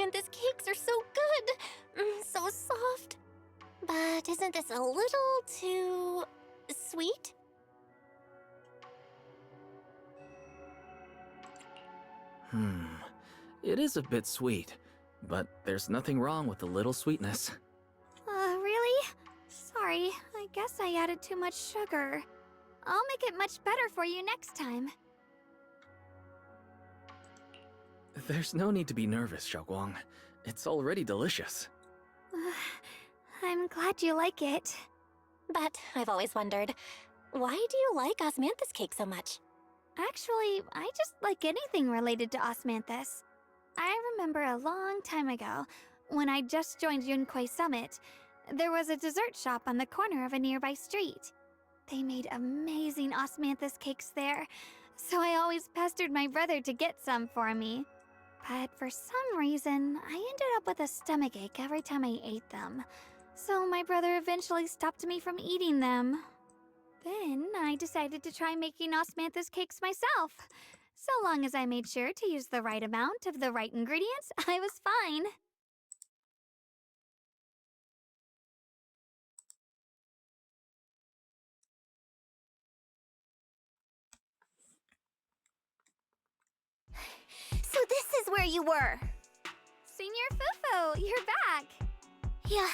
osmanthus cakes are so good. So soft. But isn't this a little too sweet? It is a bit sweet, but there's nothing wrong with a little sweetness. Really? Sorry, I guess I added too much sugar. I'll make it much better for you next time. There's no need to be nervous, Shiyuan. It's already delicious. I'm glad you like it. But I've always wondered, why do you like osmanthus cake so much? Actually, I just like anything related to osmanthus. I remember a long time ago, when I just joined Yunquay Summit, there was a dessert shop on the corner of a nearby street. They made amazing osmanthus cakes there, so I always pestered my brother to get some for me. But for some reason, I ended up with a stomachache every time I ate them. So my brother eventually stopped me from eating them. Then I decided to try making osmanthus cakes myself. So long as I made sure to use the right amount of the right ingredients, I was fine. So this is where you were! Senior Fufu, you're back! Yeah,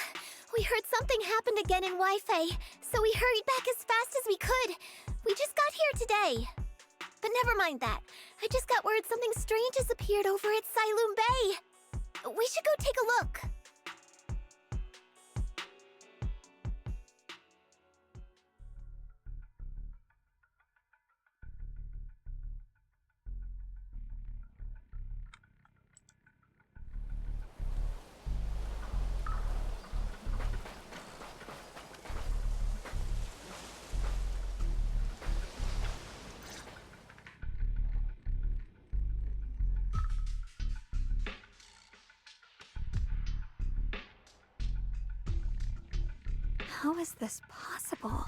we heard something happened again in Wi-Fi, so we hurried back as fast as we could. We just got here today. But never mind that. I just got word something strange has appeared over at Silum Bay. We should go take a look. How is this possible?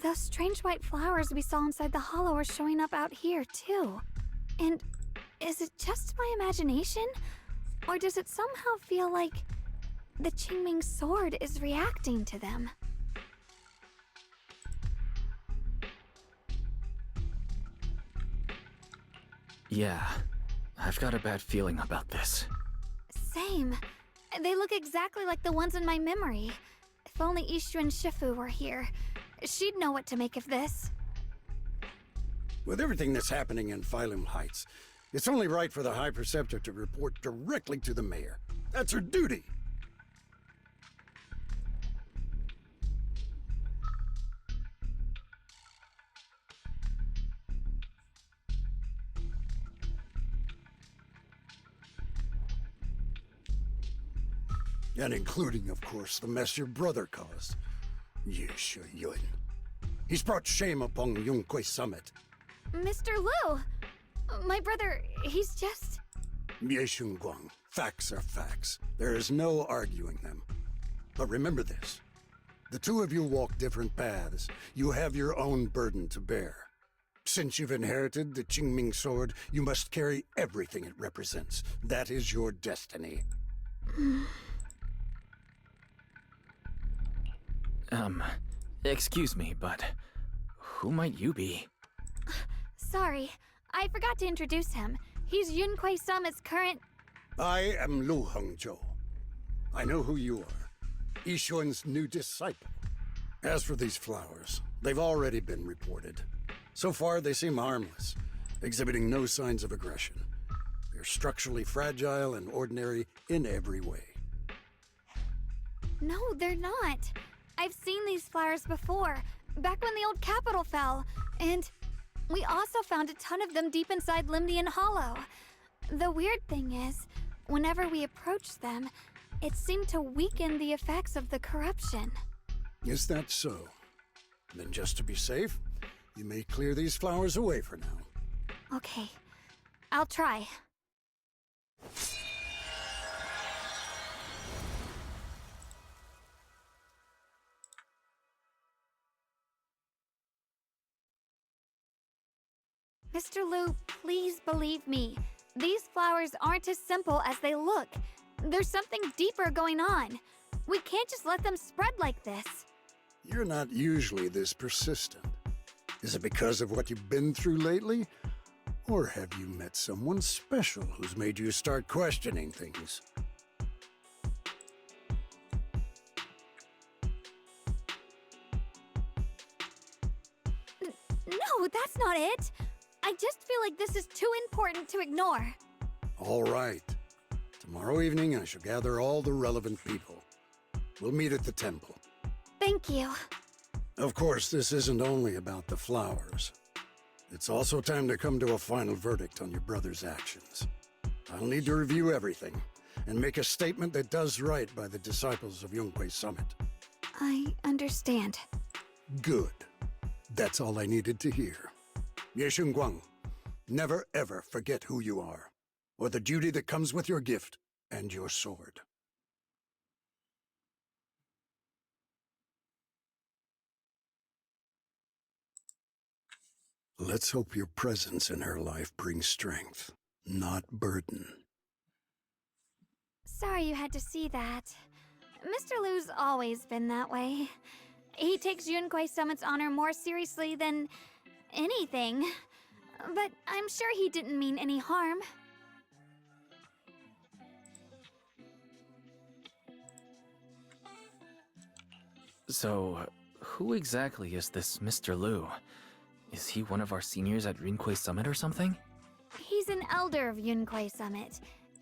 Those strange white flowers we saw inside the hollow are showing up out here, too. And is it just my imagination? Or does it somehow feel like the Qingming sword is reacting to them? Yeah, I've got a bad feeling about this. Same. They look exactly like the ones in my memory. If only Yishuan Shifu were here, she'd know what to make of this. With everything that's happening in Phylum Heights, it's only right for the High Preceptor to report directly to the mayor. That's her duty. And including, of course, the mess your brother caused. Shiyuan. He's brought shame upon Yunquay Summit. Mr. Liu! My brother, he's just... Shunguang. Facts are facts. There is no arguing them. But remember this. The two of you walk different paths. You have your own burden to bear. Since you've inherited the Qingming sword, you must carry everything it represents. That is your destiny. Excuse me, but who might you be? Sorry, I forgot to introduce him. He's Yunquay Summit's current... I am Lu Hengzhou. I know who you are. Yishuan's new disciple. As for these flowers, they've already been reported. So far, they seem harmless, exhibiting no signs of aggression. They're structurally fragile and ordinary in every way. No, they're not. I've seen these flowers before, back when the old capital fell, and we also found a ton of them deep inside Limdian Hollow. The weird thing is, whenever we approached them, it seemed to weaken the effects of the corruption. Is that so? Then just to be safe, you may clear these flowers away for now. Okay, I'll try. Mr. Liu, please believe me. These flowers aren't as simple as they look. There's something deeper going on. We can't just let them spread like this. You're not usually this persistent. Is it because of what you've been through lately? Or have you met someone special who's made you start questioning things? No, that's not it. I just feel like this is too important to ignore. All right. Tomorrow evening, I shall gather all the relevant people. We'll meet at the temple. Thank you. Of course, this isn't only about the flowers. It's also time to come to a final verdict on your brother's actions. I'll need to review everything and make a statement that does right by the disciples of Yunhui Summit. I understand. Good. That's all I needed to hear. Ye Shunguang, never ever forget who you are, or the duty that comes with your gift and your sword. Let's hope your presence in her life brings strength, not burden. Sorry you had to see that. Mr. Lu's always been that way. He takes Yunhui Summit's honor more seriously than anything. But I'm sure he didn't mean any harm. So, who exactly is this Mr. Lu? Is he one of our seniors at Yunhui Summit or something? He's an elder of Yunhui Summit.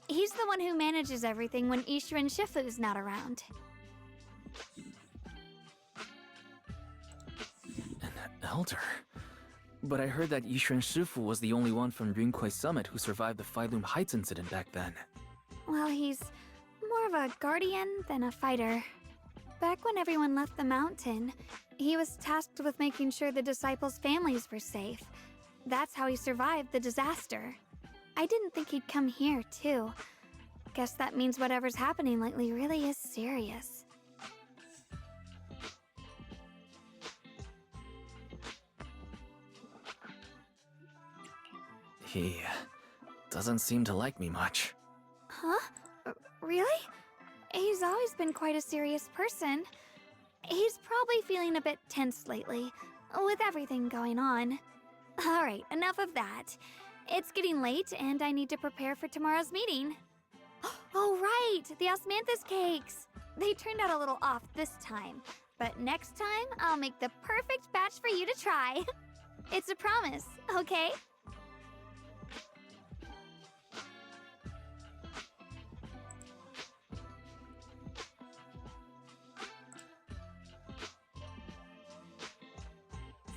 He's the one who manages everything when Ishu and Shifu's not around. An elder? But I heard that Yishu and Shifu was the only one from Yunhui Summit who survived the Phylum Heights incident back then. Well, he's more of a guardian than a fighter. Back when everyone left the mountain, he was tasked with making sure the disciples' families were safe. That's how he survived the disaster. I didn't think he'd come here, too. Guess that means whatever's happening lately really is serious. He doesn't seem to like me much. Huh? Really? He's always been quite a serious person. He's probably feeling a bit tense lately, with everything going on. Alright, enough of that. It's getting late, and I need to prepare for tomorrow's meeting. Oh right, the osmanthus cakes! They turned out a little off this time, but next time I'll make the perfect batch for you to try. It's a promise, okay?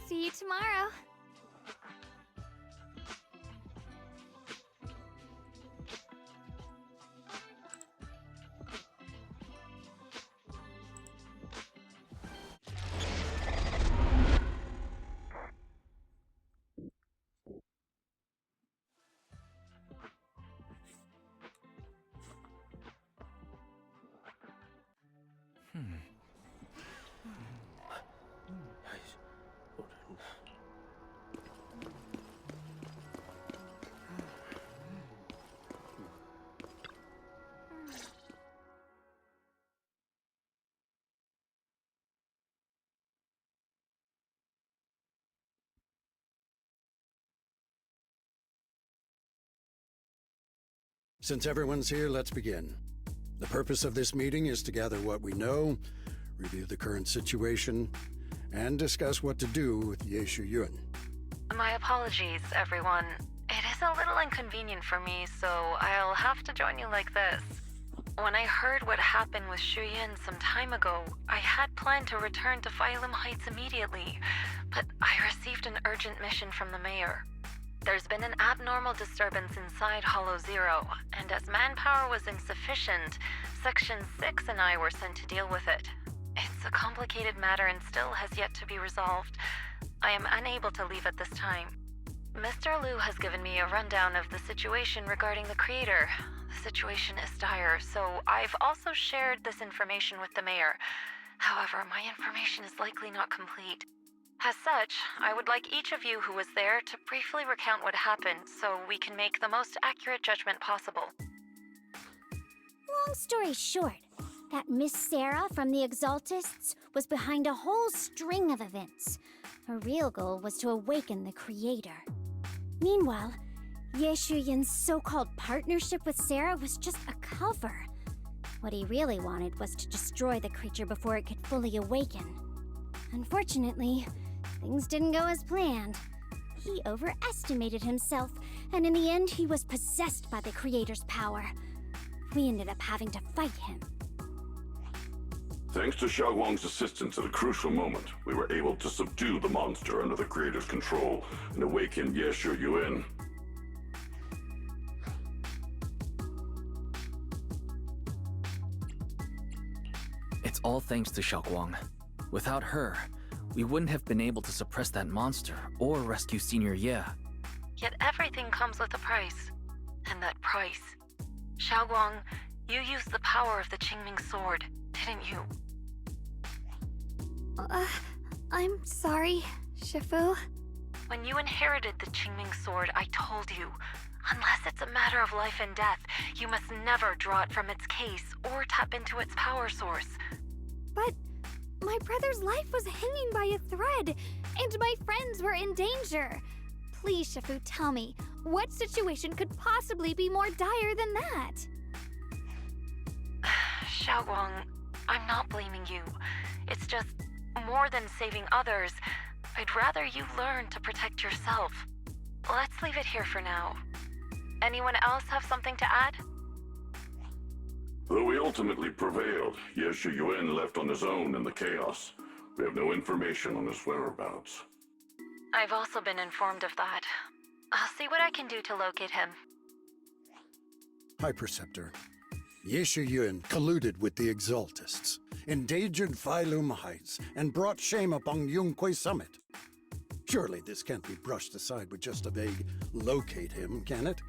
See you tomorrow. Since everyone's here, let's begin. The purpose of this meeting is to gather what we know, review the current situation, and discuss what to do with Ye Shiyuan. My apologies, everyone. It is a little inconvenient for me, so I'll have to join you like this. When I heard what happened with Shuyuan some time ago, I had planned to return to Phylum Heights immediately, but I received an urgent mission from the mayor. There's been an abnormal disturbance inside Hollow Zero, and as manpower was insufficient, Section 6 and I were sent to deal with it. It's a complicated matter and still has yet to be resolved. I am unable to leave at this time. Mr. Lu has given me a rundown of the situation regarding the creator. The situation is dire, so I've also shared this information with the mayor. However, my information is likely not complete. As such, I would like each of you who was there to briefly recount what happened so we can make the most accurate judgment possible. Long story short, that Miss Sarah from the Exaltists was behind a whole string of events. Her real goal was to awaken the Creator. Meanwhile, Ye Shiyuan's so-called partnership with Sarah was just a cover. What he really wanted was to destroy the creature before it could fully awaken. Unfortunately, things didn't go as planned. He overestimated himself, and in the end he was possessed by the Creator's power. We ended up having to fight him. Thanks to Shiyuan's assistance at a crucial moment, we were able to subdue the monster under the Creator's control and awaken Ye Shiyuan. It's all thanks to Shiyuan. Without her, we wouldn't have been able to suppress that monster or rescue Senior Ye. Yet everything comes with a price. And that price... Shiyuan, you used the power of the Qingming sword, didn't you? I'm sorry, Shifu. When you inherited the Qingming sword, I told you, unless it's a matter of life and death, you must never draw it from its case or tap into its power source. But my brother's life was hanging by a thread, and my friends were in danger. Please, Shifu, tell me, what situation could possibly be more dire than that? Shiyuan, I'm not blaming you. It's just, more than saving others, I'd rather you learn to protect yourself. Let's leave it here for now. Anyone else have something to add? Though we ultimately prevailed, Ye Shiyuan left on his own in the chaos. We have no information on his whereabouts. I've also been informed of that. I'll see what I can do to locate him. High Preceptor, Ye Shiyuan colluded with the Exaltists, endangered Phylum Heights, and brought shame upon Yunquay Summit. Surely this can't be brushed aside with just a vague locate him, can it?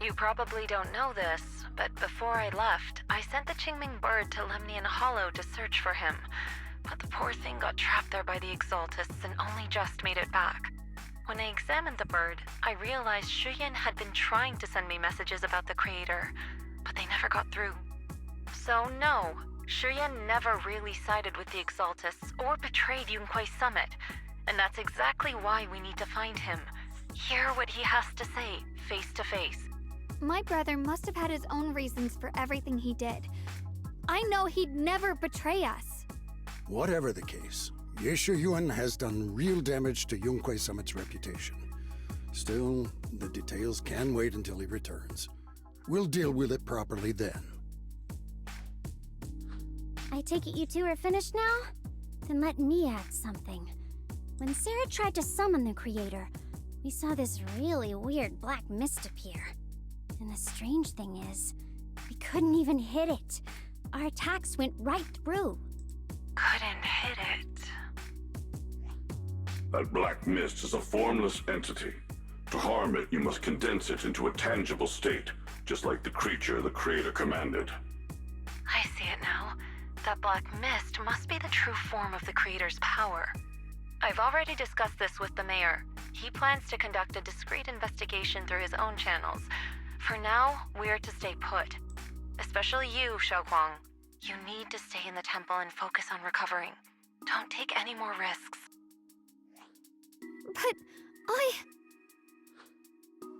You probably don't know this, but before I left, I sent the Qingming bird to Lemnian Hollow to search for him. But the poor thing got trapped there by the Exaltists and only just made it back. When I examined the bird, I realized Shiyuan had been trying to send me messages about the Creator, but they never got through. So no, Shiyuan never really sided with the Exaltists or betrayed Yunquay Summit, and that's exactly why we need to find him. Hear what he has to say, face to face. My brother must have had his own reasons for everything he did. I know he'd never betray us. Whatever the case, Ye Shiyuan has done real damage to Yunquay Summit's reputation. Still, the details can wait until he returns. We'll deal with it properly then. I take it you two are finished now? Then let me add something. When Sarah tried to summon the Creator, we saw this really weird black mist appear. And the strange thing is, we couldn't even hit it. Our attacks went right through. Couldn't hit it. That black mist is a formless entity. To harm it, you must condense it into a tangible state, just like the creature the Creator commanded. I see it now. That black mist must be the true form of the Creator's power. I've already discussed this with the mayor. He plans to conduct a discreet investigation through his own channels. For now, we're to stay put. Especially you, Shiyuan. You need to stay in the temple and focus on recovering. Don't take any more risks. But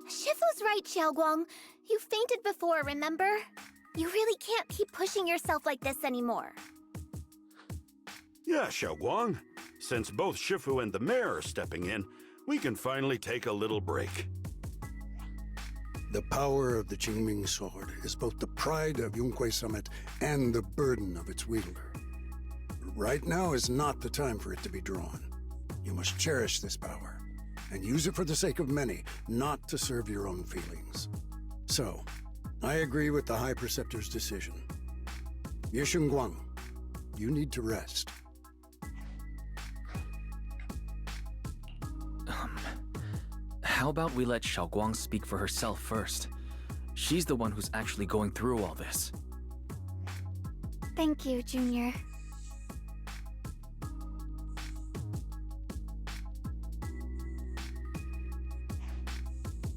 Shifu's right, Xiaoguang. You fainted before, remember? You really can't keep pushing yourself like this anymore. Yeah, Shiyuan. Since both Shifu and the mayor are stepping in, we can finally take a little break. The power of the Qingming sword is both the pride of Yunquay Summit and the burden of its wielder. Right now is not the time for it to be drawn. You must cherish this power, and use it for the sake of many, not to serve your own feelings. So, I agree with the High Preceptor's decision. Ye Shiyuan, you need to rest. How about we let Shiyuan speak for herself first? She's the one who's actually going through all this. thank you, Junior.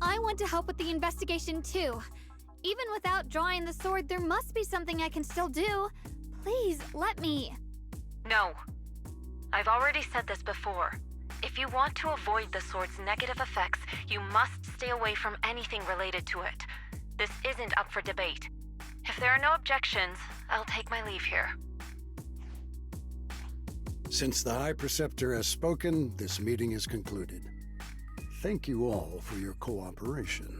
I want to help with the investigation too. Even without drawing the sword, there must be something I can still do. Please, let me. No. I've already said this before. If you want to avoid the sword's negative effects, you must stay away from anything related to it. This isn't up for debate. If there are no objections, I'll take my leave here. Since the High Preceptor has spoken, this meeting is concluded. Thank you all for your cooperation.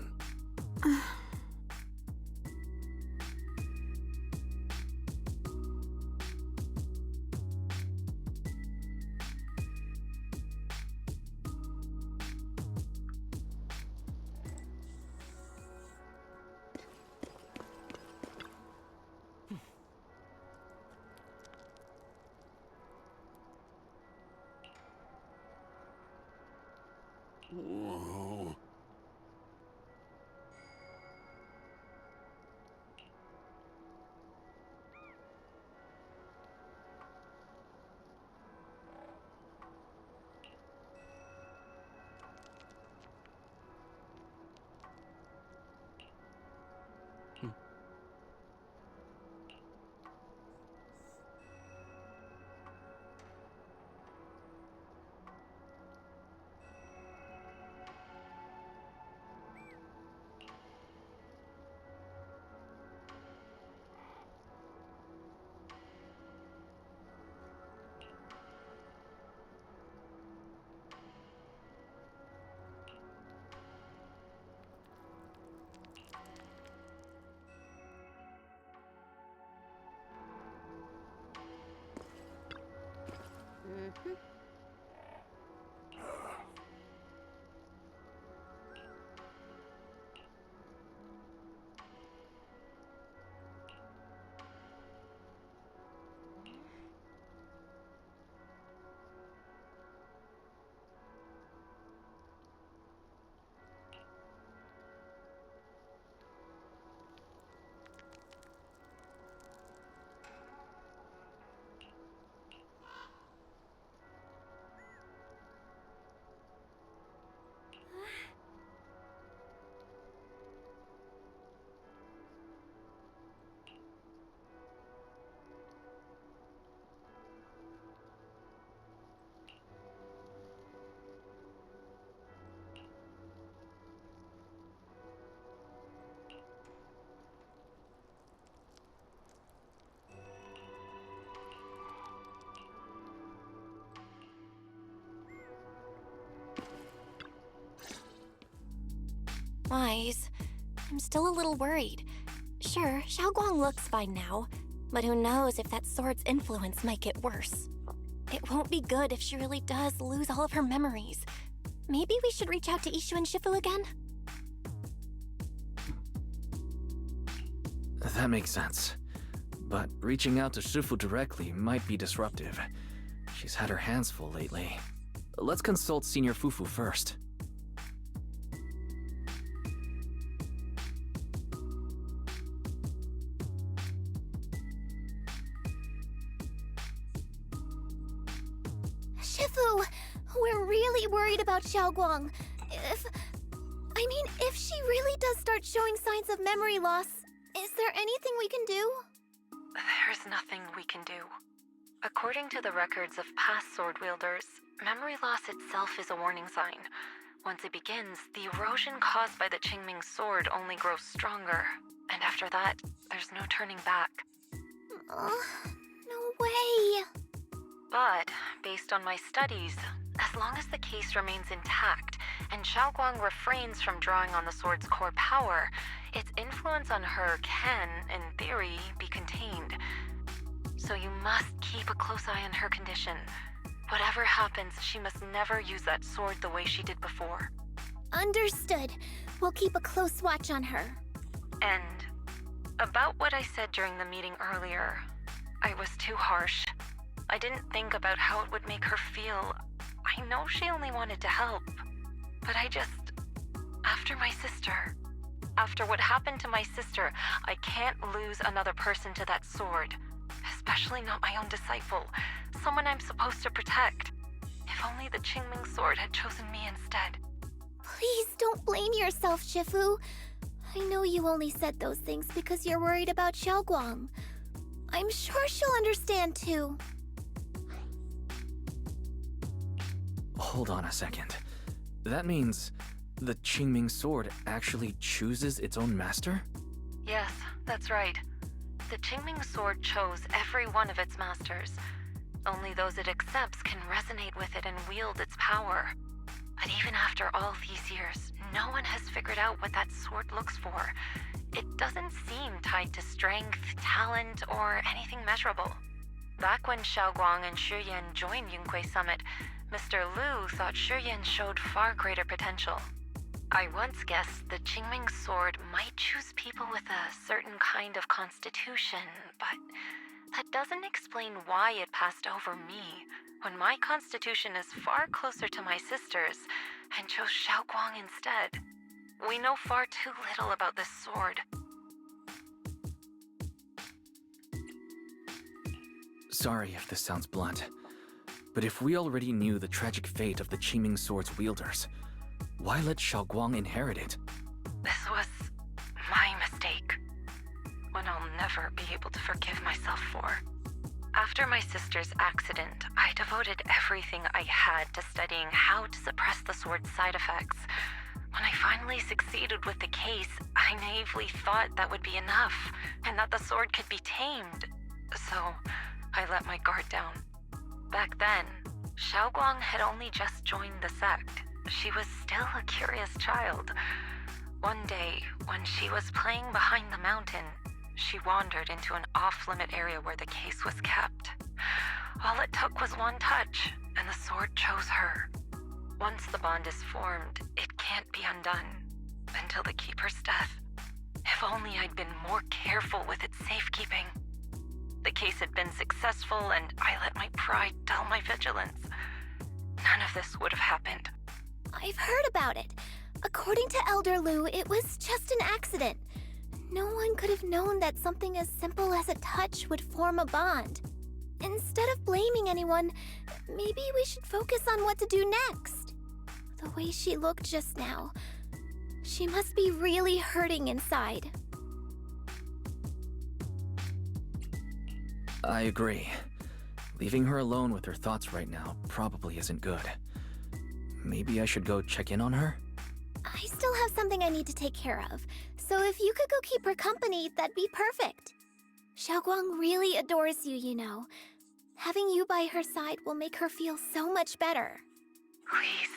Whoa. Wise. I'm still a little worried. Sure, Xiaoguang looks fine now, but who knows if that sword's influence might get worse. It won't be good if she really does lose all of her memories. Maybe we should reach out to Ishu and Shifu again? That makes sense. But reaching out to Shifu directly might be disruptive. She's had her hands full lately. Let's consult Senior Fufu first. Shifu, we're really worried about Xiaoguang. If she really does start showing signs of memory loss, is there anything we can do? There's nothing we can do. According to the records of past sword wielders, memory loss itself is a warning sign. Once it begins, the erosion caused by the Qingming sword only grows stronger, and after that, there's no turning back. No way. But, based on my studies, as long as the case remains intact, and Xiaoguang refrains from drawing on the sword's core power, its influence on her can, in theory, be contained. So you must keep a close eye on her condition. Whatever happens, she must never use that sword the way she did before. Understood. We'll keep a close watch on her. And about what I said during the meeting earlier, I was too harsh. I didn't think about how it would make her feel. I know she only wanted to help, but after what happened to my sister, I can't lose another person to that sword. Especially not my own disciple, someone I'm supposed to protect. If only the Qingming sword had chosen me instead. Please don't blame yourself, Shifu. I know you only said those things because you're worried about Xiaoguang. I'm sure she'll understand too. Hold on a second. That means the Qingming sword actually chooses its own master? Yes, that's right. The Qingming sword chose every one of its masters. Only those it accepts can resonate with it and wield its power. But even after all these years, no one has figured out what that sword looks for. It doesn't seem tied to strength, talent, or anything measurable. Back when Xiaoguang and Shiyuan joined Yunque Summit, Mr. Liu thought Shiyuan showed far greater potential. I once guessed the Qingming sword might choose people with a certain kind of constitution, but that doesn't explain why it passed over me, when my constitution is far closer to my sister's, and chose Xiaoguang instead. We know far too little about this sword. Sorry if this sounds blunt, but if we already knew the tragic fate of the Qingming sword's wielders, why let Xiaoguang inherit it? This was my mistake. One I'll never be able to forgive myself for. After my sister's accident, I devoted everything I had to studying how to suppress the sword's side effects. When I finally succeeded with the case, I naively thought that would be enough, and that the sword could be tamed. So, I let my guard down. Back then, Xiaoguang had only just joined the sect. She was still a curious child. One day, when she was playing behind the mountain, she wandered into an off-limit area where the case was kept. All it took was one touch, and the sword chose her. Once the bond is formed, it can't be undone. Until the Keeper's death. If only I'd been more careful with its safekeeping. The case had been successful, and I let my pride dull my vigilance. None of this would have happened. I've heard about it. According to Elder Liu, it was just an accident. No one could have known that something as simple as a touch would form a bond. Instead of blaming anyone, maybe we should focus on what to do next. The way she looked just now, she must be really hurting inside. I agree. Leaving her alone with her thoughts right now probably isn't good. Maybe I should go check in on her? I still have something I need to take care of, so if you could go keep her company, that'd be perfect. Xiaoguang really adores you, you know. Having you by her side will make her feel so much better. Please,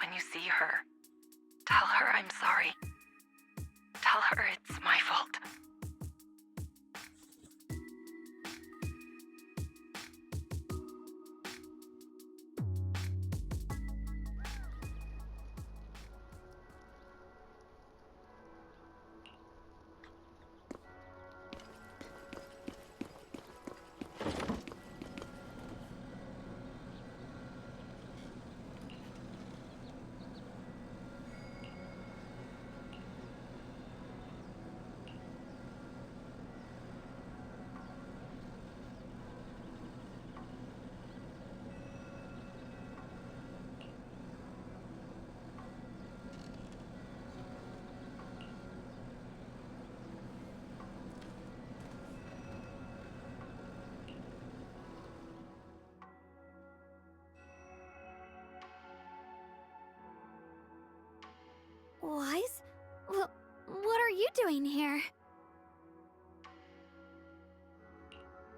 when you see her, tell her I'm sorry. Tell her it's my fault. Wise? What are you doing here?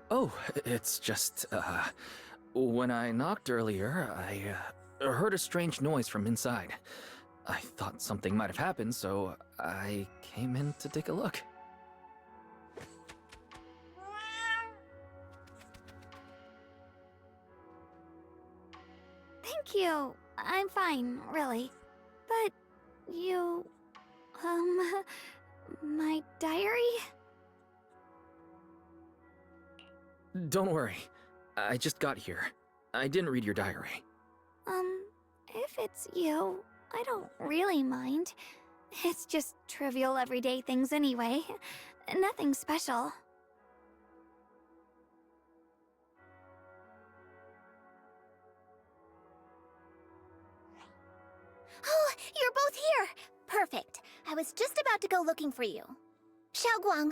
Oh, it's just, when I knocked earlier, I heard a strange noise from inside. I thought something might have happened, so I came in to take a look. Thank you. I'm fine, really. But you... my diary? Don't worry. I just got here. I didn't read your diary. If it's you, I don't really mind. It's just trivial everyday things anyway. Nothing special. Oh, your I was just about to go looking for you. Xiaoguang,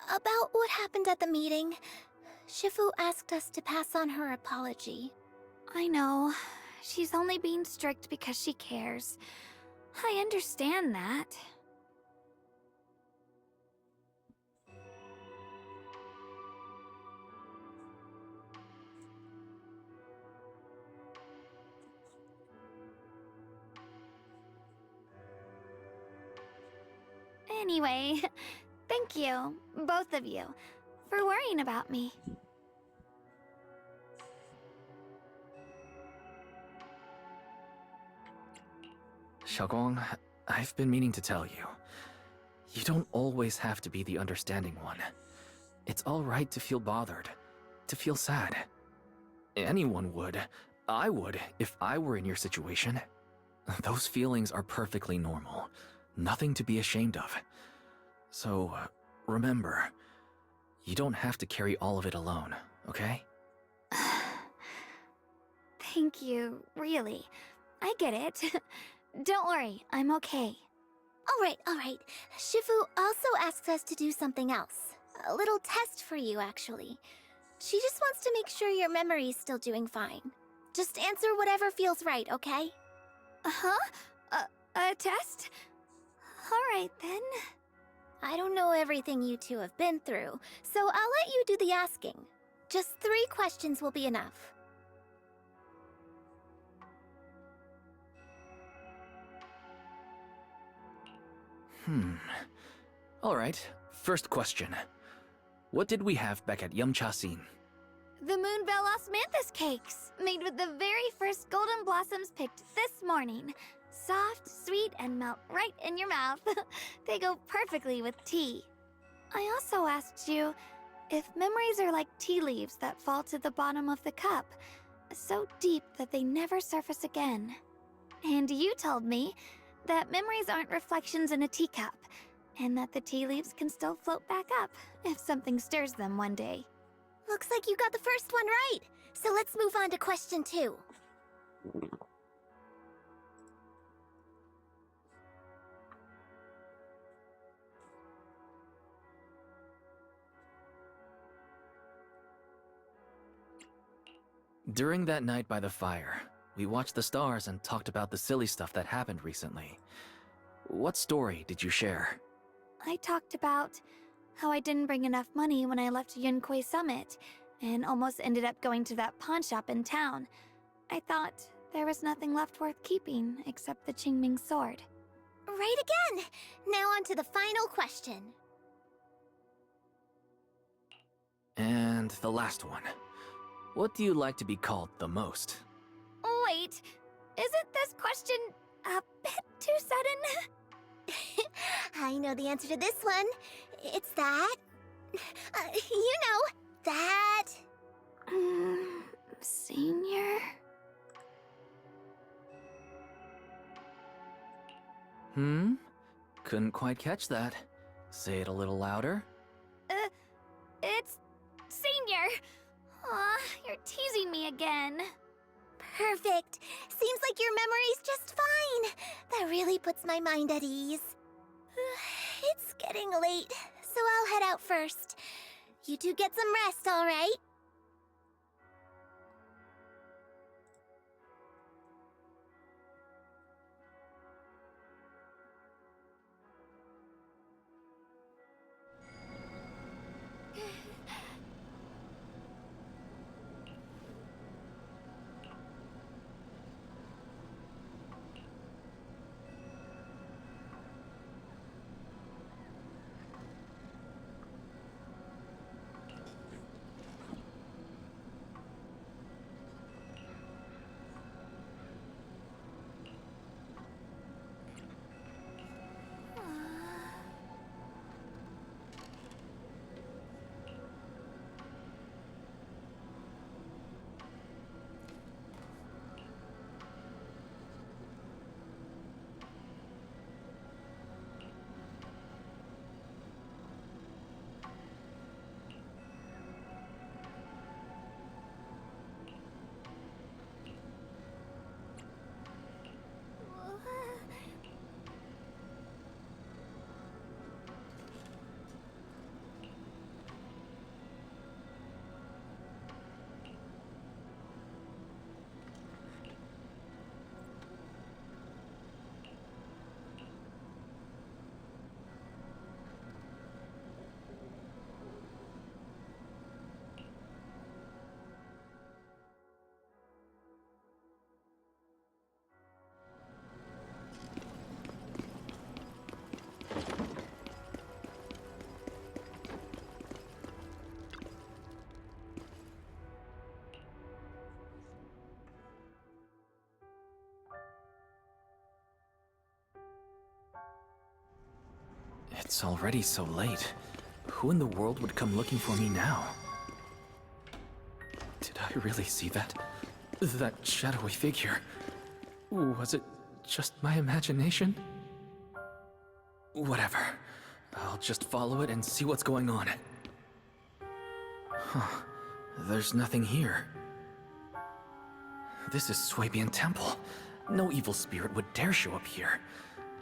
about what happened at the meeting. Shifu asked us to pass on her apology. I know. She's only being strict because she cares. I understand that. Anyway, thank you, both of you, for worrying about me. Xiaoguang, I've been meaning to tell you. You don't always have to be the understanding one. It's all right to feel bothered, to feel sad. Anyone would. I would, if I were in your situation. Those feelings are perfectly normal. Nothing to be ashamed of. So, remember, you don't have to carry all of it alone, okay? Thank you, really. I get it. Don't worry, I'm okay. All right. Shifu also asks us to do something else. A little test for you, actually. She just wants to make sure your memory's still doing fine. Just answer whatever feels right, okay? Uh-huh? A test? Alright then. I don't know everything you two have been through, so I'll let you do the asking. Just 3 questions will be enough. Alright, first question. What did we have back at Yumcha-sin? The Moonbell Osmanthus cakes, made with the very first golden blossoms picked this morning. Soft, sweet, and melt right in your mouth. They go perfectly with tea. I also asked you if memories are like tea leaves that fall to the bottom of the cup, so deep that they never surface again. And you told me that memories aren't reflections in a teacup, and that the tea leaves can still float back up if something stirs them one day. Looks like you got the first one right, so let's move on to question 2. During that night by the fire, we watched the stars and talked about the silly stuff that happened recently. What story did you share? I talked about how I didn't bring enough money when I left Yunquay Summit, and almost ended up going to that pawn shop in town. I thought there was nothing left worth keeping except the Qingming sword. Right again! Now on to the final question. And the last one. What do you like to be called the most? Wait, isn't this question a bit too sudden? I know the answer to this one. It's that. That. Senior? Couldn't quite catch that. Say it a little louder. It's Senior. Aw, you're teasing me again. Perfect. Seems like your memory's just fine. That really puts my mind at ease. It's getting late, so I'll head out first. You two get some rest, all right? It's already so late. Who in the world would come looking for me now? Did I really see that? That shadowy figure? Was it just my imagination? Whatever. I'll just follow it and see what's going on. Huh. There's nothing here. This is Swabian Temple. No evil spirit would dare show up here.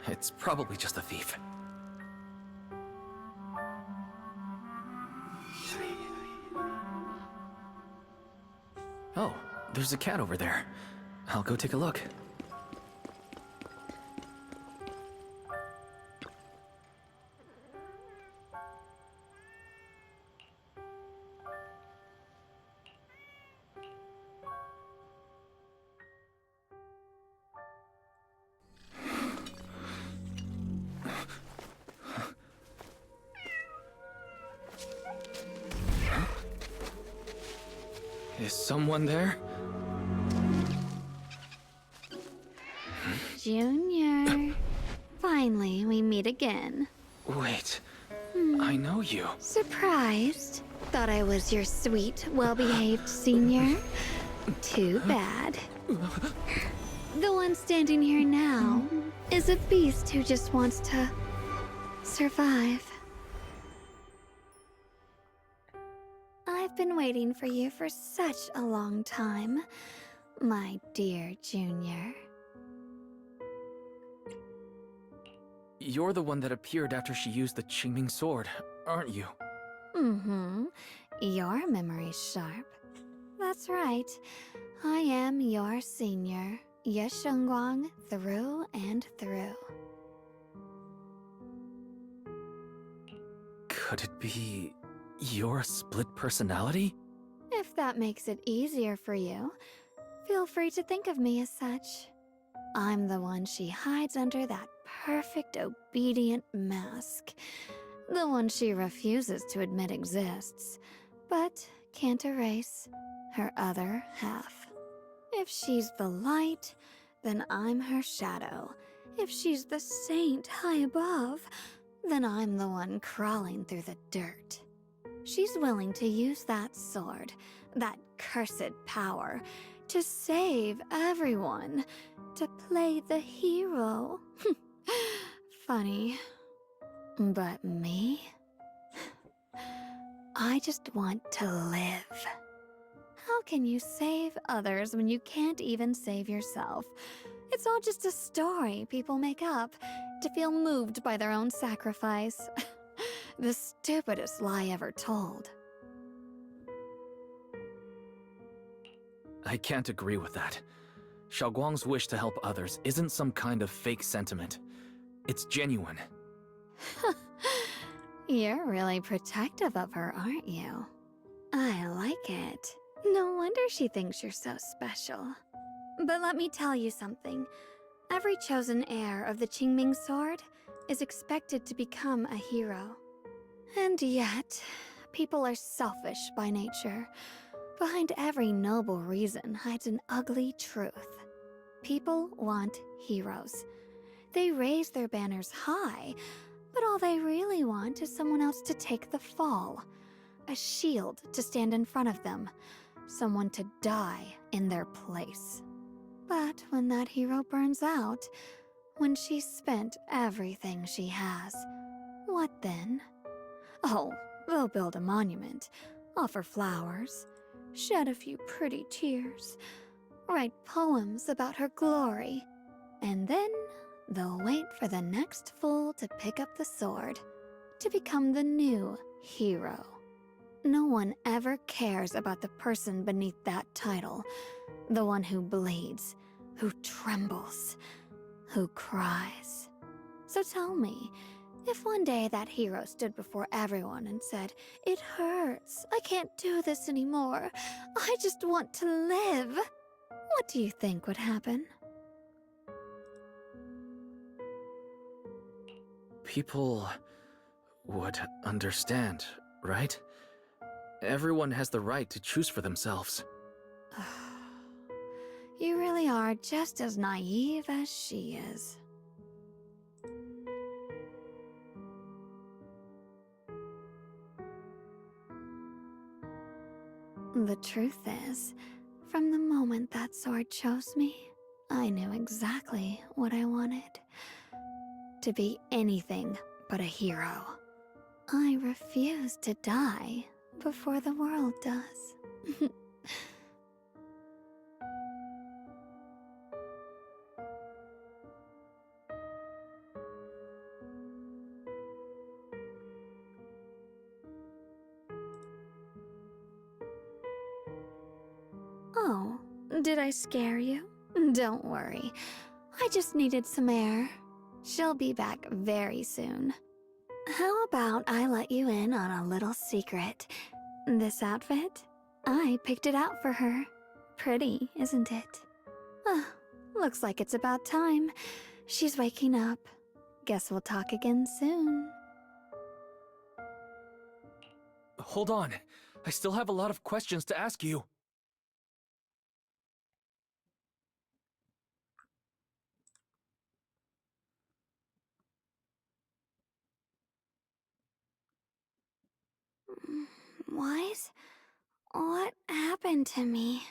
It's probably just a thief. Oh, there's a cat over there. I'll go take a look. Is someone there? Junior. Finally, we meet again. Wait, I know you. Surprised? Thought I was your sweet, well-behaved senior? Too bad. The one standing here now is a beast who just wants to survive. I've been waiting for you for such a long time, my dear Junior. You're the one that appeared after she used the Qingming sword, aren't you? Mm-hmm. Your memory's sharp. That's right. I am your senior, Shunguang, through and through. Could it be you're a split personality? If that makes it easier for you, feel free to think of me as such. I'm the one she hides under that perfect obedient mask. The one she refuses to admit exists, but can't erase her other half. If she's the light, then I'm her shadow. If she's the saint high above, then I'm the one crawling through the dirt. She's willing to use that sword, that cursed power, to save everyone, to play the hero. Funny. But me? I just want to live. How can you save others when you can't even save yourself? It's all just a story people make up to feel moved by their own sacrifice. The stupidest lie ever told. I can't agree with that. Xiaoguang's wish to help others isn't some kind of fake sentiment. It's genuine. You're really protective of her, aren't you? I like it. No wonder she thinks you're so special. But let me tell you something. Every chosen heir of the Qingming sword is expected to become a hero. And yet, people are selfish by nature. Behind every noble reason hides an ugly truth. People want heroes. They raise their banners high, but all they really want is someone else to take the fall. A shield to stand in front of them. Someone to die in their place. But when that hero burns out, when she's spent everything she has, what then? Oh, they'll build a monument, offer flowers, shed a few pretty tears, write poems about her glory, and then they'll wait for the next fool to pick up the sword, to become the new hero. No one ever cares about the person beneath that title, the one who bleeds, who trembles, who cries. So tell me, if one day that hero stood before everyone and said, "It hurts, I can't do this anymore, I just want to live," what do you think would happen? People would understand, right? Everyone has the right to choose for themselves. You really are just as naive as she is. The truth is, from the moment that sword chose me, I knew exactly what I wanted. To be anything but a hero. I refuse to die before the world does. Oh, did I scare you? Don't worry. I just needed some air. She'll be back very soon. How about I let you in on a little secret? This outfit? I picked it out for her. Pretty, isn't it? Looks like it's about time. She's waking up. Guess we'll talk again soon. Hold on. I still have a lot of questions to ask you. Wise? What happened to me?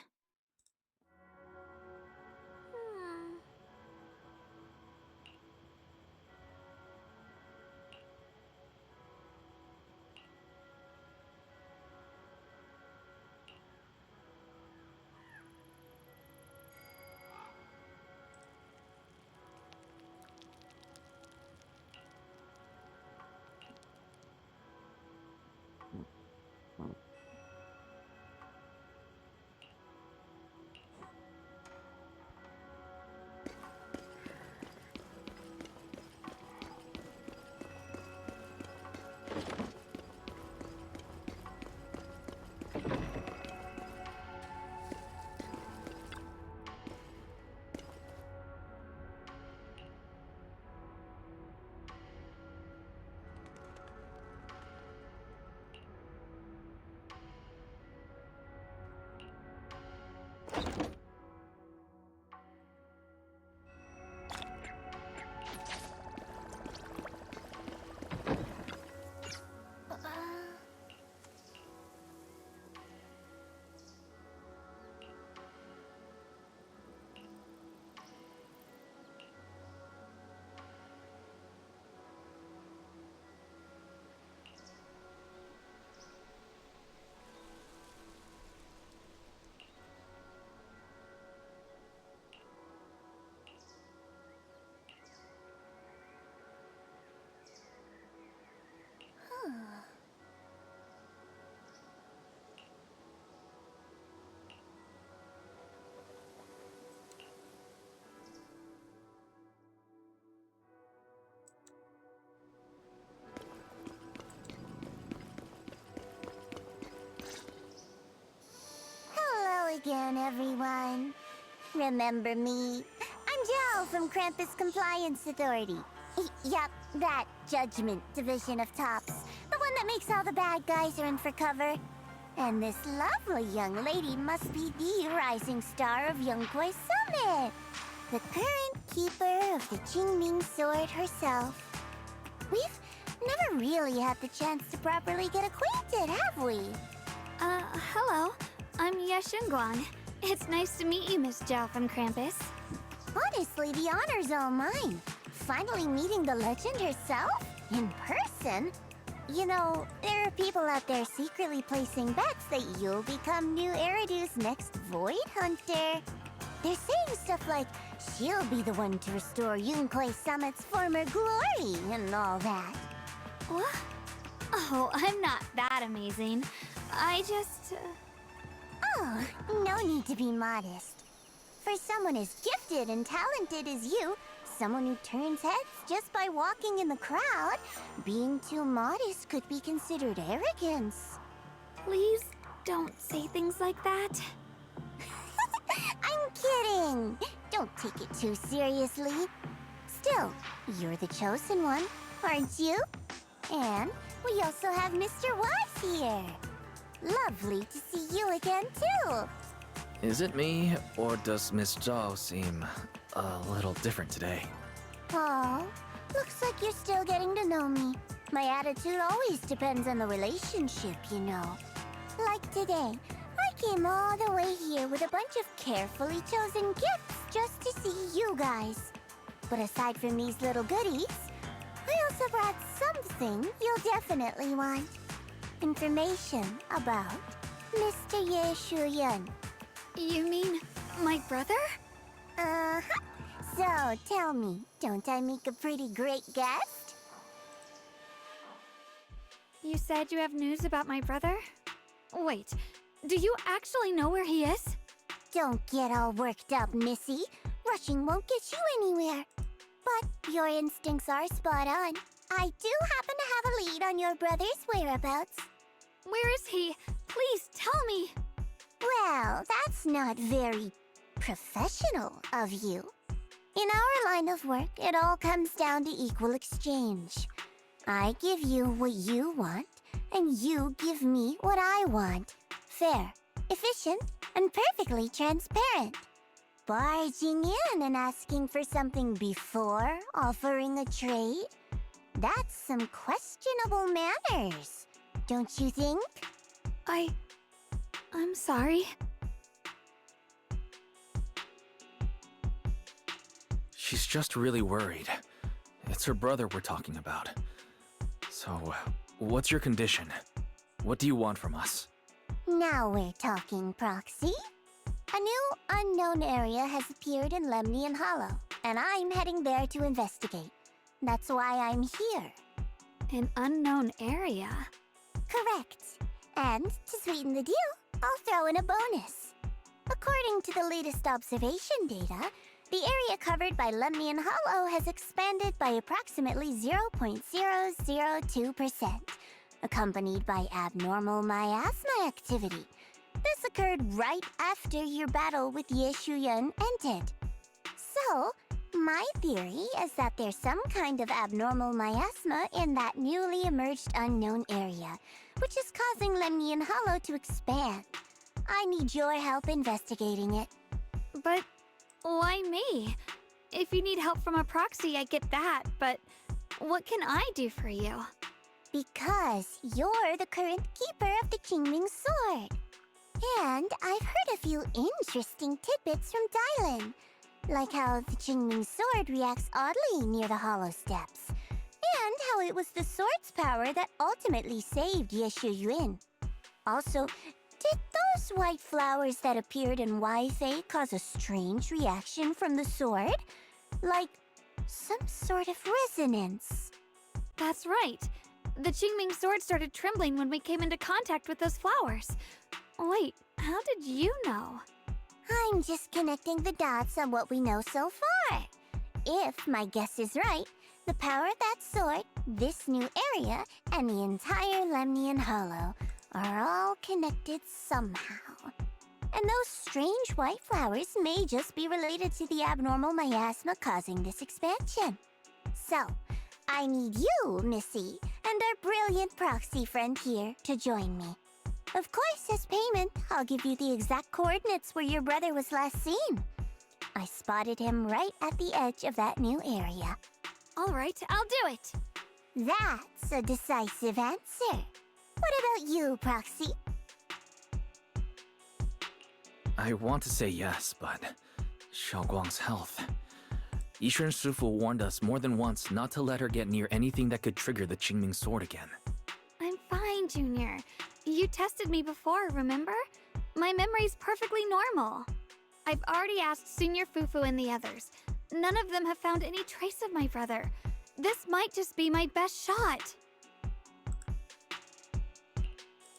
Again, everyone. Remember me? I'm Jel from Krampus Compliance Authority. Yup, that Judgment Division of Tops. The one that makes all the bad guys run for cover. And this lovely young lady must be the rising star of Yunkwei Summit. The current keeper of the Qingming sword herself. We've never really had the chance to properly get acquainted, have we? Hello. I'm Shunguang. It's nice to meet you, Miss Zhao from Krampus. Honestly, the honor's all mine. Finally meeting the legend herself? In person? You know, there are people out there secretly placing bets that you'll become new Eridu's next Void Hunter. They're saying stuff like, she'll be the one to restore Yunkwei Summit's former glory and all that. What? Oh, I'm not that amazing. I just... Oh, no need to be modest. For someone as gifted and talented as you, someone who turns heads just by walking in the crowd, being too modest could be considered arrogance. Please don't say things like that. I'm kidding! Don't take it too seriously. Still, you're the chosen one, aren't you? And we also have Mr. Wise here. Lovely to see you again, too. Is it me, or does Miss Zhao seem a little different today? Aw, looks like you're still getting to know me. My attitude always depends on the relationship, you know. Like today, I came all the way here with a bunch of carefully chosen gifts just to see you guys. But aside from these little goodies, I also brought something you'll definitely want. Information about Mr. Ye Shiyuan. You mean my brother? Uh-huh. So, tell me, don't I make a pretty great guest? You said you have news about my brother? Wait, do you actually know where he is? Don't get all worked up, Missy. Rushing won't get you anywhere. But your instincts are spot on. I do happen to have a lead on your brother's whereabouts. Where is he? Please tell me. Well, that's not very professional of you. In our line of work, it all comes down to equal exchange. I give you what you want, and you give me what I want. Fair, efficient, and perfectly transparent. Barging in and asking for something before offering a trade? That's some questionable manners, don't you think? I'm sorry. She's just really worried. It's her brother we're talking about. So, what's your condition? What do you want from us? Now we're talking, Proxy. A new unknown area has appeared in Lemnian Hollow, and I'm heading there to investigate. That's why I'm here. An unknown area? Correct. And to sweeten the deal, I'll throw in a bonus. According to the latest observation data, the area covered by Lemnian Hollow has expanded by approximately 0.002%, accompanied by abnormal miasma activity. This occurred right after your battle with Ye Shiyuan ended. So, my theory is that there's some kind of abnormal miasma in that newly emerged unknown area, which is causing Lemnian Hollow to expand. I need your help investigating it. But why me? If you need help from a proxy, I get that, but what can I do for you? Because you're the current keeper of the Qingming sword. And I've heard a few interesting tidbits from Dylan, like how the Qingming sword reacts oddly near the hollow steps, and how it was the sword's power that ultimately saved Ye Shiyuan. Also, did those white flowers that appeared in Wi-Fi cause a strange reaction from the sword? Like some sort of resonance? That's right. The Qingming sword started trembling when we came into contact with those flowers. Wait, how did you know? I'm just connecting the dots on what we know so far. If my guess is right, the power of that sword, this new area, and the entire Lemnian Hollow are all connected somehow. And those strange white flowers may just be related to the abnormal miasma causing this expansion. So, I need you, Missy, and our brilliant proxy friend here to join me. Of course, as payment, I'll give you the exact coordinates where your brother was last seen. I spotted him right at the edge of that new area. All right, I'll do it. That's a decisive answer. What about you, Proxy? I want to say yes, but Xiaoguang's health. Yishen Shifu warned us more than once not to let her get near anything that could trigger the Qingming sword again. I'm fine, Junior. You tested me before, remember? My memory's perfectly normal. I've already asked Senior Fufu and the others. None of them have found any trace of my brother. This might just be my best shot.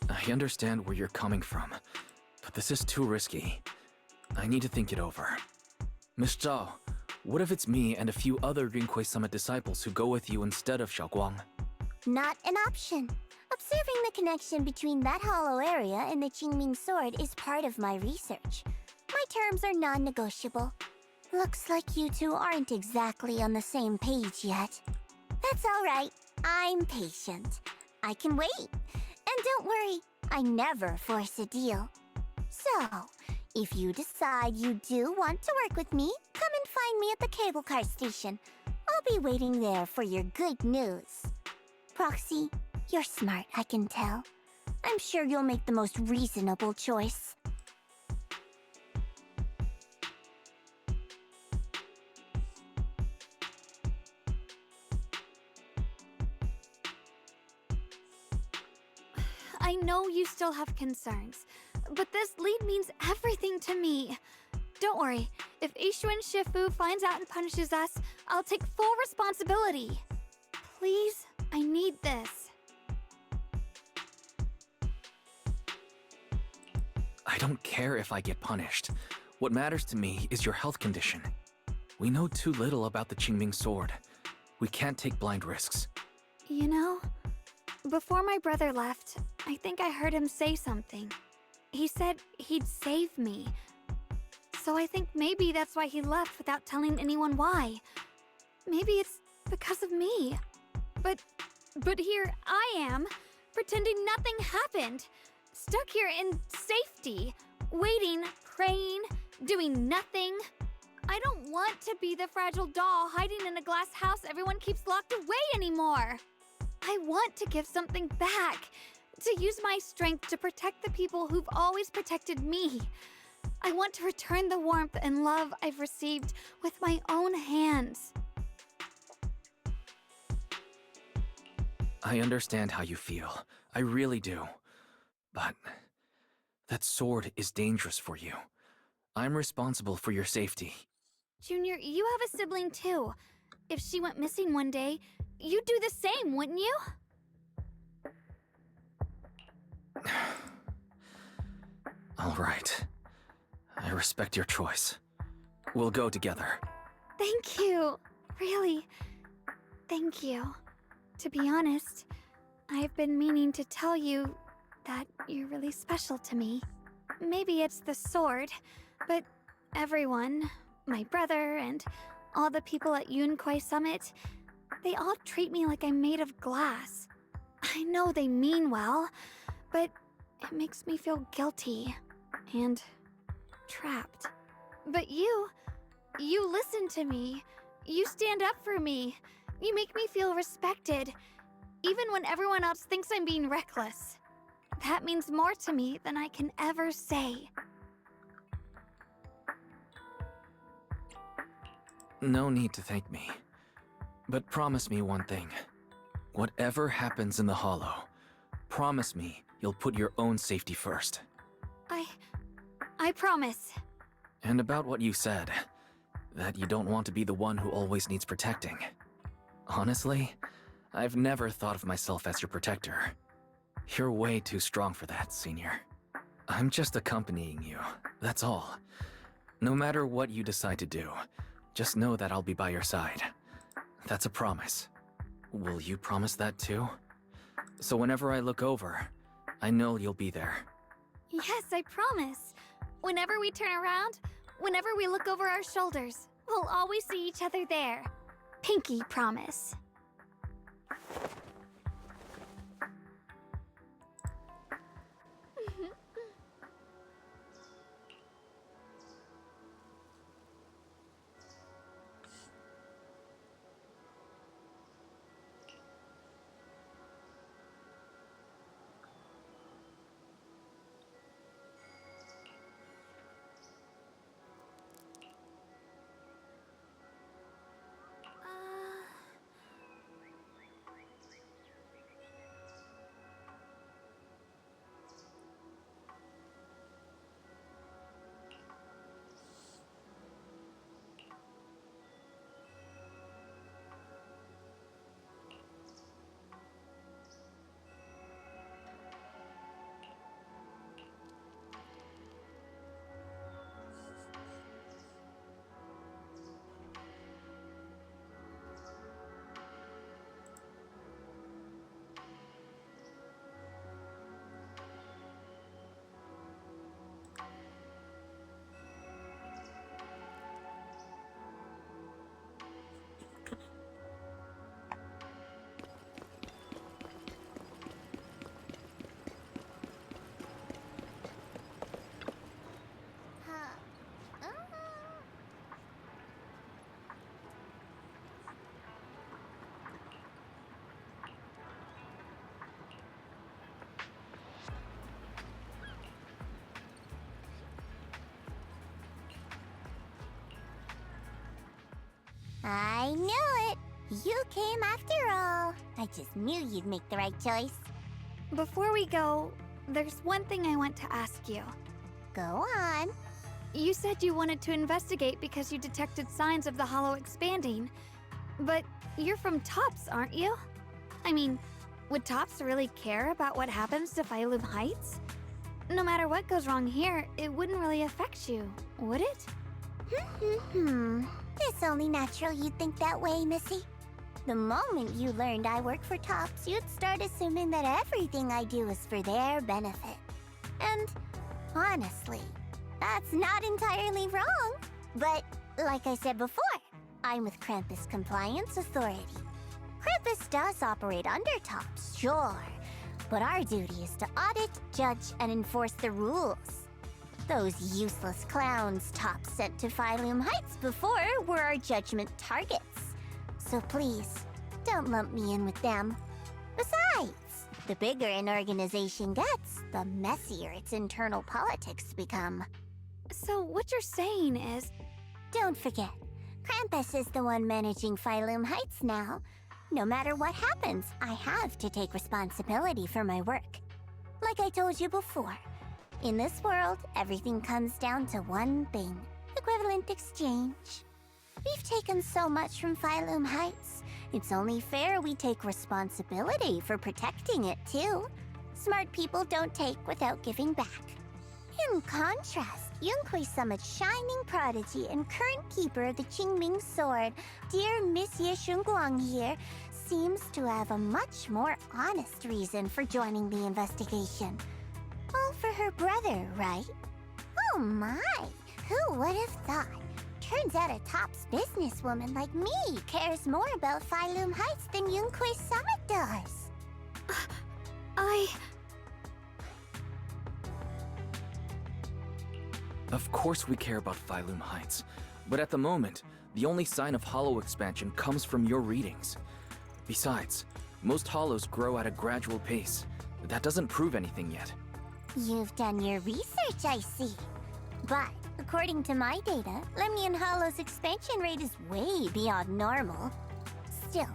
I understand where you're coming from, but this is too risky. I need to think it over. Miss Zhao, what if it's me and a few other Yunquei Summit disciples who go with you instead of Xiaoguang? Not an option. Observing the connection between that hollow area and the Qingming sword is part of my research. My terms are non-negotiable. Looks like you two aren't exactly on the same page yet. That's all right. I'm patient. I can wait. And don't worry, I never force a deal. So, if you decide you do want to work with me, come and find me at the cable car station. I'll be waiting there for your good news. Proxy, you're smart, I can tell. I'm sure you'll make the most reasonable choice. I know you still have concerns, but this lead means everything to me. Don't worry, if Ishuan Shifu finds out and punishes us, I'll take full responsibility. Please, I need this. I don't care if I get punished. What matters to me is your health condition. We know too little about the Qingming sword. We can't take blind risks. You know, before my brother left, I think I heard him say something. He said he'd save me. So I think maybe that's why he left without telling anyone why. Maybe it's because of me. But here I am, pretending nothing happened. Stuck here in safety, waiting, praying, doing nothing. I don't want to be the fragile doll hiding in a glass house everyone keeps locked away anymore. I want to give something back, to use my strength to protect the people who've always protected me. I want to return the warmth and love I've received with my own hands. I understand how you feel. I really do. But that sword is dangerous for you. I'm responsible for your safety. Junior, you have a sibling too. If she went missing one day, you'd do the same, wouldn't you? All right. I respect your choice. We'll go together. Thank you. Really, thank you. To be honest, I've been meaning to tell you that you're really special to me. Maybe it's the sword, but everyone, my brother and all the people at Yunquai Summit, they all treat me like I'm made of glass. I know they mean well, but it makes me feel guilty and trapped. But you listen to me. You stand up for me. You make me feel respected, even when everyone else thinks I'm being reckless. That means more to me than I can ever say. No need to thank me. But promise me one thing. Whatever happens in the Hollow, promise me you'll put your own safety first. I promise. And about what you said, that you don't want to be the one who always needs protecting. Honestly, I've never thought of myself as your protector. You're way too strong for that, Senior. I'm just accompanying you, that's all. No matter what you decide to do, just know that I'll be by your side. That's a promise. Will you promise that too? So whenever I look over, I know you'll be there. Yes, I promise. Whenever we turn around, whenever we look over our shoulders, we'll always see each other there. Pinky promise. I knew it! You came after all. I just knew you'd make the right choice. before we go, there's one thing I want to ask you. Go on. You said you wanted to investigate because you detected signs of the hollow expanding. But you're from Tops, aren't you? I mean, would Tops really care about what happens to Phylum Heights? No matter what goes wrong here, it wouldn't really affect you, would it? It's only natural you'd think that way, Missy. The moment you learned I work for Tops, you'd start assuming that everything I do is for their benefit. And honestly, that's not entirely wrong. But like I said before, I'm with Krampus Compliance Authority. Krampus does operate under Tops, sure, but our duty is to audit, judge, and enforce the rules. Those useless clowns Tops sent to Phylum Heights before were our judgment targets. So please, don't lump me in with them. Besides, the bigger an organization gets, the messier its internal politics become. So what you're saying is... Don't forget, Krampus is the one managing Phylum Heights now. No matter what happens, I have to take responsibility for my work. Like I told you before, in this world, everything comes down to one thing: equivalent exchange. We've taken so much from Phylum Heights. It's only fair we take responsibility for protecting it, too. Smart people don't take without giving back. In contrast, Yunquei Summit's shining prodigy and current keeper of the Qingming sword, dear Monsieur Shunguang here, seems to have a much more honest reason for joining the investigation. All for her brother, right? Oh my, who would have thought? Turns out a Tops businesswoman like me cares more about Phylum Heights than Yunquei Summit does. Of course we care about Phylum Heights, but at the moment, the only sign of hollow expansion comes from your readings. Besides, most hollows grow at a gradual pace. That doesn't prove anything yet. You've done your research, I see. But according to my data, Lemnian Hollow's expansion rate is way beyond normal. Still,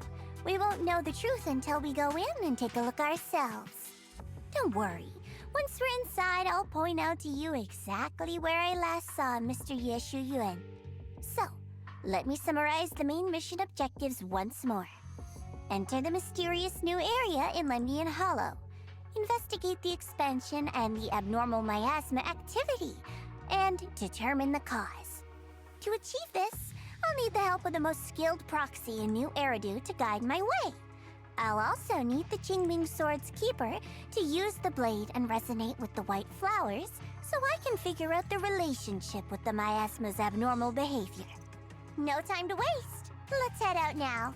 we won't know the truth until we go in and take a look ourselves. Don't worry. Once we're inside, I'll point out to you exactly where I last saw Mr. Ye Shiyuan. So, let me summarize the main mission objectives once more. Enter the mysterious new area in Lemnian Hollow. Investigate the expansion and the abnormal miasma activity, and determine the cause. To achieve this, I'll need the help of the most skilled proxy in New Eridu to guide my way. I'll also need the Qingming Sword's keeper to use the blade and resonate with the white flowers so I can figure out the relationship with the miasma's abnormal behavior. No time to waste. Let's head out now.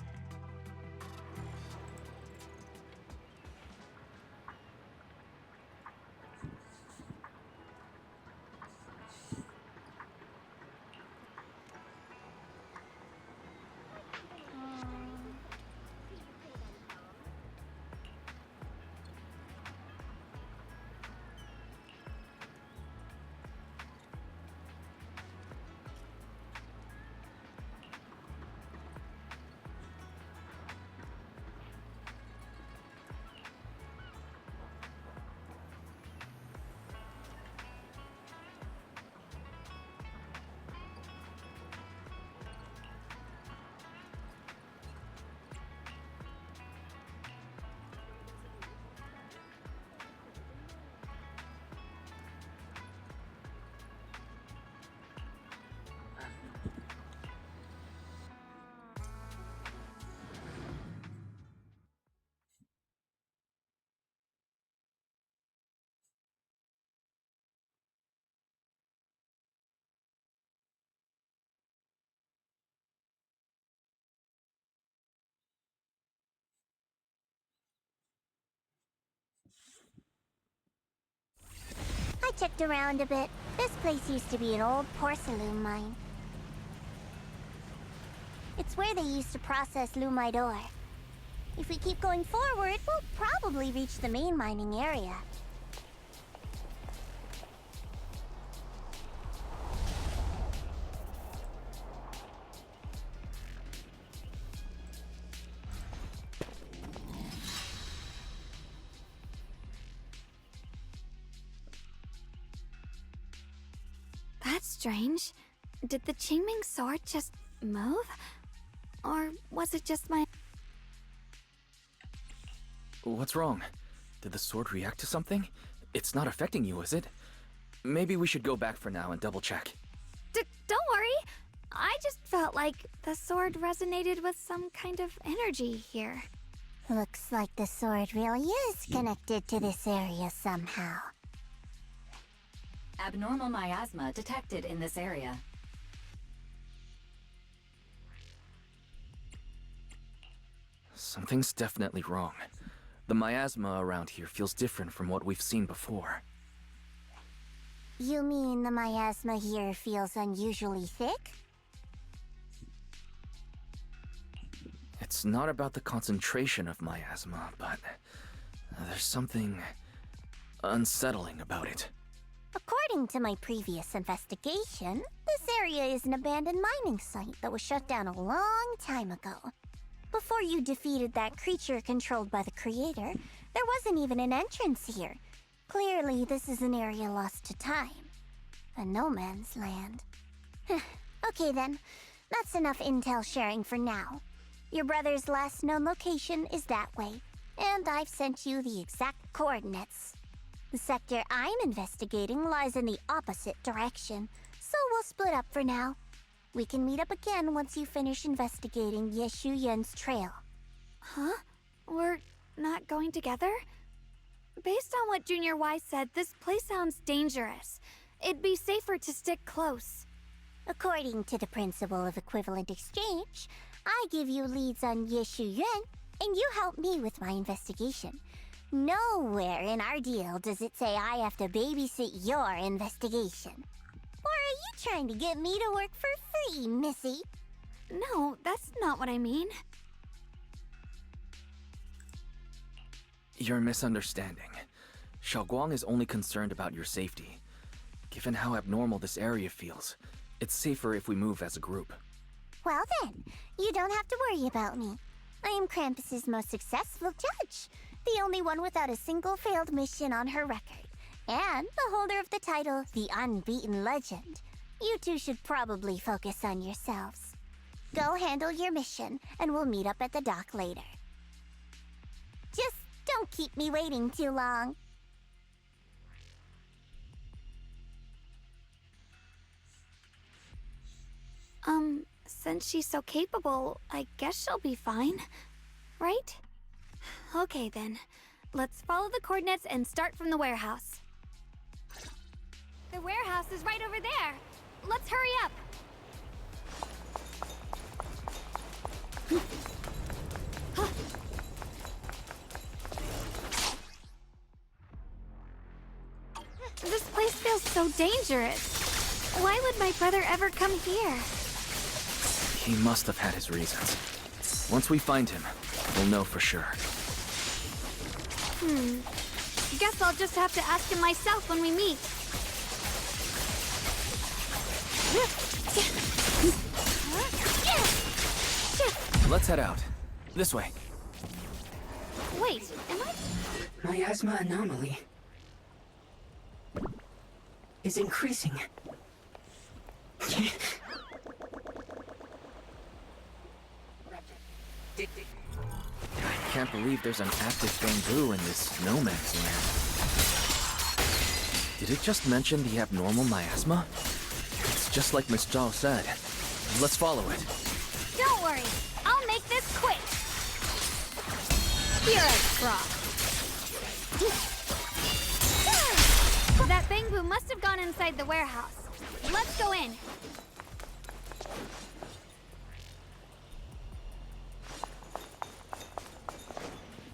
I checked around a bit. This place used to be an old porcelain mine. It's where they used to process lumite ore. If we keep going forward, we'll probably reach the main mining area. strange. Did the Qingming sword just move? Or was it just my... What's wrong? Did the sword react to something? It's not affecting you, is it? Maybe we should go back for now and double-check. Don't worry. I just felt like the sword resonated with some kind of energy here. Looks like the sword really is connected to this area somehow. Abnormal miasma detected in this area. Something's definitely wrong. The miasma around here feels different from what we've seen before. You mean the miasma here feels unusually thick? It's not about the concentration of miasma, but there's something unsettling about it. According to my previous investigation, this area is an abandoned mining site that was shut down a long time ago. Before you defeated that creature controlled by the Creator, there wasn't even an entrance here. Clearly, this is an area lost to time. A no man's land. Okay then, that's enough intel sharing for now. Your brother's last known location is that way, and I've sent you the exact coordinates. The sector I'm investigating lies in the opposite direction, so we'll split up for now. We can meet up again once you finish investigating Ye Shiyuan's trail. Huh? We're not going together? Based on what Junior Y said, this place sounds dangerous. It'd be safer to stick close. According to the principle of equivalent exchange, I give you leads on Ye Shiyuan, and you help me with my investigation. Nowhere in our deal does it say I have to babysit your investigation. Or are you trying to get me to work for free, Missy? No, that's not what I mean. You're misunderstanding. Shiyuan is only concerned about your safety. Given how abnormal this area feels, it's safer if we move as a group. Well then, you don't have to worry about me. I am Krampus's most successful judge, the only one without a single failed mission on her record, and the holder of the title, the Unbeaten Legend. You two should probably focus on yourselves. Go handle your mission, and we'll meet up at the dock later. Just don't keep me waiting too long. Since she's so capable, I guess she'll be fine, right? Okay then, let's follow the coordinates and start from the warehouse. The warehouse is right over there. Let's hurry up. This place feels so dangerous. Why would my brother ever come here? He must have had his reasons. Once we find him, we'll know for sure. Guess I'll just have to ask him myself when we meet. Let's head out. This way. Wait, am I... Miasma anomaly is increasing. I can't believe there's an active bamboo in this no man's land. Did it just mention the abnormal miasma? It's just like Miss Zhao said. Let's follow it. Don't worry, I'll make this quick. You're a frog. That bamboo must have gone inside the warehouse. Let's go in.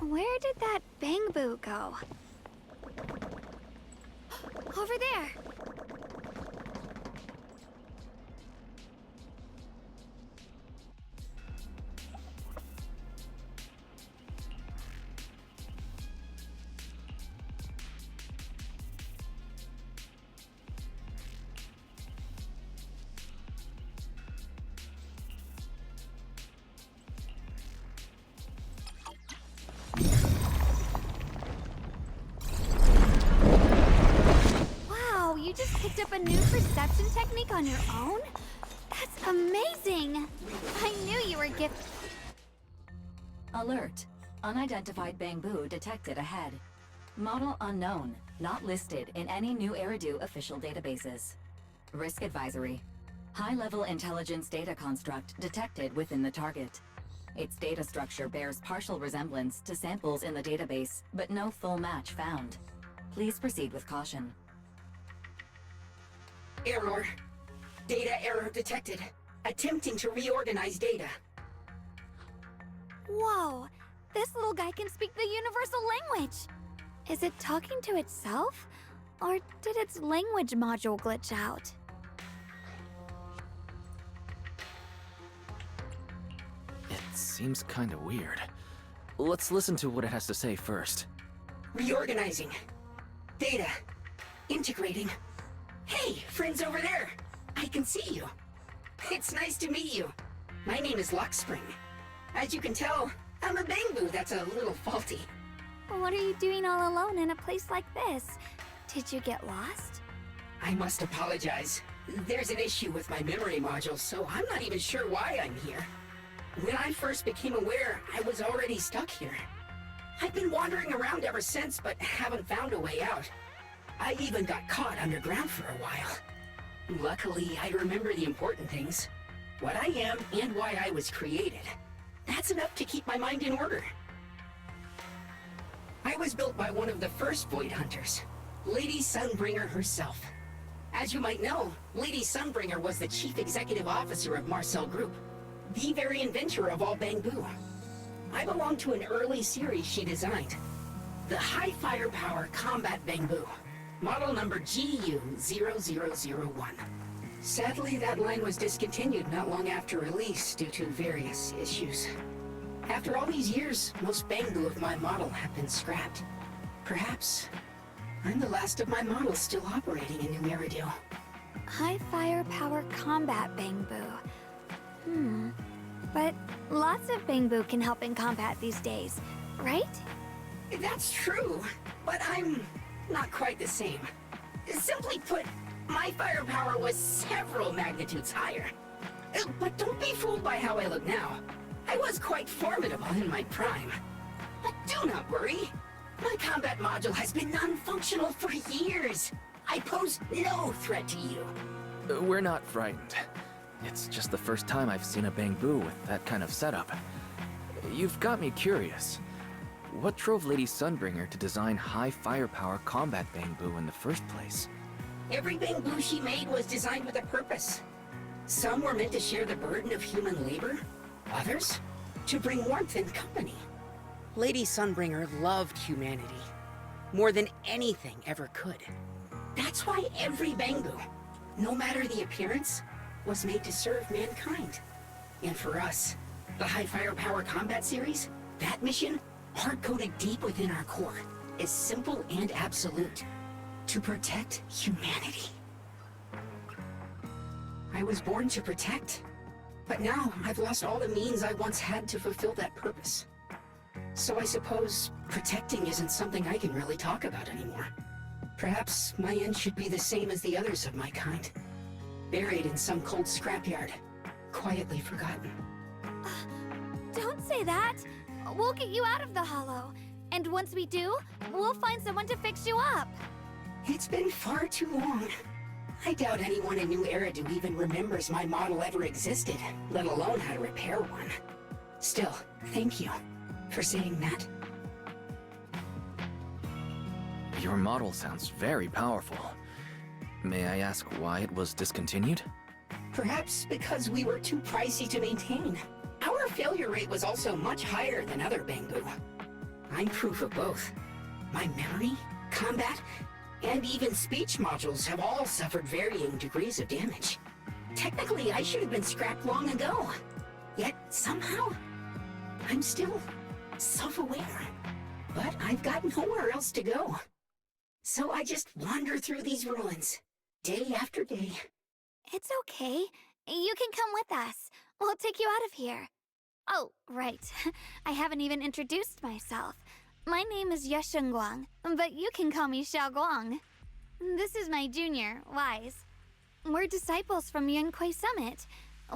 Where did that bamboo go? Over there. deception technique on your own? That's amazing! I knew you were gifted. Alert. Unidentified bamboo detected ahead. Model unknown. Not listed in any New Eridu official databases. Risk advisory. High-level intelligence data construct detected within the target. Its data structure bears partial resemblance to samples in the database, but no full match found. Please proceed with caution. Error. Data error detected. Attempting to reorganize data. Whoa! This little guy can speak the universal language! Is it talking to itself? Or did its language module glitch out? It seems kinda weird. Let's listen to what it has to say first. Reorganizing. Data. Integrating. Hey, friends over there! I can see you. It's nice to meet you. My name is Luckspring. As you can tell, I'm a bamboo that's a little faulty. What are you doing all alone in a place like this? Did you get lost? I must apologize. There's an issue with my memory module, so I'm not even sure why I'm here. When I first became aware, I was already stuck here. I've been wandering around ever since, but haven't found a way out. I even got caught underground for a while. Luckily, I remember the important things. What I am and why I was created. That's enough to keep my mind in order. I was built by one of the first Void Hunters, Lady Sunbringer herself. As you might know, Lady Sunbringer was the chief executive officer of Marcel Group, the very inventor of all bamboo. I belong to an early series she designed, the High Firepower Combat Bamboo, model number GU0001. Sadly, that line was discontinued not long after release due to various issues. After all these years, most bamboo of my model have been scrapped. Perhaps I'm the last of my models still operating in New Eridu. High firepower combat bamboo. But lots of bamboo can help in combat these days, right? That's true, but I'm not quite the same. Simply put, my firepower was several magnitudes higher. But don't be fooled by how I look now. I was quite formidable in my prime. But do not worry. My combat module has been non-functional for years. I pose no threat to you. We're not frightened. It's just the first time I've seen a bamboo with that kind of setup. You've got me curious. What drove Lady Sunbringer to design high firepower combat bamboo in the first place? Every bamboo she made was designed with a purpose. Some were meant to share the burden of human labor. Others, to bring warmth and company. Lady Sunbringer loved humanity more than anything ever could. That's why every bamboo, no matter the appearance, was made to serve mankind. And for us, the High Firepower Combat Series, that mission, hard-coded deep within our core, is simple and absolute. To protect humanity. I was born to protect, but now I've lost all the means I once had to fulfill that purpose. So I suppose protecting isn't something I can really talk about anymore. Perhaps my end should be the same as the others of my kind. Buried in some cold scrapyard, quietly forgotten. Don't say that! We'll get you out of the hollow. And once we do, we'll find someone to fix you up. It's been far too long. I doubt anyone in New Eridu even remembers my model ever existed, let alone how to repair one. Still, thank you for saying that. Your model sounds very powerful. May I ask why it was discontinued? Perhaps because we were too pricey to maintain. Our failure rate was also much higher than other bamboo. I'm proof of both. My memory, combat, and even speech modules have all suffered varying degrees of damage. Technically, I should have been scrapped long ago. Yet, somehow, I'm still self-aware. But I've got nowhere else to go. So I just wander through these ruins, day after day. It's okay. You can come with us. We'll take you out of here. Oh, right. I haven't even introduced myself. My name is Shunguang, but you can call me Xiaoguang. This is my junior, Wise. We're disciples from Yunquei Summit.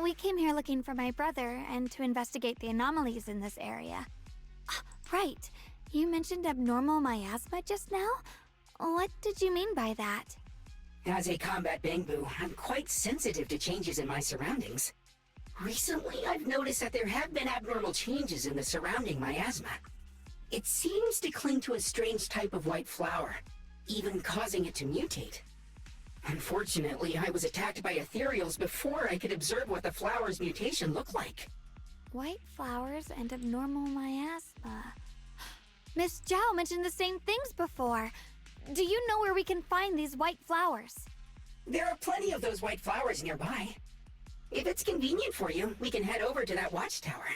We came here looking for my brother and to investigate the anomalies in this area. Right. You mentioned abnormal miasma just now? What did you mean by that? As a combat Bangbu, I'm quite sensitive to changes in my surroundings. Recently, I've noticed that there have been abnormal changes in the surrounding miasma. It seems to cling to a strange type of white flower, even causing it to mutate. Unfortunately, I was attacked by ethereals before I could observe what the flower's mutation looked like. White flowers and abnormal miasma. Miss Zhao mentioned the same things before. Do you know where we can find these white flowers? There are plenty of those white flowers nearby. If it's convenient for you, we can head over to that watchtower.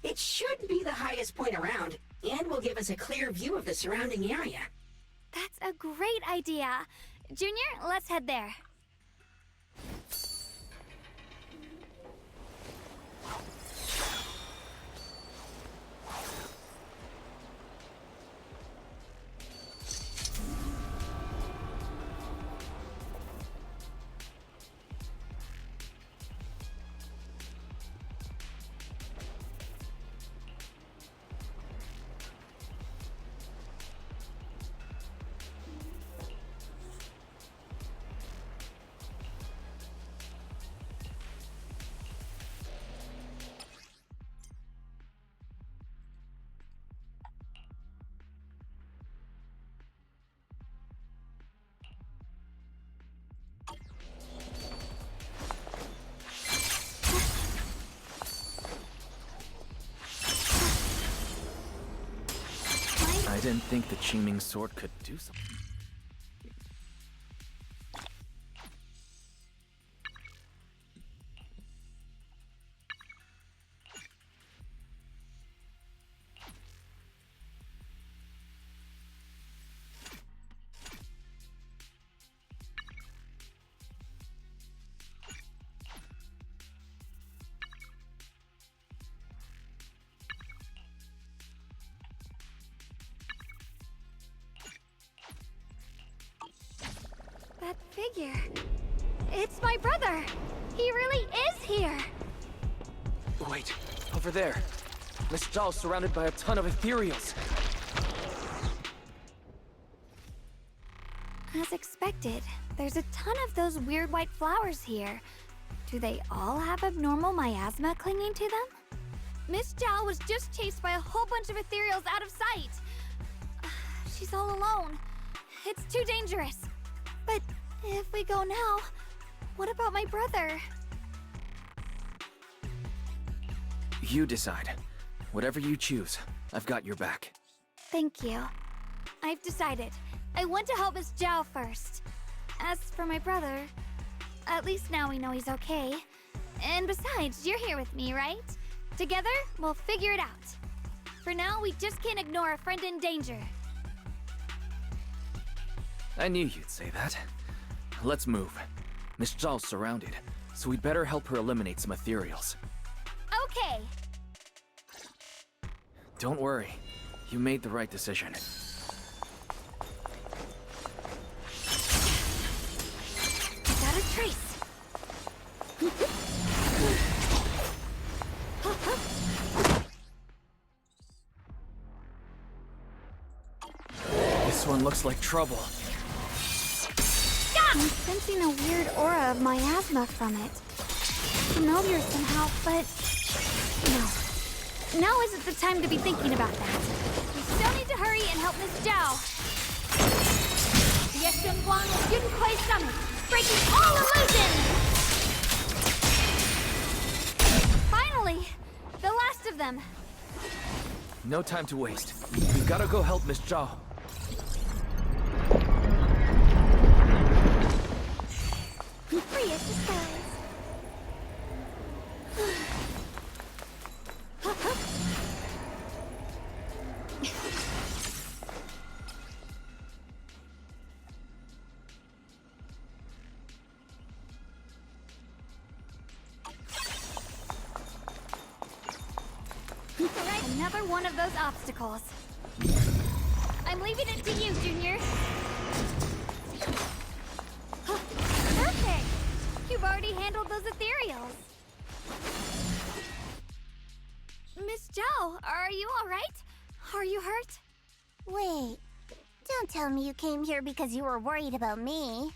It should be the highest point around, and will give us a clear view of the surrounding area. That's a great idea. Junior, let's head there. I didn't think the Qingming sword could do something. That figure. It's my brother. He really is here. Wait, over there. Miss Zhao's surrounded by a ton of ethereals. As expected, there's a ton of those weird white flowers here. Do they all have abnormal miasma clinging to them? Miss Zhao was just chased by a whole bunch of ethereals out of sight. She's all alone. It's too dangerous. But if we go now, what about my brother? You decide. Whatever you choose, I've got your back. Thank you. I've decided. I want to help Miss Zhao first. As for my brother, at least now we know he's okay. And besides, you're here with me, right? Together, we'll figure it out. For now, we just can't ignore a friend in danger. I knew you'd say that. Let's move. Miss Zhao's surrounded, so we'd better help her eliminate some ethereals. Okay. Don't worry. You made the right decision. Got a trace. This one looks like trouble. I'm sensing a weird aura of miasma from it. Familiar somehow, but no. Now isn't the time to be thinking about that. We still need to hurry and help Miss Zhao. The Shunguang of Yunquei Summit, breaking all illusions! Finally! The last of them. No time to waste. We've got to go help Miss Zhao. Free as disguise. Another one of those obstacles. I'm leaving it to you, Junior. Perfect! you've already handled those ethereals. Miss Zhao, are you alright? Are you hurt? Wait, don't tell me you came here because you were worried about me.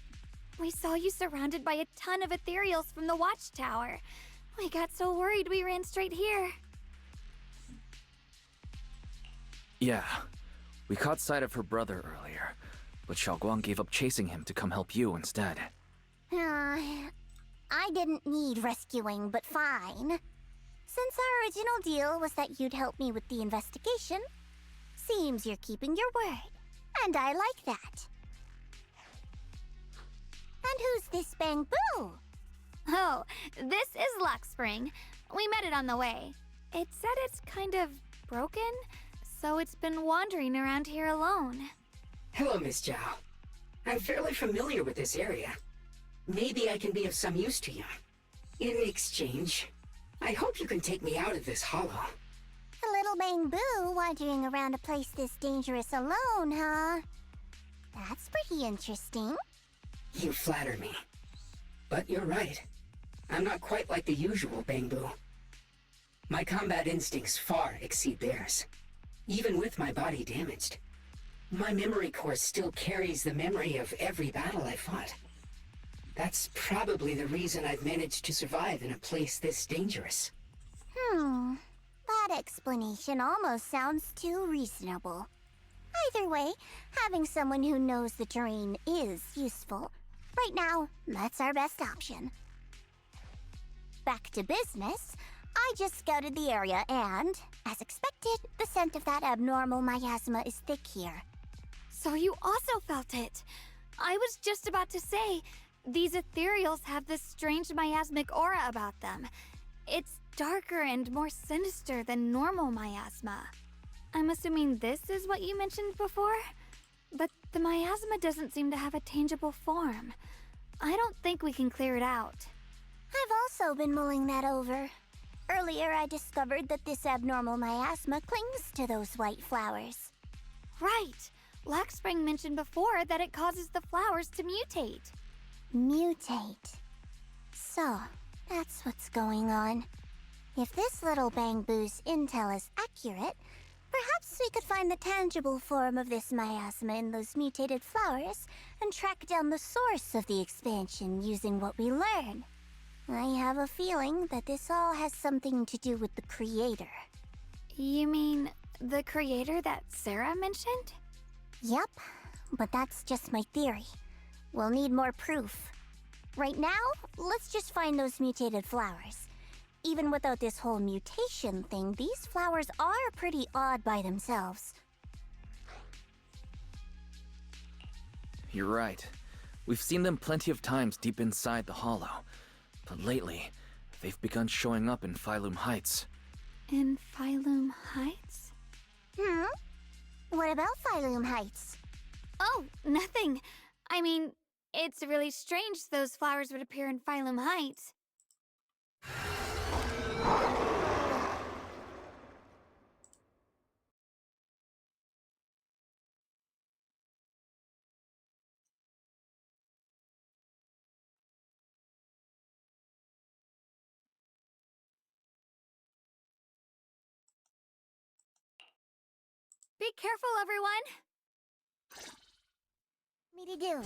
We saw you surrounded by a ton of ethereals from the watchtower. We got so worried we ran straight here. Yeah, we caught sight of her brother earlier, but Xiaoguang gave up chasing him to come help you instead. I didn't need rescuing, but fine. Since our original deal was that you'd help me with the investigation, seems you're keeping your word, and I like that. And who's this Bangbu? Oh, this is Luxspring. We met it on the way. It said it's kind of broken, so it's been wandering around here alone. Hello, Miss Zhao. I'm fairly familiar with this area. Maybe I can be of some use to you. In exchange, I hope you can take me out of this hollow. A little Bangbu wandering around a place this dangerous alone, huh? That's pretty interesting. You flatter me. But you're right. I'm not quite like the usual Bangbu. My combat instincts far exceed theirs. Even with my body damaged, my memory core still carries the memory of every battle I fought. That's probably the reason I've managed to survive in a place this dangerous. That explanation almost sounds too reasonable. Either way, having someone who knows the terrain is useful. Right now, that's our best option. Back to business, I just scouted the area and, as expected, the scent of that abnormal miasma is thick here. So you also felt it. I was just about to say, these ethereals have this strange miasmic aura about them. It's darker and more sinister than normal miasma. I'm assuming this is what you mentioned before? But the miasma doesn't seem to have a tangible form. I don't think we can clear it out. I've also been mulling that over. Earlier, I discovered that this abnormal miasma clings to those white flowers. Right! Luxspring mentioned before that it causes the flowers to mutate. Mutate. So, that's what's going on. If this little Bangbu's intel is accurate, perhaps we could find the tangible form of this miasma in those mutated flowers and track down the source of the expansion using what we learn. I have a feeling that this all has something to do with the creator. You mean the creator that Sarah mentioned? Yep, but that's just my theory. We'll need more proof. Right now, let's just find those mutated flowers. Even without this whole mutation thing, these flowers are pretty odd by themselves. You're right. We've seen them plenty of times deep inside the hollow. But lately, they've begun showing up in Phylum Heights. In Phylum Heights? What about Phylum Heights? Oh, nothing. I mean, it's really strange those flowers would appear in Phylum Heights. Be careful, everyone! Me to do.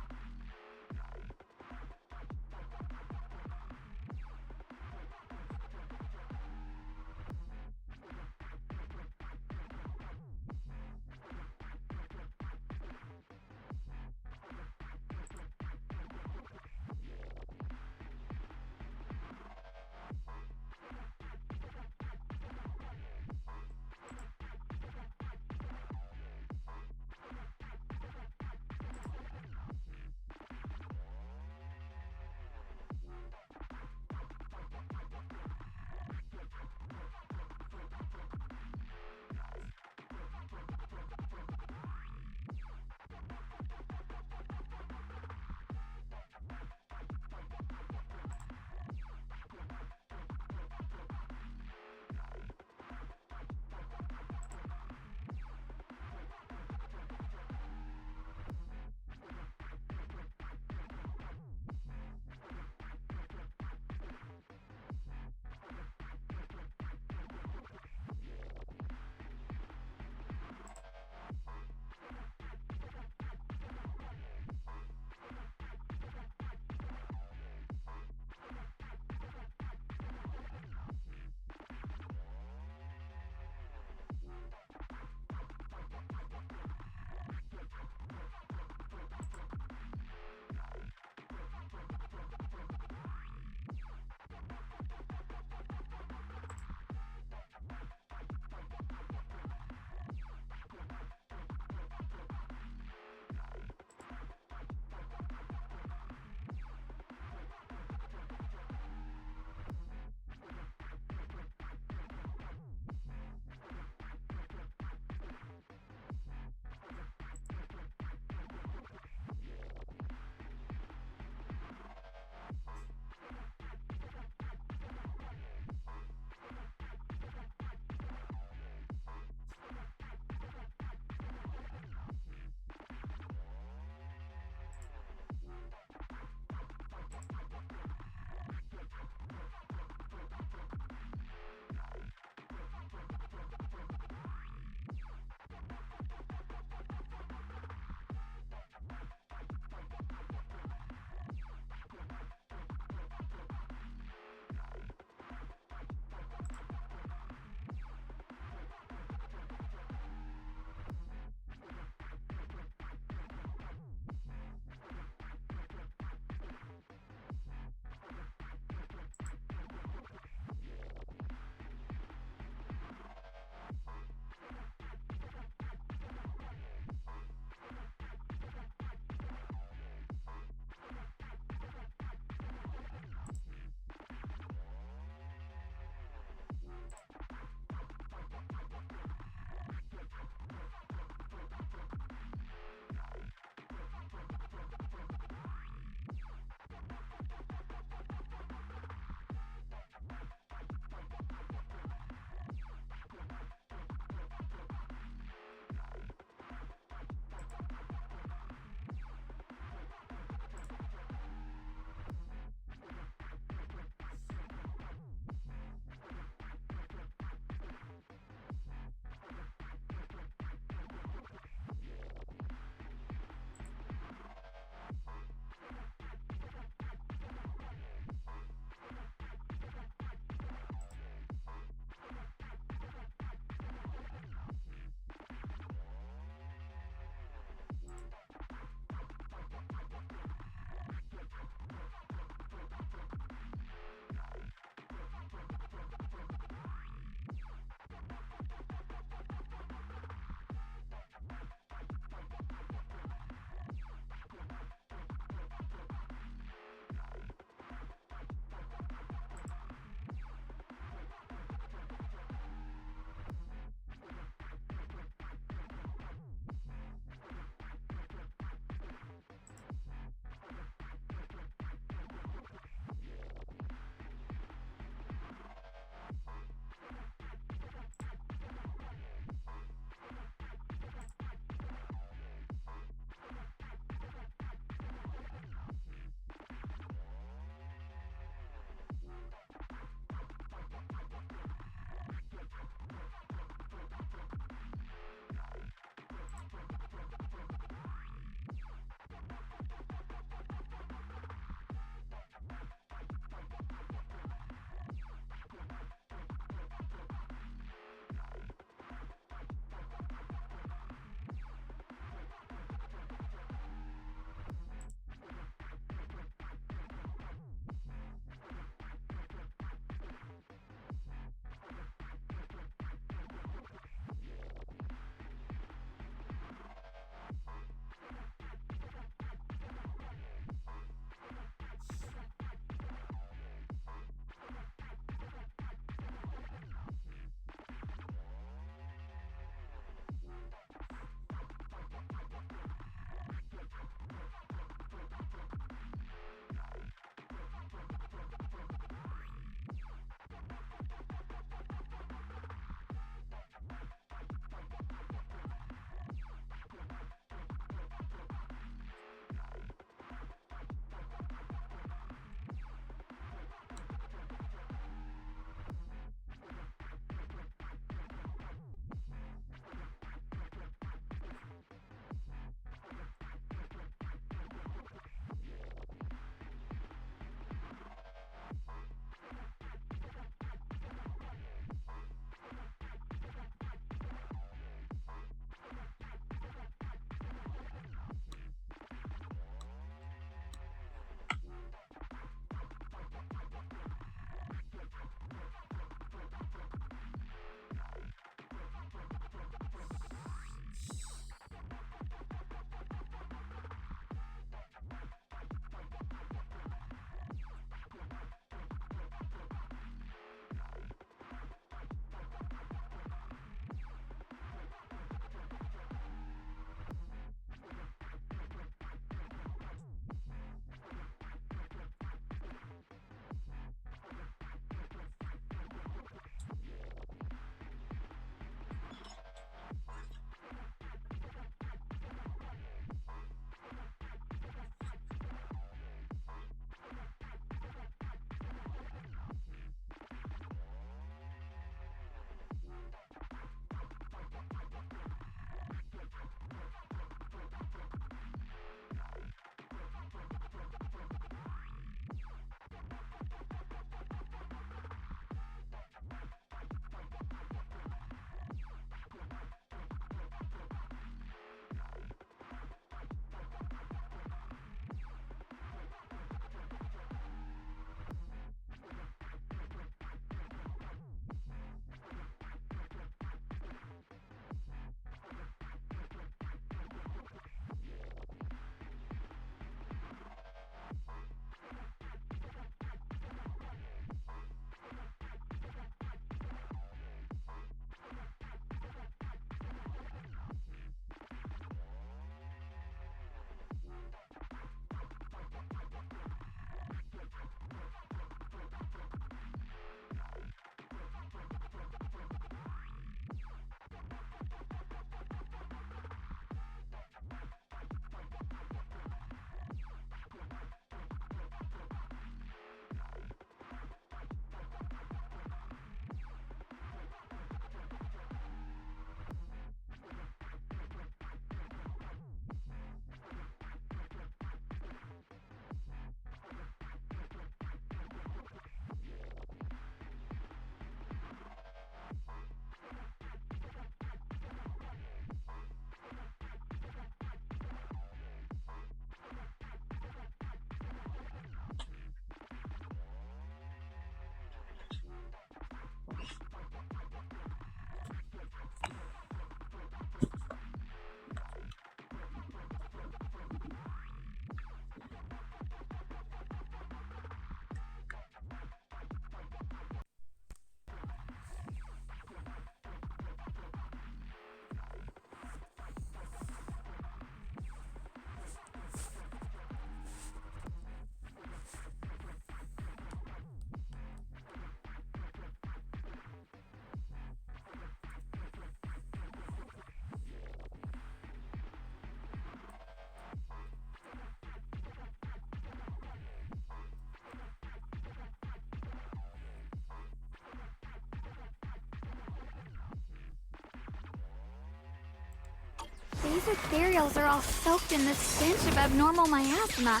These ethereals are all soaked in the stench of abnormal miasma.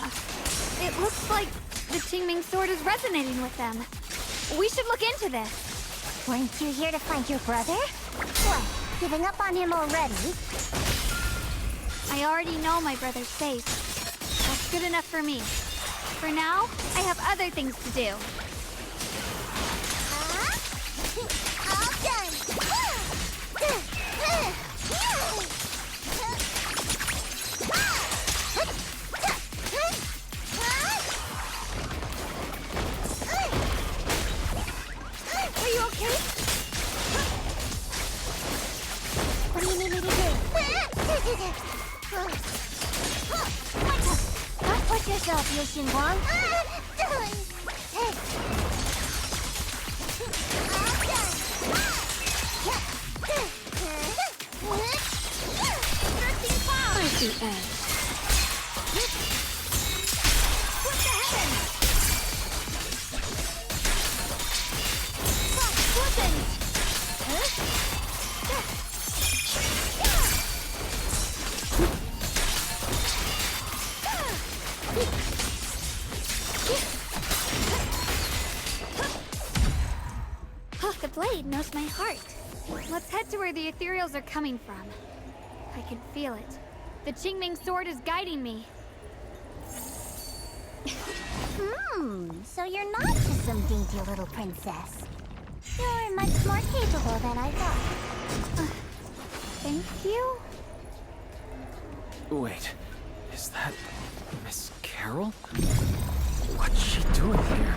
It looks like the Qingming sword is resonating with them. We should look into this. Weren't you here to find your brother? What, giving up on him already? I already know my brother's fate. That's good enough for me. For now, I have other things to do. All done! Are you okay? What do you need me to do? Don't push yourself, Yu Xinguang. Where's the edge? What the heaven? Listen! The blade knows my heart. Let's head to where the ethereals are coming from. I can feel it. The Qingming sword is guiding me. So you're not just some dainty little princess. You're much more capable than I thought. Thank you? Wait, is that Miss Carol? What's she doing here?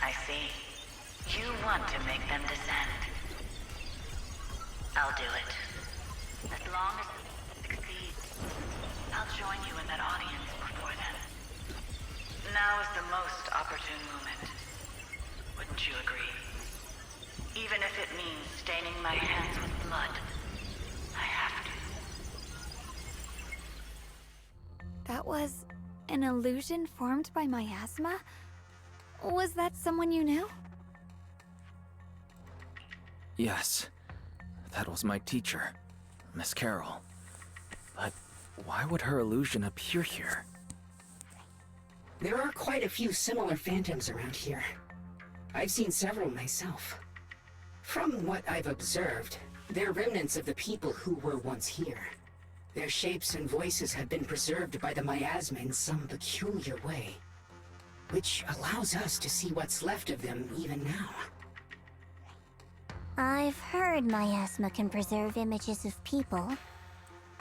I see. You want to make them descend. I'll do it. As long as it succeeds, I'll join you in that audience before then. Now is the most opportune moment. Wouldn't you agree? Even if it means staining my hands with blood, I have to. That was an illusion formed by miasma? Was that someone you knew? Yes, that was my teacher, Miss Carol. But why would her illusion appear here? There are quite a few similar phantoms around here. I've seen several myself. From what I've observed, they're remnants of the people who were once here. Their shapes and voices have been preserved by the miasma in some peculiar way, which allows us to see what's left of them even now. I've heard miasma can preserve images of people.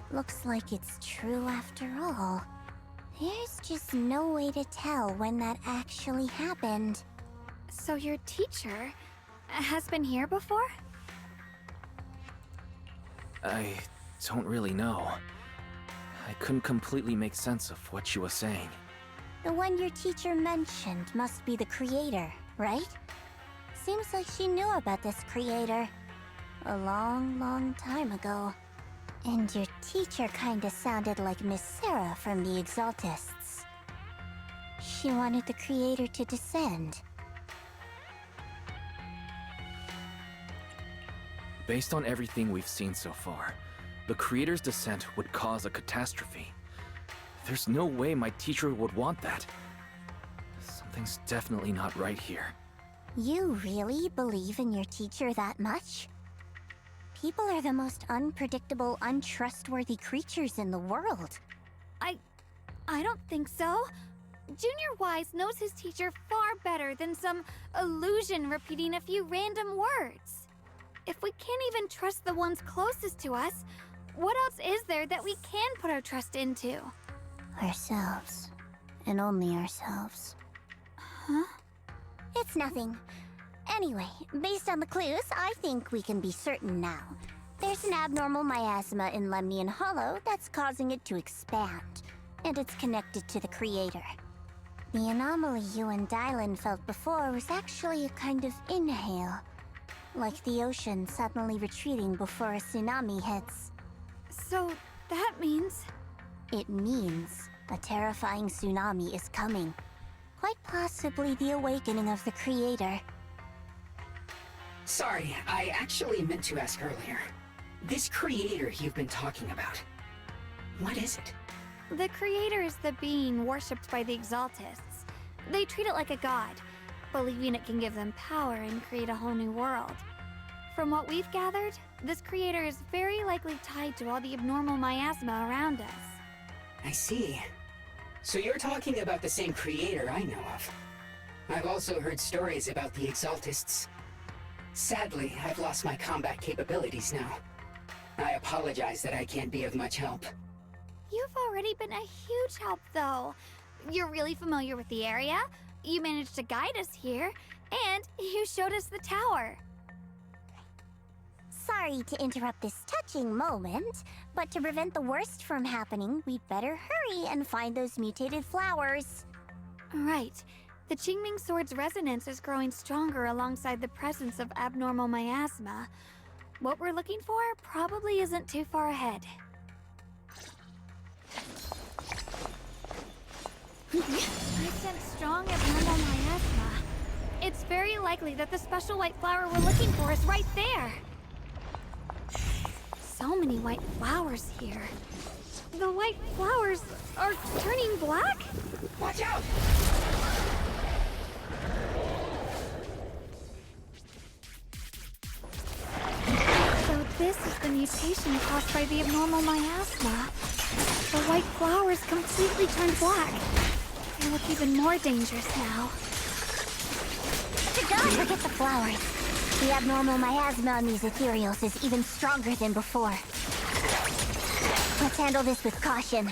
Looks like it's true after all. There's just no way to tell when that actually happened. So your teacher has been here before? I don't really know. I couldn't completely make sense of what she was saying. The one your teacher mentioned must be the creator, right? Seems like she knew about this creator a long, long time ago. And your teacher kinda sounded like Miss Sarah from the Exaltists. She wanted the creator to descend. Based on everything we've seen so far, the creator's descent would cause a catastrophe. There's no way my teacher would want that. Something's definitely not right here. You really believe in your teacher that much? People are the most unpredictable, untrustworthy creatures in the world. I don't think so. Junior Wise knows his teacher far better than some illusion repeating a few random words. If we can't even trust the ones closest to us, what else is there that we can put our trust into? Ourselves. And only ourselves. Huh? It's nothing. Anyway, based on the clues, I think we can be certain now. There's an abnormal miasma in Lemnian Hollow that's causing it to expand, and it's connected to the creator. The anomaly you and Dylan felt before was actually a kind of inhale, like the ocean suddenly retreating before a tsunami hits. So that means... It means a terrifying tsunami is coming. Quite possibly the awakening of the creator. Sorry, I actually meant to ask earlier. This creator you've been talking about, what is it? The creator is the being worshipped by the Exaltists. They treat it like a god, believing it can give them power and create a whole new world. From what we've gathered, this creator is very likely tied to all the abnormal miasma around us. I see. So you're talking about the same creator I know of. I've also heard stories about the Exaltists. Sadly, I've lost my combat capabilities now. I apologize that I can't be of much help. You've already been a huge help, though. You're really familiar with the area, you managed to guide us here, and you showed us the tower. Sorry to interrupt this touching moment, but to prevent the worst from happening, we'd better hurry and find those mutated flowers. Right. The Qingming sword's resonance is growing stronger alongside the presence of abnormal miasma. What we're looking for probably isn't too far ahead. I sense strong abnormal miasma. It's very likely that the special white flower we're looking for is right there. So many white flowers here. The white flowers are turning black? Watch out! So this is the mutation caused by the abnormal miasma. The white flowers completely turned black. They look even more dangerous now. To God, forget the flowers. The abnormal miasma on these ethereals is even stronger than before. Let's handle this with caution.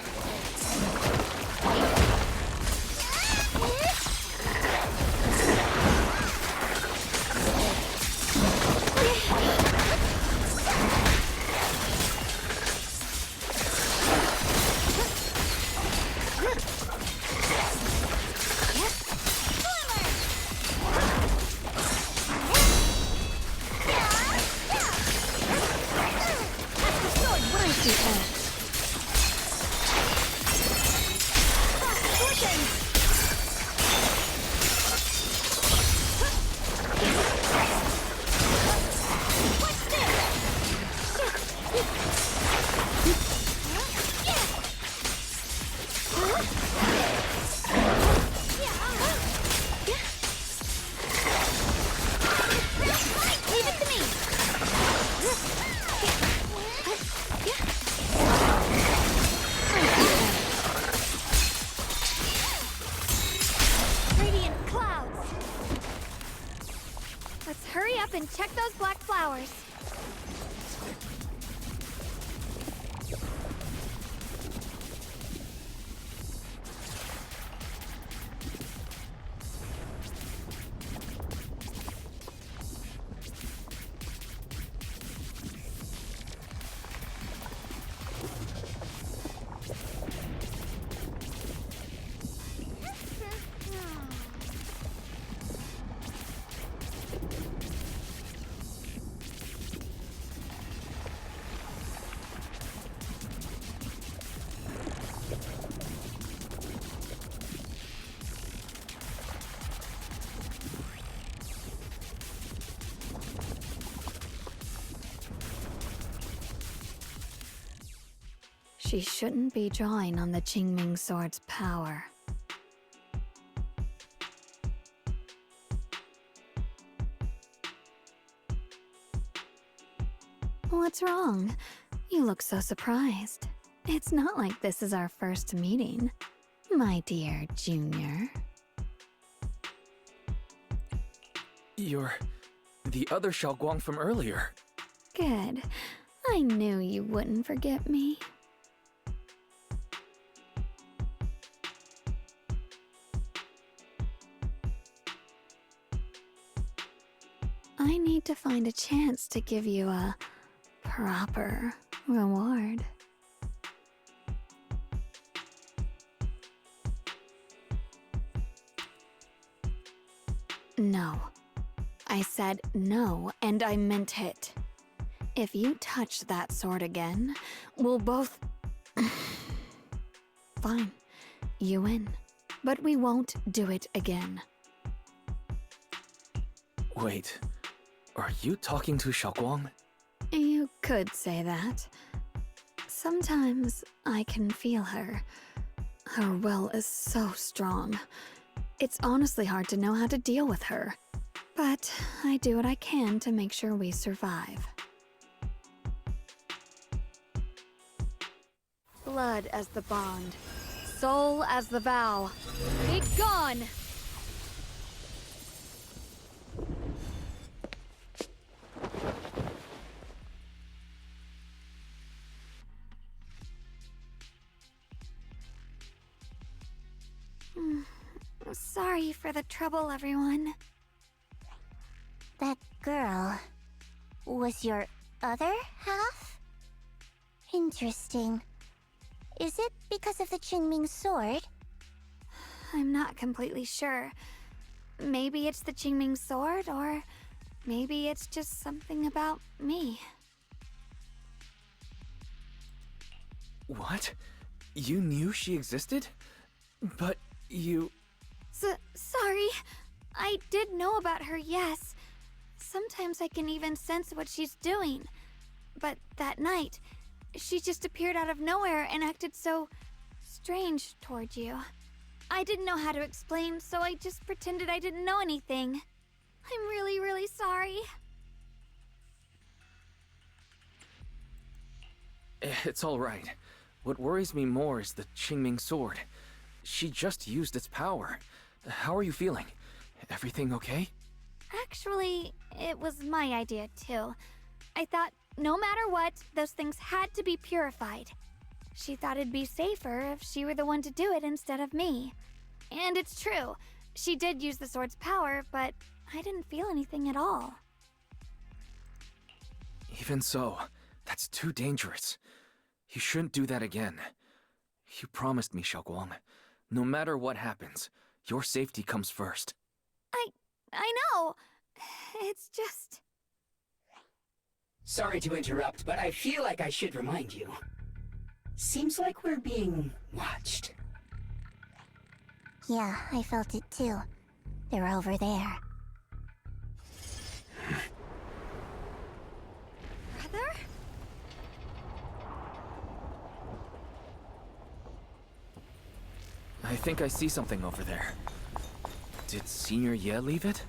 And check those black flowers. She shouldn't be drawing on the Qingming sword's power. What's wrong? You look so surprised. It's not like this is our first meeting, my dear Junior. You're the other Xiaoguang from earlier. Good. I knew you wouldn't forget me. I need to find a chance to give you a proper reward. No. I said no, and I meant it. If you touch that sword again, we'll both... Fine. You win. But we won't do it again. Wait, are you talking to Xiaoguang? You could say that. Sometimes I can feel her. Her will is so strong. It's honestly hard to know how to deal with her. But I do what I can to make sure we survive. Blood as the bond. Soul as the vow. Be gone! Sorry for the trouble, everyone. That girl was your other half? Interesting. Is it because of the Qingming sword? I'm not completely sure. Maybe it's the Qingming sword, or maybe it's just something about me. What? You knew she existed? But you... Sorry. I did know about her, yes. Sometimes I can even sense what she's doing. But that night, she just appeared out of nowhere and acted so strange toward you. I didn't know how to explain, so I just pretended I didn't know anything. I'm really, really sorry. It's all right. What worries me more is the Qingming sword. She just used its power. How are you feeling? Everything okay? Actually, it was my idea too. I thought no matter what, those things had to be purified. She thought it'd be safer if she were the one to do it instead of me. And it's true. She did use the sword's power, but I didn't feel anything at all. Even so, that's too dangerous. You shouldn't do that again. You promised me, Xiaoguang. No matter what happens, your safety comes first. I know. It's just... Sorry to interrupt, but I feel like I should remind you. Seems like we're being watched. Yeah, I felt it too. They're over there. Brother? I think I see something over there. Did Senior Ye leave it?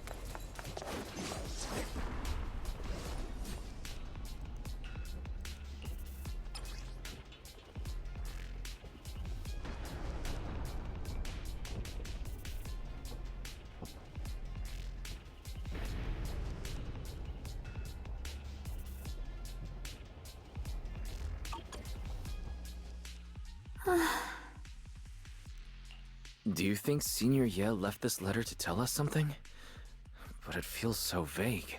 Do you think Senior Ye left this letter to tell us something? But it feels so vague.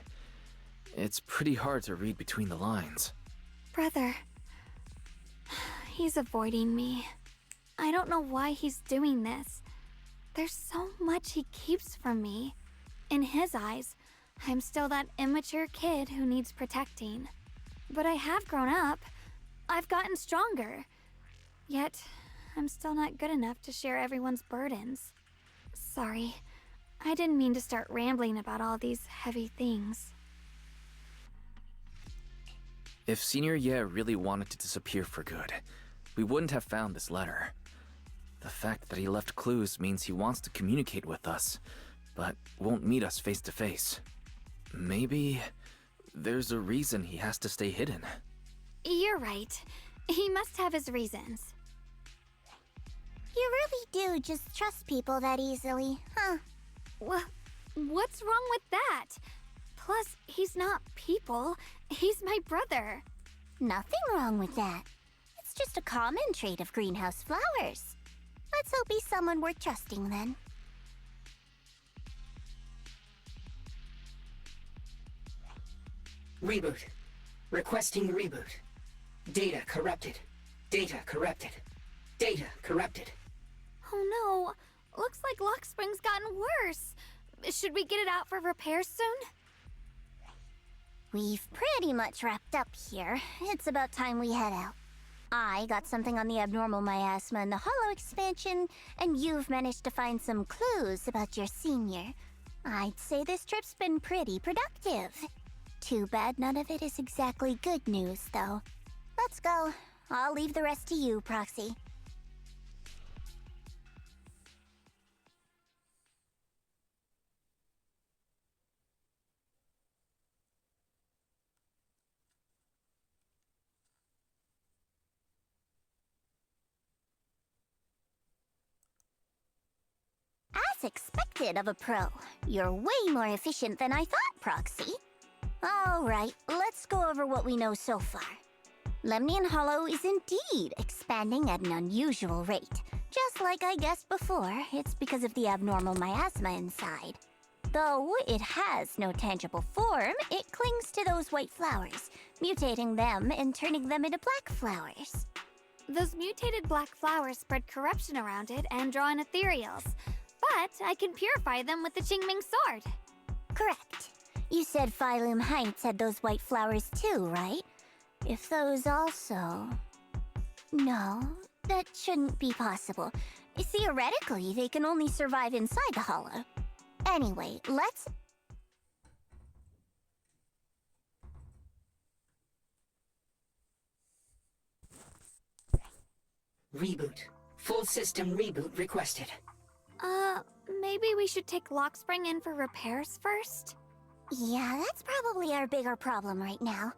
It's pretty hard to read between the lines. Brother. He's avoiding me. I don't know why he's doing this. There's so much he keeps from me. In his eyes, I'm still that immature kid who needs protecting. But I have grown up. I've gotten stronger. Yet, I'm still not good enough to share everyone's burdens. Sorry. I didn't mean to start rambling about all these heavy things. If Senior Ye really wanted to disappear for good, we wouldn't have found this letter. The fact that he left clues means he wants to communicate with us, but won't meet us face to face. Maybe there's a reason he has to stay hidden. You're right. He must have his reasons. You really do just trust people that easily, huh? What's wrong with that? Plus, he's not people. He's my brother. Nothing wrong with that. It's just a common trait of greenhouse flowers. Let's hope he's someone worth trusting then. Reboot. Requesting reboot. Data corrupted. Data corrupted. Data corrupted. Oh no. Looks like Lockspring's gotten worse. Should we get it out for repairs soon? We've pretty much wrapped up here. It's about time we head out. I got something on the abnormal miasma and the hollow expansion, and you've managed to find some clues about your senior. I'd say this trip's been pretty productive. Too bad none of it is exactly good news, though. Let's go. I'll leave the rest to you, Proxy. As expected of a pro, you're way more efficient than I thought, Proxy. Alright, let's go over what we know so far. Lemnian Hollow is indeed expanding at an unusual rate. Just like I guessed before, it's because of the abnormal miasma inside. Though it has no tangible form, it clings to those white flowers, mutating them and turning them into black flowers. Those mutated black flowers spread corruption around it and draw in ethereals. But I can purify them with the Qingming sword. Correct. You said Phylum Heights had those white flowers too, right? If those also... No, that shouldn't be possible. Theoretically, they can only survive inside the hollow. Anyway, let's... Reboot. Full system reboot requested. Maybe we should take Lockspring in for repairs first? Yeah, that's probably our bigger problem right now.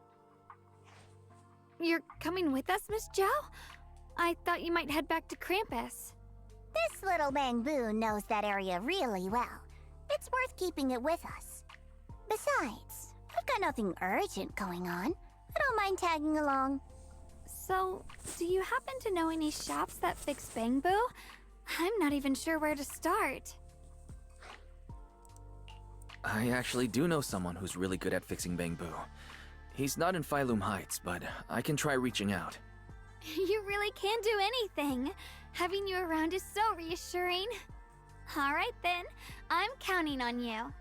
You're coming with us, Miss Zhao? I thought you might head back to Krampus. This little Bangbu knows that area really well. It's worth keeping it with us. Besides, I've got nothing urgent going on. I don't mind tagging along. So, do you happen to know any shops that fix Bangbu? I'm not even sure where to start. I actually do know someone who's really good at fixing Bangbu. He's not in Phylum Heights, but I can try reaching out. You really can do anything. Having you around is so reassuring. All right then, I'm counting on you.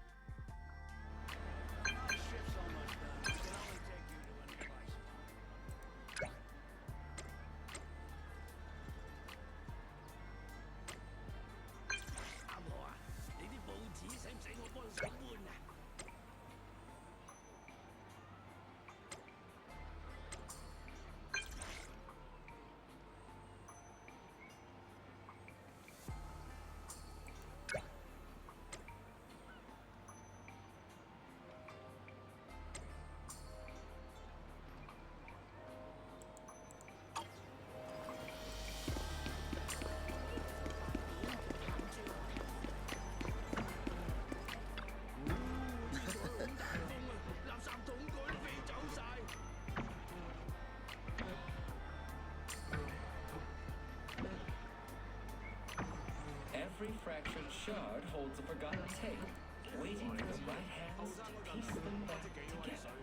Every fractured shard holds a forgotten tape, waiting for the right hands to piece them back together.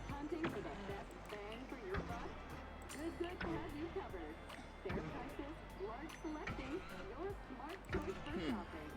Hunting for the best bang for your buck? Good has you covered. Fair prices, large selecting, your smart choice for shopping.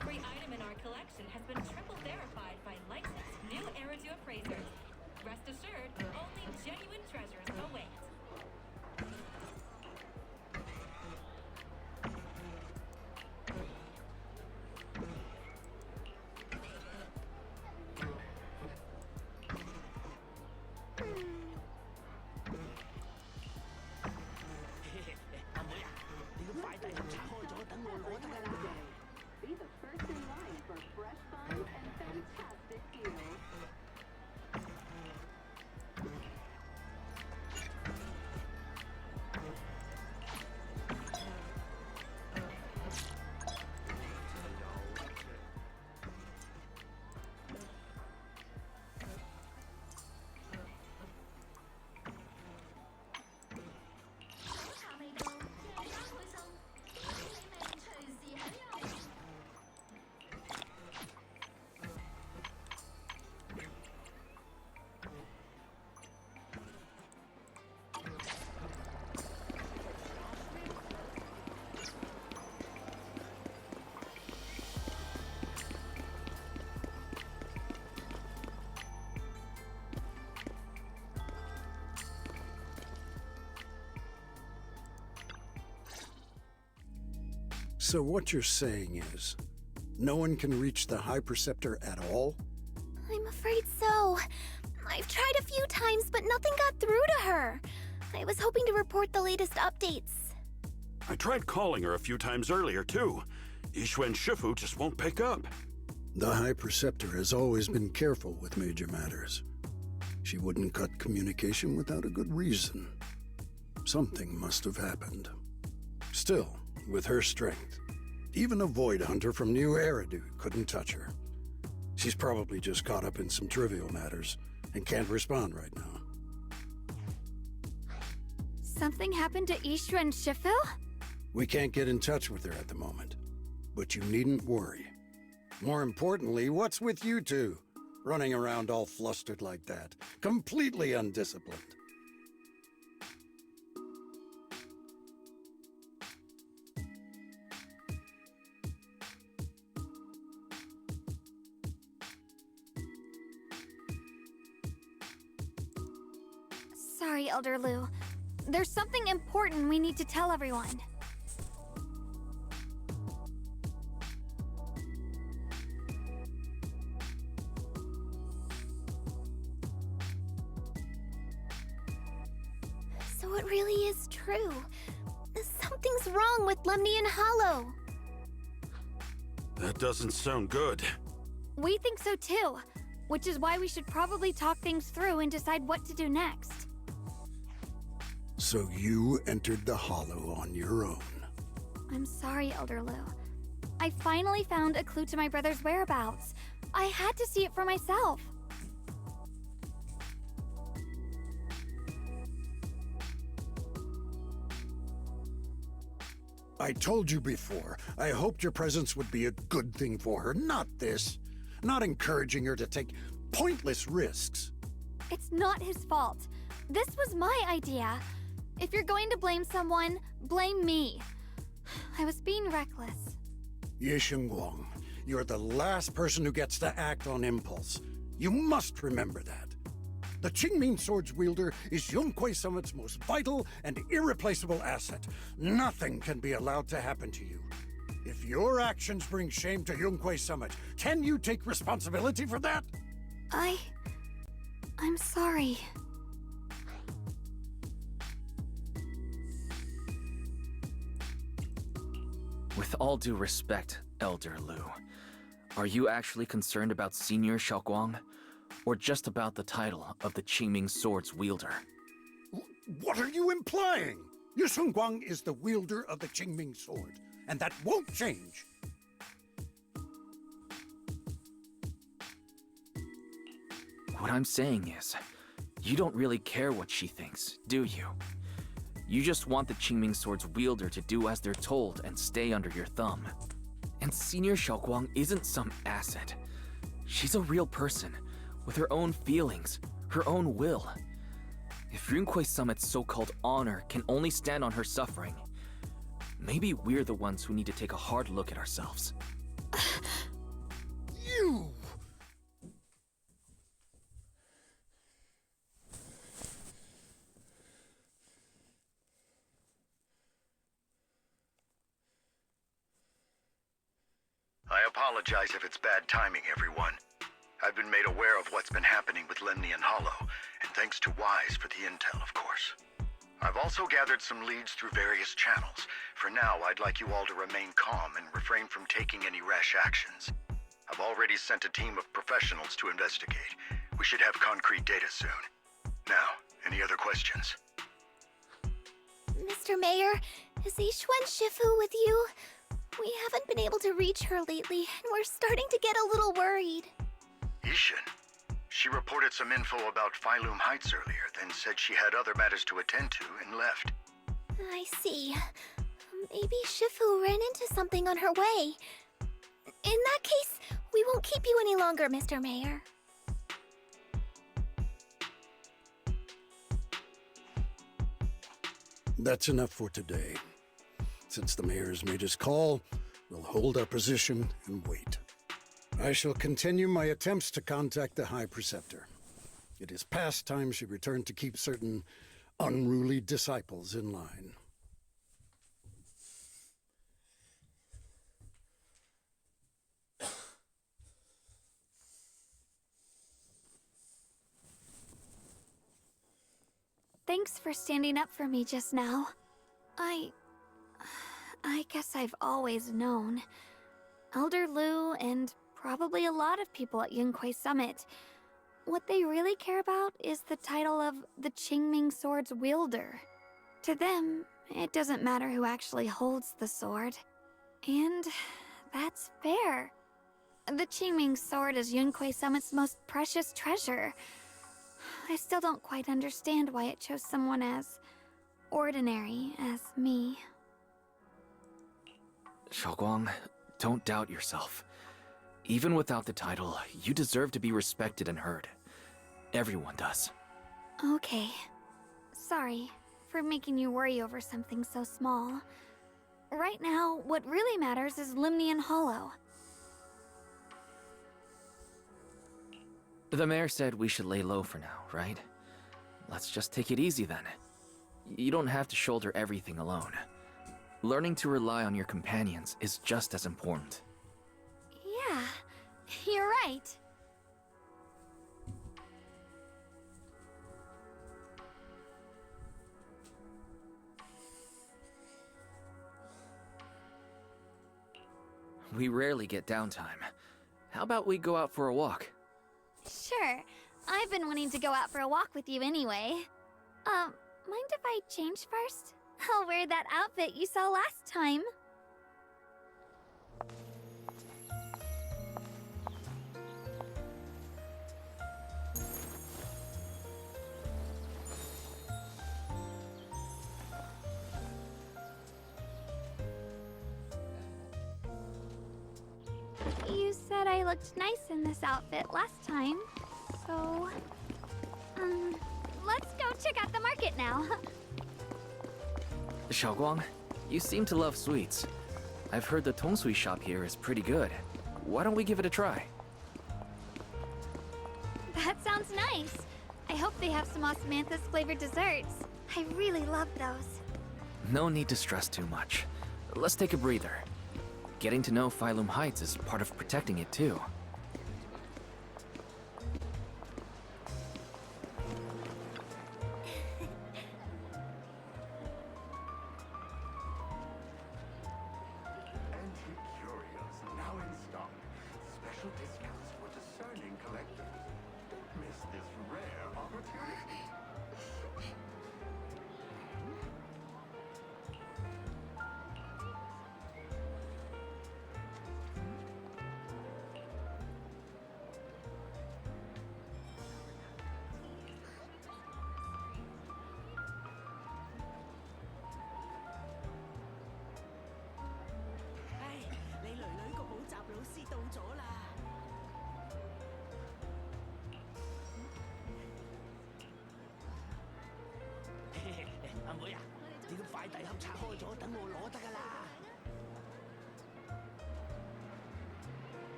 Every item in our collection has been triple verified by licensed new Eridu appraisers. Rest assured, only genuine treasures await. Be the first in line for fresh finds and fantastic deals. So what you're saying is, no one can reach the High Preceptor at all? I'm afraid so. I've tried a few times, but nothing got through to her. I was hoping to report the latest updates. I tried calling her a few times earlier, too. Yixuan Shifu just won't pick up. The High Preceptor has always been careful with major matters. She wouldn't cut communication without a good reason. Something must have happened. Still, with her strength, even a Void Hunter from New Eridu couldn't touch her. She's probably just caught up in some trivial matters and can't respond right now. Something happened to Yixuan Shifu? We can't get in touch with her at the moment, but you needn't worry. More importantly, what's with you two? Running around all flustered like that, completely undisciplined. Sorry, Elder Lu. There's something important we need to tell everyone. So it really is true. Something's wrong with Lemnian Hollow. That doesn't sound good. We think so too, which is why we should probably talk things through and decide what to do next. So you entered the Hollow on your own. I'm sorry, Elder Lu. I finally found a clue to my brother's whereabouts. I had to see it for myself. I told you before, I hoped your presence would be a good thing for her, not this. Not encouraging her to take pointless risks. It's not his fault. This was my idea. If you're going to blame someone, blame me. I was being reckless. Shunguang, you're the last person who gets to act on impulse. You must remember that. The Qingming Sword's wielder is Yunquei Summit's most vital and irreplaceable asset. Nothing can be allowed to happen to you. If your actions bring shame to Yunquei Summit, can you take responsibility for that? I'm sorry. With all due respect, Elder Lu, are you actually concerned about Senior Shiyuan, or just about the title of the Qingming Sword's wielder? What are you implying? Yu Shunguang is the wielder of the Qingming Sword, and that won't change. What I'm saying is, you don't really care what she thinks, do you? You just want the Qingming Sword's wielder to do as they're told and stay under your thumb. And Senior Shiyuan isn't some asset. She's a real person, with her own feelings, her own will. If Yunquei Summit's so-called honor can only stand on her suffering, maybe we're the ones who need to take a hard look at ourselves. You! I apologize if it's bad timing, everyone. I've been made aware of what's been happening with Lemnian Hollow, and thanks to Wise for the intel, of course. I've also gathered some leads through various channels. For now, I'd like you all to remain calm and refrain from taking any rash actions. I've already sent a team of professionals to investigate. We should have concrete data soon. Now, any other questions? Mr. Mayor, is Yishuan Shifu with you? We haven't been able to reach her lately, and we're starting to get a little worried. Ishin? She reported some info about Phylum Heights earlier, then said she had other matters to attend to and left. I see. Maybe Shifu ran into something on her way. In that case, we won't keep you any longer, Mr. Mayor. That's enough for today. Since the mayor's made his call, we'll hold our position and wait. I shall continue my attempts to contact the High Preceptor. It is past time she returned to keep certain unruly disciples in line. Thanks for standing up for me just now. I guess I've always known. Elder Lu and probably a lot of people at Yunquei Summit, what they really care about is the title of the Qingming Sword's wielder. To them, it doesn't matter who actually holds the sword. And that's fair. The Qingming Sword is Yunquei Summit's most precious treasure. I still don't quite understand why it chose someone as ordinary as me. Shiyuan, don't doubt yourself. Even without the title, you deserve to be respected and heard. Everyone does. Okay. Sorry for making you worry over something so small. Right now, what really matters is Lemnian Hollow. The mayor said we should lay low for now, right? Let's just take it easy then. You don't have to shoulder everything alone. Learning to rely on your companions is just as important. Yeah, you're right. We rarely get downtime. How about we go out for a walk? Sure. I've been wanting to go out for a walk with you anyway. Mind if I change first? I'll wear that outfit you saw last time. You said I looked nice in this outfit last time, so... let's go check out the market now. Shiyuan, you seem to love sweets. I've heard the tongsui shop here is pretty good. Why don't we give it a try? That sounds nice. I hope they have some osmanthus flavored desserts. I really love those. No need to stress too much. Let's take a breather. Getting to know Phylum Heights is part of protecting it too. Anti-curios now in stock. Special discounts for discerning collectors. Don't miss this rare opportunity.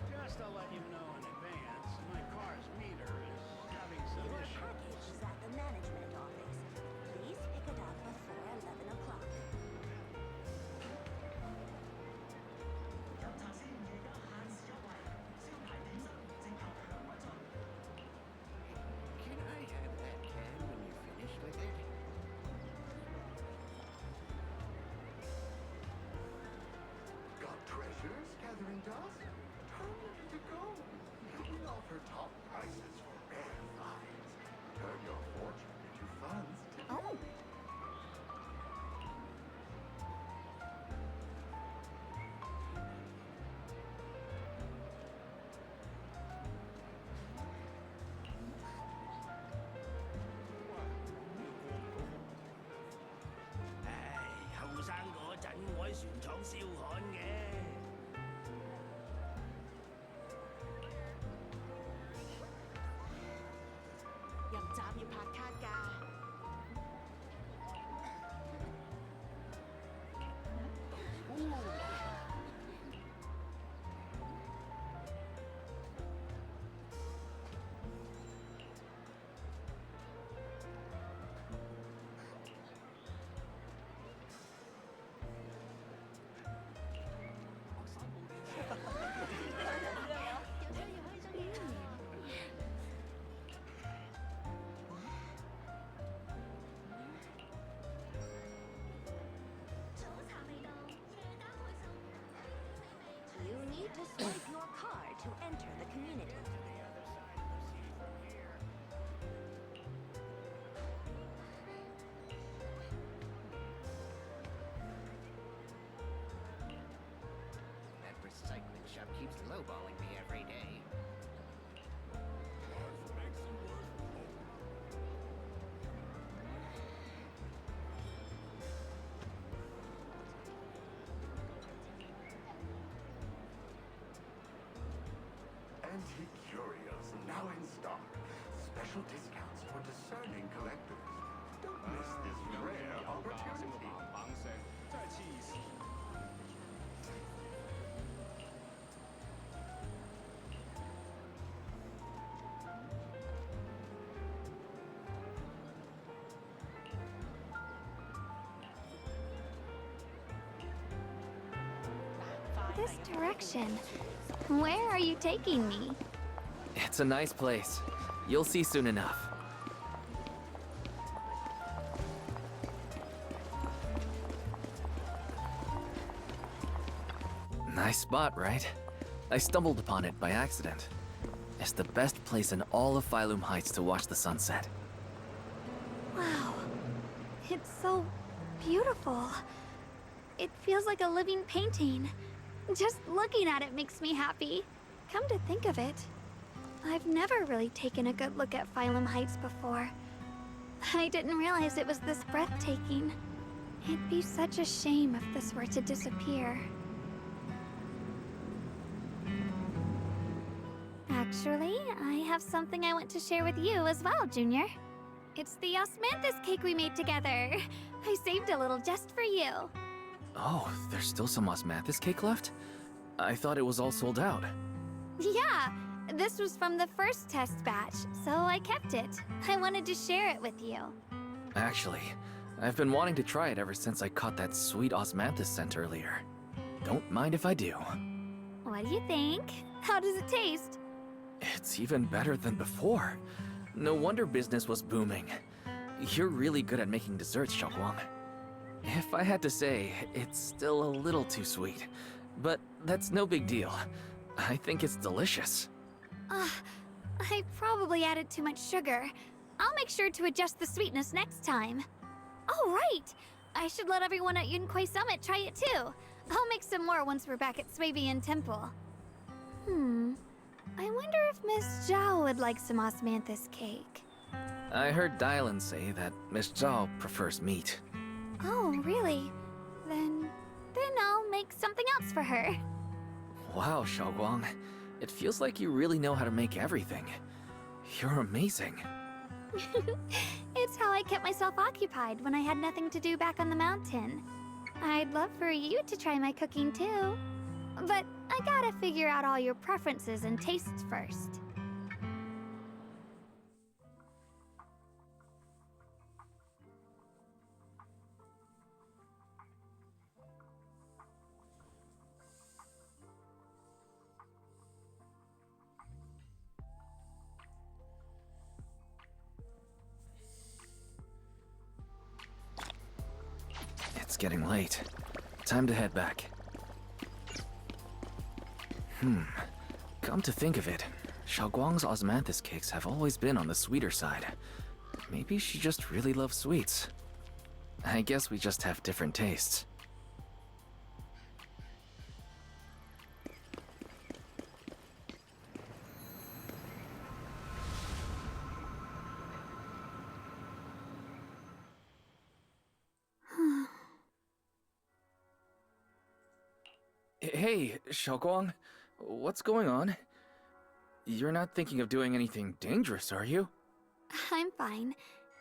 Just to let you know in advance, my car's meter is having some Your issues. package is at the management office. Please pick it up before 11 o'clock. Can I have that can when you're finished with it? Got treasures gathering dust? Time to go. We offer top prices for rare finds. Turn your fortune into funds today. Oh. You need to swipe your card to enter the community. That recycling shop keeps lowballing me every day. Anti-curios now in stock. Special discounts for discerning collectors. Don't miss this rare opportunity. This direction. Where are you taking me? It's a nice place. You'll see soon enough. Nice spot, right? I stumbled upon it by accident. It's the best place in all of Phylum Heights to watch the sunset. Wow. It's so beautiful. It feels like a living painting. Just looking at it makes me happy. Come to think of it, I've never really taken a good look at Phylum Heights before. I didn't realize it was this breathtaking. It'd be such a shame if this were to disappear. Actually, I have something I want to share with you as well, Junior. It's the osmanthus cake we made together. I saved a little just for you. Oh, there's still some osmanthus cake left? I thought it was all sold out. Yeah, this was from the first test batch, so I kept it. I wanted to share it with you. Actually, I've been wanting to try it ever since I caught that sweet osmanthus scent earlier. Don't mind if I do. What do you think? How does it taste? It's even better than before. No wonder business was booming. You're really good at making desserts, Shiyuan. If I had to say, it's still a little too sweet. But that's no big deal. I think it's delicious. I probably added too much sugar. I'll make sure to adjust the sweetness next time. Oh, right! I should let everyone at Yunquay Summit try it too. I'll make some more once we're back at Swabian Temple. I wonder if Miss Zhao would like some osmanthus cake. I heard Dylan say that Miss Zhao prefers meat. Oh, really? Then I'll make something else for her. Wow, Shiyuan. It feels like you really know how to make everything. You're amazing. It's how I kept myself occupied when I had nothing to do back on the mountain. I'd love for you to try my cooking too. But I gotta figure out all your preferences and tastes first. It's getting late. Time to head back. Come to think of it, Xiaoguang's osmanthus cakes have always been on the sweeter side. Maybe she just really loves sweets. I guess we just have different tastes. Hey, Xiaoguang. What's going on? You're not thinking of doing anything dangerous, are you? I'm fine.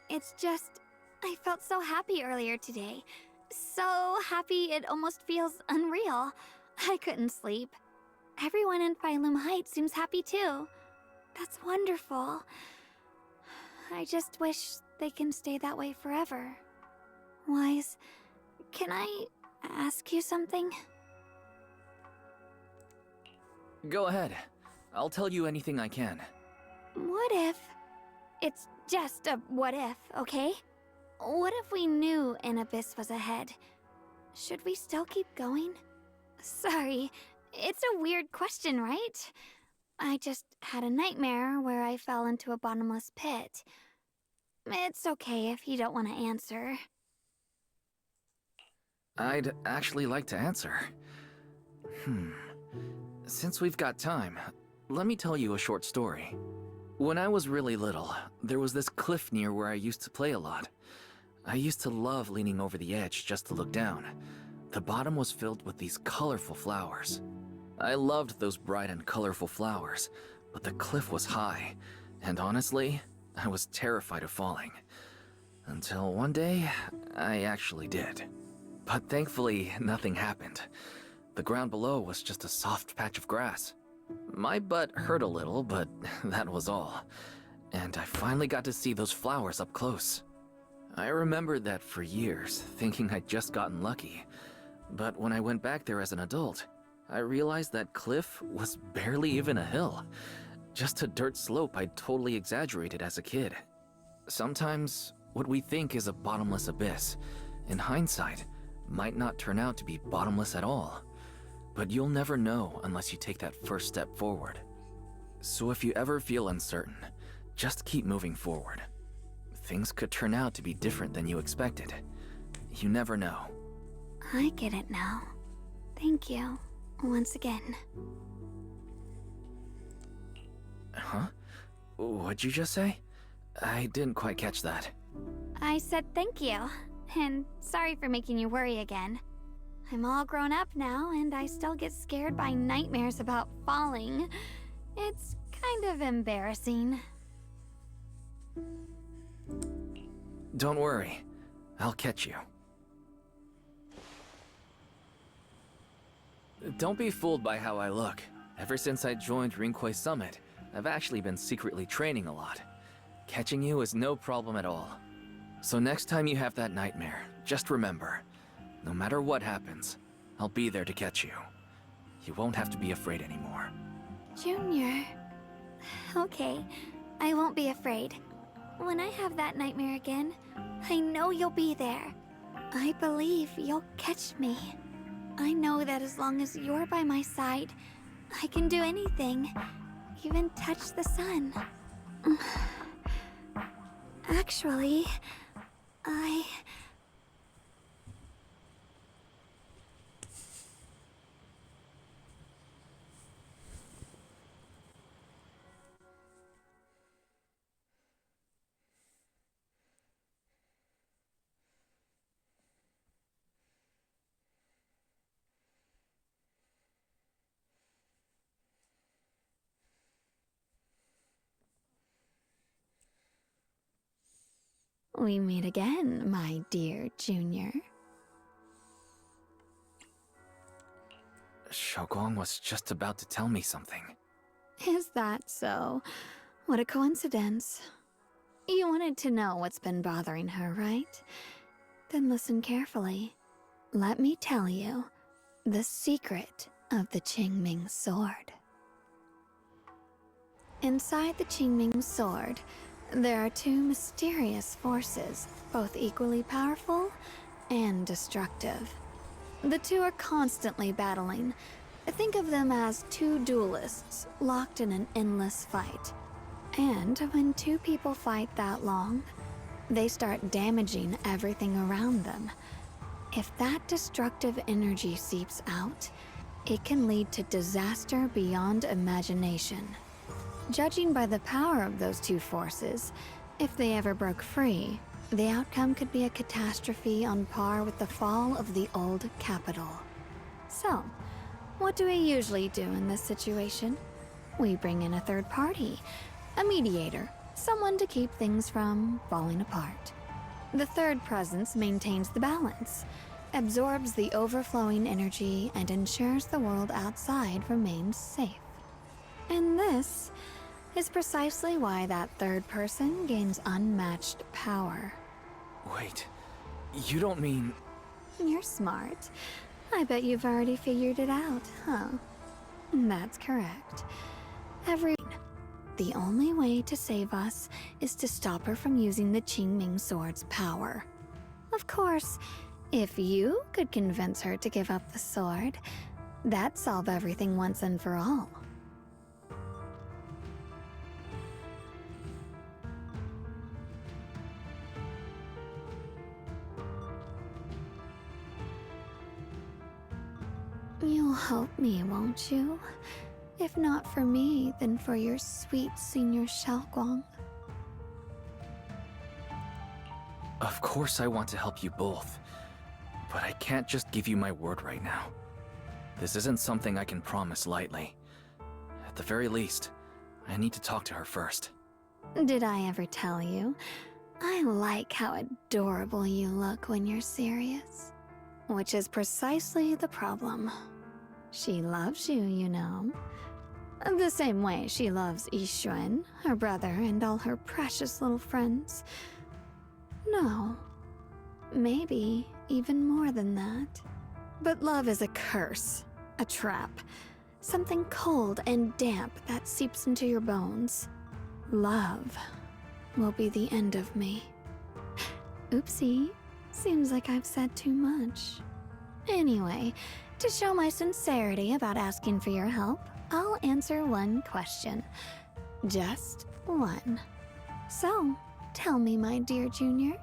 It's just, I felt so happy earlier today. So happy it almost feels unreal. I couldn't sleep. Everyone in Phylum Heights seems happy too. That's wonderful. I just wish they can stay that way forever. Wise, can I ask you something? Go ahead. I'll tell you anything I can. What if... It's just a what if, okay? What if we knew an abyss was ahead? Should we still keep going? Sorry, it's a weird question, right? I just had a nightmare where I fell into a bottomless pit. It's okay if you don't want to answer. I'd actually like to answer. Since we've got time, let me tell you a short story. When I was really little, there was this cliff near where I used to play a lot. I used to love leaning over the edge just to look down. The bottom was filled with these colorful flowers. I loved those bright and colorful flowers, but the cliff was high, and honestly, I was terrified of falling. Until one day, I actually did. But thankfully, nothing happened. The ground below was just a soft patch of grass. My butt hurt a little, but that was all. And I finally got to see those flowers up close. I remembered that for years, thinking I'd just gotten lucky. But when I went back there as an adult, I realized that cliff was barely even a hill. Just a dirt slope I'd totally exaggerated as a kid. Sometimes, what we think is a bottomless abyss, in hindsight, might not turn out to be bottomless at all. But you'll never know unless you take that first step forward. So if you ever feel uncertain, just keep moving forward. Things could turn out to be different than you expected. You never know. I get it now. Thank you, once again. Huh? What'd you just say? I didn't quite catch that. I said thank you, and sorry for making you worry again. I'm all grown up now, and I still get scared by nightmares about falling. It's kind of embarrassing. Don't worry. I'll catch you. Don't be fooled by how I look. Ever since I joined Rinkwei Summit, I've actually been secretly training a lot. Catching you is no problem at all. So next time you have that nightmare, just remember, no matter what happens, I'll be there to catch you. You won't have to be afraid anymore. Junior. Okay, I won't be afraid. When I have that nightmare again, I know you'll be there. I believe you'll catch me. I know that as long as you're by my side, I can do anything, even touch the sun. Actually, we meet again, my dear Junior. Shiyuan was just about to tell me something. Is that so? What a coincidence. You wanted to know what's been bothering her, right? Then listen carefully. Let me tell you the secret of the Qingming sword. Inside the Qingming sword, there are two mysterious forces, both equally powerful and destructive. The two are constantly battling. Think of them as two duelists locked in an endless fight. And when two people fight that long, they start damaging everything around them. If that destructive energy seeps out, it can lead to disaster beyond imagination. Judging by the power of those two forces, if they ever broke free, the outcome could be a catastrophe on par with the fall of the old capital. So, what do we usually do in this situation? We bring in a third party, a mediator, someone to keep things from falling apart. The third presence maintains the balance, absorbs the overflowing energy, and ensures the world outside remains safe. And this is precisely why that third person gains unmatched power. Wait, you don't mean... You're smart. I bet you've already figured it out, huh? That's correct. The only way to save us is to stop her from using the Qingming sword's power. Of course, if you could convince her to give up the sword, that'd solve everything once and for all. You'll help me, won't you? If not for me, then for your sweet Senior Shiyuan. Of course I want to help you both, but I can't just give you my word right now. This isn't something I can promise lightly. At the very least, I need to talk to her first. Did I ever tell you? I like how adorable you look when you're serious. Which is precisely the problem. She loves you, you know. The same way she loves Yixuan, her brother, and all her precious little friends. No, maybe even more than that. But love is a curse, a trap, something cold and damp that seeps into your bones. Love will be the end of me. Oopsie, seems like I've said too much. Anyway, to show my sincerity about asking for your help, I'll answer one question. Just one. So, tell me, my dear Junior,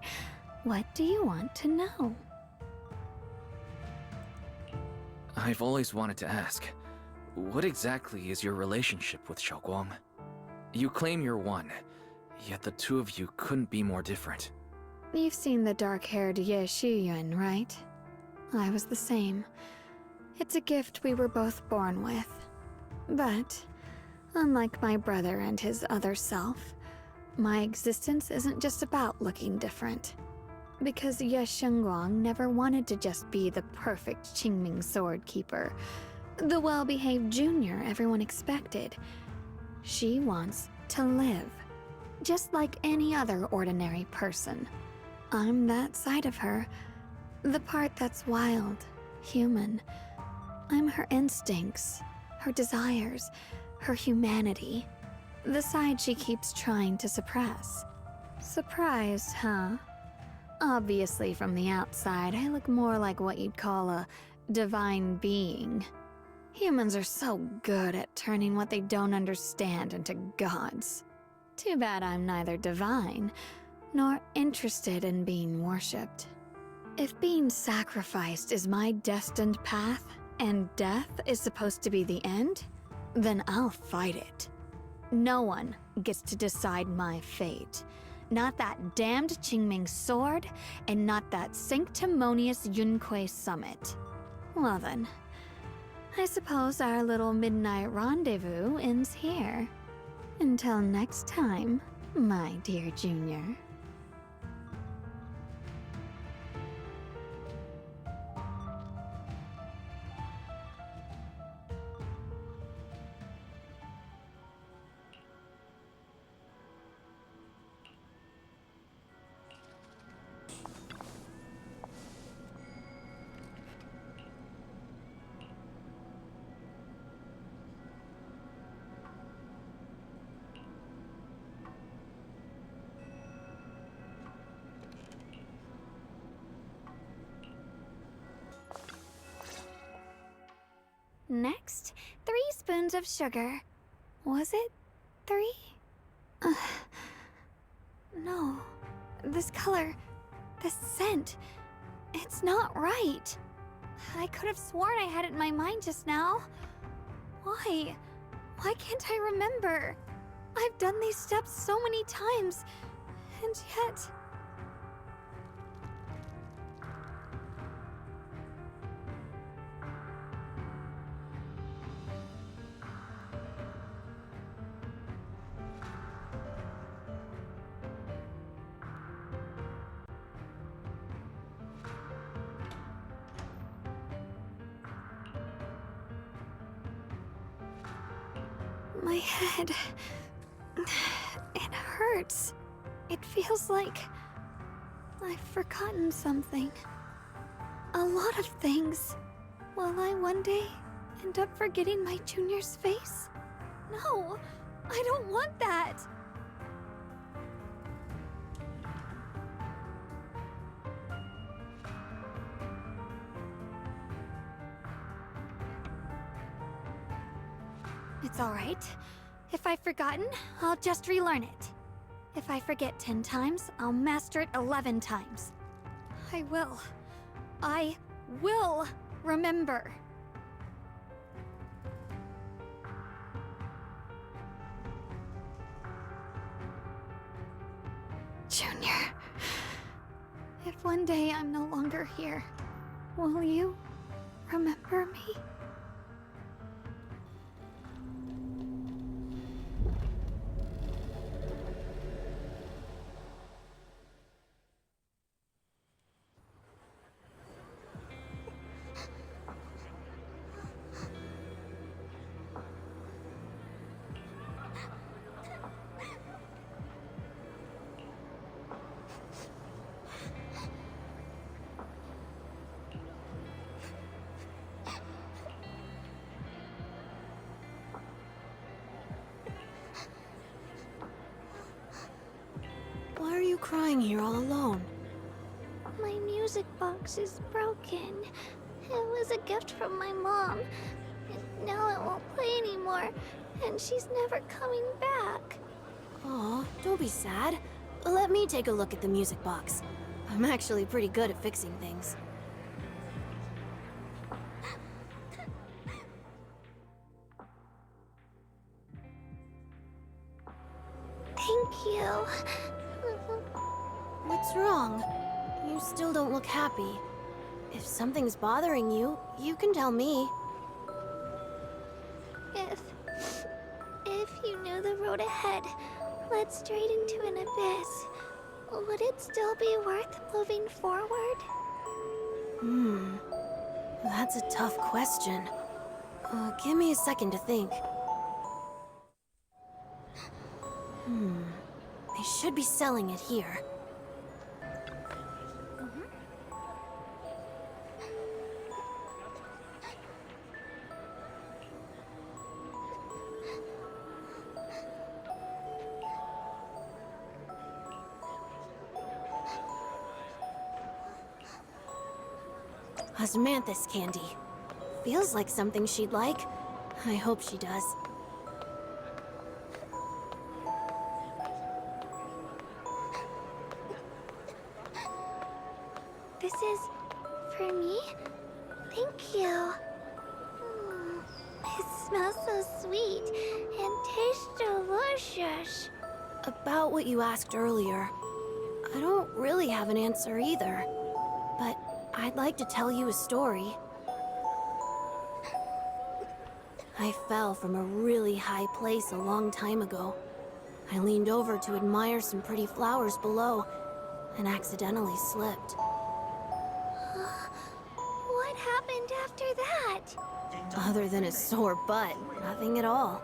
what do you want to know? I've always wanted to ask, what exactly is your relationship with Shiyuan? You claim you're one, yet the two of you couldn't be more different. You've seen the dark-haired Ye Shiyuan, right? I was the same. It's a gift we were both born with. But Unlike my brother and his other self, my existence isn't just about looking different. Because Ye Shunguang never wanted to just be the perfect Qingming sword keeper, the well-behaved junior everyone expected. She wants to live, just like any other ordinary person. I'm that side of her, the part that's wild, human. I'm her instincts, her desires, her humanity, the side she keeps trying to suppress. Surprised, huh? Obviously, from the outside, I look more like what you'd call a divine being. Humans are so good at turning what they don't understand into gods. Too bad I'm neither divine, nor interested in being worshipped. If being sacrificed is my destined path, and death is supposed to be the end, then I'll fight it. No one gets to decide my fate. Not that damned Qingming sword, and not that sanctimonious Yunque summit. Well then, I suppose our little midnight rendezvous ends here. Until next time, my dear Junior. Next, 3 spoons of sugar. Was it 3? No. This color, this scent, it's not right. I could have sworn I had it in my mind just now. Why? Why can't I remember? I've done these steps so many times, and yet... My head... it hurts. It feels like... I've forgotten something. A lot of things. Will I one day end up forgetting my junior's face? No! I don't want that! It's alright. If I've forgotten, I'll just relearn it. If I forget 10 times, I'll master it 11 times. I will remember. Junior, if one day I'm no longer here, will you remember me? Why are you crying here all alone? My music box is broken. It was a gift from my mom. And now it won't play anymore, and she's never coming back. Aw, don't be sad. Let me take a look at the music box. I'm actually pretty good at fixing things. Thank you. What's wrong? You still don't look happy. If something's bothering you, you can tell me. If road ahead led straight into an abyss, would it still be worth moving forward? That's a tough question. Give me a second to think. They should be selling it here. Osmanthus candy. Feels like something she'd like. I hope she does. This is for me? Thank you. It smells so sweet and tastes delicious. About what you asked earlier, I don't really have an answer either. But I'd like to tell you a story. I fell from a really high place a long time ago. I leaned over to admire some pretty flowers below, and accidentally slipped. What happened after that? Other than a sore butt, nothing at all.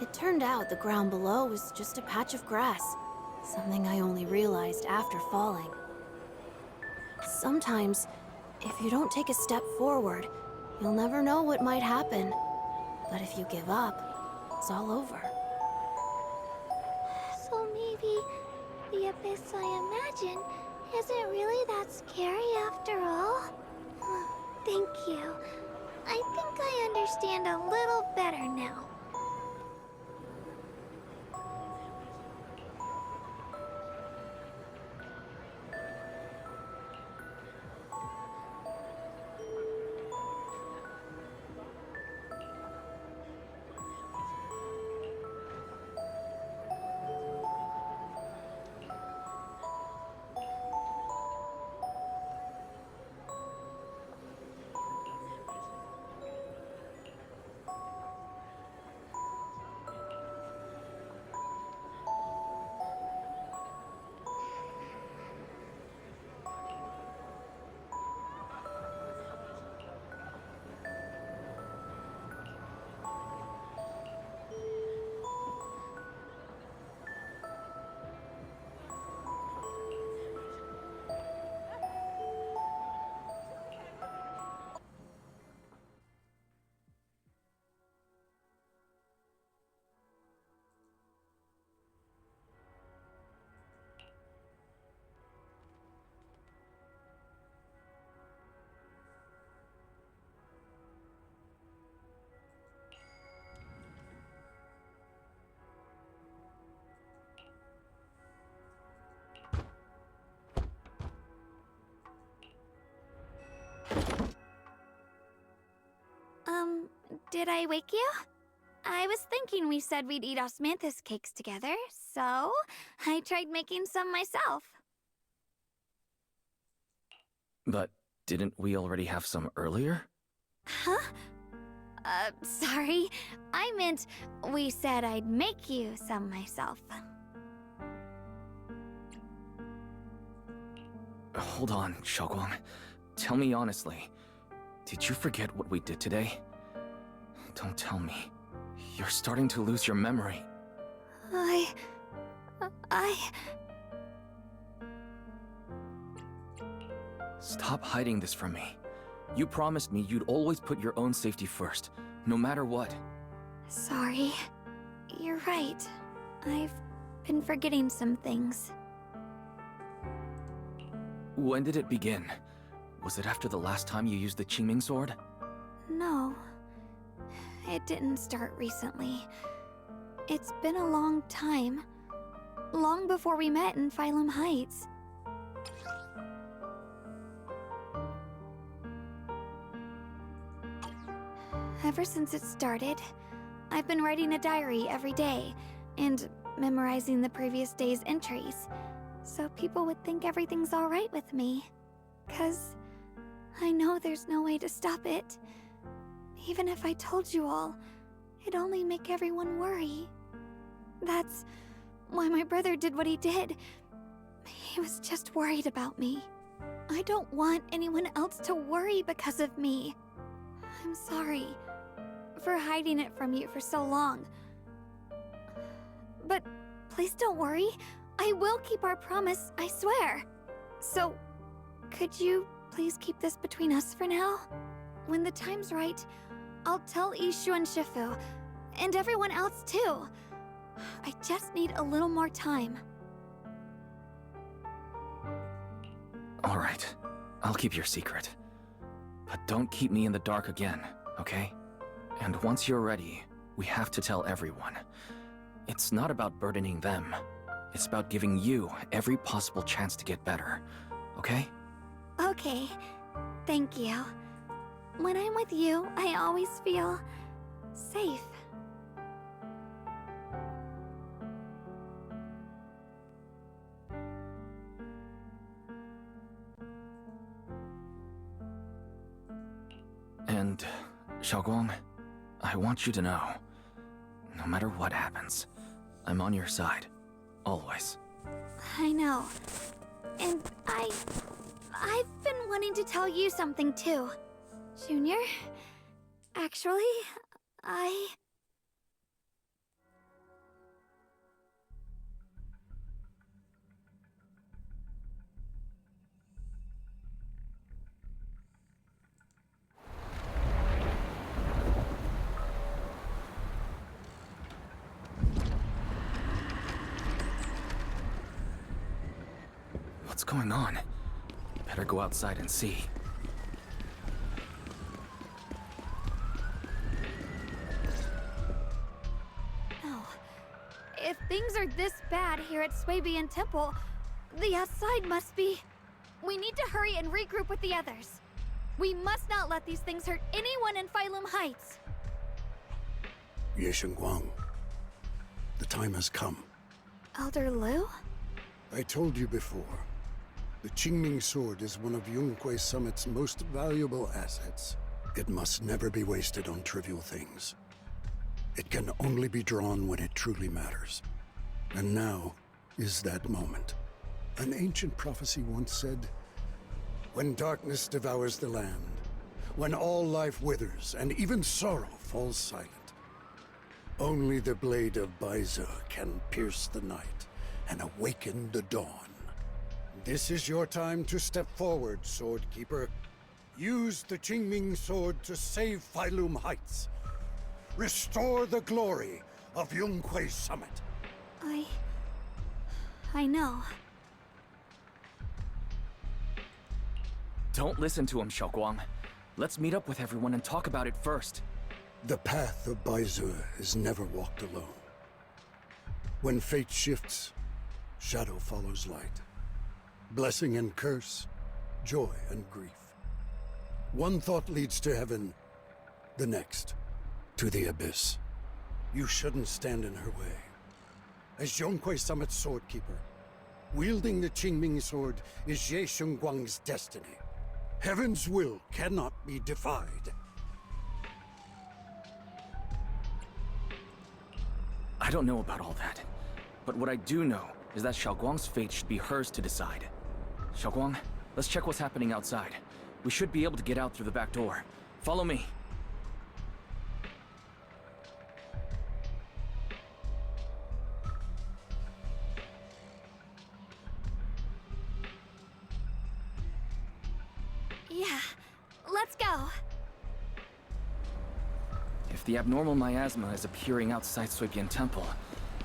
It turned out the ground below was just a patch of grass, something I only realized after falling. Sometimes, if you don't take a step forward, you'll never know what might happen. But if you give up, it's all over. So maybe the abyss I imagine isn't really that scary after all? Thank you. I think I understand a little better now. Did I wake you? I was thinking we said we'd eat osmanthus cakes together, so I tried making some myself. But didn't we already have some earlier? Huh? Sorry. I meant we said I'd make you some myself. Hold on, Shiyuan. Tell me honestly, did you forget what we did today? Don't tell me. You're starting to lose your memory. Stop hiding this from me. You promised me you'd always put your own safety first, no matter what. Sorry. You're right. I've been forgetting some things. When did it begin? Was it after the last time you used the Qingming sword? No. It didn't start recently. It's been a long time. Long before we met in Phylum Heights. Ever since it started, I've been writing a diary every day and memorizing the previous day's entries, so people would think everything's alright with me. 'Cause I know there's no way to stop it. Even if I told you all, it'd only make everyone worry. That's why my brother did what he did. He was just worried about me. I don't want anyone else to worry because of me. I'm sorry for hiding it from you for so long. But please don't worry. I will keep our promise, I swear. So, could you please keep this between us for now? When the time's right, I'll tell Ishu and Shifu, and everyone else too. I just need a little more time. All right, I'll keep your secret. But don't keep me in the dark again, okay? And once you're ready, we have to tell everyone. It's not about burdening them. It's about giving you every possible chance to get better, okay? Okay, thank you. When I'm with you, I always feel safe. And, Shiyuan, I want you to know, no matter what happens, I'm on your side, always. I know. And I've been wanting to tell you something too. Junior, actually, What's going on? Better go outside and see. Oh. If things are this bad here at Swabian Temple, the outside must be... We need to hurry and regroup with the others. We must not let these things hurt anyone in Phylum Heights. Ye Shunguang, the time has come. Elder Lu? I told you before. The Qingming sword is one of Yunquei Summit's most valuable assets. It must never be wasted on trivial things. It can only be drawn when it truly matters. And now is that moment. An ancient prophecy once said, when darkness devours the land, when all life withers and even sorrow falls silent, only the blade of Baize can pierce the night and awaken the dawn. This is your time to step forward, Swordkeeper. Use the Qingming sword to save Phylum Heights. Restore the glory of Yunquei Summit. I know. Don't listen to him, Shiyuan. Let's meet up with everyone and talk about it first. The path of Baize is never walked alone. When fate shifts, shadow follows light. Blessing and curse, joy and grief. One thought leads to heaven, the next, to the abyss. You shouldn't stand in her way. As Yunquei Summit's swordkeeper, wielding the Qingming sword is Ye Shunguang's destiny. Heaven's will cannot be defied. I don't know about all that, but what I do know is that Shiyuan's fate should be hers to decide. Shiyuan, let's check what's happening outside. We should be able to get out through the back door. Follow me. Yeah, let's go. If the abnormal miasma is appearing outside Swabian Temple,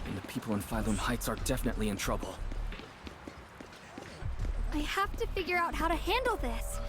then the people in Phylum Heights are definitely in trouble. I have to figure out how to handle this.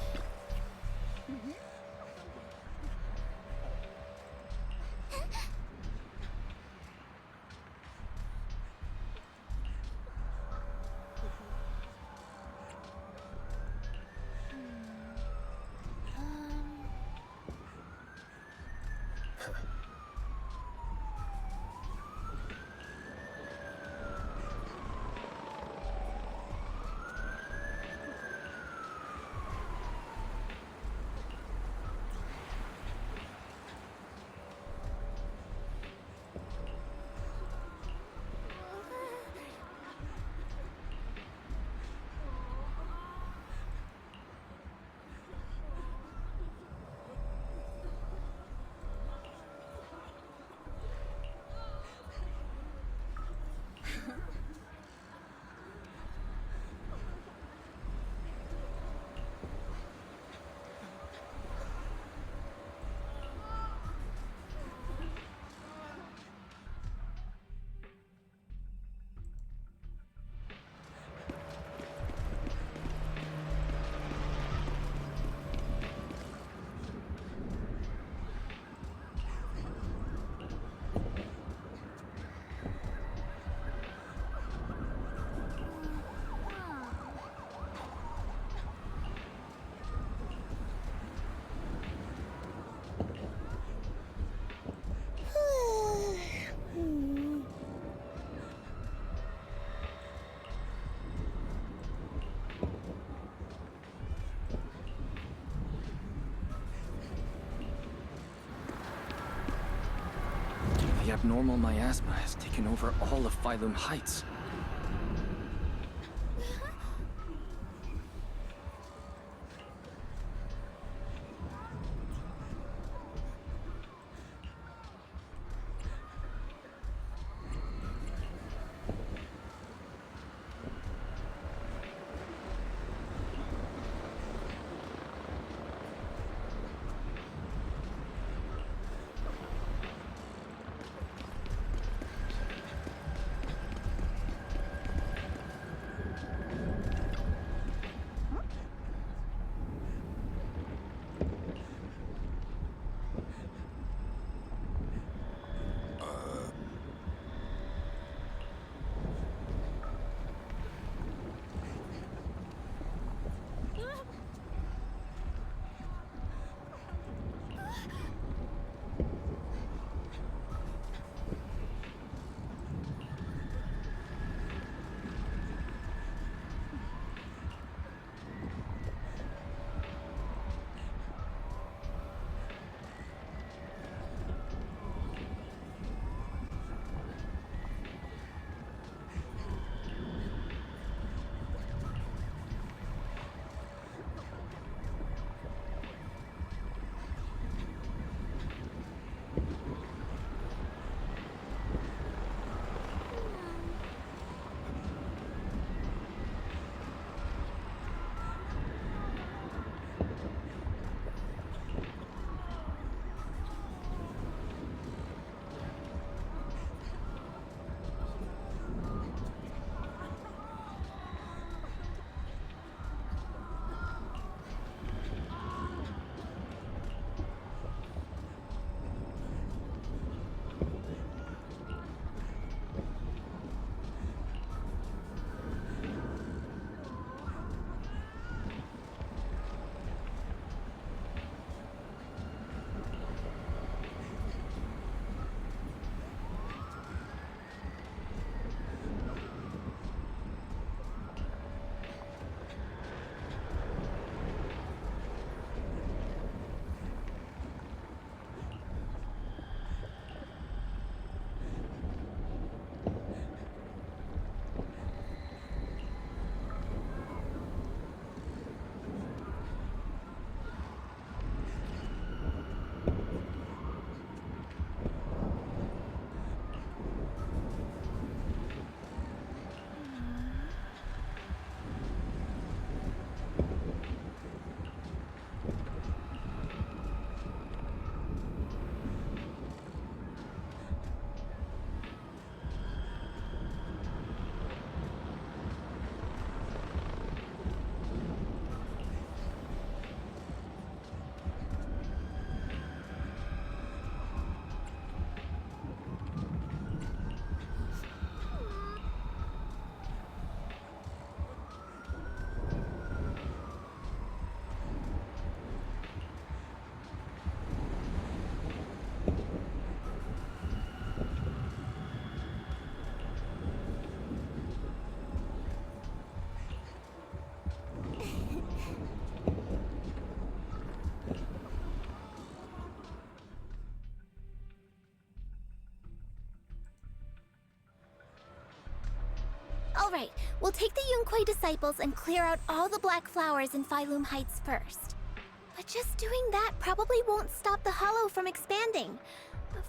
abnormal miasma has taken over all of Phylum Heights. All right, we'll take the Yunquei disciples and clear out all the black flowers in Phylum Heights first. But just doing that probably won't stop the Hollow from expanding.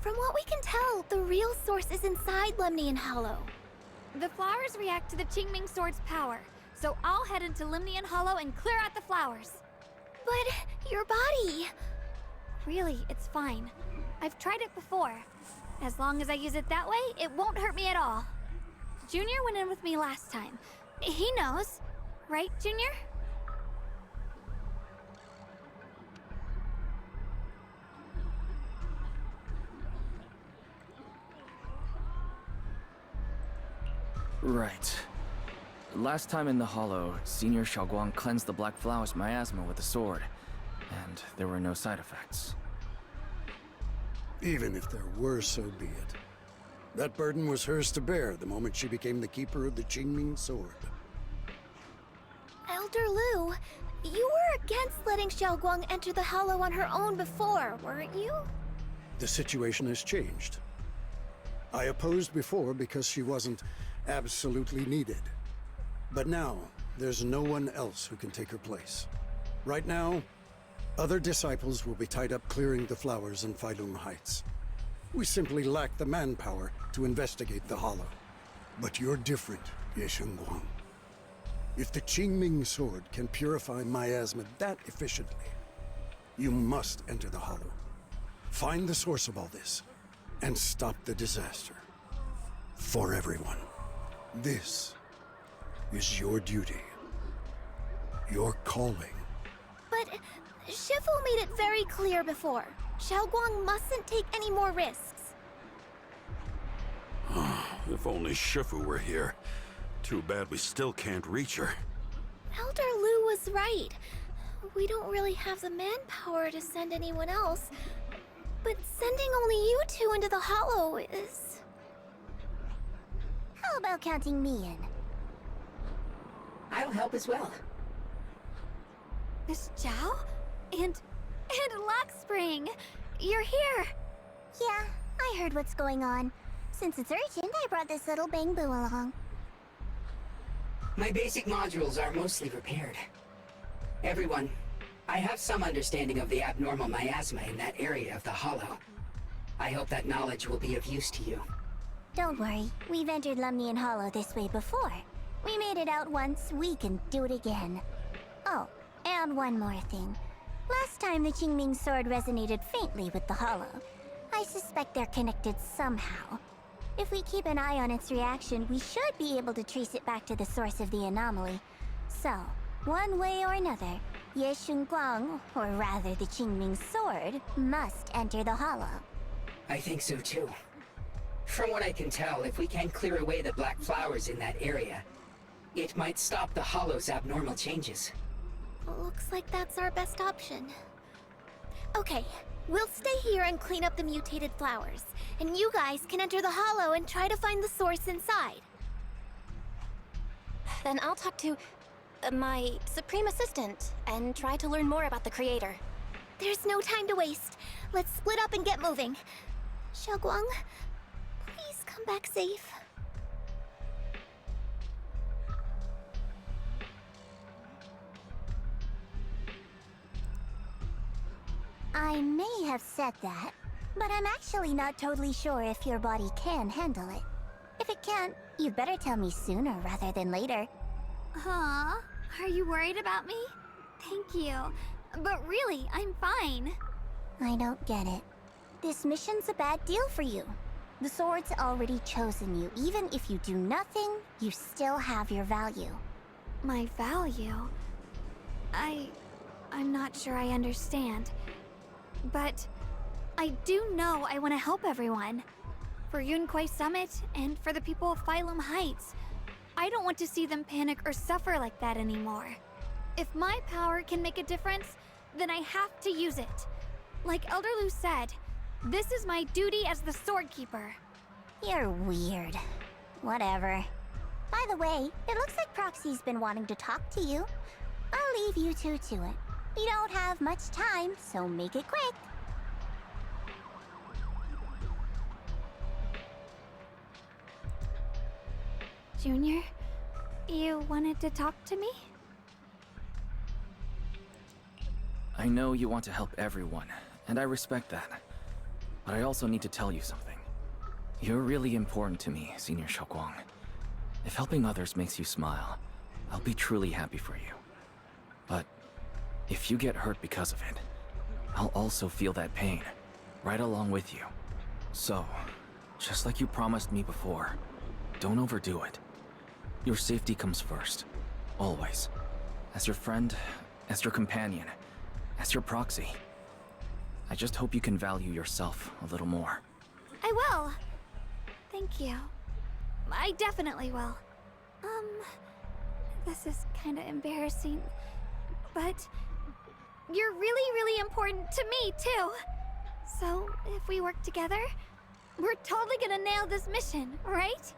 From what we can tell, the real source is inside Lemnian Hollow. The flowers react to the Qingming Sword's power, so I'll head into Lemnian Hollow and clear out the flowers. But your body... Really, it's fine. I've tried it before. As long as I use it that way, it won't hurt me at all. Junior went in with me last time. He knows. Right, Junior? Right. Last time in the Hollow, Senior Xiaoguang cleansed the Black Flowers miasma with a sword, and there were no side effects. Even if there were, so be it. That burden was hers to bear the moment she became the keeper of the Qingming Sword. Elder Lu, you were against letting Xiaoguang enter the Hollow on her own before, weren't you? The situation has changed. I opposed before because she wasn't absolutely needed. But now, there's no one else who can take her place. Right now, other disciples will be tied up clearing the flowers in Failum Heights. We simply lack the manpower to investigate the Hollow. But you're different, Ye Shunguang. If the Qingming sword can purify miasma that efficiently, you must enter the Hollow. Find the source of all this, and stop the disaster. For everyone. This is your duty. Your calling. But Shifu made it very clear before. Xiaoguang mustn't take any more risks. If only Shifu were here. Too bad we still can't reach her. Elder Lu was right. We don't really have the manpower to send anyone else. But sending only you two into the Hollow is... How about counting me in? I'll help as well. Miss Zhao? And Lockspring! You're here! Yeah, I heard what's going on. Since it's urgent, I brought this little bamboo along. My basic modules are mostly repaired. Everyone, I have some understanding of the abnormal miasma in that area of the Hollow. I hope that knowledge will be of use to you. Don't worry, we've entered Lumnian Hollow this way before. We made it out once, we can do it again. Oh, and one more thing. Last time the Qingming sword resonated faintly with the Hollow. I suspect they're connected somehow. If we keep an eye on its reaction, we should be able to trace it back to the source of the anomaly. So, one way or another, Ye Shunguang, or rather the Qingming sword, must enter the Hollow. I think so too. From what I can tell, if we can clear away the black flowers in that area, it might stop the Hollow's abnormal changes. Looks like that's our best option. Okay, we'll stay here and clean up the mutated flowers. And you guys can enter the Hollow and try to find the source inside. Then I'll talk to my Supreme Assistant and try to learn more about the Creator. There's no time to waste. Let's split up and get moving. Xiaoguang, please come back safe. I may have said that, but I'm actually not totally sure if your body can handle it. If it can't, you'd better tell me sooner rather than later. Aw, are you worried about me? Thank you. But really, I'm fine. I don't get it. This mission's a bad deal for you. The sword's already chosen you. Even if you do nothing, you still have your value. My value? I'm not sure I understand. But I do know I want to help everyone. For Yunquay Summit and for the people of Failum Heights. I don't want to see them panic or suffer like that anymore. If my power can make a difference, then I have to use it. Like Elder Lu said, this is my duty as the Sword Keeper. You're weird. Whatever. By the way, it looks like Proxy's been wanting to talk to you. I'll leave you two to it. We don't have much time, so make it quick. Junior, you wanted to talk to me? I know you want to help everyone, and I respect that. But I also need to tell you something. You're really important to me, Senior Xiaoguang. If helping others makes you smile, I'll be truly happy for you. But if you get hurt because of it, I'll also feel that pain, right along with you. So, just like you promised me before, don't overdo it. Your safety comes first, always. As your friend, as your companion, as your proxy. I just hope you can value yourself a little more. I will. Thank you. I definitely will. This is kinda embarrassing, but you're really, really important to me, too. So, if we work together, we're totally gonna nail this mission, right?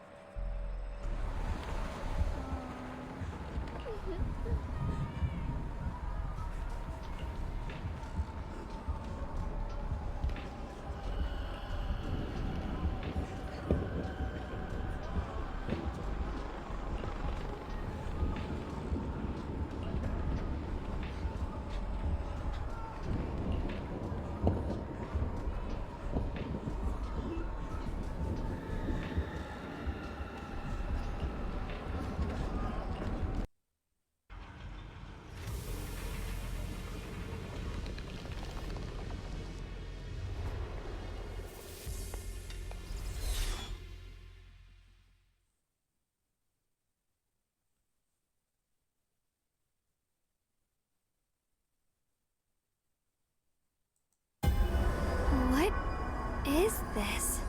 is this?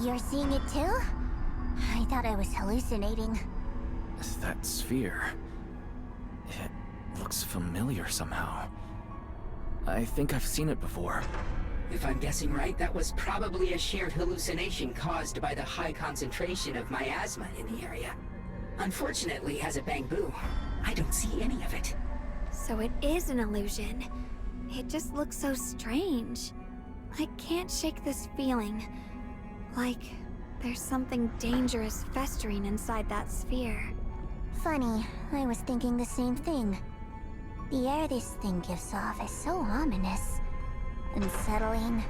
You're seeing it too? I thought I was hallucinating. That sphere... it looks familiar somehow. I think I've seen it before. If I'm guessing right, that was probably a shared hallucination caused by the high concentration of miasma in the area. Unfortunately, as a bamboo, I don't see any of it. So it is an illusion. It just looks so strange. I can't shake this feeling. Like there's something dangerous festering inside that sphere. Funny, I was thinking the same thing. The air this thing gives off is so ominous. Unsettling.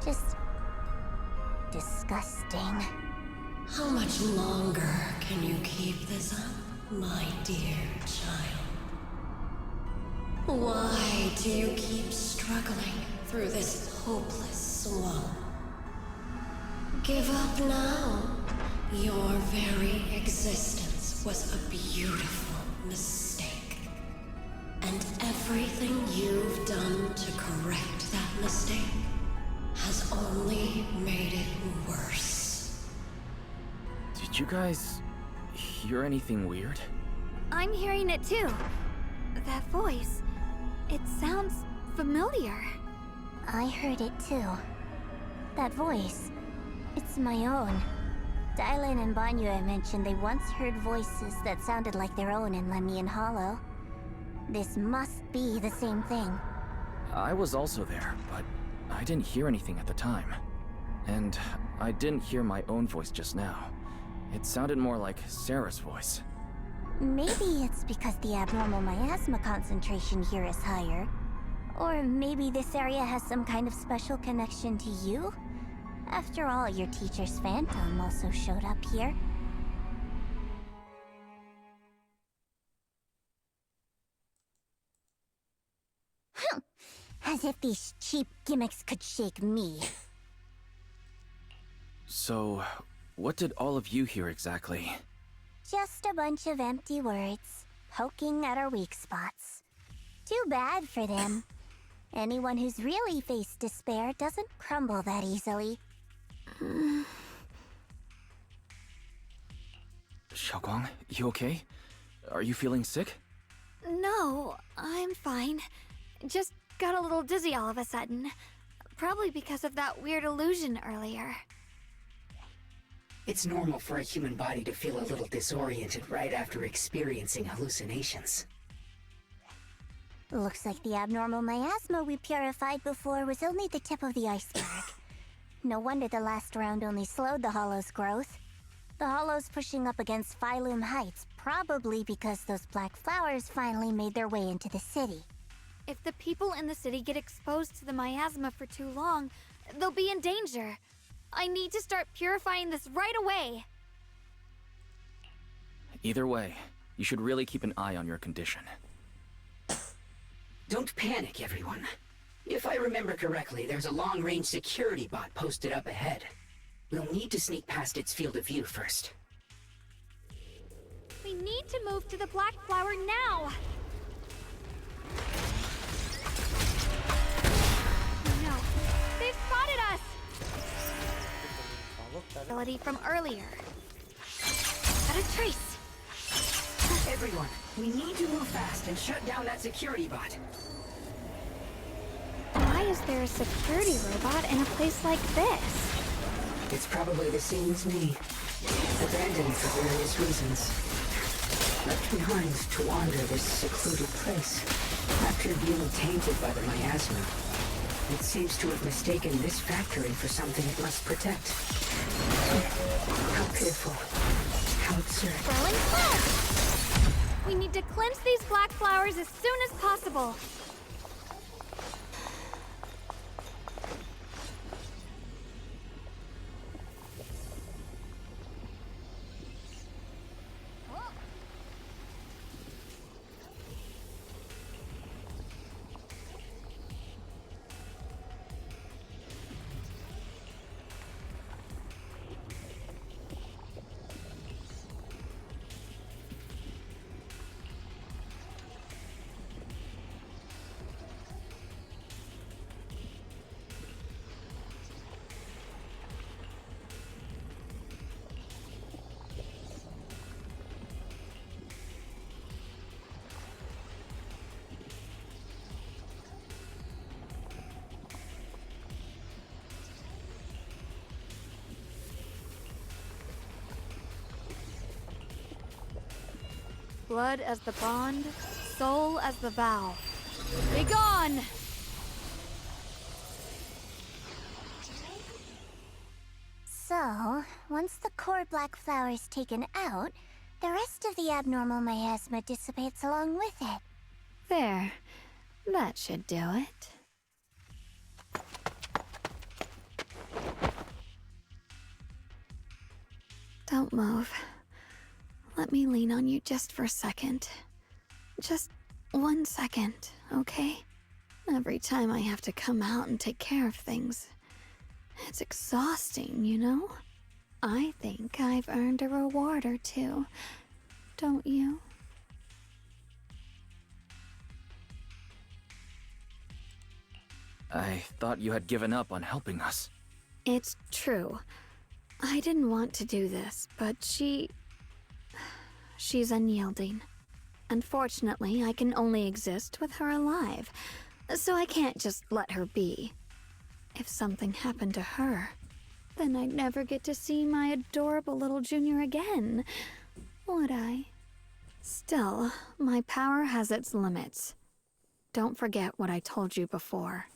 Just... disgusting. How much longer can you keep this up, my dear child? Why do you keep struggling through this hopeless swamp? Give up now. Your very existence was a beautiful mistake. And everything you've done to correct that mistake has only made it worse. Did you guys hear anything weird? I'm hearing it too. That voice. It sounds familiar. I heard it too. That voice. It's my own. Dylan and Banyue mentioned they once heard voices that sounded like their own in Lemnian Hollow. This must be the same thing. I was also there, but I didn't hear anything at the time. And I didn't hear my own voice just now. It sounded more like Sarah's voice. Maybe it's because the abnormal miasma concentration here is higher. Or maybe this area has some kind of special connection to you? After all, your teacher's phantom also showed up here. As if these cheap gimmicks could shake me. So, what did all of you hear exactly? Just a bunch of empty words, poking at our weak spots. Too bad for them. Anyone who's really faced despair doesn't crumble that easily. Shiyuan, you okay? Are you feeling sick? No, I'm fine. Just got a little dizzy all of a sudden. Probably because of that weird illusion earlier. It's normal for a human body to feel a little disoriented right after experiencing hallucinations. Looks like the abnormal miasma we purified before was only the tip of the iceberg. No wonder the last round only slowed the Hollow's growth. The Hollow's pushing up against Phylum Heights, probably because those black flowers finally made their way into the city. If the people in the city get exposed to the miasma for too long, they'll be in danger. I need to start purifying this right away. Either way, you should really keep an eye on your condition. Don't panic, everyone. If I remember correctly, there's a long-range security bot posted up ahead. We'll need to sneak past its field of view first. We need to move to the black flower now! No, they've spotted us! Ability from earlier. Got a trace! Everyone, we need to move fast and shut down that security bot. Why is there a security robot in a place like this? It's probably the same as me. Abandoned for various reasons. Left behind to wander this secluded place. After being tainted by the miasma, it seems to have mistaken this factory for something it must protect. How pitiful. How absurd. Swirling clouds! We need to cleanse these black flowers as soon as possible. Blood as the bond, soul as the vow. Be gone! So, once the core black flower is taken out, the rest of the abnormal miasma dissipates along with it. There. That should do it. Don't move. Let me lean on you just for a second. Just 1 second, okay? Every time I have to come out and take care of things, it's exhausting, you know? I think I've earned a reward or two, don't you? I thought you had given up on helping us. It's true. I didn't want to do this, but she's unyielding. Unfortunately, I can only exist with her alive, so I can't just let her be. If something happened to her, then I'd never get to see my adorable little junior again, would I? Still, my power has its limits. Don't forget what I told you before.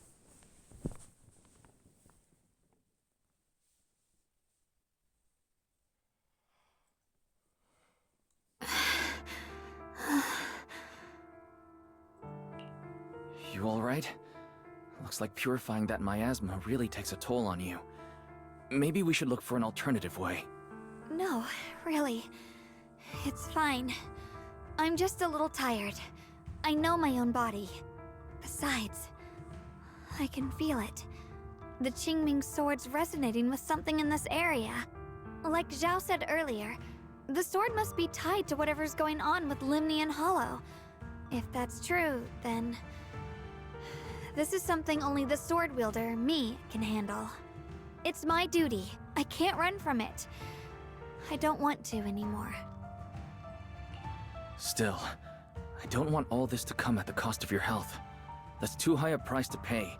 You alright? Looks like purifying that miasma really takes a toll on you. Maybe we should look for an alternative way. No, really. It's fine. I'm just a little tired. I know my own body. Besides, I can feel it. The Qingming sword's resonating with something in this area. Like Zhao said earlier, the sword must be tied to whatever's going on with Limnian Hollow. If that's true, then this is something only the sword wielder, me, can handle. It's my duty. I can't run from it. I don't want to anymore. Still, I don't want all this to come at the cost of your health. That's too high a price to pay,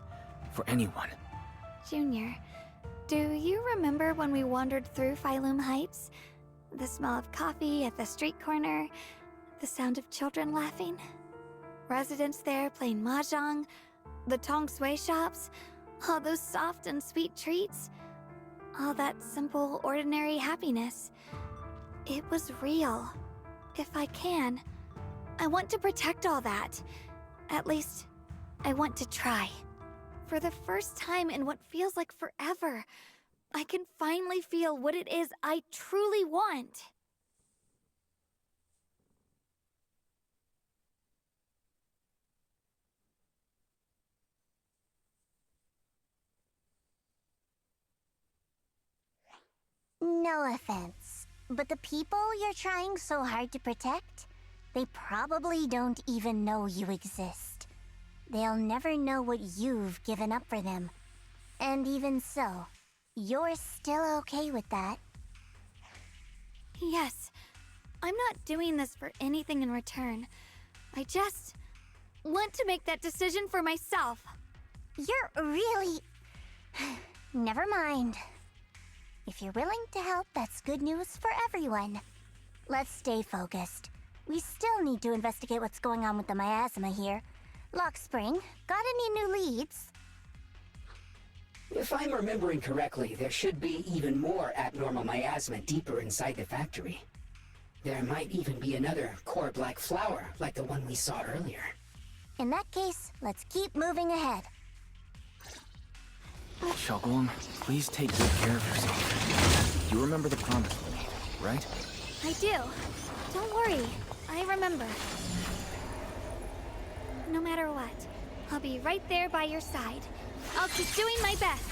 for anyone. Junior, do you remember when we wandered through Phylum Heights? The smell of coffee at the street corner, the sound of children laughing? Residents there playing mahjong, the Tong Sui shops, all those soft and sweet treats, all that simple, ordinary happiness. It was real. If I can, I want to protect all that. At least, I want to try. For the first time in what feels like forever, I can finally feel what it is I truly want. No offense, but the people you're trying so hard to protect, they probably don't even know you exist. They'll never know what you've given up for them. And even so, you're still okay with that. Yes, I'm not doing this for anything in return. I just want to make that decision for myself. You're really... Never mind. If you're willing to help, that's good news for everyone. Let's stay focused. We still need to investigate what's going on with the miasma here. Lockspring, got any new leads? If I'm remembering correctly, there should be even more abnormal miasma deeper inside the factory. There might even be another core black flower, like the one we saw earlier. In that case, let's keep moving ahead. Shiyuan, please take good care of yourself. You remember the promise we made, right? I do. Don't worry. I remember. No matter what, I'll be right there by your side. I'll keep doing my best.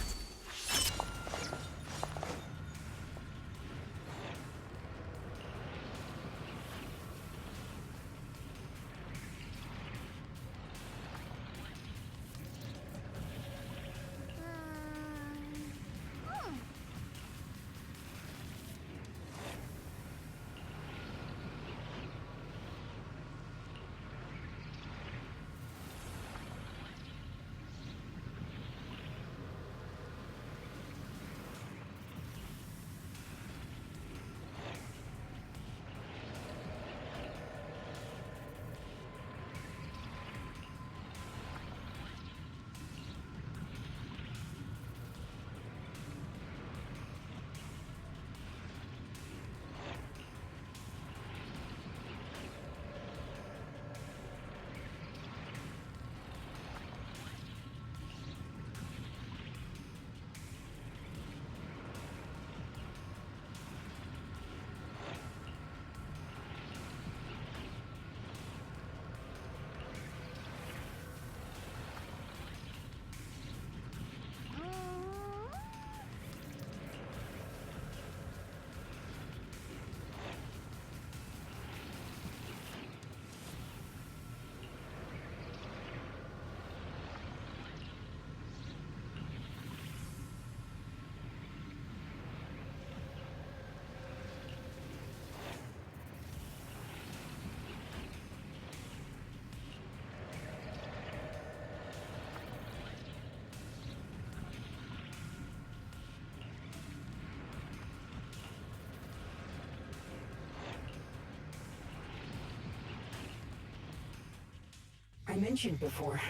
mentioned before,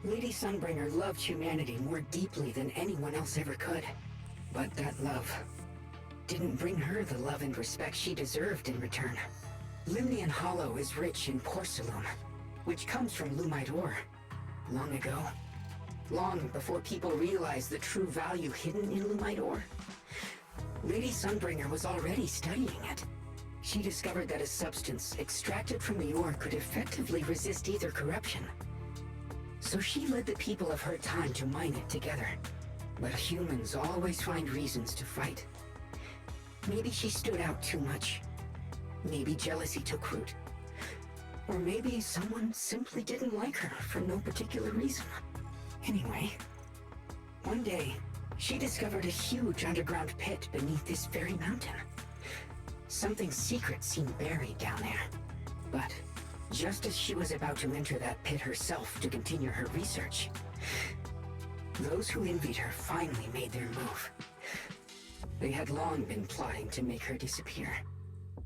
Lady Sunbringer loved humanity more deeply than anyone else ever could. But that love didn't bring her the love and respect she deserved in return. Limnian Hollow is rich in porcelain, which comes from Lumite ore. Long ago, long before people realized the true value hidden in Lumite ore, Lady Sunbringer was already studying it. She discovered that a substance extracted from the ore could effectively resist either corruption. So she led the people of her time to mine it together. But humans always find reasons to fight. Maybe she stood out too much. Maybe jealousy took root. Or maybe someone simply didn't like her for no particular reason. Anyway, one day, she discovered a huge underground pit beneath this very mountain. Something secret seemed buried down there. But just as she was about to enter that pit herself to continue her research, those who envied her finally made their move. They had long been plotting to make her disappear.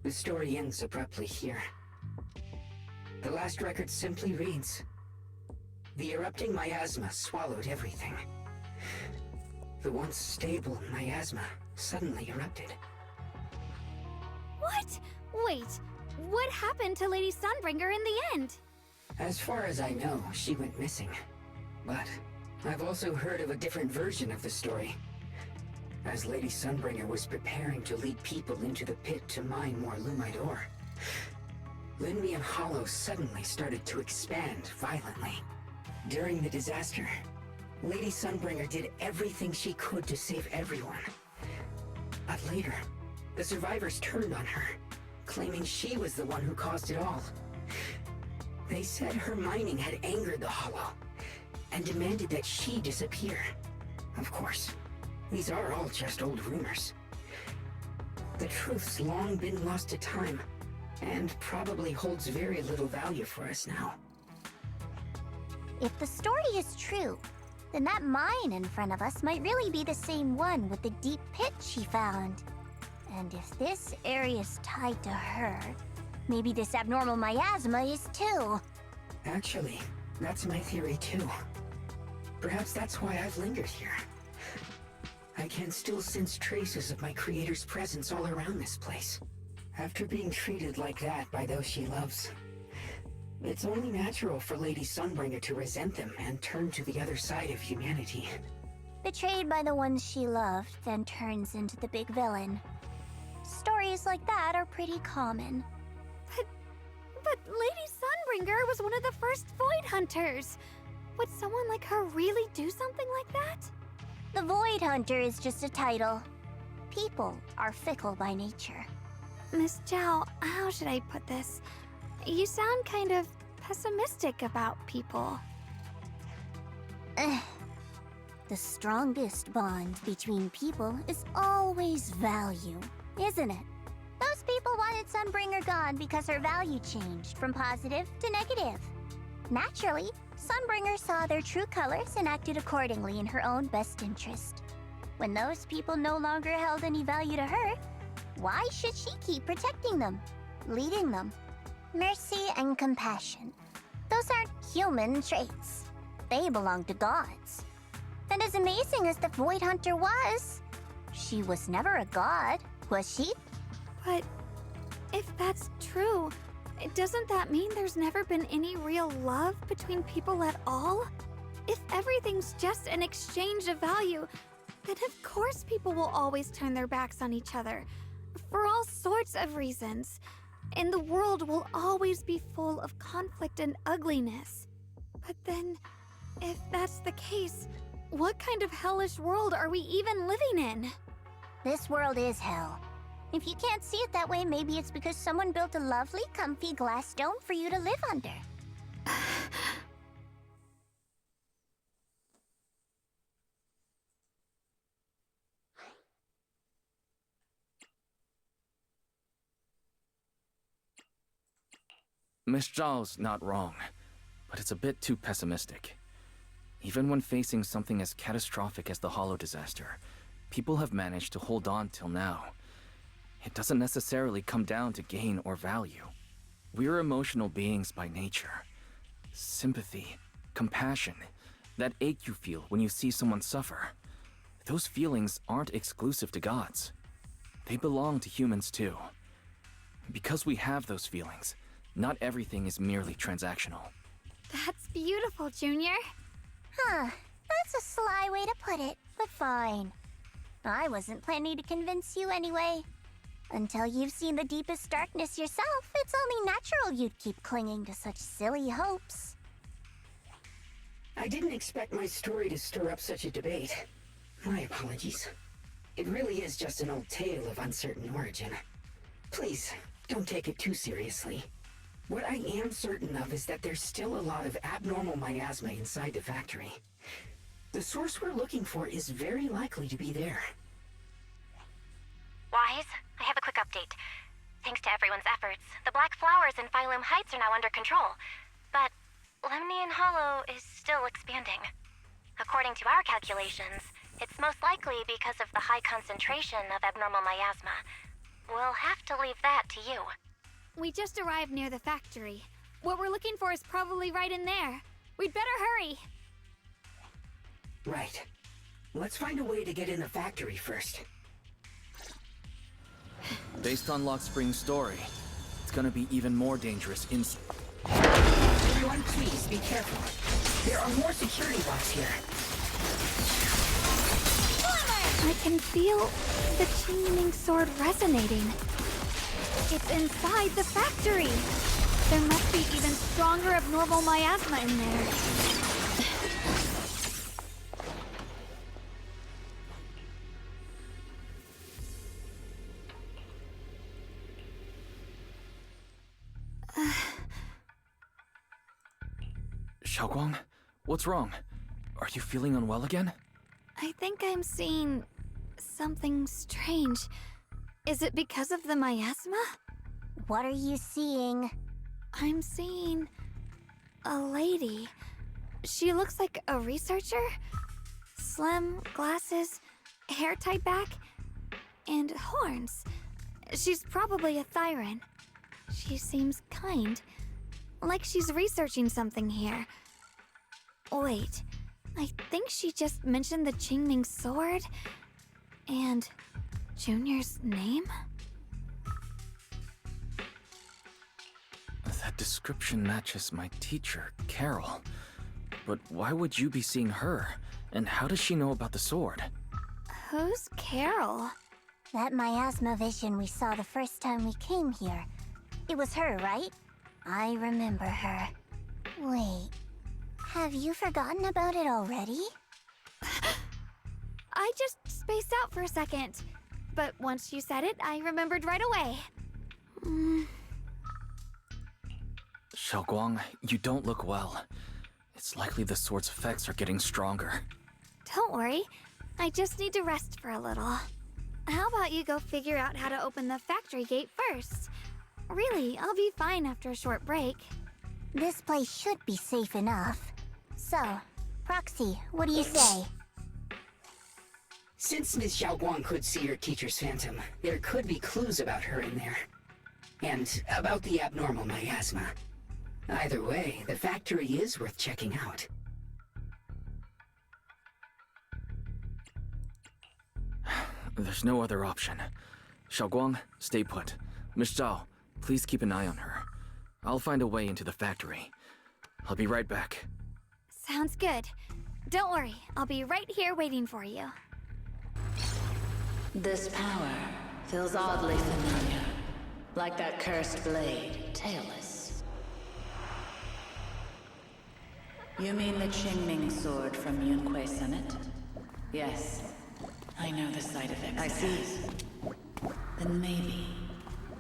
The story ends abruptly here. The last record simply reads, "The erupting miasma swallowed everything." The once stable miasma suddenly erupted. What? Wait, what happened to Lady Sunbringer in the end? As far as I know, she went missing. But I've also heard of a different version of the story. As Lady Sunbringer was preparing to lead people into the pit to mine more Lumite ore, Limnian Hollow suddenly started to expand violently. During the disaster, Lady Sunbringer did everything she could to save everyone. But later, the survivors turned on her, claiming she was the one who caused it all. They said her mining had angered the Hollow, and demanded that she disappear. Of course, these are all just old rumors. The truth's long been lost to time, and probably holds very little value for us now. If the story is true, then that mine in front of us might really be the same one with the deep pit she found. And if this area is tied to her, maybe this abnormal miasma is too. Actually, that's my theory too. Perhaps that's why I've lingered here. I can still sense traces of my creator's presence all around this place. After being treated like that by those she loves, it's only natural for Lady Sunbringer to resent them and turn to the other side of humanity. Betrayed by the ones she loved, then turns into the big villain. Stories like that are pretty common. But Lady Sunbringer was one of the first Void Hunters. Would someone like her really do something like that? The Void Hunter is just a title. People are fickle by nature. Miss Zhao, how should I put this? You sound kind of pessimistic about people. The strongest bond between people is always value, isn't it? Those people wanted Sunbringer gone because her value changed from positive to negative. Naturally, Sunbringer saw their true colors and acted accordingly in her own best interest. When those people no longer held any value to her, why should she keep protecting them, leading them? Mercy and compassion. Those aren't human traits. They belong to gods. And as amazing as the Void Hunter was, she was never a god, was she? But if that's true, doesn't that mean there's never been any real love between people at all? If everything's just an exchange of value, then of course people will always turn their backs on each other, for all sorts of reasons. And the world will always be full of conflict and ugliness. But then, if that's the case, what kind of hellish world are we even living in? This world is hell. If you can't see it that way, maybe it's because someone built a lovely, comfy glass dome for you to live under. Miss Zhao's not wrong, but it's a bit too pessimistic. Even when facing something as catastrophic as the Hollow disaster, people have managed to hold on till now. It doesn't necessarily come down to gain or value. We're emotional beings by nature. Sympathy, compassion, that ache you feel when you see someone suffer. Those feelings aren't exclusive to gods. They belong to humans too. Because we have those feelings, not everything is merely transactional. That's beautiful, Junior. Huh. That's a sly way to put it, but fine. I wasn't planning to convince you anyway. Until you've seen the deepest darkness yourself, it's only natural you'd keep clinging to such silly hopes. I didn't expect my story to stir up such a debate. My apologies. It really is just an old tale of uncertain origin. Please, don't take it too seriously. What I am certain of is that there's still a lot of abnormal miasma inside the factory. The source we're looking for is very likely to be there. Wise, I have a quick update. Thanks to everyone's efforts, the Black Flowers in Phylum Heights are now under control. But Lemnian Hollow is still expanding. According to our calculations, it's most likely because of the high concentration of abnormal miasma. We'll have to leave that to you. We just arrived near the factory. What we're looking for is probably right in there. We'd better hurry. Right. Let's find a way to get in the factory first. Based on Lock Spring's story, it's gonna be even more dangerous inside. Everyone, please be careful. There are more security bots here. I can feel the Qingming sword resonating. It's inside the factory. There must be even stronger abnormal miasma in there. Shiyuan, what's wrong? Are you feeling unwell again? I think I'm seeing something strange. Is it because of the miasma? What are you seeing? I'm seeing a lady. She looks like a researcher. Slim, glasses, hair tied back, and horns. She's probably a Thyran. She seems kind, like she's researching something here. Wait, I think she just mentioned the Qingming sword and Junior's name? That description matches my teacher, Carol. But why would you be seeing her? And how does she know about the sword? Who's Carol? That miasma vision we saw the first time we came here. It was her, right? I remember her. Wait, have you forgotten about it already? I just spaced out for a second. But once you said it, I remembered right away. Shiyuan, you don't look well. It's likely the sword's effects are getting stronger. Don't worry. I just need to rest for a little. How about you go figure out how to open the factory gate first? Really, I'll be fine after a short break. This place should be safe enough. So, Proxy, what do you say? Since Ms. Xiaoguang could see her teacher's phantom, there could be clues about her in there. And about the abnormal miasma. Either way, the factory is worth checking out. There's no other option. Shiyuan, stay put. Miss Zhao, please keep an eye on her. I'll find a way into the factory. I'll be right back. Sounds good. Don't worry, I'll be right here waiting for you. This power feels oddly familiar, like that cursed blade, tailless. You mean the Qingming sword from Yunque Summit? Yes, I know the side effects. I see. Then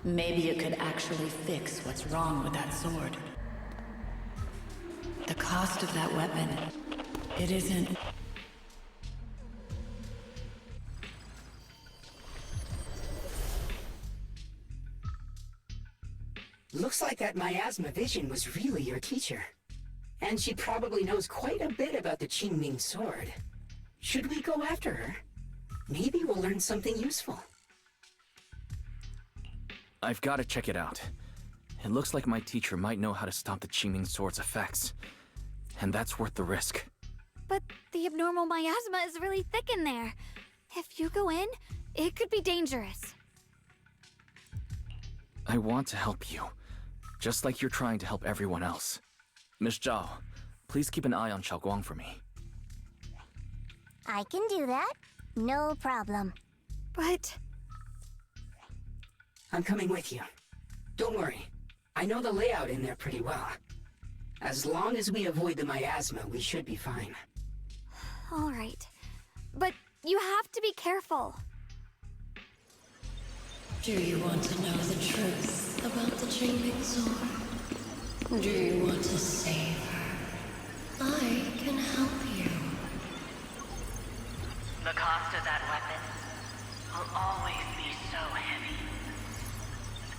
maybe it could actually fix what's wrong with that sword. The cost of that weapon, it isn't... Looks like that miasma vision was really your teacher. And she probably knows quite a bit about the Qingming sword. Should we go after her? Maybe we'll learn something useful. I've got to check it out. It looks like my teacher might know how to stop the Qingming sword's effects. And that's worth the risk. But the abnormal miasma is really thick in there. If you go in, it could be dangerous. I want to help you, just like you're trying to help everyone else. Miss Zhao, please keep an eye on Xiaoguang for me. I can do that. No problem. But... I'm coming with you. Don't worry. I know the layout in there pretty well. As long as we avoid the miasma, we should be fine. All right. But you have to be careful. Do you want to know the truth about the Qingming sword? Do you want to save her? I can help you. The cost of that weapon will always be so heavy.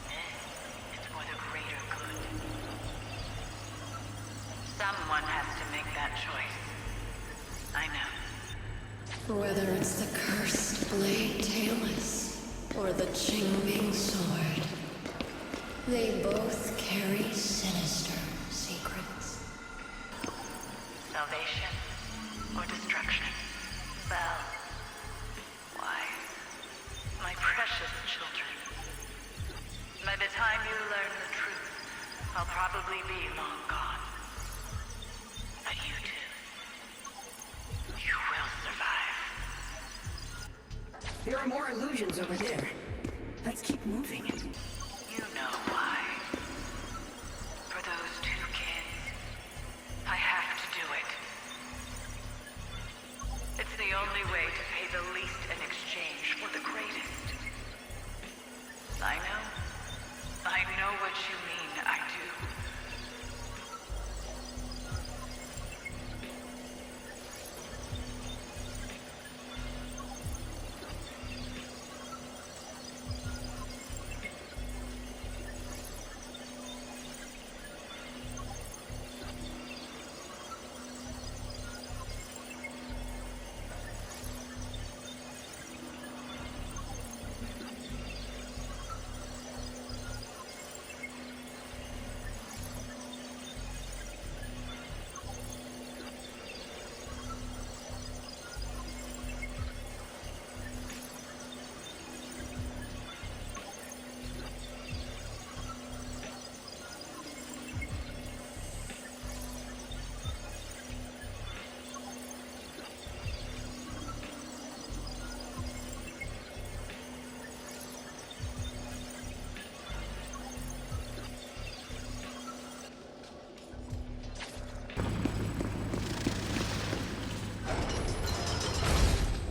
This is for the greater good. Someone has to make that choice. I know. Whether it's the cursed blade tailless or the Qingming sword, they both carry sinister secrets. Salvation or destruction? Well, why, my precious children, by the time you learn the truth, I'll probably be long gone. But you two, you will survive. There are more illusions over there. Let's keep moving. You know why. For those two kids, I have to do it. It's the only way to pay the least in exchange for the greatest. I know what you mean, I do.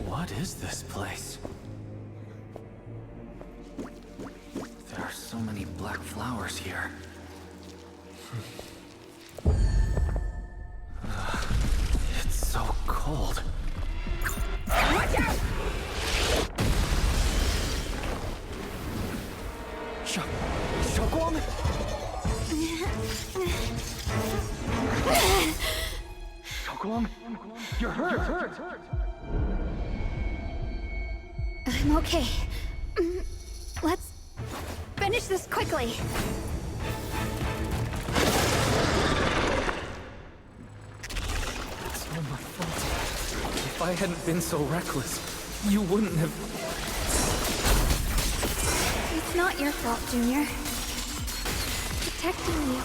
What is this place? There are so many black flowers here. It's so cold. Watch out! Xiaoguang? Xiaoguang, you're hurt. I'm okay. Let's finish this quickly. It's all my fault. If I hadn't been so reckless, you wouldn't have... It's not your fault, Junior. Protecting you.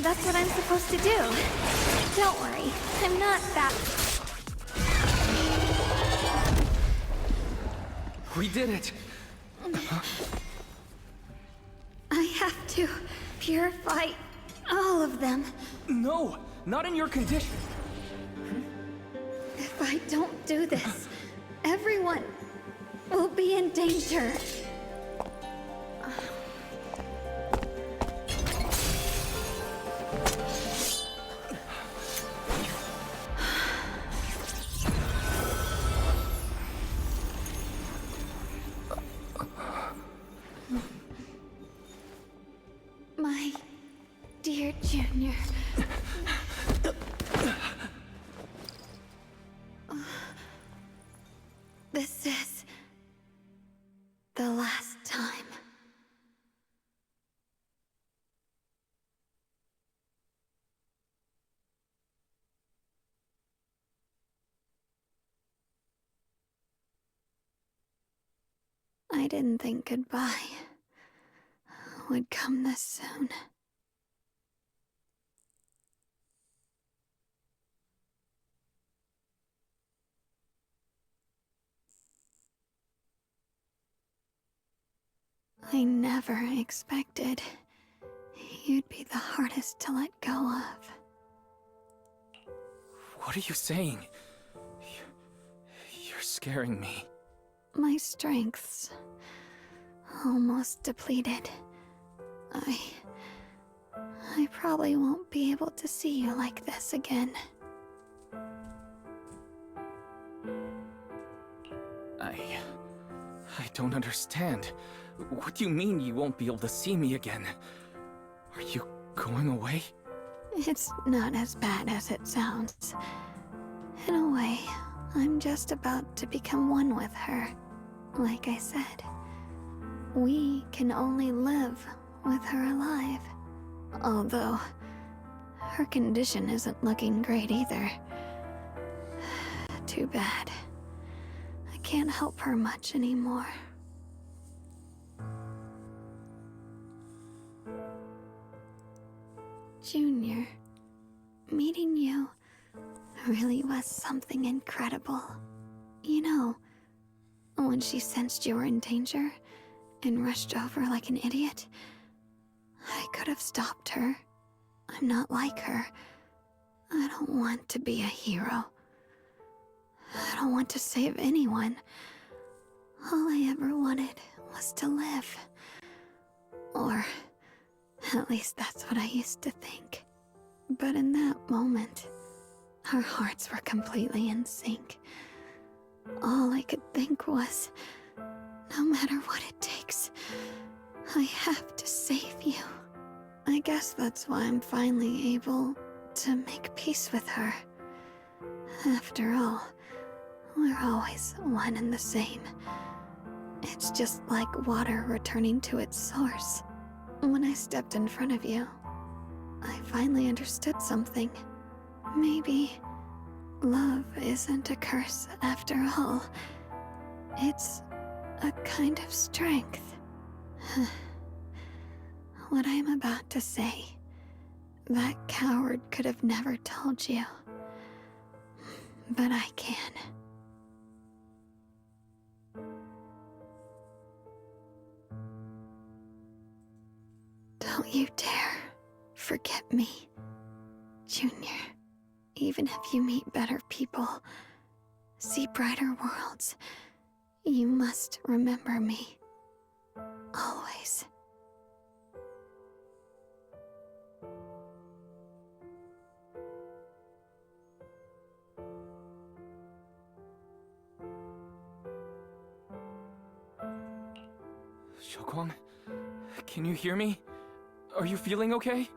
That's what I'm supposed to do. Don't worry, I'm not that... We did it! I have to purify all of them. No! Not in your condition! If I don't do this, everyone will be in danger. My dear Junior. This is the last time. I didn't think goodbye would come this soon. I never expected you'd be the hardest to let go of. What are you saying? You're scaring me. My strength's almost depleted. I probably won't be able to see you like this again. I don't understand. What do you mean you won't be able to see me again? Are you going away? It's not as bad as it sounds. In a way, I'm just about to become one with her. Like I said, we can only live with her alive. Although, her condition isn't looking great either. Too bad. I can't help her much anymore. Junior, meeting you really was something incredible. You know, when she sensed you were in danger and rushed over like an idiot, I could have stopped her. I'm not like her. I don't want to be a hero. I don't want to save anyone. All I ever wanted was to live. Or at least that's what I used to think. But in that moment, our hearts were completely in sync. All I could think was, no matter what it takes, I have to save you. I guess that's why I'm finally able to make peace with her. After all, we're always one and the same. It's just like water returning to its source. When I stepped in front of you, I finally understood something. Maybe love isn't a curse after all. It's a kind of strength. What I'm about to say, that coward could have never told you. But I can. Don't you dare forget me, Junior. Even if you meet better people, see brighter worlds, you must remember me. Always. Shiyuan, can you hear me? Are you feeling okay?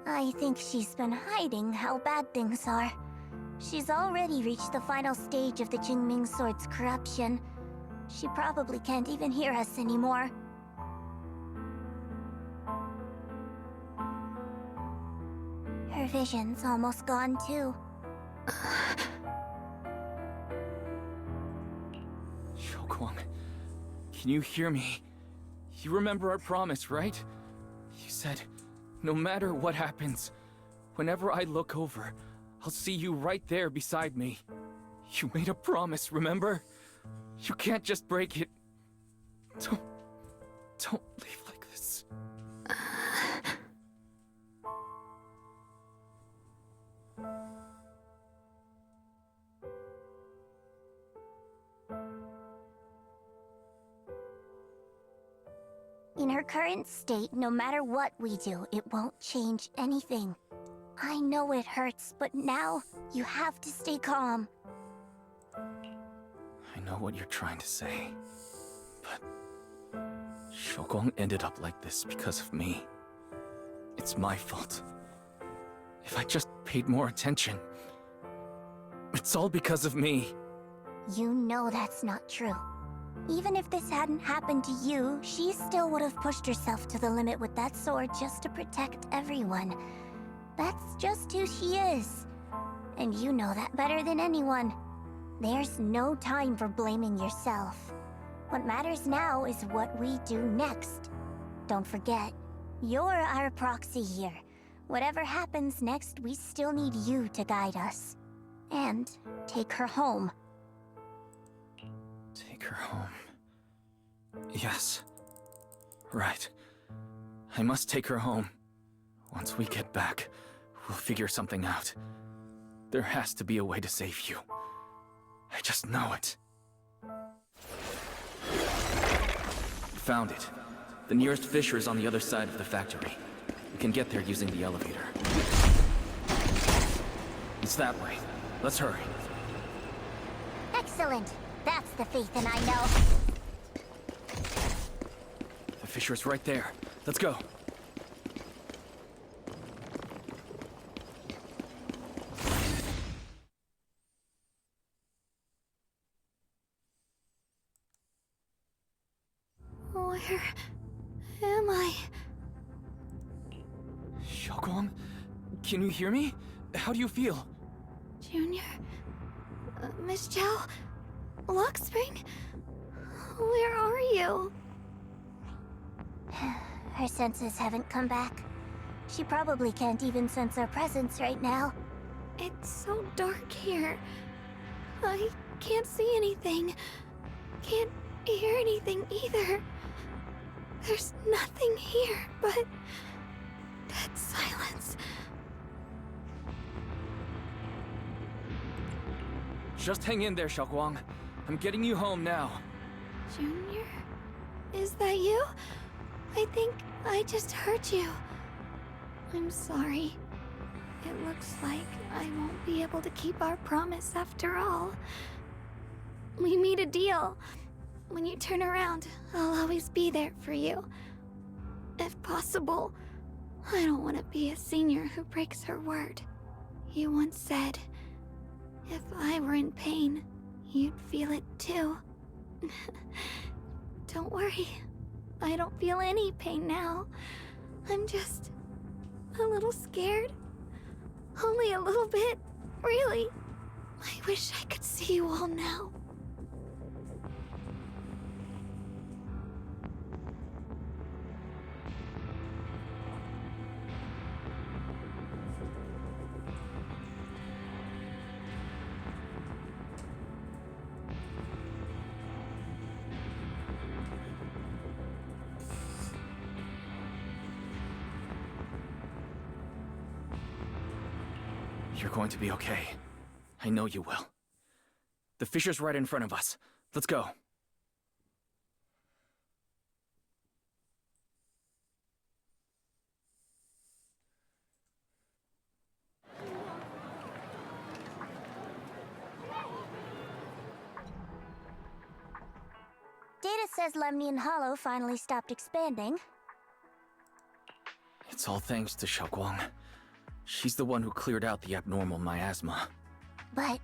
I think she's been hiding how bad things are. She's already reached the final stage of the Qingming Sword's corruption. She probably can't even hear us anymore. Her vision's almost gone too. Shiyuan, can you hear me? You remember our promise, right? You said, no matter what happens, whenever I look over, I'll see you right there beside me. You made a promise, remember? You can't just break it. Don't leave like this. In her current state, no matter what we do, it won't change anything. I know it hurts, but now you have to stay calm. I know what you're trying to say, but Shiyuan ended up like this because of me. It's my fault. If I just paid more attention, it's all because of me. You know that's not true. Even if this hadn't happened to you, she still would have pushed herself to the limit with that sword just to protect everyone. That's just who she is. And you know that better than anyone. There's no time for blaming yourself. What matters now is what we do next. Don't forget, you're our proxy here. Whatever happens next, we still need you to guide us. And take her home. Take her home. Yes. Right. I must take her home. Once we get back, we'll figure something out. There has to be a way to save you. I just know it. Found it. The nearest fissure is on the other side of the factory. We can get there using the elevator. It's that way. Let's hurry. Excellent. That's the Phaethon I know. The fissure is right there. Let's go. Where am I? Shiyuan? Can you hear me? How do you feel? Junior? Miss Chow? Luxspring? Where are you? Her senses haven't come back. She probably can't even sense our presence right now. It's so dark here. I can't see anything. Can't hear anything either. There's nothing here but dead silence. Just hang in there, Shiyuan. I'm getting you home now. Junior? Is that you? I think I just heard you. I'm sorry. It looks like I won't be able to keep our promise after all. We made a deal. When you turn around, I'll always be there for you. If possible, I don't want to be a senior who breaks her word. You once said, if I were in pain, you'd feel it too. Don't worry. I don't feel any pain now. I'm just a little scared. Only a little bit, really. I wish I could see you all now. You're going to be okay. I know you will. The fissure's right in front of us. Let's go. Data says Lemnian Hollow finally stopped expanding. It's all thanks to Shiyuan. She's the one who cleared out the abnormal miasma. But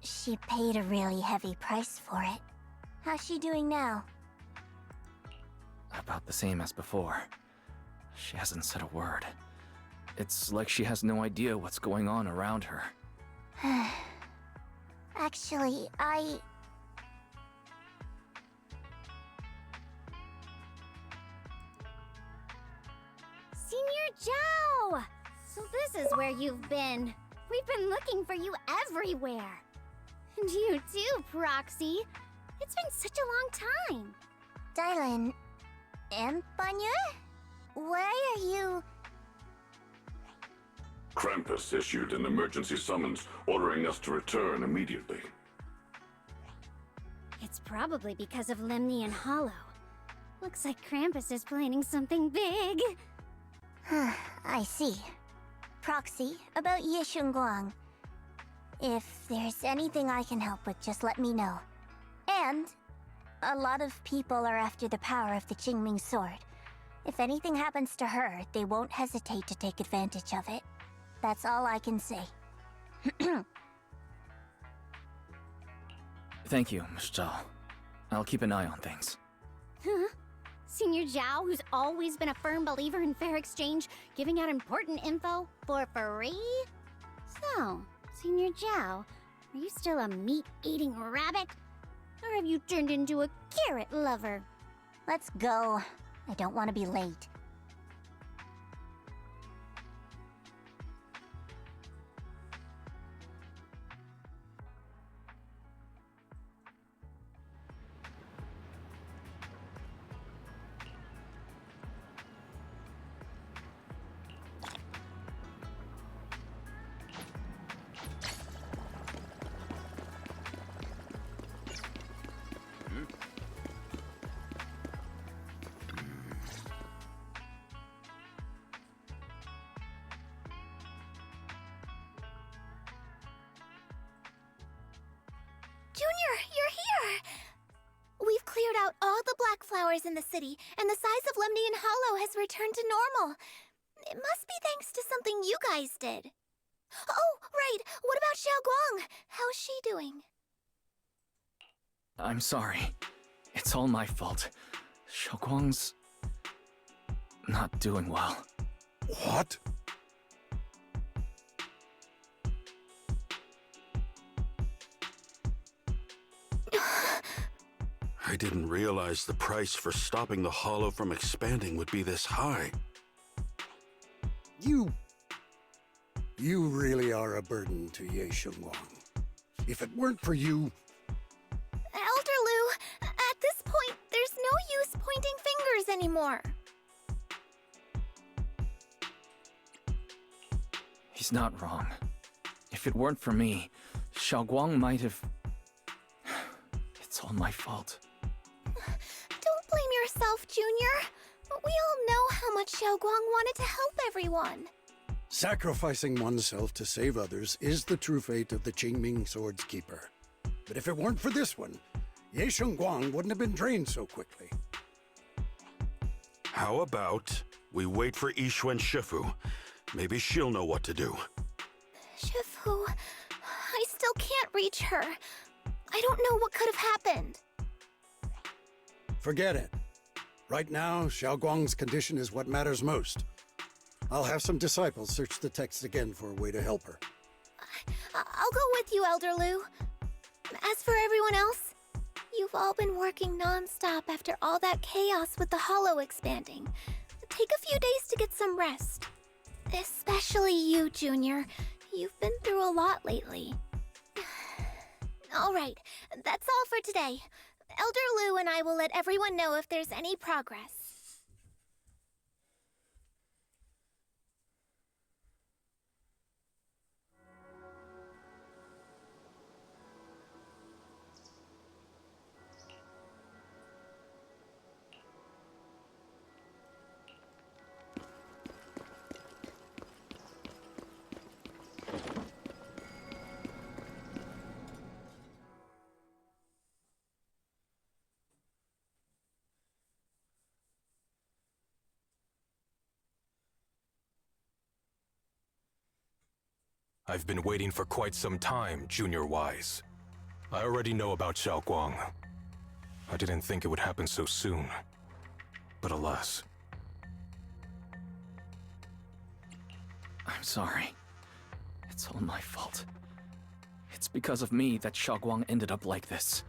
she paid a really heavy price for it. How's she doing now? About the same as before. She hasn't said a word. It's like she has no idea what's going on around her. Actually, Senior Zhao! So this is where you've been. We've been looking for you everywhere. And you too, Proxy. It's been such a long time. Dylan... Empunhar? Why are you... Krampus issued an emergency summons ordering us to return immediately. It's probably because of Lemnian Hollow. Looks like Krampus is planning something big. I see. Proxy, about Shunguang. If there's anything I can help with, just let me know. And a lot of people are after the power of the Qingming sword. If anything happens to her, they won't hesitate to take advantage of it. That's all I can say. Thank you, Miss Zhao. I'll keep an eye on things. Huh? Senior Zhao, who's always been a firm believer in fair exchange, giving out important info for free? So, Senior Zhao, are you still a meat-eating rabbit? Or have you turned into a carrot lover? Let's go. I don't want to be late. Junior, you're here! We've cleared out all the black flowers in the city, and the size of Lemnian Hollow has returned to normal. It must be thanks to something you guys did. Oh, right! What about Xiaoguang? How's she doing? I'm sorry. It's all my fault. Xiaoguang's not doing well. What? I didn't realize the price for stopping the Hollow from expanding would be this high. You really are a burden to Ye Shunguang. If it weren't for you... Elder Lu, at this point, there's no use pointing fingers anymore. He's not wrong. If it weren't for me, Xiaoguang might have... It's all my fault. Don't blame yourself, Junior. We all know how much Xiaoguang wanted to help everyone. Sacrificing oneself to save others is the true fate of the Qingming Sword's Keeper. But if it weren't for this one, Ye Shunguang wouldn't have been drained so quickly. How about we wait for Yixuan Shifu? Maybe she'll know what to do. Shifu, I still can't reach her. I don't know what could have happened. Forget it. Right now, Xiaoguang's condition is what matters most. I'll have some disciples search the text again for a way to help her. I'll go with you, Elder Lu. As for everyone else, you've all been working non-stop after all that chaos with the Hollow expanding. Take a few days to get some rest. Especially you, Junior. You've been through a lot lately. All right, that's all for today. Elder Lu and I will let everyone know if there's any progress. I've been waiting for quite some time, Junior Wise. I already know about Xiaoguang. I didn't think it would happen so soon. But alas. I'm sorry. It's all my fault. It's because of me that Xiaoguang ended up like this.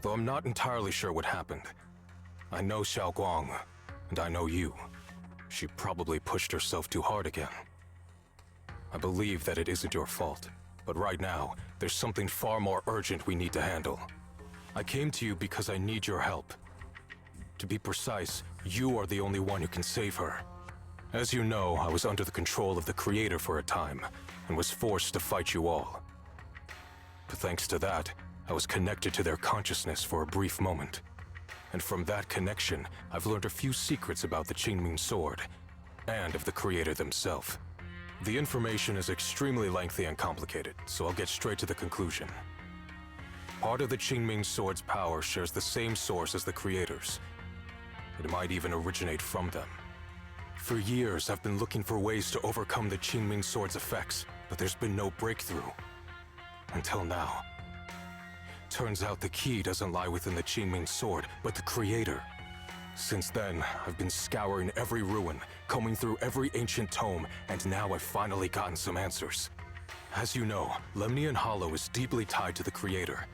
Though I'm not entirely sure what happened. I know Xiaoguang, and I know you. She probably pushed herself too hard again. I believe that it isn't your fault, but right now, there's something far more urgent we need to handle. I came to you because I need your help. To be precise, you are the only one who can save her. As you know, I was under the control of the Creator for a time, and was forced to fight you all. But thanks to that, I was connected to their consciousness for a brief moment. And from that connection, I've learned a few secrets about the Qingming Sword, and of the Creator themselves. The information is extremely lengthy and complicated, so I'll get straight to the conclusion. Part of the Qingming Sword's power shares the same source as the Creator's. It might even originate from them. For years, I've been looking for ways to overcome the Qingming Sword's effects, but there's been no breakthrough. Until now. Turns out the key doesn't lie within the Qingming Sword, but the Creator. Since then, I've been scouring every ruin, combing through every ancient tome, and now I've finally gotten some answers. As you know, Lemnian Hollow is deeply tied to the Creator,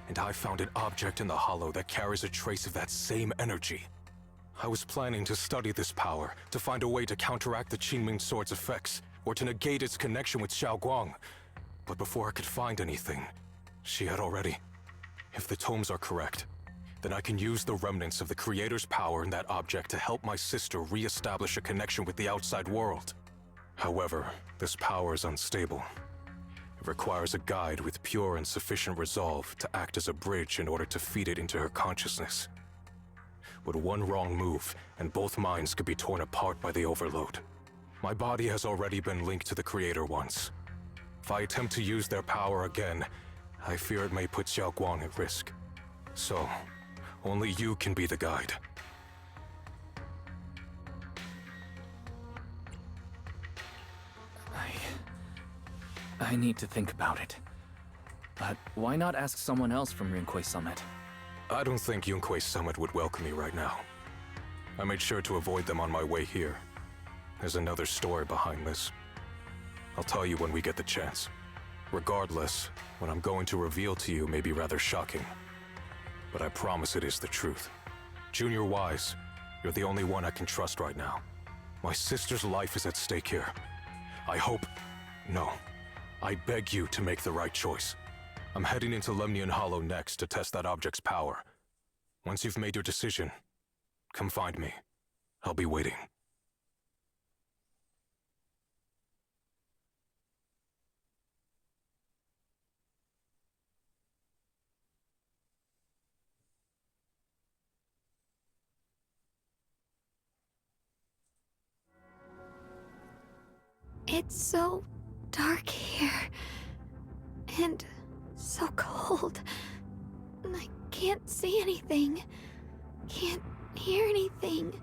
and I found an object in the Hollow that carries a trace of that same energy. I was planning to study this power, to find a way to counteract the Qingming Sword's effects, or to negate its connection with Shiyuan. But before I could find anything, she had already. If the tomes are correct, then I can use the remnants of the Creator's power in that object to help my sister re-establish a connection with the outside world. However, this power is unstable. It requires a guide with pure and sufficient resolve to act as a bridge in order to feed it into her consciousness. But one wrong move, and both minds could be torn apart by the overload. My body has already been linked to the Creator once. If I attempt to use their power again, I fear it may put Shiyuan at risk. So, only you can be the guide. I need to think about it. But why not ask someone else from Yunquei Summit? I don't think Yunquei Summit would welcome me right now. I made sure to avoid them on my way here. There's another story behind this. I'll tell you when we get the chance. Regardless, what I'm going to reveal to you may be rather shocking. But I promise it is the truth. Junior Wise, you're the only one I can trust right now. My sister's life is at stake here. I hope... No. I beg you to make the right choice. I'm heading into Lemnian Hollow next to test that object's power. Once you've made your decision, come find me. I'll be waiting. It's so dark here. And so cold. I can't see anything. Can't hear anything.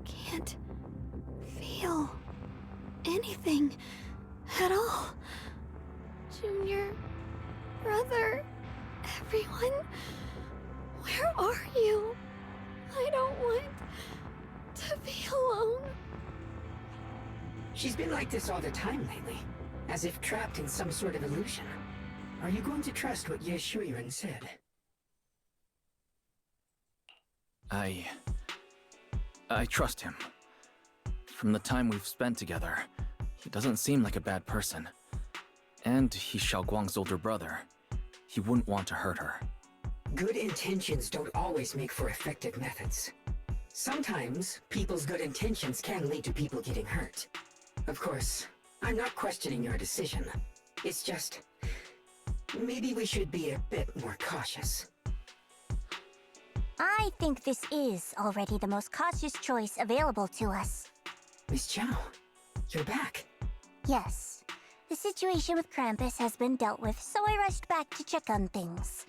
Can't feel anything at all. Junior, brother, everyone, where are you? I don't want to be alone. She's been like this all the time lately, as if trapped in some sort of illusion. Are you going to trust what Ye Shiyuan said? I trust him. From the time we've spent together, he doesn't seem like a bad person. And he's Shiyuan's older brother. He wouldn't want to hurt her. Good intentions don't always make for effective methods. Sometimes, people's good intentions can lead to people getting hurt. Of course, I'm not questioning your decision. It's just... maybe we should be a bit more cautious. I think this is already the most cautious choice available to us. Miss Chow, you're back. Yes. The situation with Krampus has been dealt with, so I rushed back to check on things.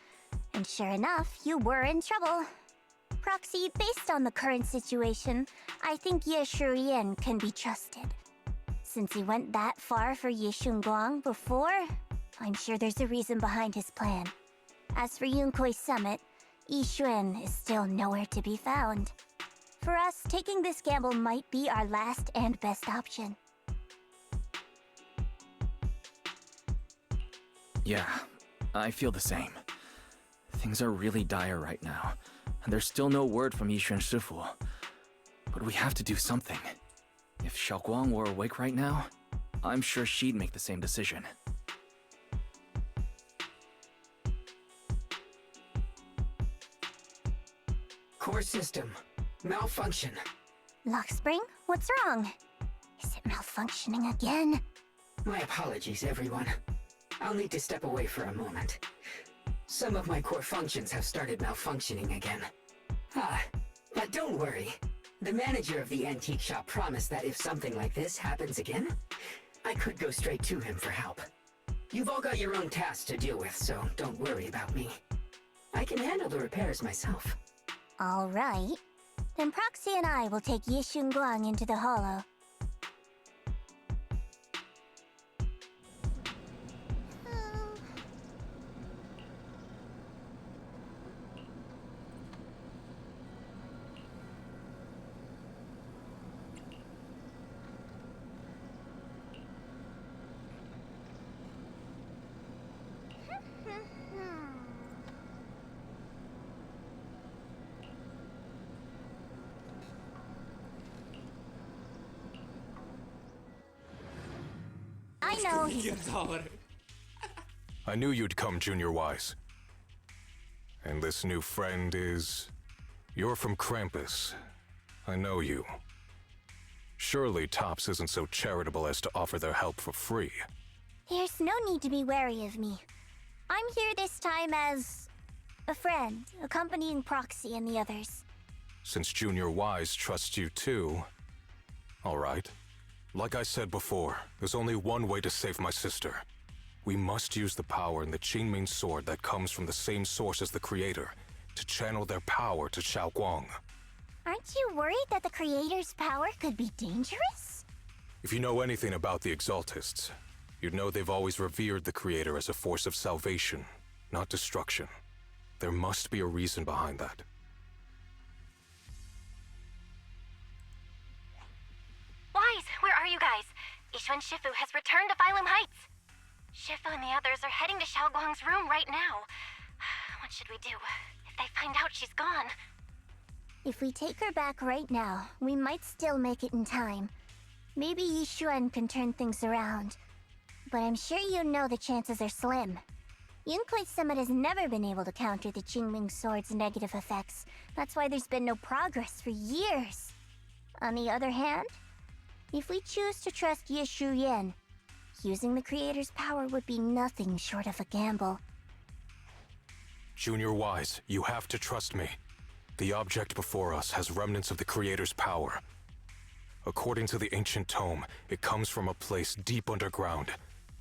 And sure enough, you were in trouble. Proxy, based on the current situation, I think Ye Shiyuan can be trusted. Since he went that far for Ye Shunguang before, I'm sure there's a reason behind his plan. As for Yunquei Summit, Yixuan is still nowhere to be found. For us, taking this gamble might be our last and best option. Yeah, I feel the same. Things are really dire right now, and there's still no word from Yixuan Shifu. But we have to do something. If Shiyuan were awake right now, I'm sure she'd make the same decision. Core system. Malfunction. Lockspring, what's wrong? Is it malfunctioning again? My apologies, everyone. I'll need to step away for a moment. Some of my core functions have started malfunctioning again. But don't worry. The manager of the antique shop promised that if something like this happens again, I could go straight to him for help. You've all got your own tasks to deal with, so don't worry about me. I can handle the repairs myself. All right. Then Proxy and I will take Ye Shunguang into the Hollow. I know he's... I knew you'd come, Junior Wise. And this new friend is... You're from Krampus. I know you. Surely Tops isn't so charitable as to offer their help for free. There's no need to be wary of me. I'm here this time as... a friend, accompanying Proxy and the others. Since Junior Wise trusts you too... All right. Like I said before, there's only one way to save my sister. We must use the power in the Qingming sword that comes from the same source as the Creator to channel their power to Shiyuan. Aren't you worried that the Creator's power could be dangerous? If you know anything about the Exaltists, you'd know they've always revered the Creator as a force of salvation, not destruction. There must be a reason behind that. Wise, where are you guys? Yishuan Shifu has returned to Phylum Heights. Shifu and the others are heading to Xiaoguang's room right now. What should we do? If they find out she's gone... If we take her back right now, we might still make it in time. Maybe Yishuan can turn things around. But I'm sure you know the chances are slim. Yunkuei Summit has never been able to counter the Qingming sword's negative effects. That's why there's been no progress for years. On the other hand, if we choose to trust Yishu Yen, using the Creator's power would be nothing short of a gamble. Junior Wise, you have to trust me. The object before us has remnants of the Creator's power. According to the ancient tome, it comes from a place deep underground,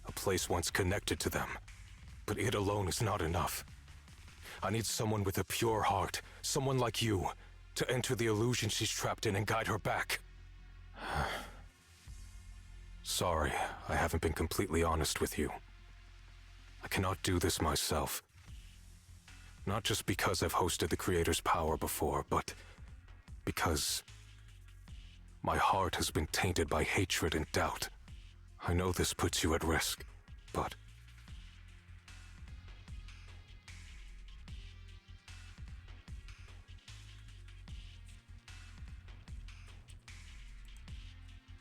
a place once connected to them. But it alone is not enough. I need someone with a pure heart, someone like you, to enter the illusion she's trapped in and guide her back. Sorry, I haven't been completely honest with you. I cannot do this myself. Not just because I've hosted the Creator's power before, but because my heart has been tainted by hatred and doubt. I know this puts you at risk, but...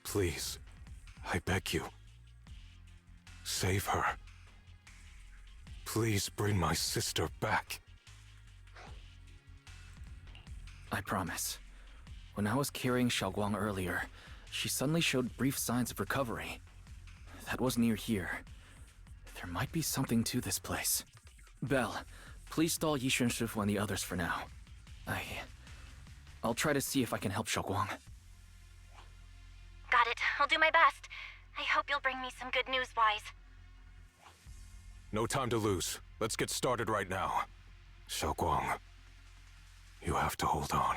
Please, I beg you, save her. Please bring my sister back. I promise. When I was carrying Xiaoguang earlier, she suddenly showed brief signs of recovery. That was near here. There might be something to this place. Belle, please stall Yishuan Shifu and the others for now. I'll try to see if I can help Xiaoguang. Got it. I'll do my best. I hope you'll bring me some good news, Wise. No time to lose. Let's get started right now. Xiaoguang, you have to hold on.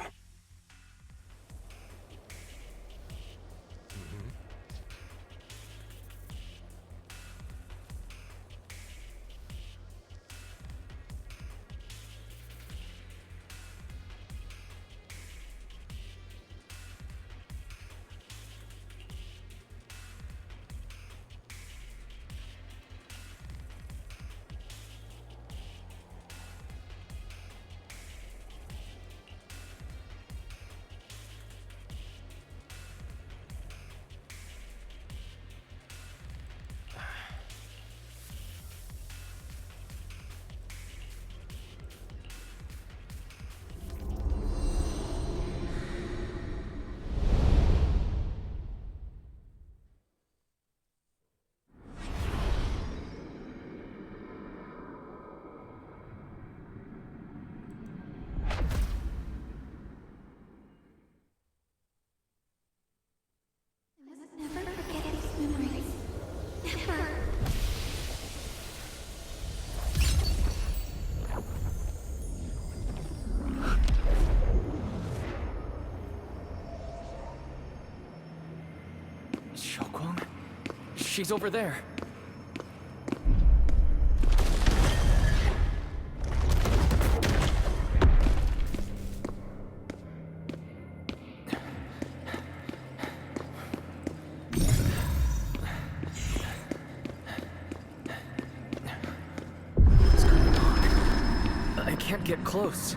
Never forget these memories. Never. Xiaoguang? She's over there. Get close.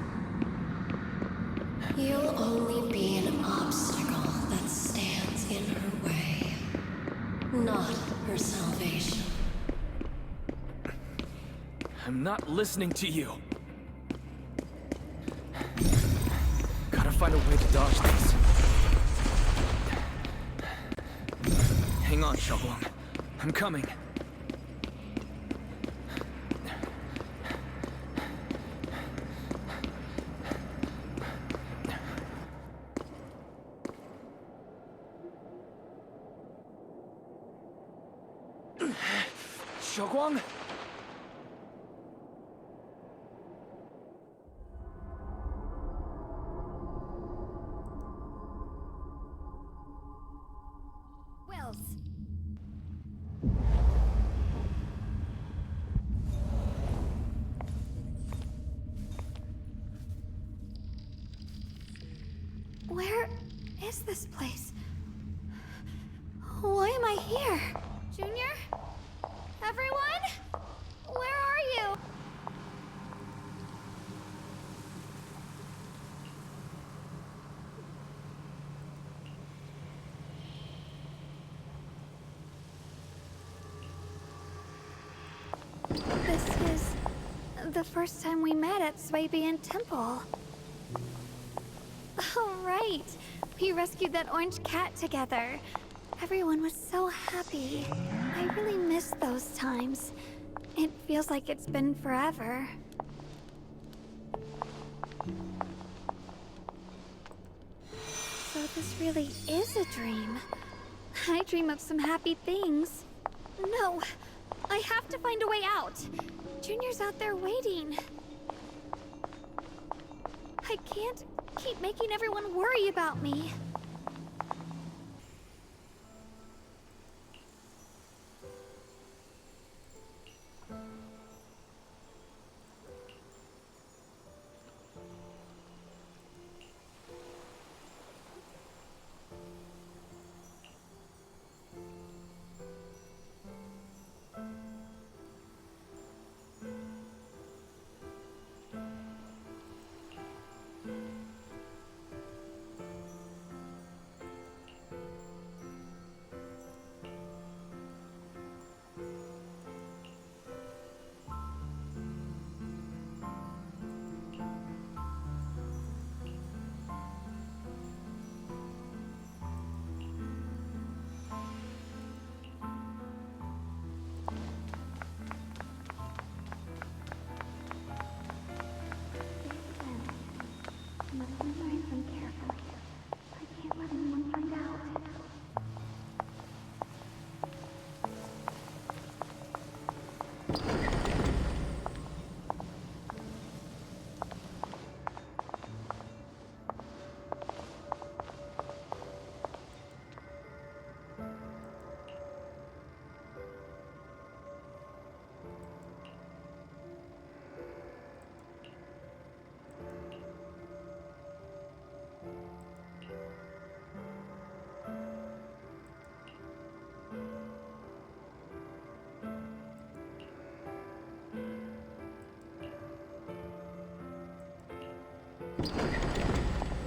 You'll only be an obstacle that stands in her way, not her salvation. I'm not listening to you. Gotta find a way to dodge this. Hang on, Shiyuan. I'm coming. Shiyuan? Where is this place? Why am I here? Junior? Everyone? Where are you? This is the first time we met at Swabian Temple. Oh, right. We rescued that orange cat together. Everyone was so happy. I really miss those times. It feels like it's been forever. So this really is a dream. I dream of some happy things. No, I have to find a way out. Junior's out there waiting. I can't keep making everyone worry about me.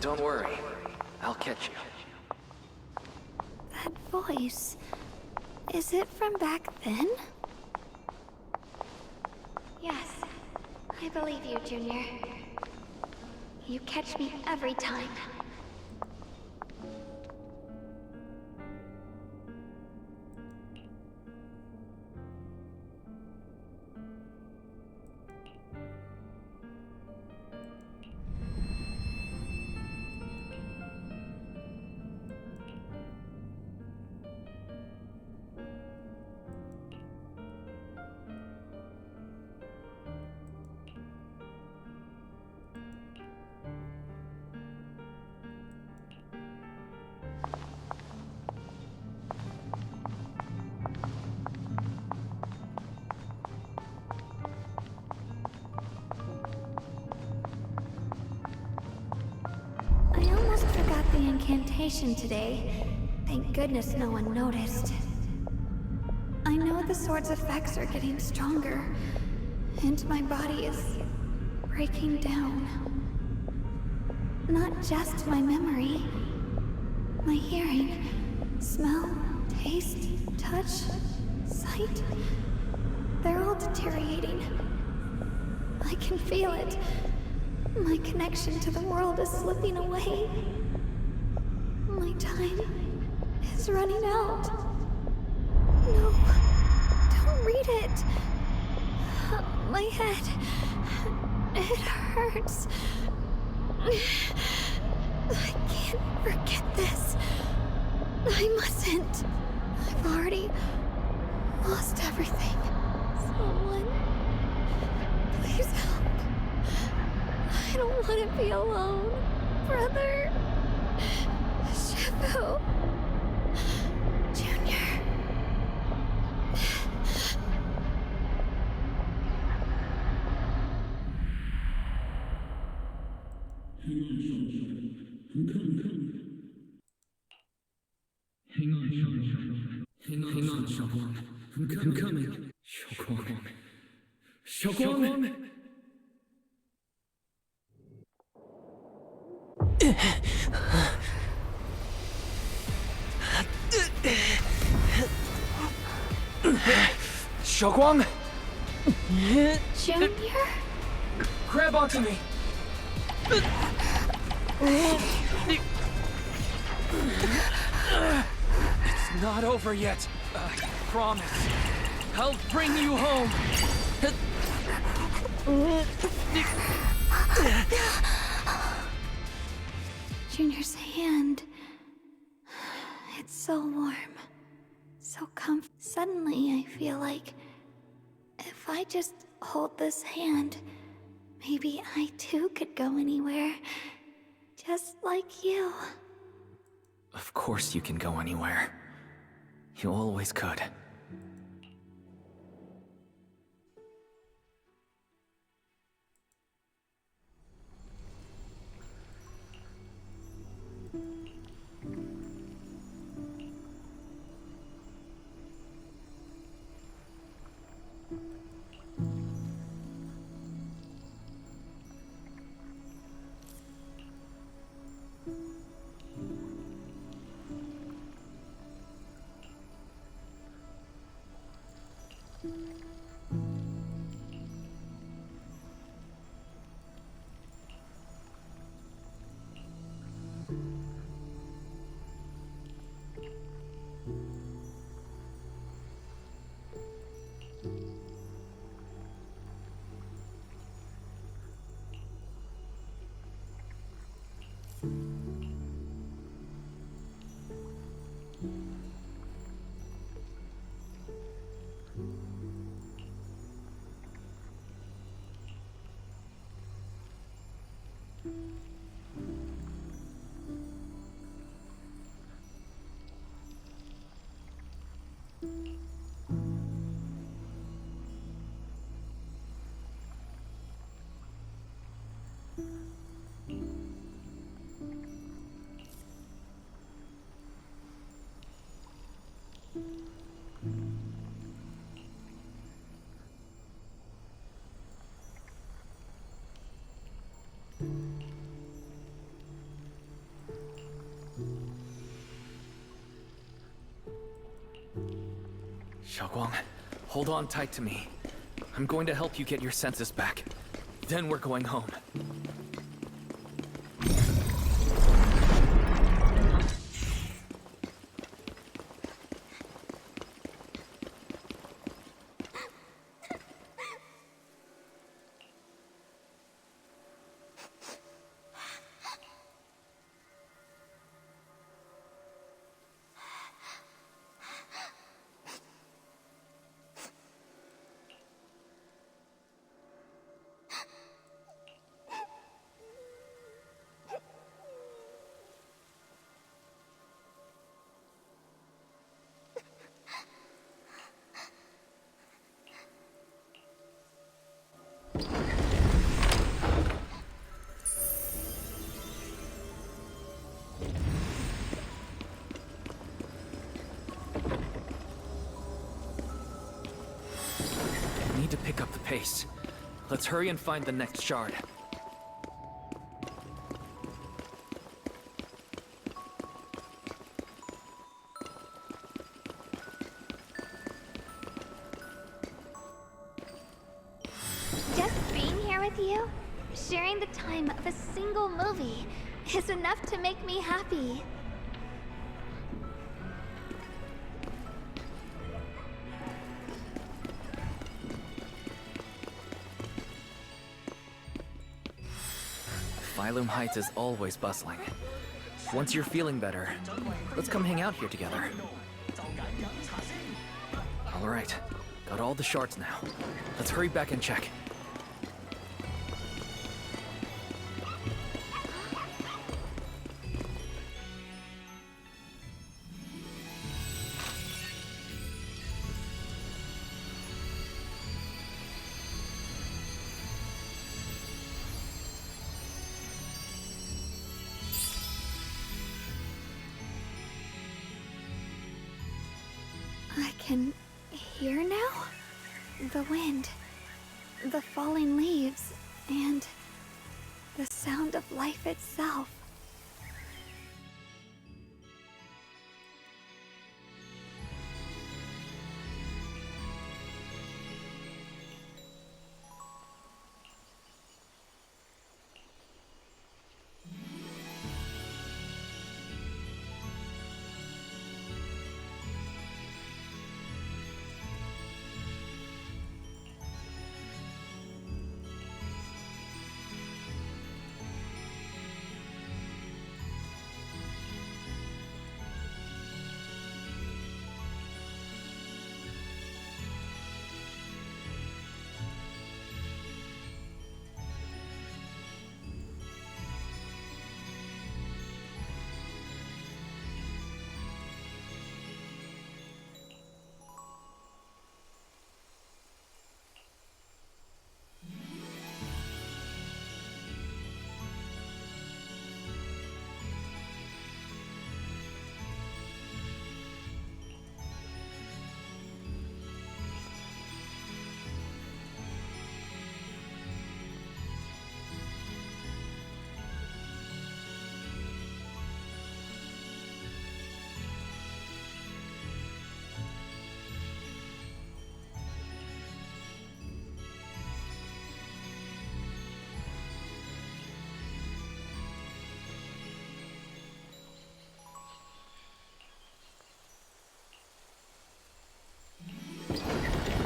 Don't worry. I'll catch you. That voice... is it from back then? Yes. I believe you, Junior. You catch me every time. The incantation today. Thank goodness no one noticed. I know the sword's effects are getting stronger, and my body is breaking down. Not just my memory, my hearing, smell, taste, touch, sight. They're all deteriorating. I can feel it. My connection to the world is slipping away. My time is running out. No, don't read it. My head, it hurts. I can't forget this. I mustn't. I've already lost everything. Someone, please help. I don't want to be alone. Brother. Shifu. Junior. Hang on, Shiyuan. I'm coming. Shiyuan! Shiyuan! Junior? Grab onto me! It's not over yet. I promise. I'll bring you home. Junior's hand. It's so warm. So comfortable. Suddenly, I feel like if I just hold this hand, maybe I too could go anywhere. Just like you. Of course you can go anywhere. You always could. Shiyuan, hold on tight to me. I'm going to help you get your senses back. Then we're going home. To pick up the pace. Let's hurry and find the next shard. with you, sharing the time of a single movie is enough to make me happy. Phylum Heights is always bustling. Once you're feeling better, let's come hang out here together. Alright, got all the shards now. Let's hurry back and check. I can hear now? The wind, the falling leaves, and the sound of life itself.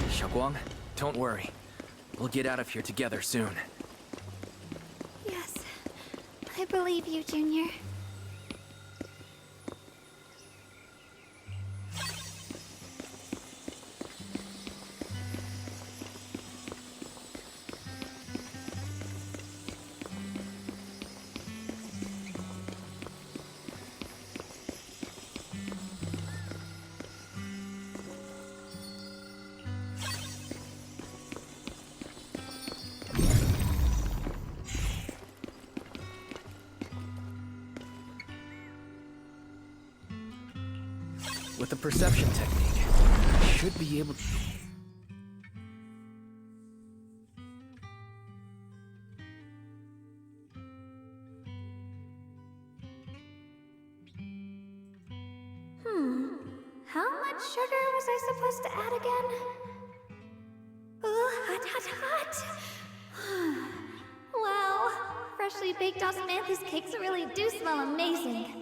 Shiyuan, don't worry. We'll get out of here together soon. Yes, I believe you, Junior. With the perception technique, I should be able to... How much sugar was I supposed to add again? Ooh, hot, hot, hot! Wow, freshly baked osmanthus cakes really do smell amazing.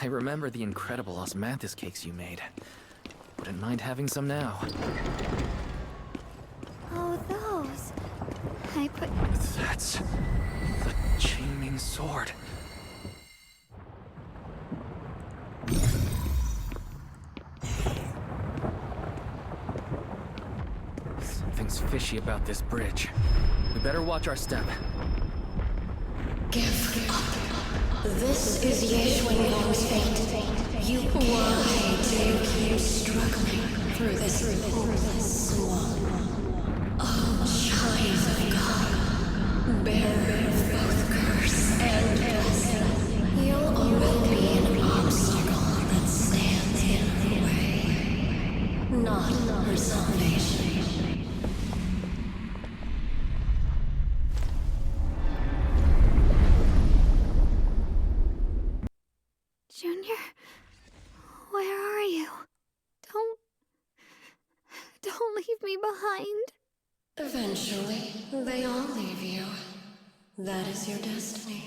I remember the incredible osmanthus cakes you made. Wouldn't mind having some now. Oh, those. I put... That's... the Qingming sword. Something's fishy about this bridge. We better watch our step. Give up. This is Ye Shunguang's fate. Why do you keep struggling through this hopeless swamp? Oh, child of God, bearer of both curse and blessing, you'll always be an obstacle that stands in the way, not her salvation. Junior, where are you? Don't leave me behind. Eventually, they all leave you. That is your destiny.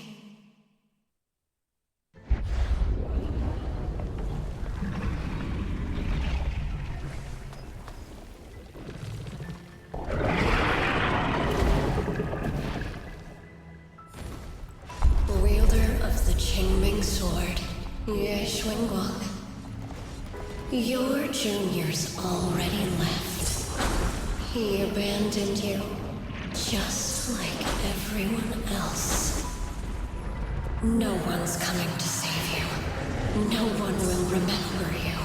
Wielder of the Qingming sword, Ye Shunguang. Your junior's already left. He abandoned you, just like everyone else. No one's coming to save you. No one will remember you.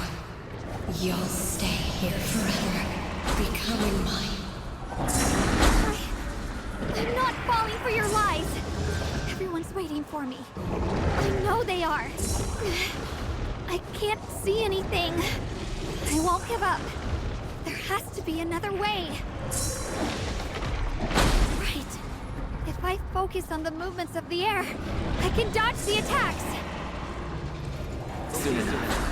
You'll stay here forever, becoming mine. I'm not falling for your lies. Everyone's waiting for me. I know they are. I can't see anything. I won't give up. There has to be another way. Right. If I focus on the movements of the air, I can dodge the attacks. Soon enough.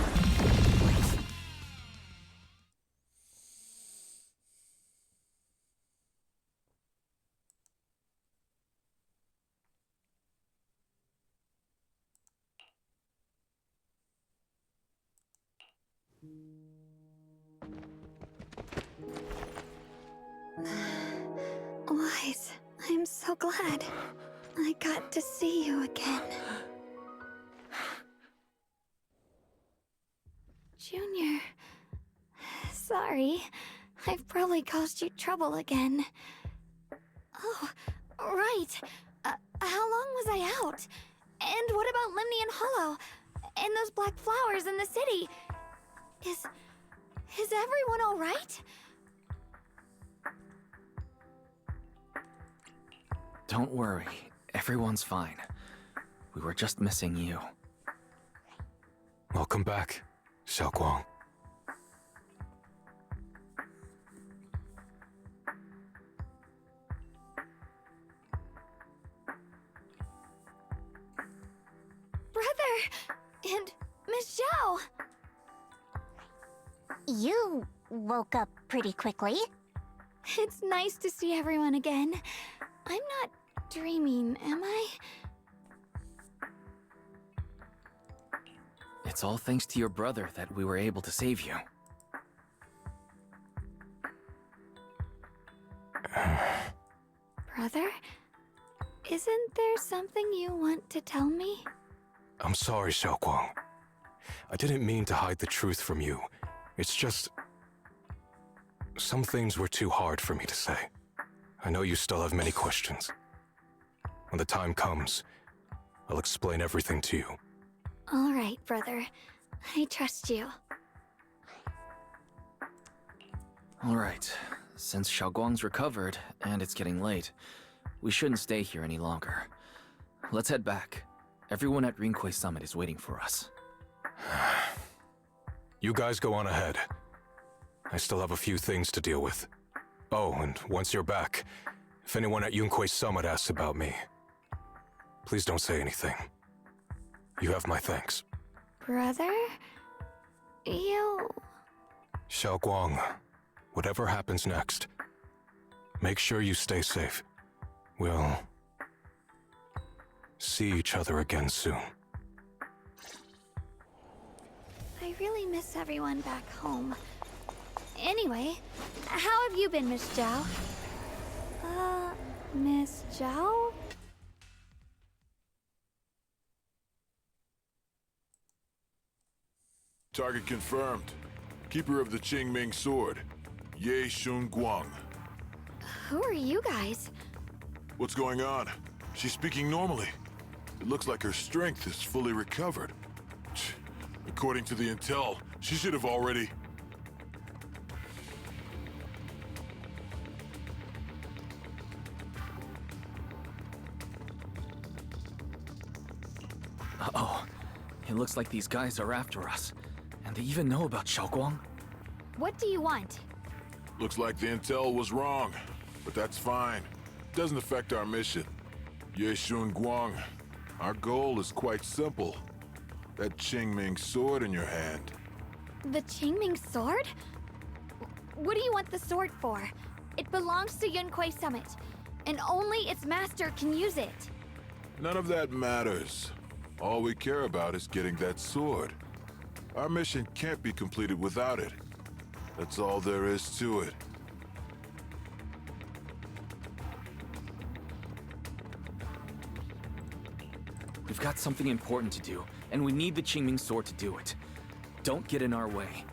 Wise, I'm so glad I got to see you again. Junior, sorry. I've probably caused you trouble again. Oh, right. How long was I out? And what about Limnian Hollow? And those black flowers in the city? Is everyone all right? Don't worry. Everyone's fine. We were just missing you. Welcome back, Xiaoguang. Brother! And Miss Zhao! You woke up pretty quickly. It's nice to see everyone again. I'm not dreaming, am I? It's all thanks to your brother that we were able to save you. Brother? Isn't there something you want to tell me? I'm sorry, Xiaoguang. I didn't mean to hide the truth from you. It's just... some things were too hard for me to say. I know you still have many questions. When the time comes, I'll explain everything to you. All right, brother. I trust you. All right. Since Xiaoguang's recovered, and it's getting late, we shouldn't stay here any longer. Let's head back. Everyone at Rinquay Summit is waiting for us. You guys go on ahead. I still have a few things to deal with. Oh, and once you're back, if anyone at Yunquay Summit asks about me, please don't say anything. You have my thanks. Brother? You... Xiaoguang, whatever happens next, make sure you stay safe. We'll... see each other again soon. really miss everyone back home. Anyway, how have you been, Miss Zhao? Miss Zhao? Target confirmed. Keeper of the Qingming sword, Shunguang. Who are you guys? What's going on? She's speaking normally. It looks like her strength is fully recovered. According to the intel, she should have already... Uh-oh. It looks like these guys are after us. And they even know about Xiaoguang. What do you want? Looks like the intel was wrong, but that's fine. Doesn't affect our mission. Shunguang, our goal is quite simple. That Qingming sword in your hand. The Qingming sword? What do you want the sword for? It belongs to Yunquei Summit, and only its master can use it. None of that matters. All we care about is getting that sword. Our mission can't be completed without it. That's all there is to it. We've got something important to do, and we need the Qingming sword to do it. Don't get in our way,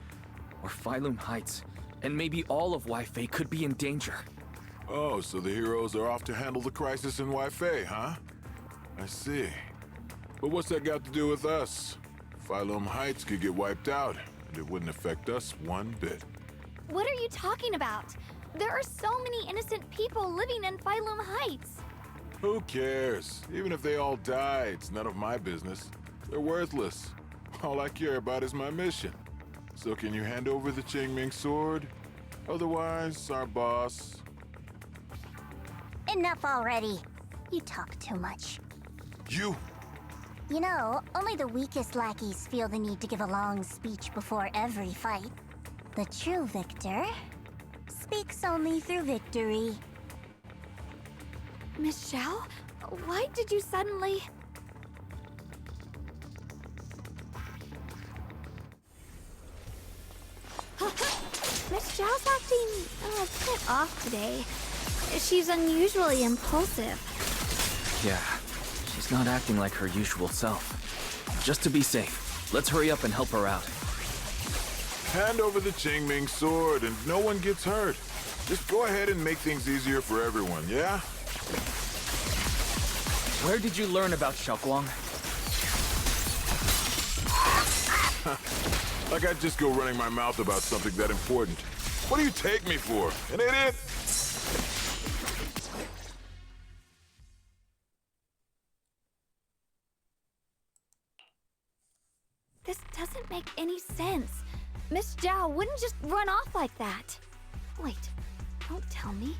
or Phylum Heights, and maybe all of Weifei could be in danger. Oh, so the heroes are off to handle the crisis in Weifei, huh? I see. But what's that got to do with us? Phylum Heights could get wiped out, and it wouldn't affect us one bit. What are you talking about? There are so many innocent people living in Phylum Heights. Who cares? Even if they all die, it's none of my business. They're worthless. All I care about is my mission. So can you hand over the Qingming sword? Otherwise, our boss... Enough already. You talk too much. You? You know, only the weakest lackeys feel the need to give a long speech before every fight. The true victor speaks only through victory. Miss Zhao, why did you suddenly... Miss Zhao's acting a bit off today. She's unusually impulsive. Yeah, she's not acting like her usual self. Just to be safe, let's hurry up and help her out. Hand over the Qingming sword and no one gets hurt. Just go ahead and make things easier for everyone, yeah? Where did you learn about Xiaoguang? Like I'd just go running my mouth about something that important. What do you take me for? An idiot? This doesn't make any sense. Miss Zhao wouldn't just run off like that. Wait, don't tell me.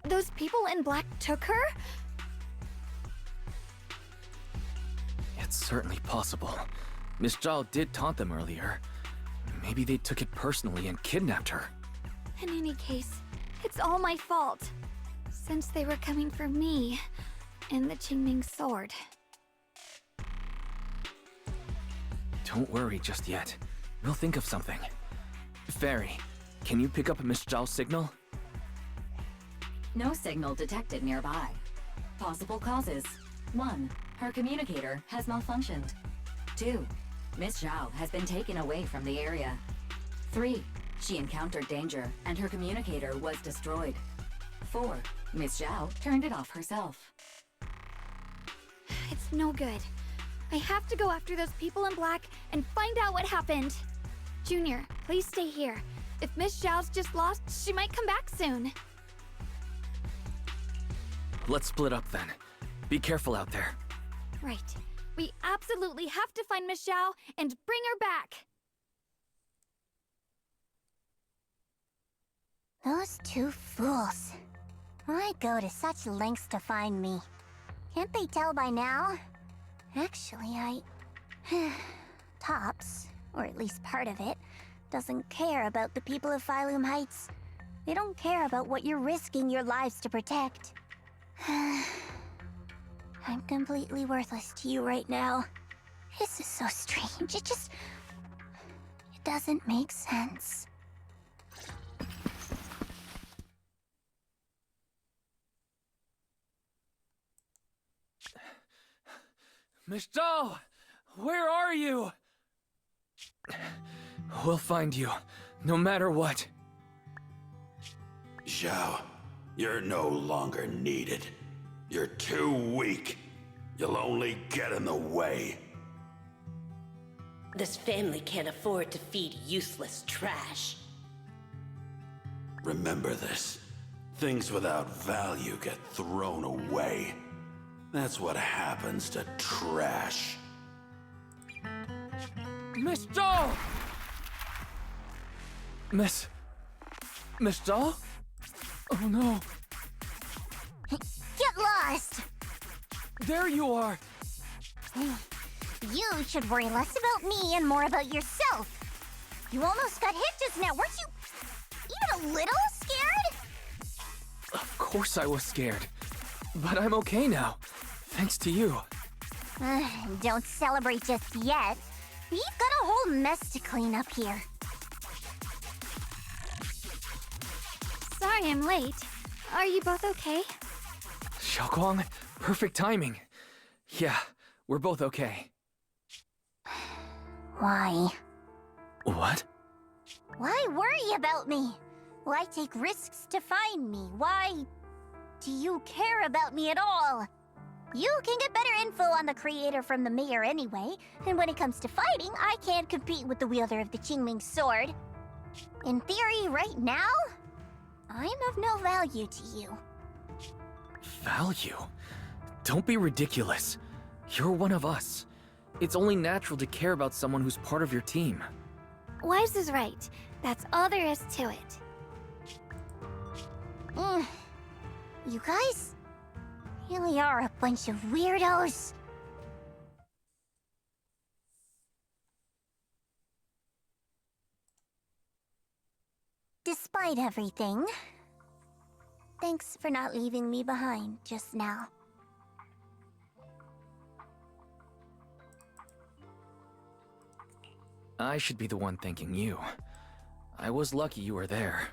Those people in black took her? It's certainly possible. Miss Zhao did taunt them earlier. Maybe they took it personally and kidnapped her. In any case, it's all my fault. Since they were coming for me and the Qingming sword. Don't worry just yet. We'll think of something. Fairy, can you pick up Miss Zhao's signal? No signal detected nearby. Possible causes. 1. Her communicator has malfunctioned. 2. Miss Zhao has been taken away from the area. 3. She encountered danger and her communicator was destroyed. 4. Miss Zhao turned it off herself. It's no good. I have to go after those people in black and find out what happened. Junior, please stay here. If Miss Zhao's just lost, she might come back soon. Let's split up then. Be careful out there. Right. We absolutely have to find Miss Zhao and bring her back. Those two fools. Why go to such lengths to find me? Can't they tell by now? Actually, Tops, or at least part of it, doesn't care about the people of Phylum Heights. They don't care about what you're risking your lives to protect. I'm completely worthless to you right now. This is so strange. It It doesn't make sense. Miss Dahl! Where are you? We'll find you, no matter what. Zhao, you're no longer needed. You're too weak. You'll only get in the way. This family can't afford to feed useless trash. Remember this. Things without value get thrown away. That's what happens to trash. Miss Dahl! Miss Dahl? Oh no. Get lost! There you are! You should worry less about me and more about yourself. You almost got hit just now, weren't you even a little scared? Of course I was scared. But I'm okay now. Thanks to you. Don't celebrate just yet. We've got a whole mess to clean up here. Sorry I'm late. Are you both okay? Shiyuan, perfect timing. Yeah, we're both okay. Why? What? Why worry about me? Why take risks to find me? Why do you care about me at all? You can get better info on the creator from the mayor anyway, and when it comes to fighting, I can't compete with the wielder of the Qingming sword. In theory, right now, I'm of no value to you. Value? Don't be ridiculous. You're one of us. It's only natural to care about someone who's part of your team. Wise is right. That's all there is to it. You guys really are a bunch of weirdos. Despite everything, thanks for not leaving me behind just now. I should be the one thanking you. I was lucky you were there.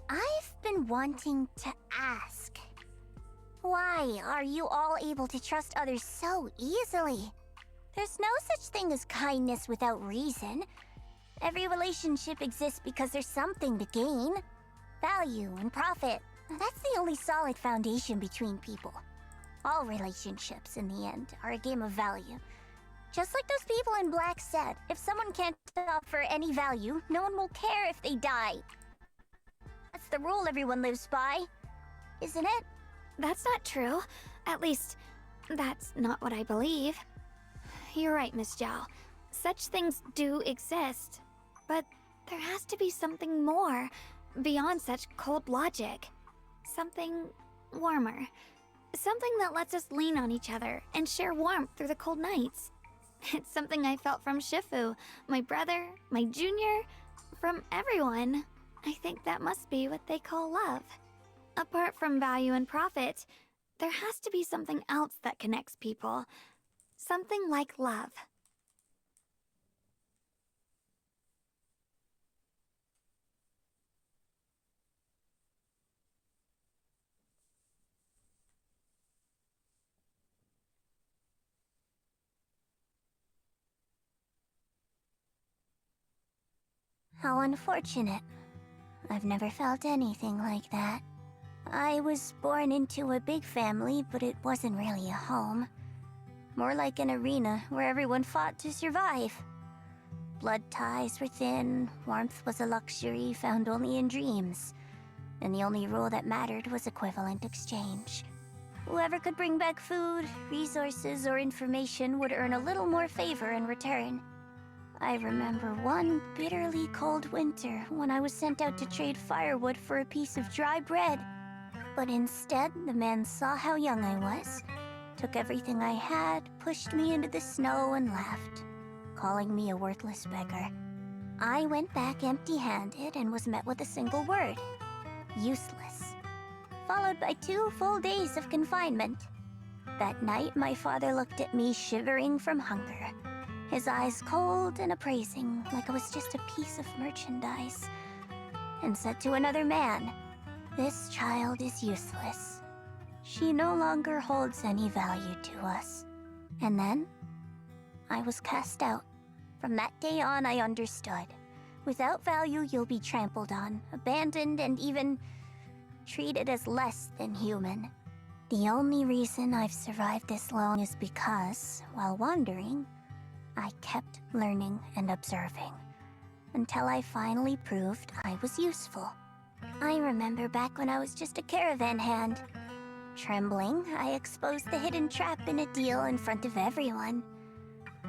I've been wanting to ask. Why are you all able to trust others so easily? There's no such thing as kindness without reason. Every relationship exists because there's something to gain. Value and profit. That's the only solid foundation between people. All relationships, in the end, are a game of value. Just like those people in Black said, if someone can't offer any value, no one will care if they die. That's the rule everyone lives by, isn't it? That's not true. At least, that's not what I believe. You're right, Miss Zhao. Such things do exist. But there has to be something more, beyond such cold logic. Something warmer. Something that lets us lean on each other and share warmth through the cold nights. It's something I felt from Shifu, my brother, my junior, from everyone. I think that must be what they call love. Apart from value and profit, there has to be something else that connects people. Something like love. How unfortunate. I've never felt anything like that. I was born into a big family, but it wasn't really a home. More like an arena where everyone fought to survive. Blood ties were thin, warmth was a luxury found only in dreams, and the only rule that mattered was equivalent exchange. Whoever could bring back food, resources, or information would earn a little more favor in return. I remember one bitterly cold winter when I was sent out to trade firewood for a piece of dry bread. But instead, the man saw how young I was, took everything I had, pushed me into the snow, and left, calling me a worthless beggar. I went back empty-handed and was met with a single word. useless, followed by 2 full days of confinement. That night, my father looked at me shivering from hunger, his eyes cold and appraising, like I was just a piece of merchandise, and said to another man, "This child is useless. She no longer holds any value to us." And then, I was cast out. From that day on, I understood. Without value, you'll be trampled on, abandoned, and even treated as less than human. The only reason I've survived this long is because, while wandering, I kept learning and observing, until I finally proved I was useful. I remember back when I was just a caravan hand. Trembling, I exposed the hidden trap in a deal in front of everyone.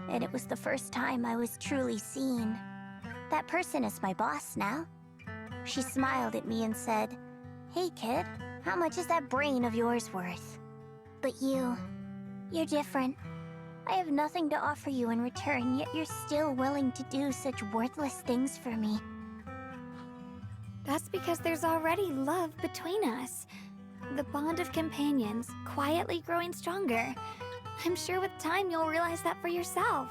And it was the first time I was truly seen. That person is my boss now. She smiled at me and said, "Hey kid, how much is that brain of yours worth?" But you're different. I have nothing to offer you in return, yet you're still willing to do such worthless things for me. That's because there's already love between us. The bond of companions, quietly growing stronger. I'm sure with time you'll realize that for yourself.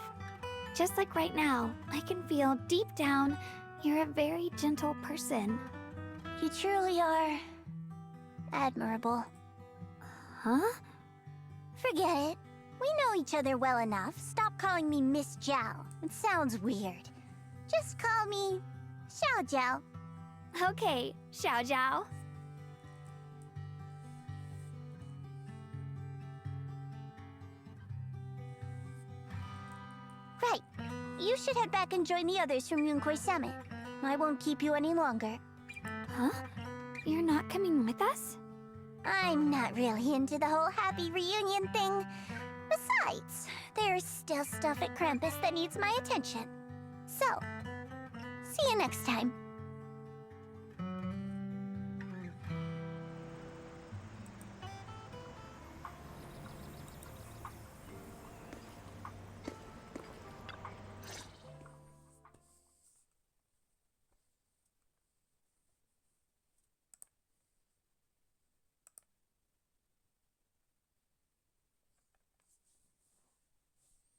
Just like right now, I can feel deep down you're a very gentle person. You truly are admirable. Huh? Forget it. We know each other well enough. Stop calling me Miss Zhao. It sounds weird. Just call me Xiao Zhao. Okay, Xiao Zhao. Right. You should head back and join the others from Yunquai Summit. I won't keep you any longer. Huh? You're not coming with us? I'm not really into the whole happy reunion thing. Besides, there's still stuff at Krampus that needs my attention. So, see you next time.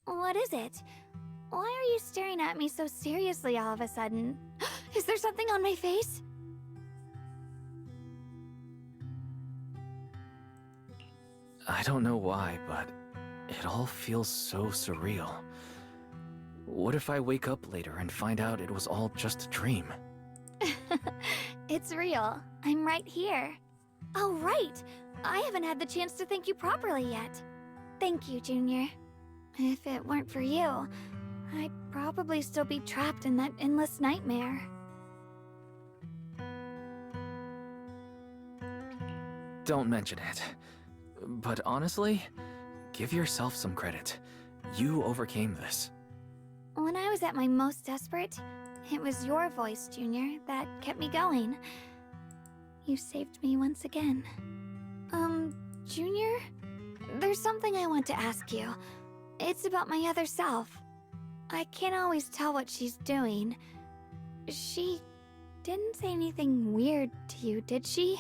What is it? Why are you staring at me so seriously all of a sudden? Is there something on my face? I don't know why, but it all feels so surreal. What if I wake up later and find out it was all just a dream? It's real. I'm right here. Oh, right! I haven't had the chance to thank you properly yet. Thank you, Junior. If it weren't for you, I'd probably still be trapped in that endless nightmare. Don't mention it. But honestly, give yourself some credit. You overcame this. When I was at my most desperate, it was your voice, Junior, that kept me going. You saved me once again. Junior? There's something I want to ask you. It's about my other self. I can't always tell what she's doing. She didn't say anything weird to you, did she?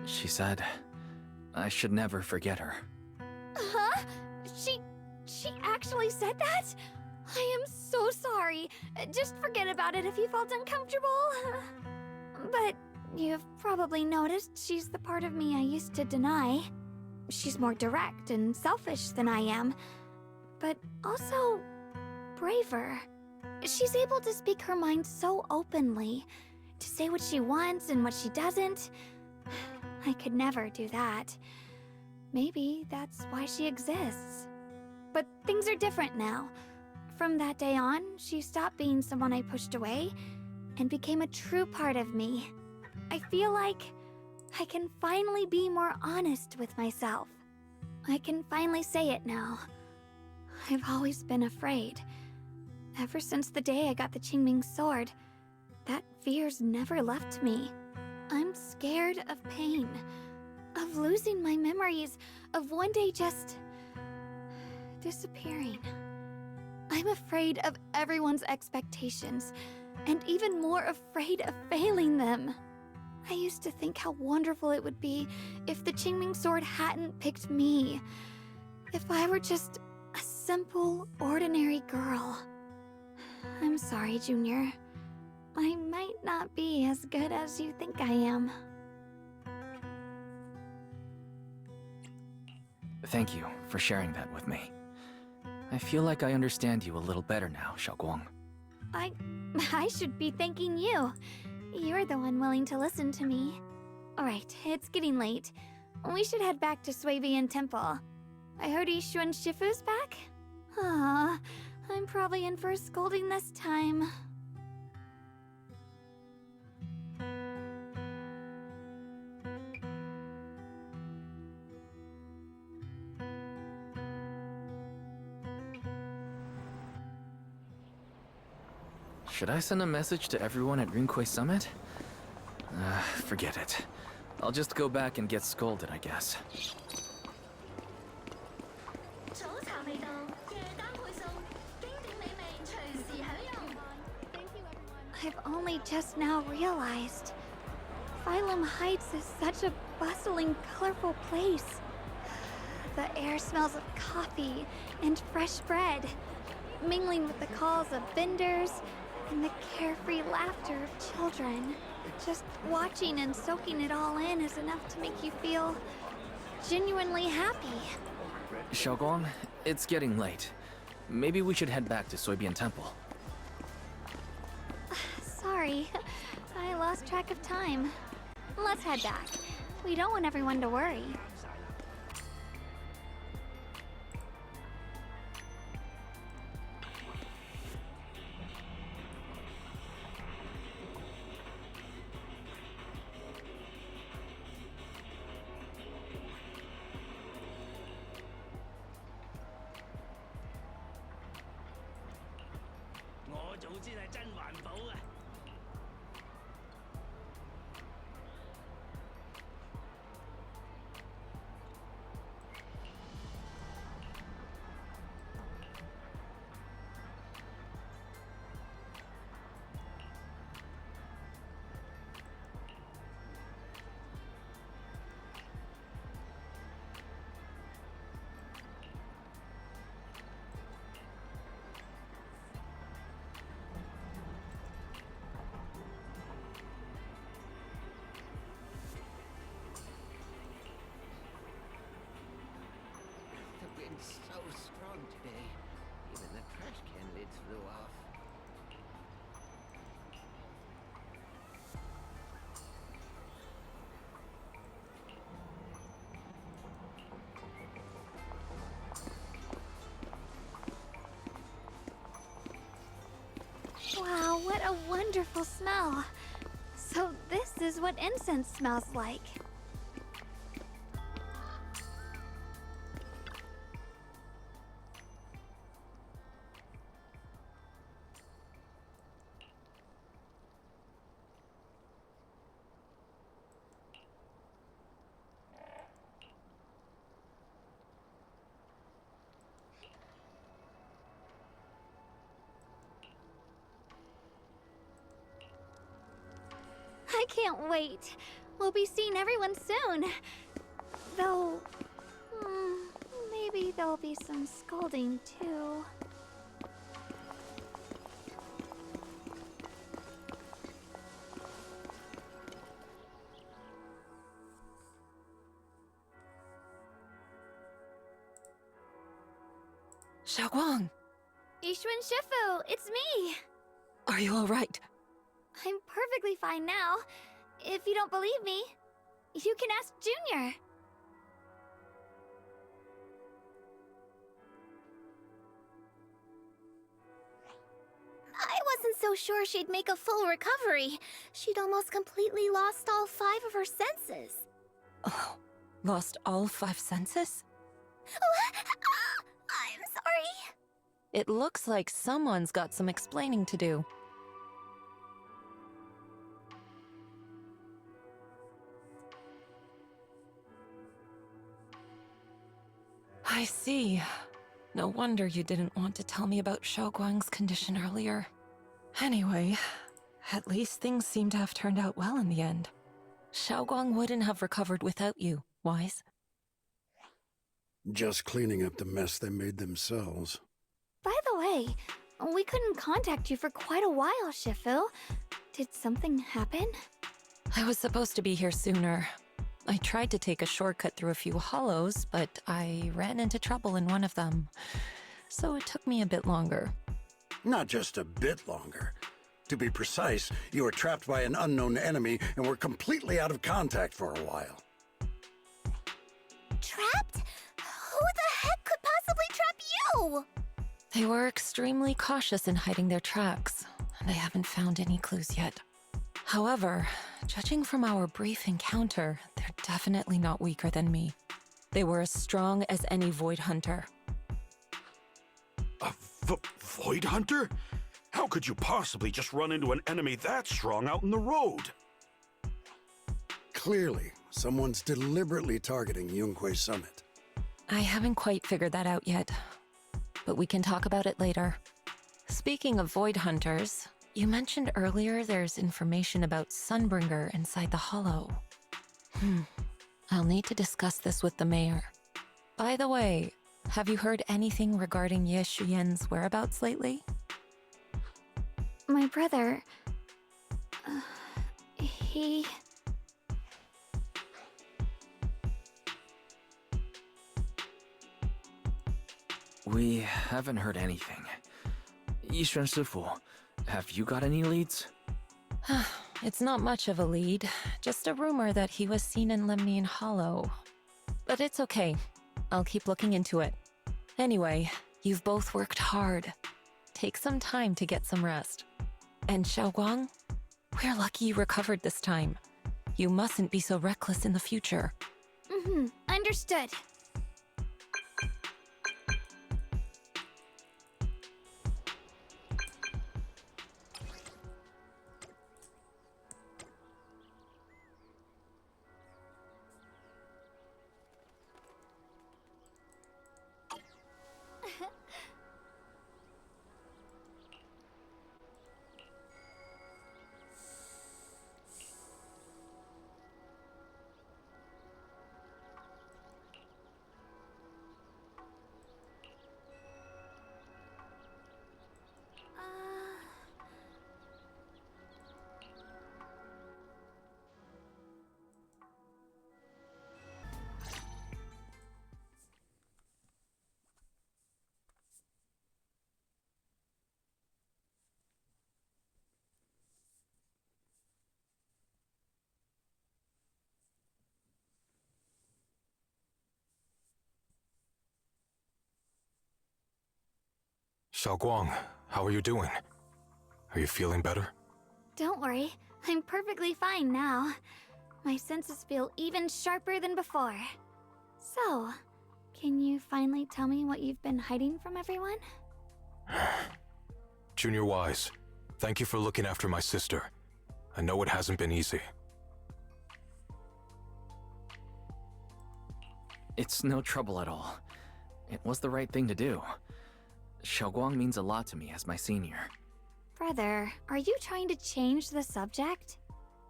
She said I should never forget her. Huh? She actually said that? I am so sorry. Just forget about it if you felt uncomfortable. But you've probably noticed she's the part of me I used to deny. She's more direct and selfish than I am, but also braver. She's able to speak her mind so openly, to say what she wants and what she doesn't. I could never do that. Maybe that's why she exists. But things are different now. From that day on, she stopped being someone I pushed away and became a true part of me. I feel like I can finally be more honest with myself. I can finally say it now. I've always been afraid. Ever since the day I got the Qingming sword, that fear's never left me. I'm scared of pain, of losing my memories, of one day just disappearing. I'm afraid of everyone's expectations, and even more afraid of failing them. I used to think how wonderful it would be if the Qingming sword hadn't picked me. If I were just a simple, ordinary girl. I'm sorry, Junior. I might not be as good as you think I am. Thank you for sharing that with me. I feel like I understand you a little better now, Shiyuan. I should be thanking you. You're the one willing to listen to me. Alright, it's getting late. We should head back to Swabian Temple. I heard Yishuan Shifu's back? Aw, I'm probably in for a scolding this time. Should I send a message to everyone at Rinkwei Summit? Forget it. I'll just go back and get scolded, I guess. I've only just now realized. Phylum Heights is such a bustling, colorful place. The air smells of coffee and fresh bread, mingling with the calls of vendors and the carefree laughter of children. Just watching and soaking it all in is enough to make you feel genuinely happy. Shiyuan, it's getting late. Maybe we should head back to Swabian Temple. Sorry, I lost track of time. Let's head back. We don't want everyone to worry. So strong today, even the trash can lids flew off. Wow, what a wonderful smell. So this is what incense smells like. I can't wait. We'll be seeing everyone soon. Though, maybe there'll be some scolding too. Shiyuan! Yishuan Shifu, it's me! Are you alright? I'm perfectly fine now. If you don't believe me, you can ask Junior. I wasn't so sure she'd make a full recovery. She'd almost completely lost all 5 of her senses. Oh, lost all 5 senses? I'm sorry. It looks like someone's got some explaining to do. I see. No wonder you didn't want to tell me about Shiyuan's condition earlier. Anyway, at least things seem to have turned out well in the end. Shiyuan wouldn't have recovered without you, Wise. Just cleaning up the mess they made themselves. By the way, we couldn't contact you for quite a while, Shifu. Did something happen? I was supposed to be here sooner. I tried to take a shortcut through a few hollows, but I ran into trouble in one of them. So it took me a bit longer. Not just a bit longer. To be precise, you were trapped by an unknown enemy and were completely out of contact for a while. Trapped? Who the heck could possibly trap you? They were extremely cautious in hiding their tracks, and I haven't found any clues yet. However, judging from our brief encounter, they're definitely not weaker than me. They were as strong as any Void Hunter. A Void Hunter? How could you possibly just run into an enemy that strong out in the road? Clearly, someone's deliberately targeting Yunquei Summit. I haven't quite figured that out yet, but we can talk about it later. Speaking of Void Hunters, you mentioned earlier there's information about Sunbringer inside the Hollow. I'll need to discuss this with the mayor. By the way, have you heard anything regarding Ye Shuyan's whereabouts lately? My brother... he... We haven't heard anything. Yishuan Sifu, have you got any leads? It's not much of a lead, just a rumor that he was seen in Lemnian Hollow. But it's okay. I'll keep looking into it. Anyway, you've both worked hard. Take some time to get some rest. And Shiyuan, we're lucky you recovered this time. You mustn't be so reckless in the future. Understood. Shiyuan, how are you doing? Are you feeling better? Don't worry, I'm perfectly fine now. My senses feel even sharper than before. So, can you finally tell me what you've been hiding from everyone? Junior Wise, thank you for looking after my sister. I know it hasn't been easy. It's no trouble at all. It was the right thing to do. Shiyuan means a lot to me as my senior. Brother, are you trying to change the subject?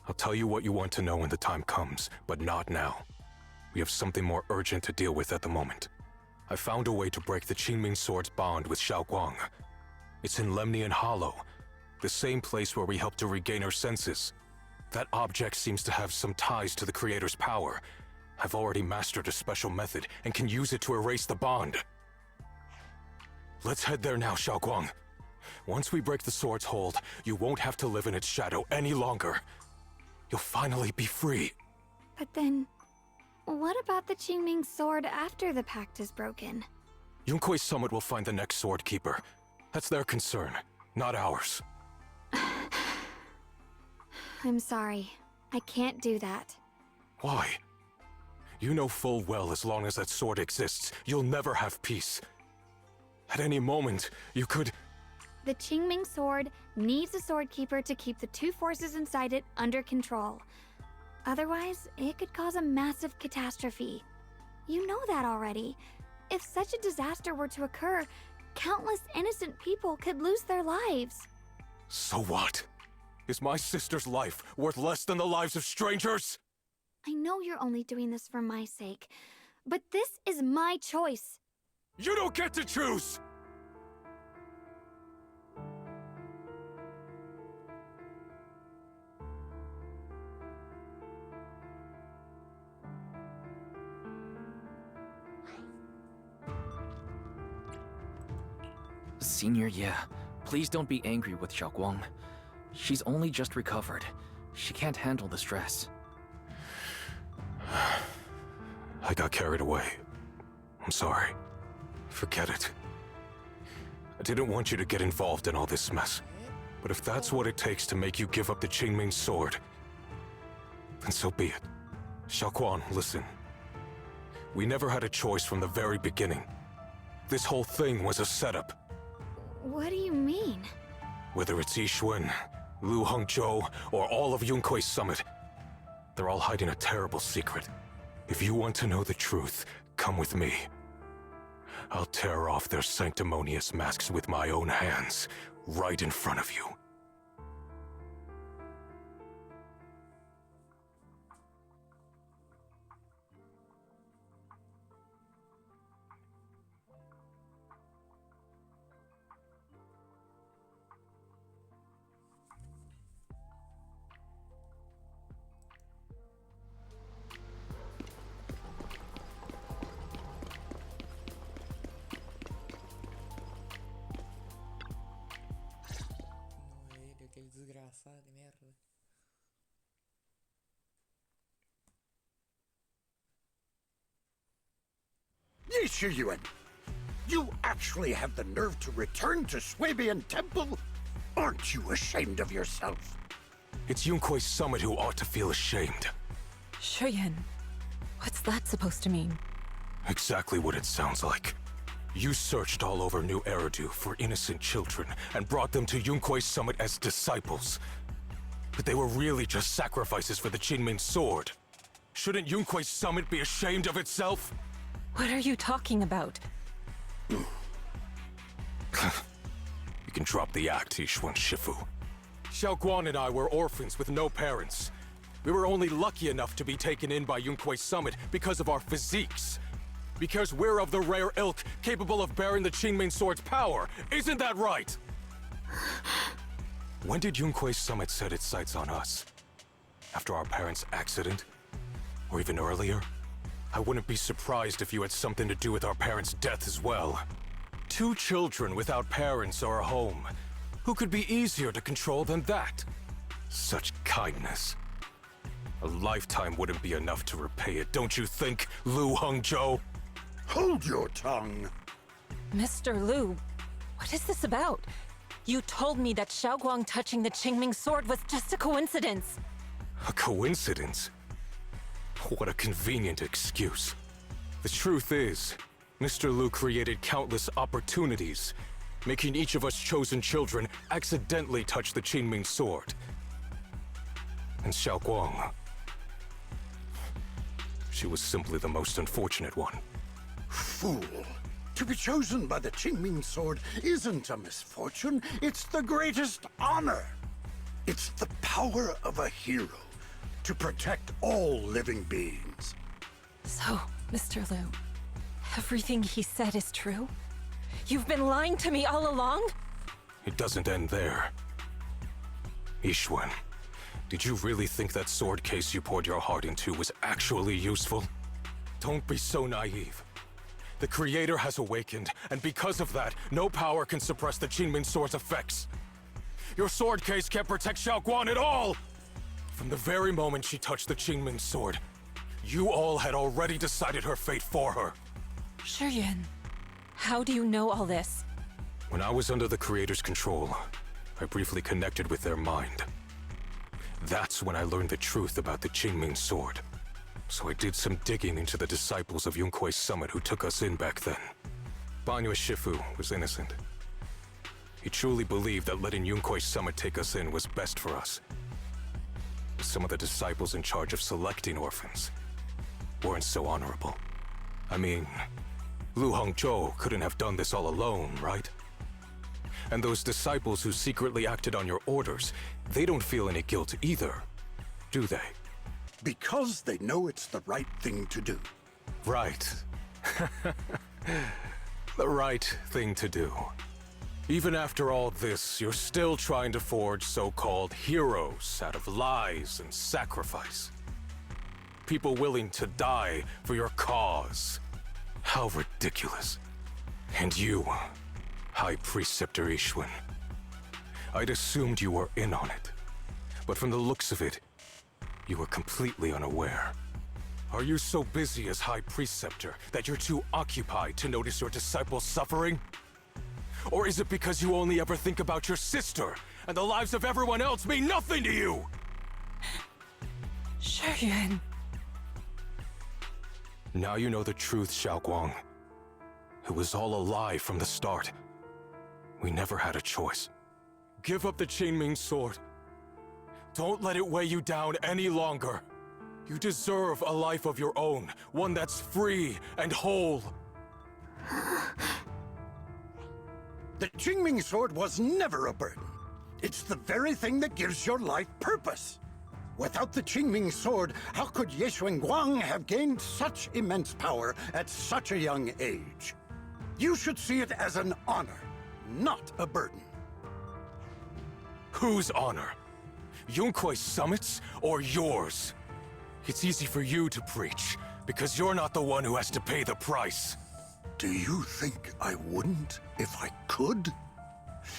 I'll tell you what you want to know when the time comes, but not now. We have something more urgent to deal with at the moment. I found a way to break the Qingming Sword's bond with Shiyuan. It's in Lemnian Hollow, the same place where we helped to regain our senses. That object seems to have some ties to the Creator's power. I've already mastered a special method and can use it to erase the bond. Let's head there now, Shiyuan. Once we break the sword's hold, you won't have to live in its shadow any longer. You'll finally be free. But then, what about the Qingming Sword after the pact is broken? Yunquei Summit will find the next Sword Keeper. That's their concern, not ours. I'm sorry. I can't do that. Why? You know full well as long as that sword exists, you'll never have peace. At any moment, you could... The Qingming Sword needs a Sword Keeper to keep the two forces inside it under control. Otherwise, it could cause a massive catastrophe. You know that already. If such a disaster were to occur, countless innocent people could lose their lives. So what? Is my sister's life worth less than the lives of strangers? I know you're only doing this for my sake, but this is my choice. You don't get to choose! Senior, yeah. Please don't be angry with Xiaoguang. She's only just recovered. She can't handle the stress. I got carried away. I'm sorry. Forget it. I didn't want you to get involved in all this mess. But if that's what it takes to make you give up the Qingming sword, then so be it. Xiaoguang, listen. We never had a choice from the very beginning. This whole thing was a setup. What do you mean? Whether it's Yixuan, Lu Hongzhou, or all of Yunkui's summit, they're all hiding a terrible secret. If you want to know the truth, come with me. I'll tear off their sanctimonious masks with my own hands, right in front of you. Aquele desgraçado de merda. Shiyuan, you actually have the nerve to return to Swabian Temple? Aren't you ashamed of yourself? It's Yunkui's summit who ought to feel ashamed. Shiyuan, what's that supposed to mean? Exactly what it sounds like. You searched all over New Eridu for innocent children and brought them to Yunkui's summit as disciples. But they were really just sacrifices for the Qingming sword. Shouldn't Yunkui's summit be ashamed of itself? What are you talking about? You can drop the act, Yixuan Shifu. Xiaoguang and I were orphans with no parents. We were only lucky enough to be taken in by Yunkui's summit because of our physiques. Because we're of the rare ilk capable of bearing the Qingming sword's power. Isn't that right? When did Yunkui's summit set its sights on us? After our parents' accident? Or even earlier? I wouldn't be surprised if you had something to do with our parents' death as well. 2 children without parents or a home. Who could be easier to control than that? Such kindness. A lifetime wouldn't be enough to repay it, don't you think, Lu Hongzhou? Hold your tongue! Mr. Lu, what is this about? You told me that Xiaoguang touching the Qingming sword was just a coincidence. A coincidence? What a convenient excuse. The truth is, Mr. Lu created countless opportunities, making each of us chosen children accidentally touch the Qingming sword. And Xiaoguang, she was simply the most unfortunate one. Fool! To be chosen by the Qingming sword isn't a misfortune, it's the greatest honor! It's the power of a hero to protect all living beings. So, Mr. Lu, everything he said is true? You've been lying to me all along? It doesn't end there. Yixuan, did you really think that sword case you poured your heart into was actually useful? Don't be so naive. The Creator has awakened, and because of that, no power can suppress the Qingming sword's effects. Your sword case can't protect Xiaoguang at all! From the very moment she touched the Qingming sword, you all had already decided her fate for her. Shiyuan, how do you know all this? When I was under the Creator's control, I briefly connected with their mind. That's when I learned the truth about the Qingming sword. So I did some digging into the disciples of Yunkui's summit who took us in back then. Banyue Shifu was innocent. He truly believed that letting Yunkui's summit take us in was best for us. But some of the disciples in charge of selecting orphans weren't so honorable. I mean, Lu Hongzhou couldn't have done this all alone, right? And those disciples who secretly acted on your orders, they don't feel any guilt either, do they? Because they know it's the right thing to do. Right. The right thing to do. Even after all this, you're still trying to forge so-called heroes out of lies and sacrifice. People willing to die for your cause. How ridiculous. And you, High Preceptor Yixuan. I'd assumed you were in on it. But from the looks of it, you were completely unaware. Are you so busy as High Preceptor that you're too occupied to notice your disciples suffering? Or is it because you only ever think about your sister, and the lives of everyone else mean nothing to you? Shiyuan. Now you know the truth, Xiaoguang. It was all a lie from the start. We never had a choice. Give up the Qingming sword. Don't let it weigh you down any longer. You deserve a life of your own, one that's free and whole. The Qingming sword was never a burden. It's the very thing that gives your life purpose. Without the Qingming sword, how could Ye Xuanguang have gained such immense power at such a young age? You should see it as an honor, not a burden. Whose honor? Yunkuei Summit's or yours? It's easy for you to preach, because you're not the one who has to pay the price. Do you think I wouldn't if I could?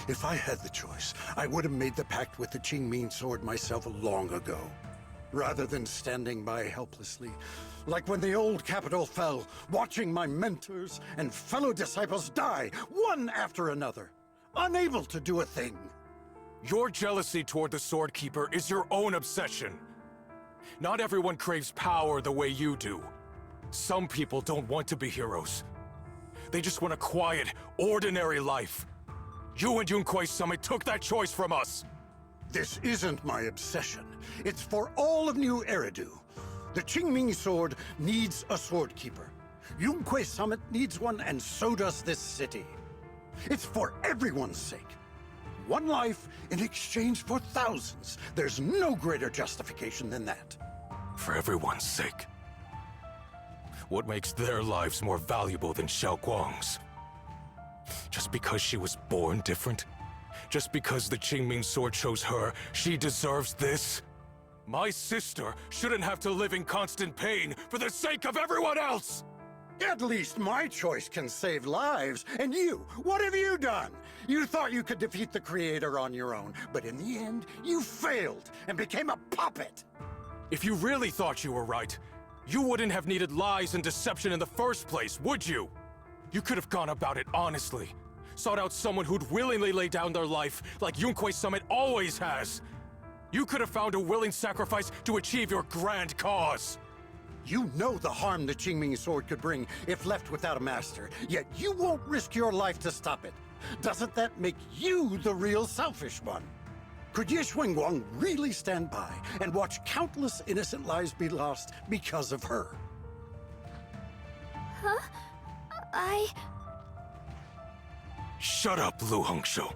If I had the choice, I would have made the pact with the Qingming sword myself long ago, rather than standing by helplessly, like when the old capital fell, watching my mentors and fellow disciples die, one after another, unable to do a thing. Your jealousy toward the Sword Keeper is your own obsession. Not everyone craves power the way you do. Some people don't want to be heroes. They just want a quiet, ordinary life. You and Yunkuei Summit took that choice from us! This isn't my obsession. It's for all of New Eridu. The Qingming sword needs a sword keeper. Yunkuei Summit needs one, and so does this city. It's for everyone's sake. One life in exchange for thousands. There's no greater justification than that. For everyone's sake. What makes their lives more valuable than Xiaoguang's? Just because she was born different? Just because the Qingming sword chose her, she deserves this? My sister shouldn't have to live in constant pain for the sake of everyone else! At least my choice can save lives. And you, what have you done? You thought you could defeat the Creator on your own, but in the end, you failed and became a puppet. If you really thought you were right, you wouldn't have needed lies and deception in the first place, would you? You could have gone about it honestly. Sought out someone who'd willingly lay down their life like Yunkuei Summit always has. You could have found a willing sacrifice to achieve your grand cause. You know the harm the Qingming sword could bring if left without a master, yet you won't risk your life to stop it. Doesn't that make you the real selfish one? Could Ye Xuanguang really stand by and watch countless innocent lives be lost because of her? Huh? Shut up, Lu Hongzhou.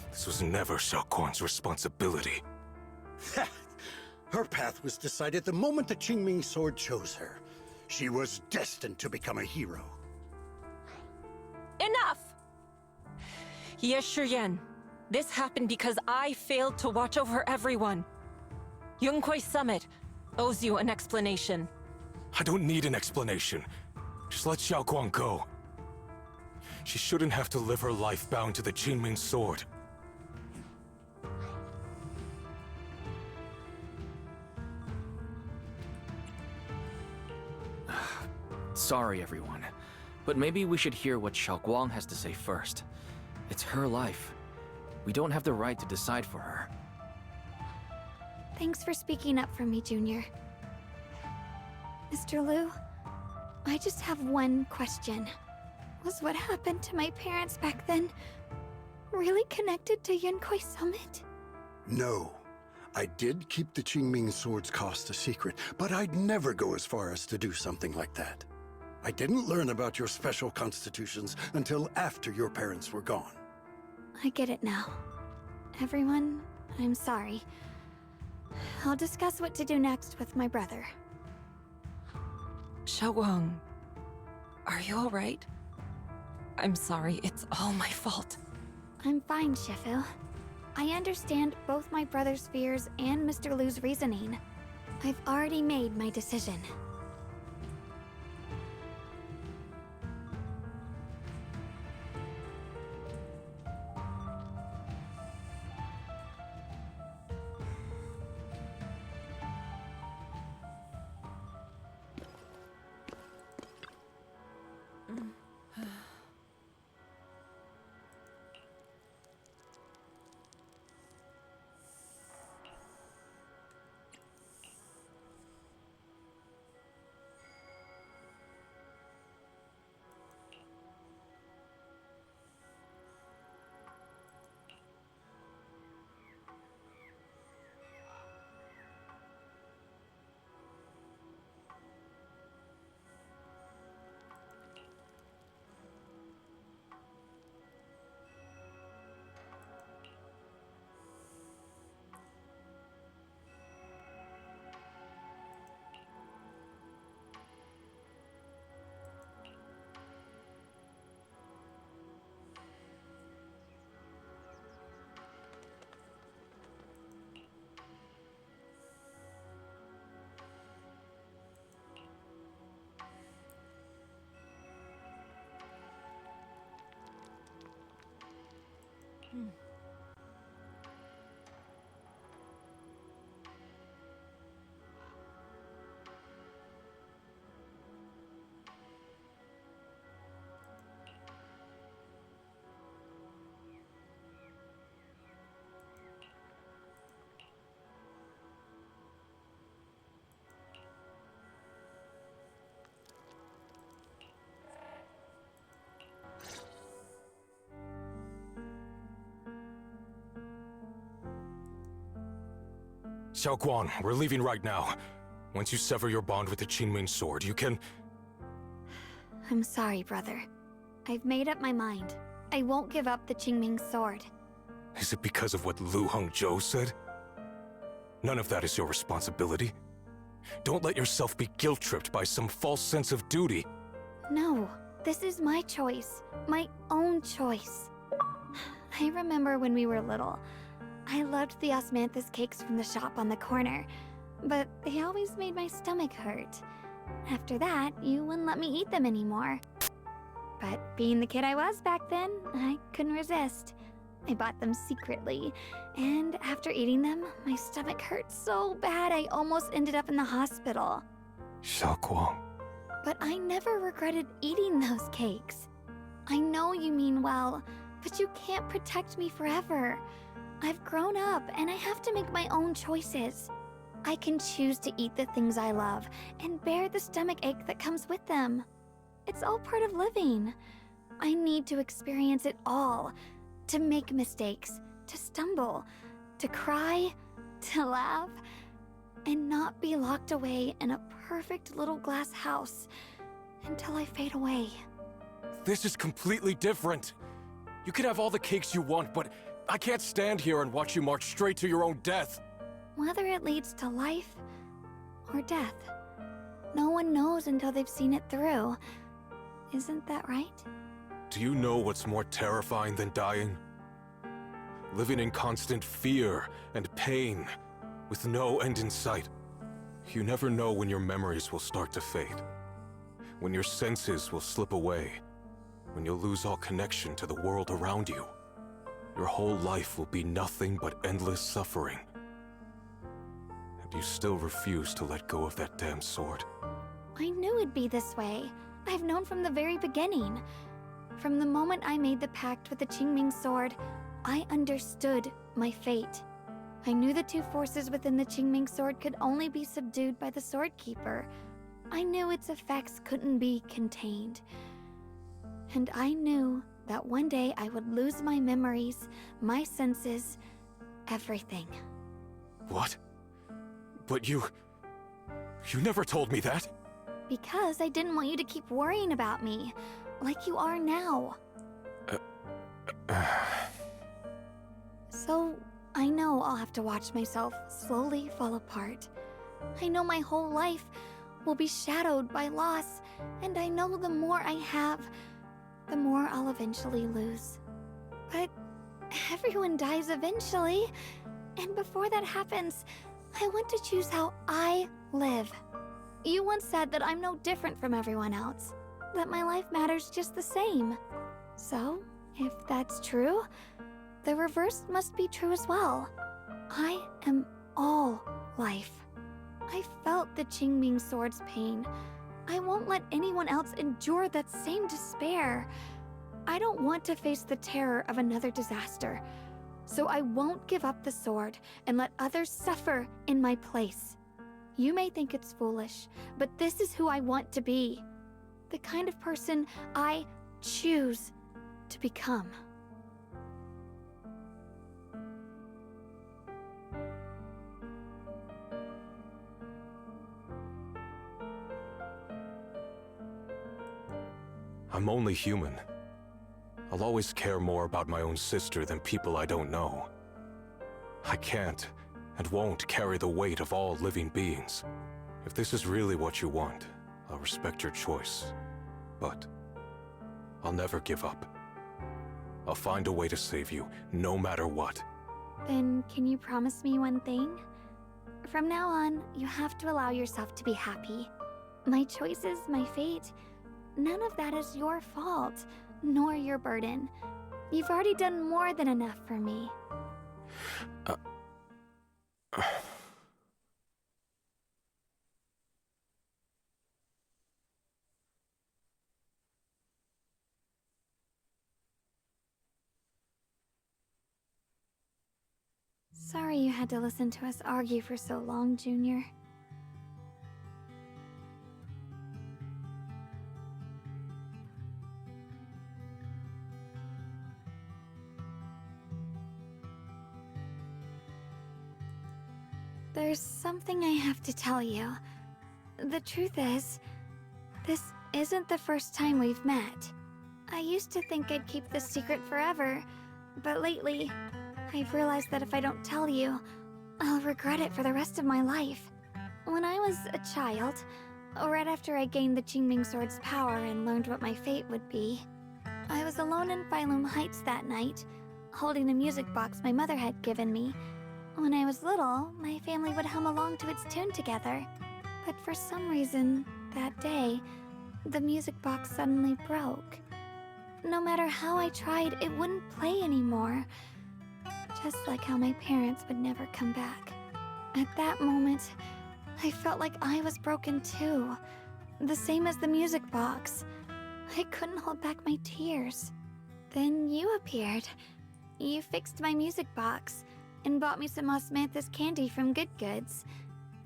This was never Xiaoguang's responsibility. Her path was decided the moment the Qingming sword chose her. She was destined to become a hero. Enough! Ye Shiyuan, this happened because I failed to watch over everyone. Yunkuei Summit owes you an explanation. I don't need an explanation. Just let Xiaoguang go. She shouldn't have to live her life bound to the Qingming sword. Sorry, everyone. But maybe we should hear what Xiaoguang has to say first. It's her life. We don't have the right to decide for her. Thanks for speaking up for me, Junior. Mr. Liu, I just have one question. Was what happened to my parents back then really connected to Yunkuei Summit? No. I did keep the Qingming sword's cost a secret, but I'd never go as far as to do something like that. I didn't learn about your special constitutions until after your parents were gone. I get it now. Everyone, I'm sorry. I'll discuss what to do next with my brother. Shiyuan, are you alright? I'm sorry, it's all my fault. I'm fine, Shifu. I understand both my brother's fears and Mr. Lu's reasoning. I've already made my decision. Xiaoguang, we're leaving right now. Once you sever your bond with the Qingming sword, you can... I'm sorry, brother. I've made up my mind. I won't give up the Qingming sword. Is it because of what Lu Hongzhou said? None of that is your responsibility. Don't let yourself be guilt-tripped by some false sense of duty. No, this is my choice. My own choice. I remember when we were little. I loved the osmanthus cakes from the shop on the corner, but they always made my stomach hurt. After that, you wouldn't let me eat them anymore. But being the kid I was back then, I couldn't resist. I bought them secretly, and after eating them, my stomach hurt so bad I almost ended up in the hospital. Xiaoguang. But I never regretted eating those cakes. I know you mean well, but you can't protect me forever. I've grown up, and I have to make my own choices. I can choose to eat the things I love, and bear the stomach ache that comes with them. It's all part of living. I need to experience it all. To make mistakes, to stumble, to cry, to laugh, and not be locked away in a perfect little glass house until I fade away. This is completely different. You can have all the cakes you want, but I can't stand here and watch you march straight to your own death. Whether it leads to life or death, no one knows until they've seen it through. Isn't that right? Do you know what's more terrifying than dying? Living in constant fear and pain, with no end in sight. You never know when your memories will start to fade. When your senses will slip away. When you'll lose all connection to the world around you. Your whole life will be nothing but endless suffering. And you still refuse to let go of that damn sword. I knew it'd be this way. I've known from the very beginning. From the moment I made the pact with the Qingming sword, I understood my fate. I knew the two forces within the Qingming sword could only be subdued by the Sword Keeper. I knew its effects couldn't be contained. And I knew that one day I would lose my memories, my senses, everything. What? But you never told me that. Because I didn't want you to keep worrying about me, like you are now. So, I know I'll have to watch myself slowly fall apart. I know my whole life will be shadowed by loss, and I know the more I have, the more I'll eventually lose. But everyone dies eventually, and before that happens, I want to choose how I live. You once said that I'm no different from everyone else, that my life matters just the same. So, if that's true, the reverse must be true as well. I am all life. I felt the Qingming sword's pain. I won't let anyone else endure that same despair. I don't want to face the terror of another disaster, so I won't give up the sword and let others suffer in my place. You may think it's foolish, but this is who I want to be. The kind of person I choose to become. I'm only human. I'll always care more about my own sister than people I don't know. I can't and won't carry the weight of all living beings. If this is really what you want, I'll respect your choice. But I'll never give up. I'll find a way to save you, no matter what. Then can you promise me one thing? From now on, you have to allow yourself to be happy. My choices, my fate, none of that is your fault, nor your burden. You've already done more than enough for me. Sorry you had to listen to us argue for so long, Junior. There's something I have to tell you. The truth is, this isn't the first time we've met. I used to think I'd keep this secret forever, but lately, I've realized that if I don't tell you, I'll regret it for the rest of my life. When I was a child, right after I gained the Qingming sword's power and learned what my fate would be, I was alone in Phylum Heights that night, holding a music box my mother had given me. When I was little, my family would hum along to its tune together. But for some reason, that day, the music box suddenly broke. No matter how I tried, it wouldn't play anymore. Just like how my parents would never come back. At that moment, I felt like I was broken too. The same as the music box. I couldn't hold back my tears. Then you appeared. You fixed my music box and bought me some osmanthus candy from Good Goods.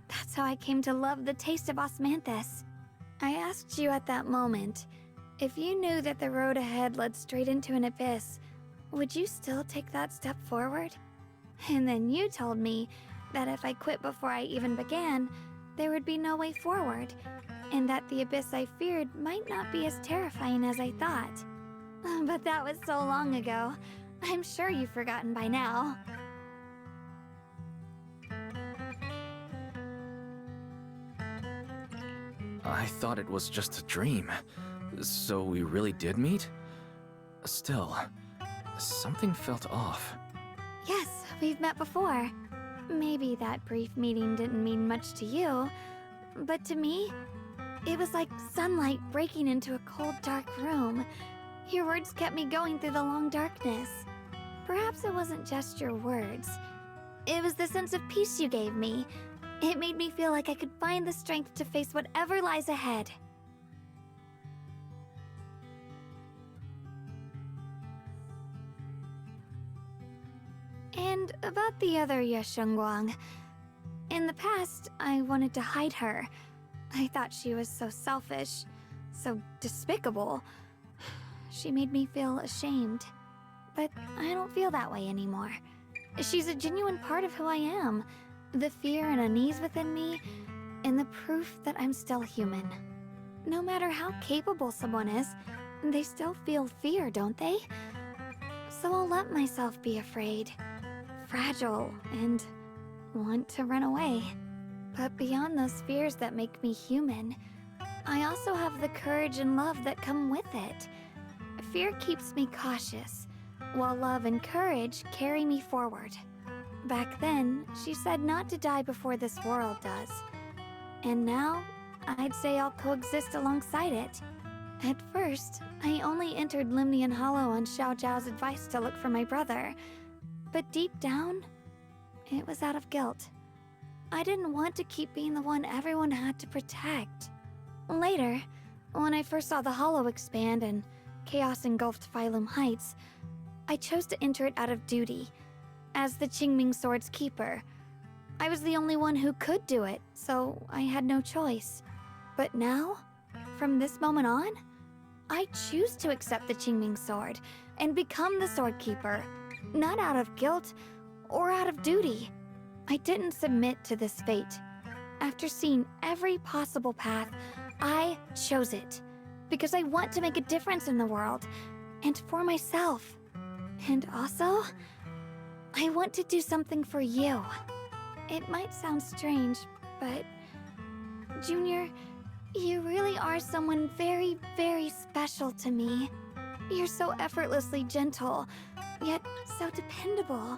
That's how I came to love the taste of osmanthus. I asked you at that moment, if you knew that the road ahead led straight into an abyss, would you still take that step forward? And then you told me that if I quit before I even began, there would be no way forward, and that the abyss I feared might not be as terrifying as I thought. But that was so long ago. I'm sure you've forgotten by now. I thought it was just a dream. So we really did meet? Still, something felt off. Yes, we've met before. Maybe that brief meeting didn't mean much to you, but to me, it was like sunlight breaking into a cold, dark room. Your words kept me going through the long darkness. Perhaps it wasn't just your words. It was the sense of peace you gave me. It made me feel like I could find the strength to face whatever lies ahead. And about the other Shunguang. In the past, I wanted to hide her. I thought she was so selfish, so despicable. She made me feel ashamed. But I don't feel that way anymore. She's a genuine part of who I am. The fear and unease within me, and the proof that I'm still human. No matter how capable someone is, they still feel fear, don't they? So I'll let myself be afraid, fragile, and want to run away. But beyond those fears that make me human, I also have the courage and love that come with it. Fear keeps me cautious, while love and courage carry me forward. Back then, she said not to die before this world does. And now, I'd say I'll coexist alongside it. At first, I only entered Limnian Hollow on Xiao Zhao's advice to look for my brother. But deep down, it was out of guilt. I didn't want to keep being the one everyone had to protect. Later, when I first saw the Hollow expand and chaos engulfed Phylum Heights, I chose to enter it out of duty, as the Qingming Sword's keeper. I was the only one who could do it, so I had no choice. But now, from this moment on, I choose to accept the Qingming Sword and become the Sword Keeper, not out of guilt or out of duty. I didn't submit to this fate. After seeing every possible path, I chose it, because I want to make a difference in the world, and for myself. And also, I want to do something for you. It might sound strange, but Junior, you really are someone very, very special to me. You're so effortlessly gentle, yet so dependable,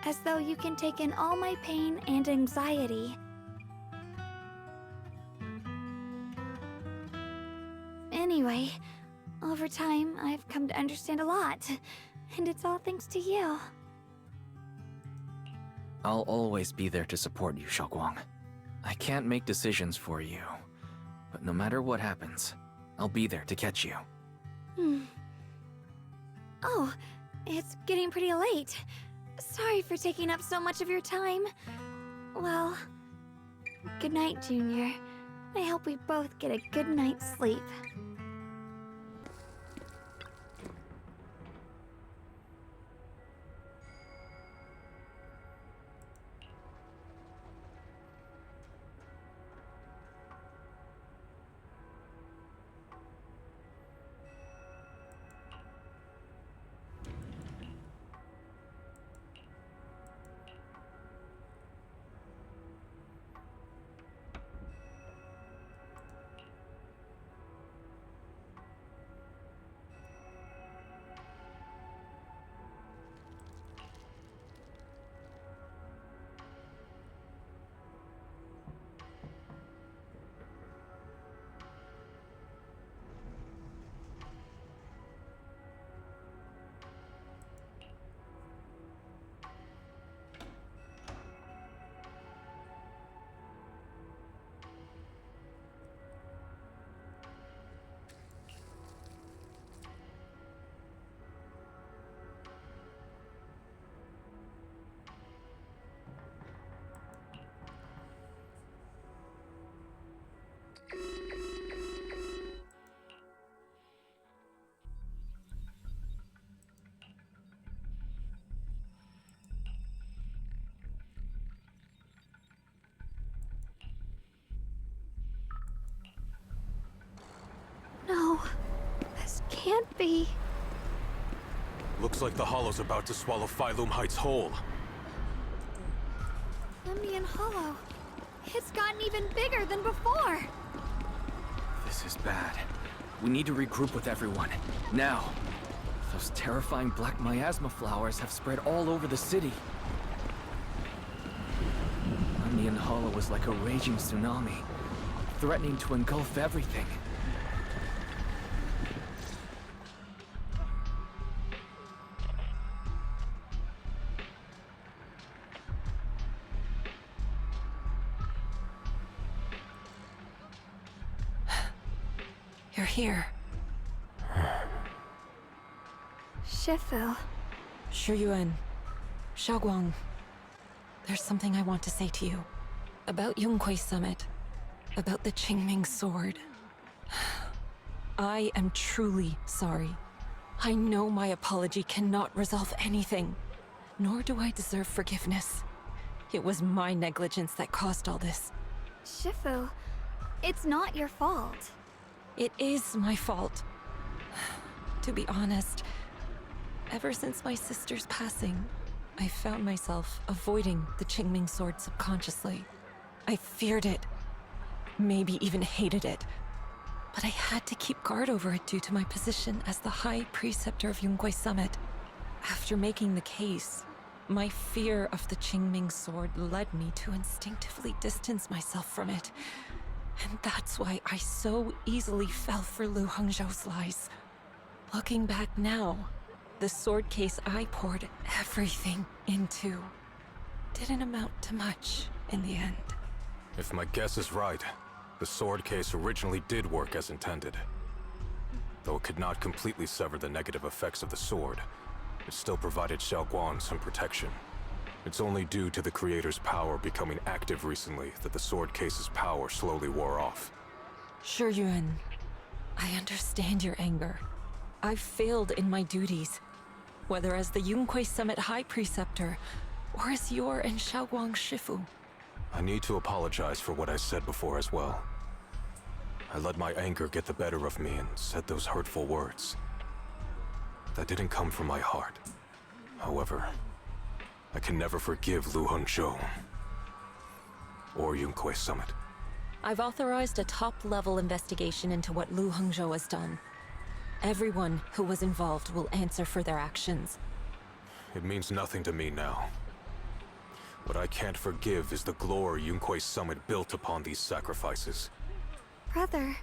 as though you can take in all my pain and anxiety. Anyway, over time, I've come to understand a lot, and it's all thanks to you. I'll always be there to support you, Shiyuan. I can't make decisions for you, but no matter what happens, I'll be there to catch you. Oh, it's getting pretty late. Sorry for taking up so much of your time. Well, good night, Junior. I hope we both get a good night's sleep. No, this can't be. Looks like the Hollow's about to swallow Phylum Heights whole. Limnian Hollow. It's gotten even bigger than before. This is bad. We need to regroup with everyone. Now. Those terrifying black miasma flowers have spread all over the city. Limnian Hollow is like a raging tsunami, threatening to engulf everything. You're here. Shifu. Shiyuan. Shiyuan. There's something I want to say to you. About Yunquay Summit. About the Qingming Sword. I am truly sorry. I know my apology cannot resolve anything. Nor do I deserve forgiveness. It was my negligence that caused all this. Shifu, it's not your fault. It is my fault. To be honest, ever since my sister's passing, I found myself avoiding the Qingming sword subconsciously. I feared it, maybe even hated it, but I had to keep guard over it due to my position as the High Preceptor of Yunguai Summit. After making the case, my fear of the Qingming sword led me to instinctively distance myself from it. And that's why I so easily fell for Lu Hangzhou's lies. Looking back now, the sword case I poured everything into didn't amount to much in the end. If my guess is right, the sword case originally did work as intended. Though it could not completely sever the negative effects of the sword, it still provided Xiaoguang some protection. It's only due to the creator's power becoming active recently that the sword case's power slowly wore off. Shiyuan, I understand your anger. I've failed in my duties, whether as the Yunguai Summit High Preceptor, or as your and Xiaoguang's Shifu. I need to apologize for what I said before as well. I let my anger get the better of me and said those hurtful words. That didn't come from my heart. However, I can never forgive Lu Hangzhou or Yunguai Summit. I've authorized a top-level investigation into what Lu Hangzhou has done. Everyone who was involved will answer for their actions. It means nothing to me now. What I can't forgive is the glory Yunguai Summit built upon these sacrifices. Brother,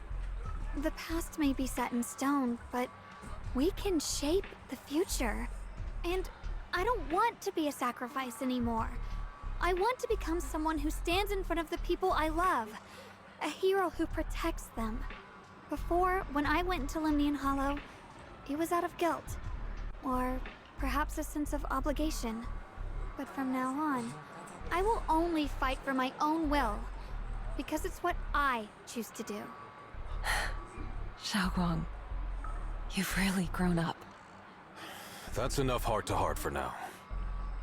the past may be set in stone, but we can shape the future. And I don't want to be a sacrifice anymore. I want to become someone who stands in front of the people I love. A hero who protects them. Before, when I went into Lemnian Hollow, it was out of guilt. Or perhaps a sense of obligation. But from now on, I will only fight for my own will. Because it's what I choose to do. Xiaoguang, you've really grown up. That's enough heart-to-heart for now.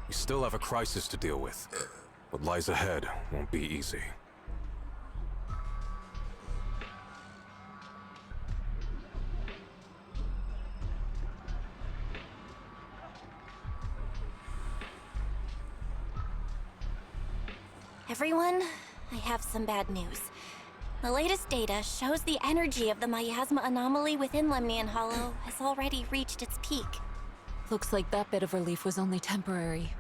We still have a crisis to deal with. What lies ahead won't be easy. Everyone, I have some bad news. The latest data shows the energy of the miasma anomaly within Lemnian Hollow has already reached its peak. Looks like that bit of relief was only temporary.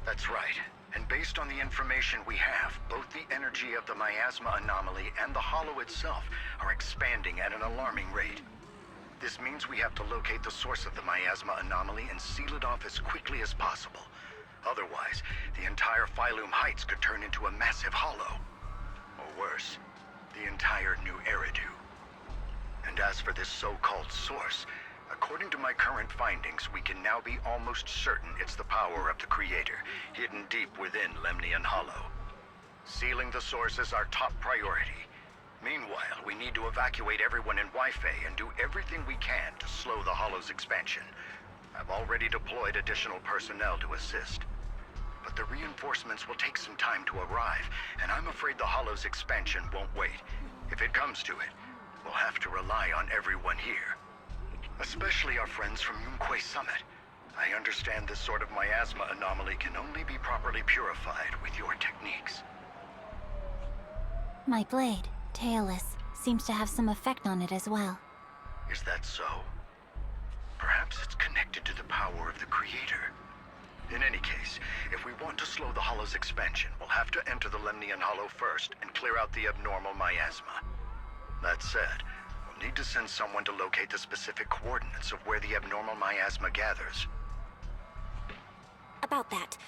That's right. And based on the information we have, both the energy of the miasma anomaly and the hollow itself are expanding at an alarming rate. This means we have to locate the source of the miasma anomaly and seal it off as quickly as possible. Otherwise, the entire Phylum Heights could turn into a massive hollow. Or worse, the entire new Eridu. And as for this so-called source, according to my current findings, we can now be almost certain it's the power of the Creator, hidden deep within Lemnian Hollow. Sealing the source is our top priority. Meanwhile, we need to evacuate everyone in Wi-Fi and do everything we can to slow the Hollow's expansion. I've already deployed additional personnel to assist. But the reinforcements will take some time to arrive, and I'm afraid the Hollow's expansion won't wait. If it comes to it, we'll have to rely on everyone here. Especially our friends from Yunguai Summit. I understand this sort of miasma anomaly can only be properly purified with your techniques. My blade, Tailless, seems to have some effect on it as well. Is that so? Perhaps it's connected to the power of the Creator. In any case, if we want to slow the Hollow's expansion, we'll have to enter the Lemnian Hollow first and clear out the abnormal miasma. That said, we'll need to send someone to locate the specific coordinates of where the abnormal miasma gathers. About that,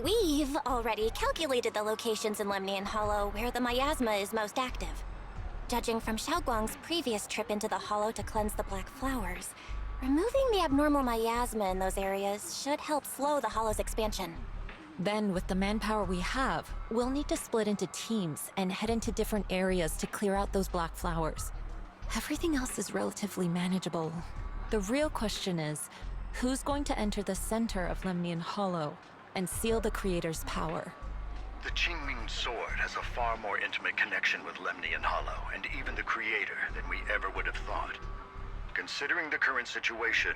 we've already calculated the locations in Lemnian Hollow where the miasma is most active. Judging from Xiaoguang's previous trip into the Hollow to cleanse the Black Flowers, removing the abnormal miasma in those areas should help slow the Hollow's expansion. Then, with the manpower we have, we'll need to split into teams and head into different areas to clear out those Black Flowers. Everything else is relatively manageable. The real question is, who's going to enter the center of Lemnian Hollow and seal the Creator's power? The Qingming sword has a far more intimate connection with Lemnian Hollow, and even the Creator, than we ever would have thought. Considering the current situation,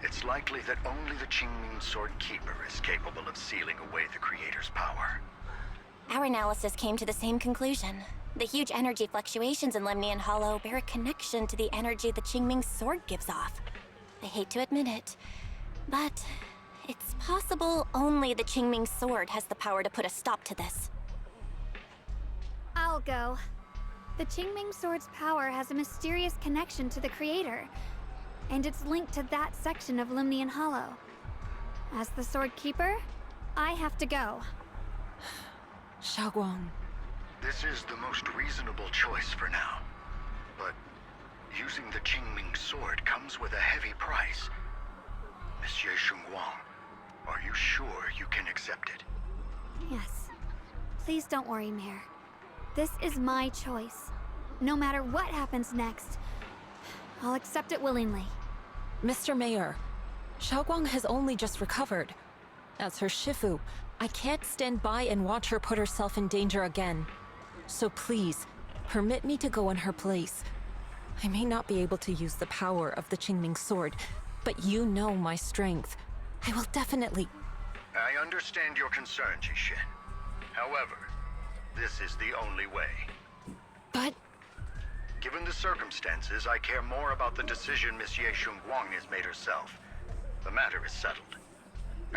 it's likely that only the Qingming sword keeper is capable of sealing away the Creator's power. Our analysis came to the same conclusion. The huge energy fluctuations in Lemnian Hollow bear a connection to the energy the Qingming sword gives off. I hate to admit it, but it's possible only the Qingming sword has the power to put a stop to this. I'll go. The Qingming sword's power has a mysterious connection to the Creator, and it's linked to that section of Lemnian Hollow. As the sword keeper, I have to go. Shiyuan. This is the most reasonable choice for now. But using the Qingming sword comes with a heavy price. Monsieur Shunguang, are you sure you can accept it? Yes. Please don't worry, Mayor. This is my choice. No matter what happens next, I'll accept it willingly. Mr. Mayor, Shiyuan has only just recovered. As her Shifu, I can't stand by and watch her put herself in danger again. So please, permit me to go in her place. I may not be able to use the power of the Qingming sword, but you know my strength. I will definitely... I understand your concern, Jishin. However, this is the only way. But... Given the circumstances, I care more about the decision Monsieur Shunguang has made herself. The matter is settled.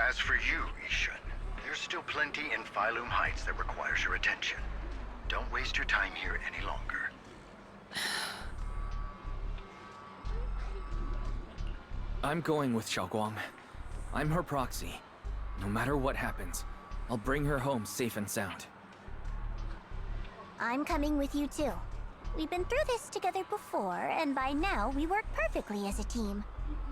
As for you, Ishin, there's still plenty in Phylum Heights that requires your attention. Don't waste your time here any longer. I'm going with Shiyuan. I'm her proxy. No matter what happens, I'll bring her home safe and sound. I'm coming with you too. We've been through this together before, and by now we work perfectly as a team.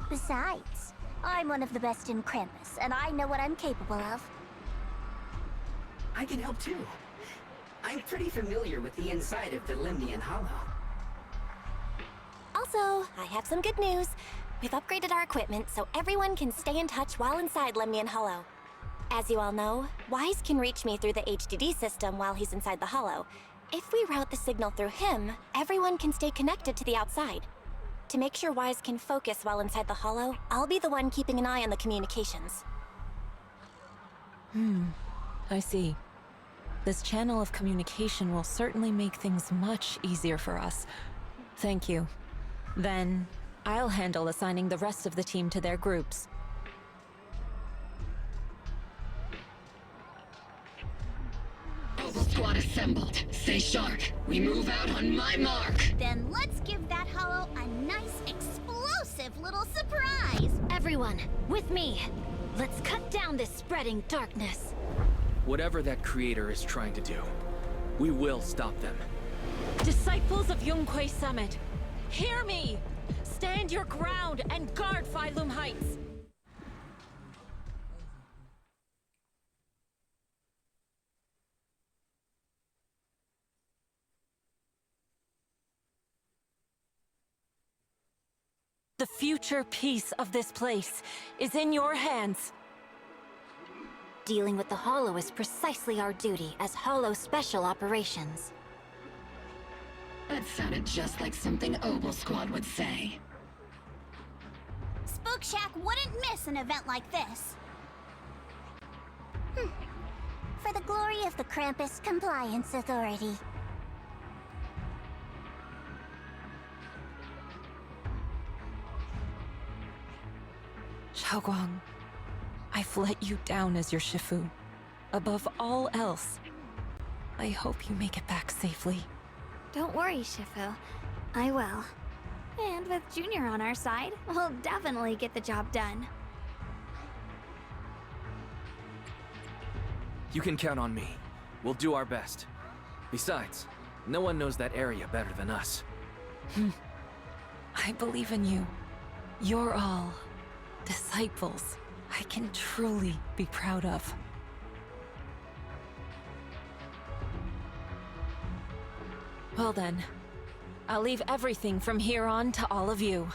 Besides, I'm one of the best in Krampus, and I know what I'm capable of. I can help too. I'm pretty familiar with the inside of the Lemnian Hollow. Also, I have some good news. We've upgraded our equipment so everyone can stay in touch while inside Lemnian Hollow. As you all know, Wise can reach me through the HDD system while he's inside the Hollow. If we route the signal through him, everyone can stay connected to the outside. To make sure Wise can focus while inside the Hollow, I'll be the one keeping an eye on the communications. I see. This channel of communication will certainly make things much easier for us. Thank you. Then, I'll handle assigning the rest of the team to their groups. Noble squad assembled. Stay sharp. We move out on my mark. Then let's give that hollow a nice, explosive little surprise! Everyone, with me! Let's cut down this spreading darkness. Whatever that creator is trying to do, we will stop them. Disciples of Yunquay Summit, hear me! Stand your ground and guard Phylum Heights! The future peace of this place is in your hands. Dealing with the Hollow is precisely our duty as Hollow Special Operations. That sounded just like something Noble squad would say. Spook Shack wouldn't miss an event like this. For the glory of the Krampus Compliance Authority. Shiyuan, I've let you down as your Shifu. Above all else, I hope you make it back safely. Don't worry, Shifu. I will. And with Junior on our side, we'll definitely get the job done. You can count on me. We'll do our best. Besides, no one knows that area better than us. I believe in you. You're all disciples I can truly be proud of. Well then, I'll leave everything from here on to all of you.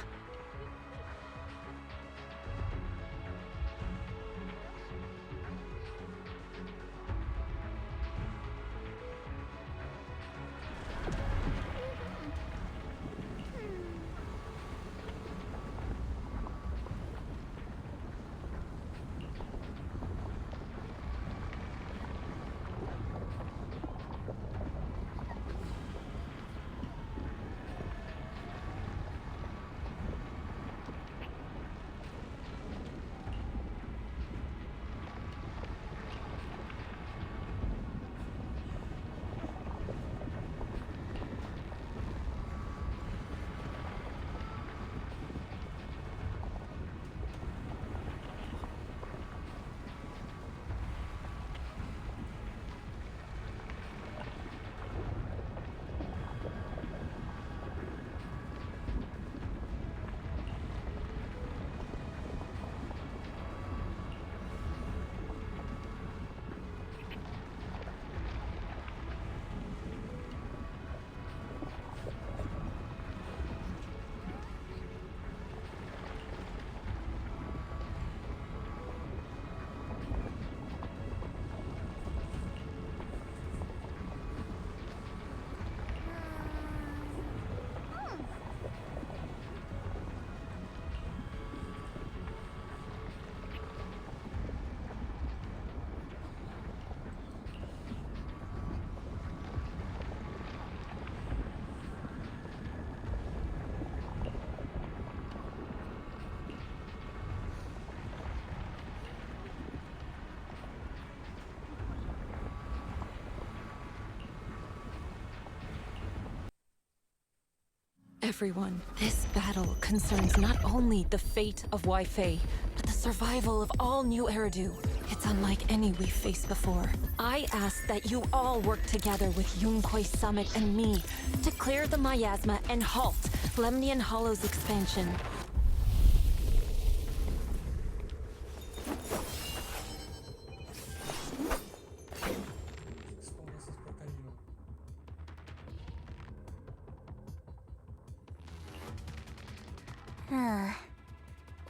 everyone. This battle concerns not only the fate of Weifei, but the survival of all new Eridu. It's unlike any we've faced before. I ask that you all work together with Yunquei Summit and me to clear the miasma and halt Lemnian Hollow's expansion.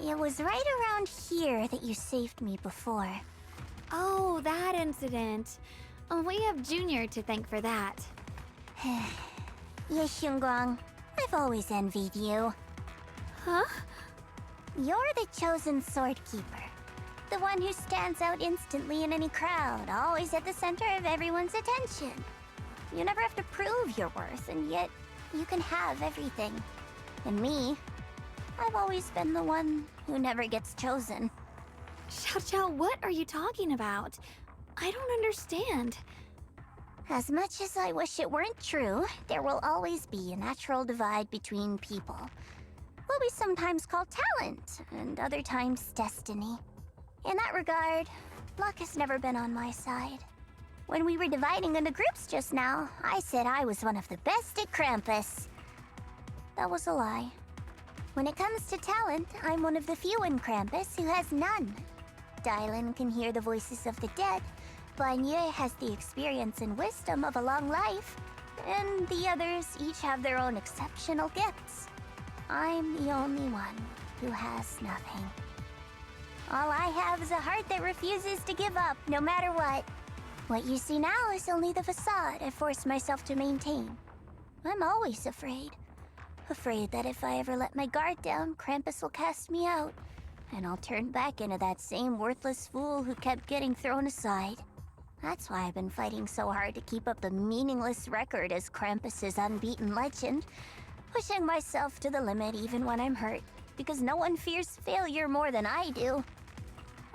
It was right around here that you saved me before. Oh, that incident. We have Junior to thank for that. Yes, Shunguang. I've always envied you. Huh? You're the chosen sword keeper. The one who stands out instantly in any crowd, always at the center of everyone's attention. You never have to prove your worth, and yet you can have everything. And me, I've always been the one who never gets chosen. Xiao, what are you talking about? I don't understand. As much as I wish it weren't true, there will always be a natural divide between people. What we sometimes call talent, and other times destiny. In that regard, luck has never been on my side. When we were dividing into groups just now, I said I was one of the best at Krampus. That was a lie. When it comes to talent, I'm one of the few in Krampus who has none. Dylan can hear the voices of the dead, Barganha has the experience and wisdom of a long life, and the others each have their own exceptional gifts. I'm the only one who has nothing. All I have is a heart that refuses to give up, no matter what. What you see now is only the facade I forced myself to maintain. I'm always afraid. Afraid that if I ever let my guard down, Krampus will cast me out, and I'll turn back into that same worthless fool who kept getting thrown aside. That's why I've been fighting so hard to keep up the meaningless record as Krampus's unbeaten legend, pushing myself to the limit even when I'm hurt, because no one fears failure more than I do.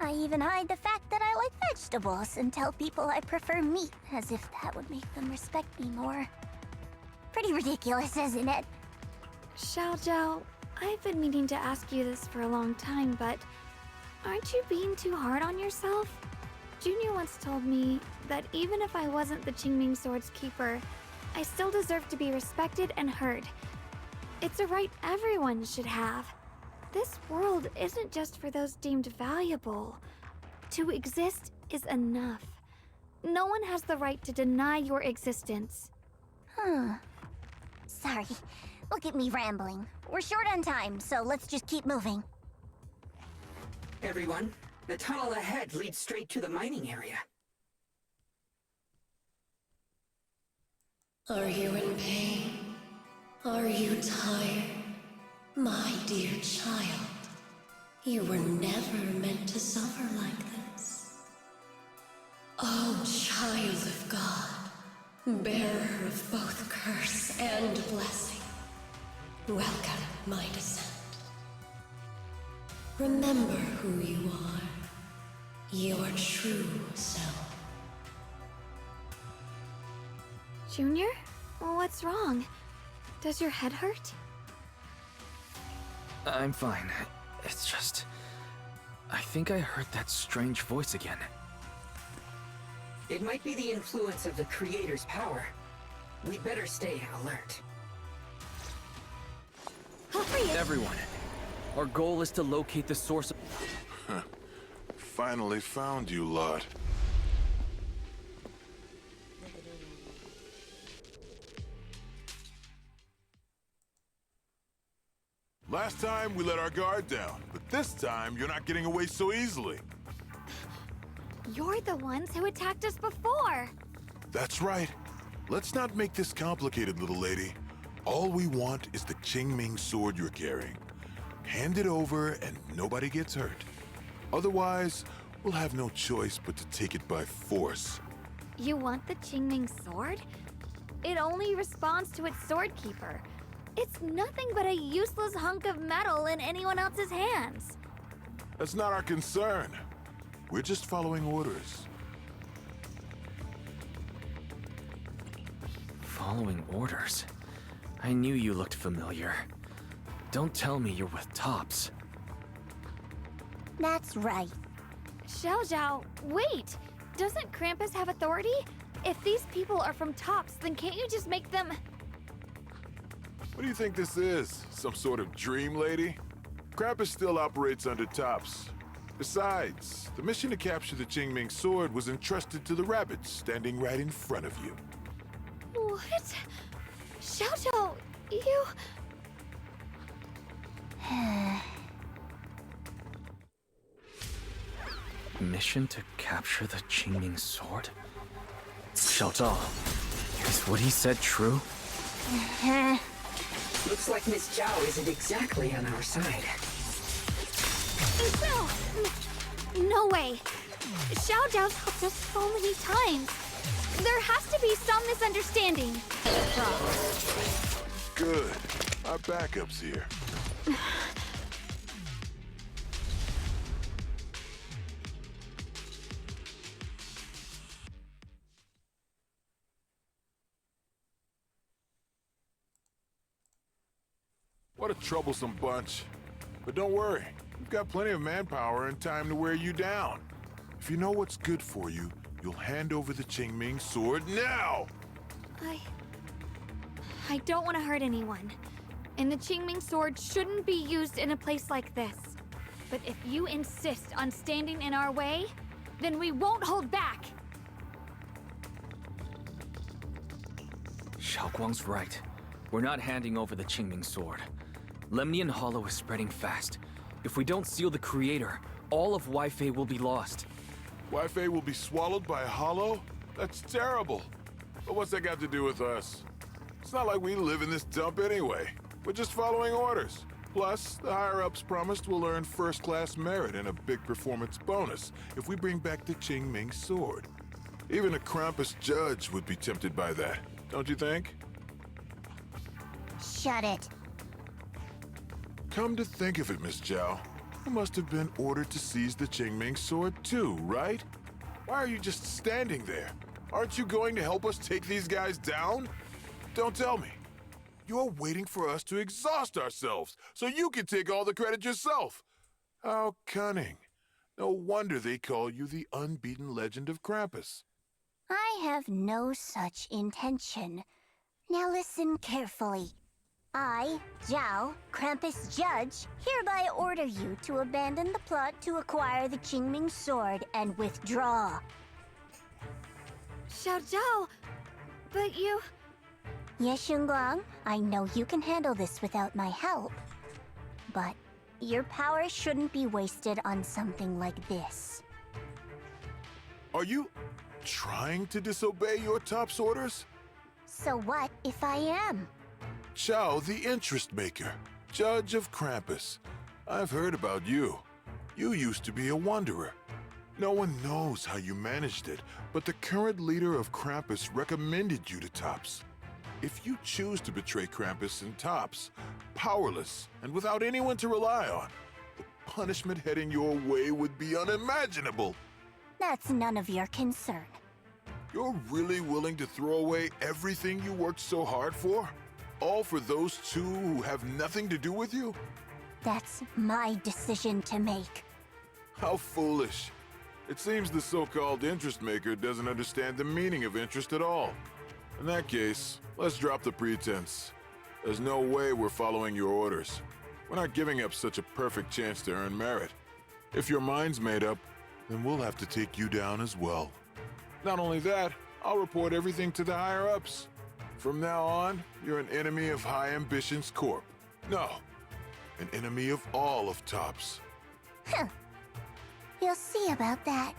I even hide the fact that I like vegetables and tell people I prefer meat, as if that would make them respect me more. Pretty ridiculous, isn't it? Xiao, I've been meaning to ask you this for a long time, but aren't you being too hard on yourself? Junior once told me that even if I wasn't the Qingming Sword's keeper, I still deserve to be respected and heard. It's a right everyone should have. This world isn't just for those deemed valuable. To exist is enough. No one has the right to deny your existence. Sorry. Look at me rambling. We're short on time, so let's just keep moving. Everyone, the tunnel ahead leads straight to the mining area. Are you in pain? Are you tired? My dear child, you were never meant to suffer like this. Oh, child of God, bearer of both curse and blessing, welcome my descent. Remember who you are, your true self. Junior? What's wrong? Does your head hurt? I'm fine. It's just... I think I heard that strange voice again. It might be the influence of the Creator's power. We'd better stay alert. Everyone, our goal is to locate the source of... Finally found you lot. Last time, we let our guard down, but this time, you're not getting away so easily. You're the ones who attacked us before! That's right. Let's not make this complicated, little lady. All we want is the Qingming sword you're carrying. Hand it over and nobody gets hurt. Otherwise, we'll have no choice but to take it by force. You want the Qingming sword? It only responds to its sword keeper. It's nothing but a useless hunk of metal in anyone else's hands. That's not our concern. We're just following orders. Following orders? I knew you looked familiar. Don't tell me you're with Tops. That's right. Xiao, wait! Doesn't Krampus have authority? If these people are from Tops, then can't you just make them... What do you think this is? Some sort of dream lady? Krampus still operates under Tops. Besides, the mission to capture the Qingming sword was entrusted to the rabbits standing right in front of you. What? Xiao, you... Mission to capture the Qingming sword? Xiao, is what he said true? Looks like Miss Zhao isn't exactly on our side. No way. Xiao's helped us so many times. There has to be some misunderstanding. Good. Our backup's here. What a troublesome bunch. But don't worry, we've got plenty of manpower and time to wear you down. If you know what's good for you, you'll hand over the Qingming sword now! I don't want to hurt anyone. And the Qingming sword shouldn't be used in a place like this. But if you insist on standing in our way, then we won't hold back! Xiaoguang's right. We're not handing over the Qingming sword. Lemnian Hollow is spreading fast. If we don't seal the creator, all of Wi-Fi will be lost. Wi-Fi will be swallowed by a hollow? That's terrible. But what's that got to do with us? It's not like we live in this dump anyway. We're just following orders. Plus, the higher-ups promised we'll earn first-class merit and a big performance bonus if we bring back the Qingming sword. Even a Krampus judge would be tempted by that, don't you think? Shut it. Come to think of it, Miss Zhao, you must have been ordered to seize the Qingming sword too, right? Why are you just standing there? Aren't you going to help us take these guys down? Don't tell me. You're waiting for us to exhaust ourselves so you can take all the credit yourself. How cunning. No wonder they call you the unbeaten legend of Krampus. I have no such intention. Now listen carefully. I, Zhao, Krampus Judge, hereby order you to abandon the plot to acquire the Qingming sword and withdraw. Xiao, but you... Yes, Shunguang, I know you can handle this without my help. But your power shouldn't be wasted on something like this. Are you trying to disobey your Top's orders? So what if I am? Chao, the interest maker, judge of Krampus. I've heard about you. You used to be a wanderer. No one knows how you managed it, but the current leader of Krampus recommended you to Tops. If you choose to betray Krampus and Tops, powerless and without anyone to rely on, the punishment heading your way would be unimaginable. That's none of your concern. You're really willing to throw away everything you worked so hard for? All for those two who have nothing to do with you? That's my decision to make. How foolish. It seems the so-called interest maker doesn't understand the meaning of interest at all. In that case, let's drop the pretense. There's no way we're following your orders. We're not giving up such a perfect chance to earn merit. If your mind's made up, then we'll have to take you down as well. Not only that, I'll report everything to the higher-ups. From now on, you're an enemy of High Ambitions Corp. No, an enemy of all of Tops. Huh. You'll see about that.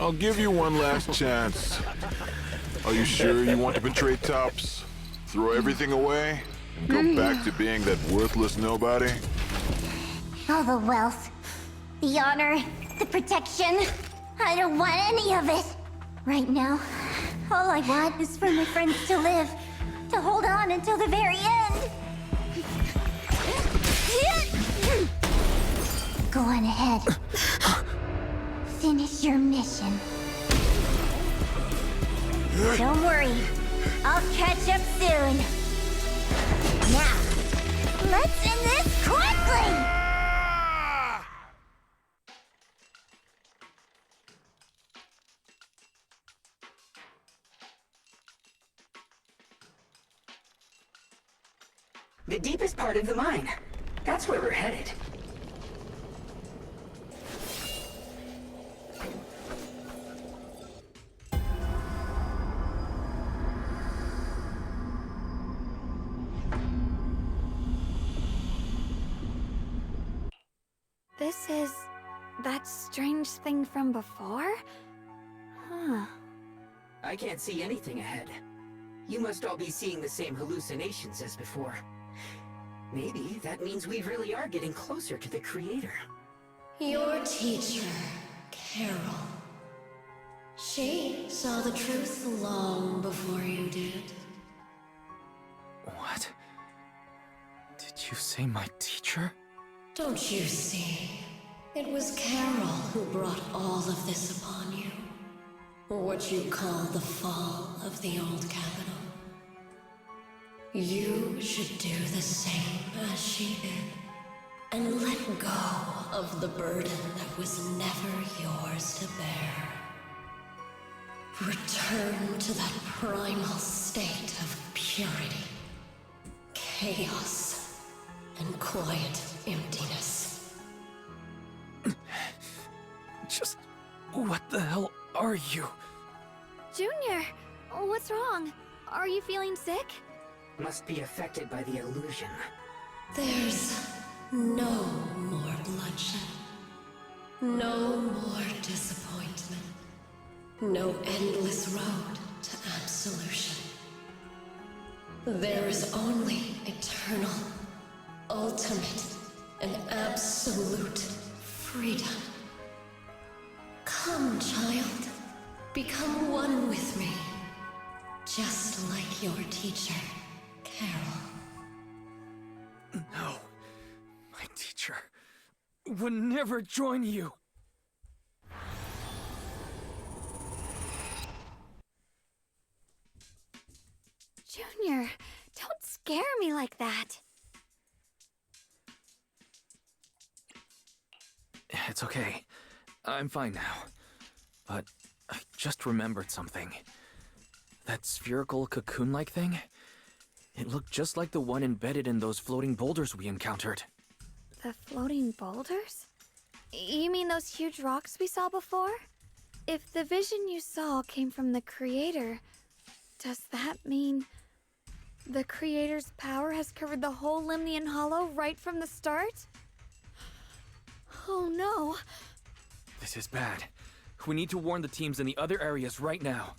I'll give you one last chance. Are you sure you want to betray Tops? Throw everything away and go back to being that worthless nobody? All the wealth, the honor, the protection. I don't want any of it. Right now, all I want is for my friends to live, to hold on until the very end. Go on ahead. Finish your mission. Don't worry, I'll catch up soon. Let's end this quickly! The deepest part of the mine. That's where we're headed. This is that strange thing from before? Huh. I can't see anything ahead. You must all be seeing the same hallucinations as before. Maybe that means we really are getting closer to the Creator. Your teacher, Carol. She saw the truth long before you did. What? Did you say my teacher? Don't you see? It was Carol who brought all of this upon you. Or what you call the fall of the old capital. You should do the same as she did. And let go of the burden that was never yours to bear. Return to that primal state of purity, chaos, and quiet emptiness. Just what the hell are you? Junior, what's wrong? Are you feeling sick? Must be affected by the illusion. There's no more bloodshed. No more disappointment. No endless road to absolution. There is only eternal, ultimate, and absolute freedom. Come, child. Become one with me. Just like your teacher, Carol. No. My teacher would never join you. Junior, don't scare me like that. It's okay. I'm fine now. But I just remembered something. That spherical cocoon-like thing? It looked just like the one embedded in those floating boulders we encountered. The floating boulders? You mean those huge rocks we saw before? If the vision you saw came from the Creator, does that mean the Creator's power has covered the whole Limnian Hollow right from the start? Oh no. This is bad. We need to warn the teams in the other areas right now.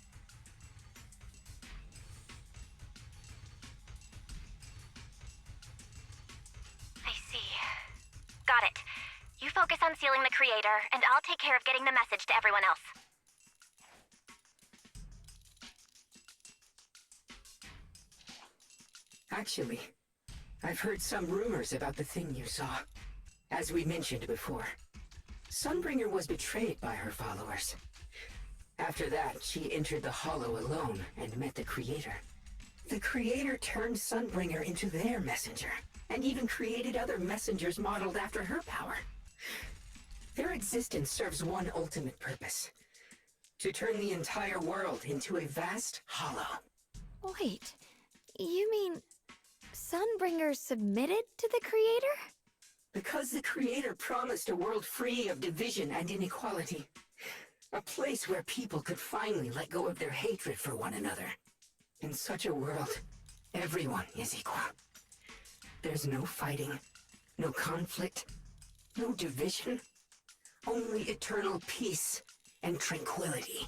I see. Got it. You focus on sealing the Creator, and I'll take care of getting the message to everyone else. Actually, I've heard some rumors about the thing you saw. As we mentioned before, Sunbringer was betrayed by her followers. After that, she entered the Hollow alone and met the Creator. The Creator turned Sunbringer into their messenger, and even created other messengers modeled after her power. Their existence serves one ultimate purpose: to turn the entire world into a vast hollow. Wait, you mean Sunbringer submitted to the Creator? Because the Creator promised a world free of division and inequality. A place where people could finally let go of their hatred for one another. In such a world, everyone is equal. There's no fighting, no conflict, no division. Only eternal peace and tranquility.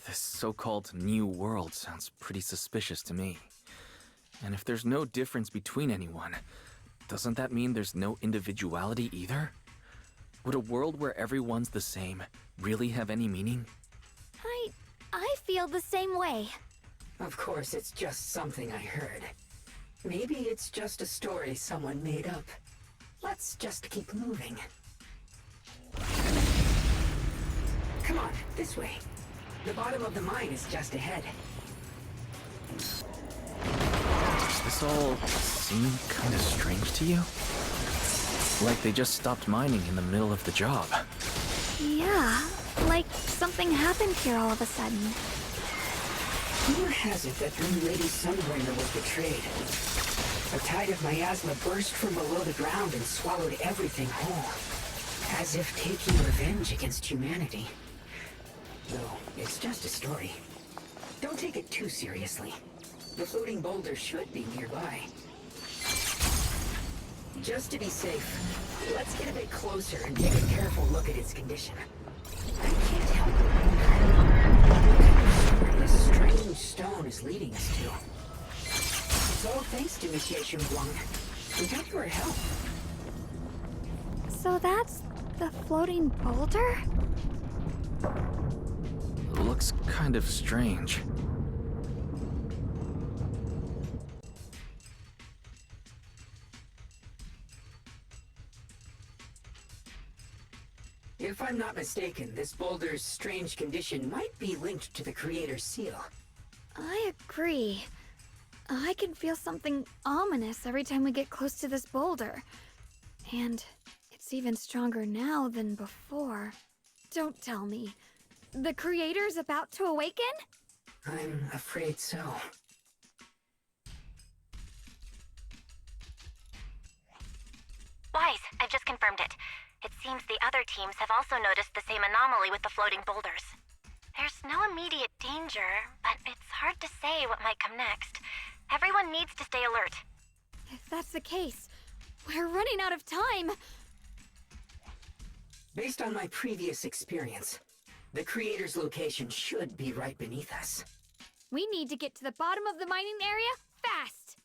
This so-called new world sounds pretty suspicious to me. And if there's no difference between anyone, doesn't that mean there's no individuality either? Would a world where everyone's the same really have any meaning? I feel the same way. Of course, it's just something I heard. Maybe it's just a story someone made up. Let's just keep moving. Come on, this way. The bottom of the mine is just ahead. Does this all seem kind of strange to you? Like they just stopped mining in the middle of the job. Yeah, like something happened here all of a sudden. Rumor has it that new Lady Sunbringer was betrayed. A tide of miasma burst from below the ground and swallowed everything whole. As if taking revenge against humanity. Though, it's just a story. Don't take it too seriously. The floating boulder should be nearby. Just to be safe, let's get a bit closer and take a careful look at its condition. I can't help but wonder where this strange stone is leading us to. It's all thanks to Monsieur Shunguang. Without your help. So that's the floating boulder? Looks kind of strange. If I'm not mistaken, this boulder's strange condition might be linked to the Creator's seal. I agree. I can feel something ominous every time we get close to this boulder. And it's even stronger now than before. Don't tell me. The Creator's about to awaken? I'm afraid so. Wise, I've just confirmed it. It seems the other teams have also noticed the same anomaly with the floating boulders. There's no immediate danger, but it's hard to say what might come next. Everyone needs to stay alert. If that's the case, we're running out of time. Based on my previous experience, the Creator's location should be right beneath us. We need to get to the bottom of the mining area fast.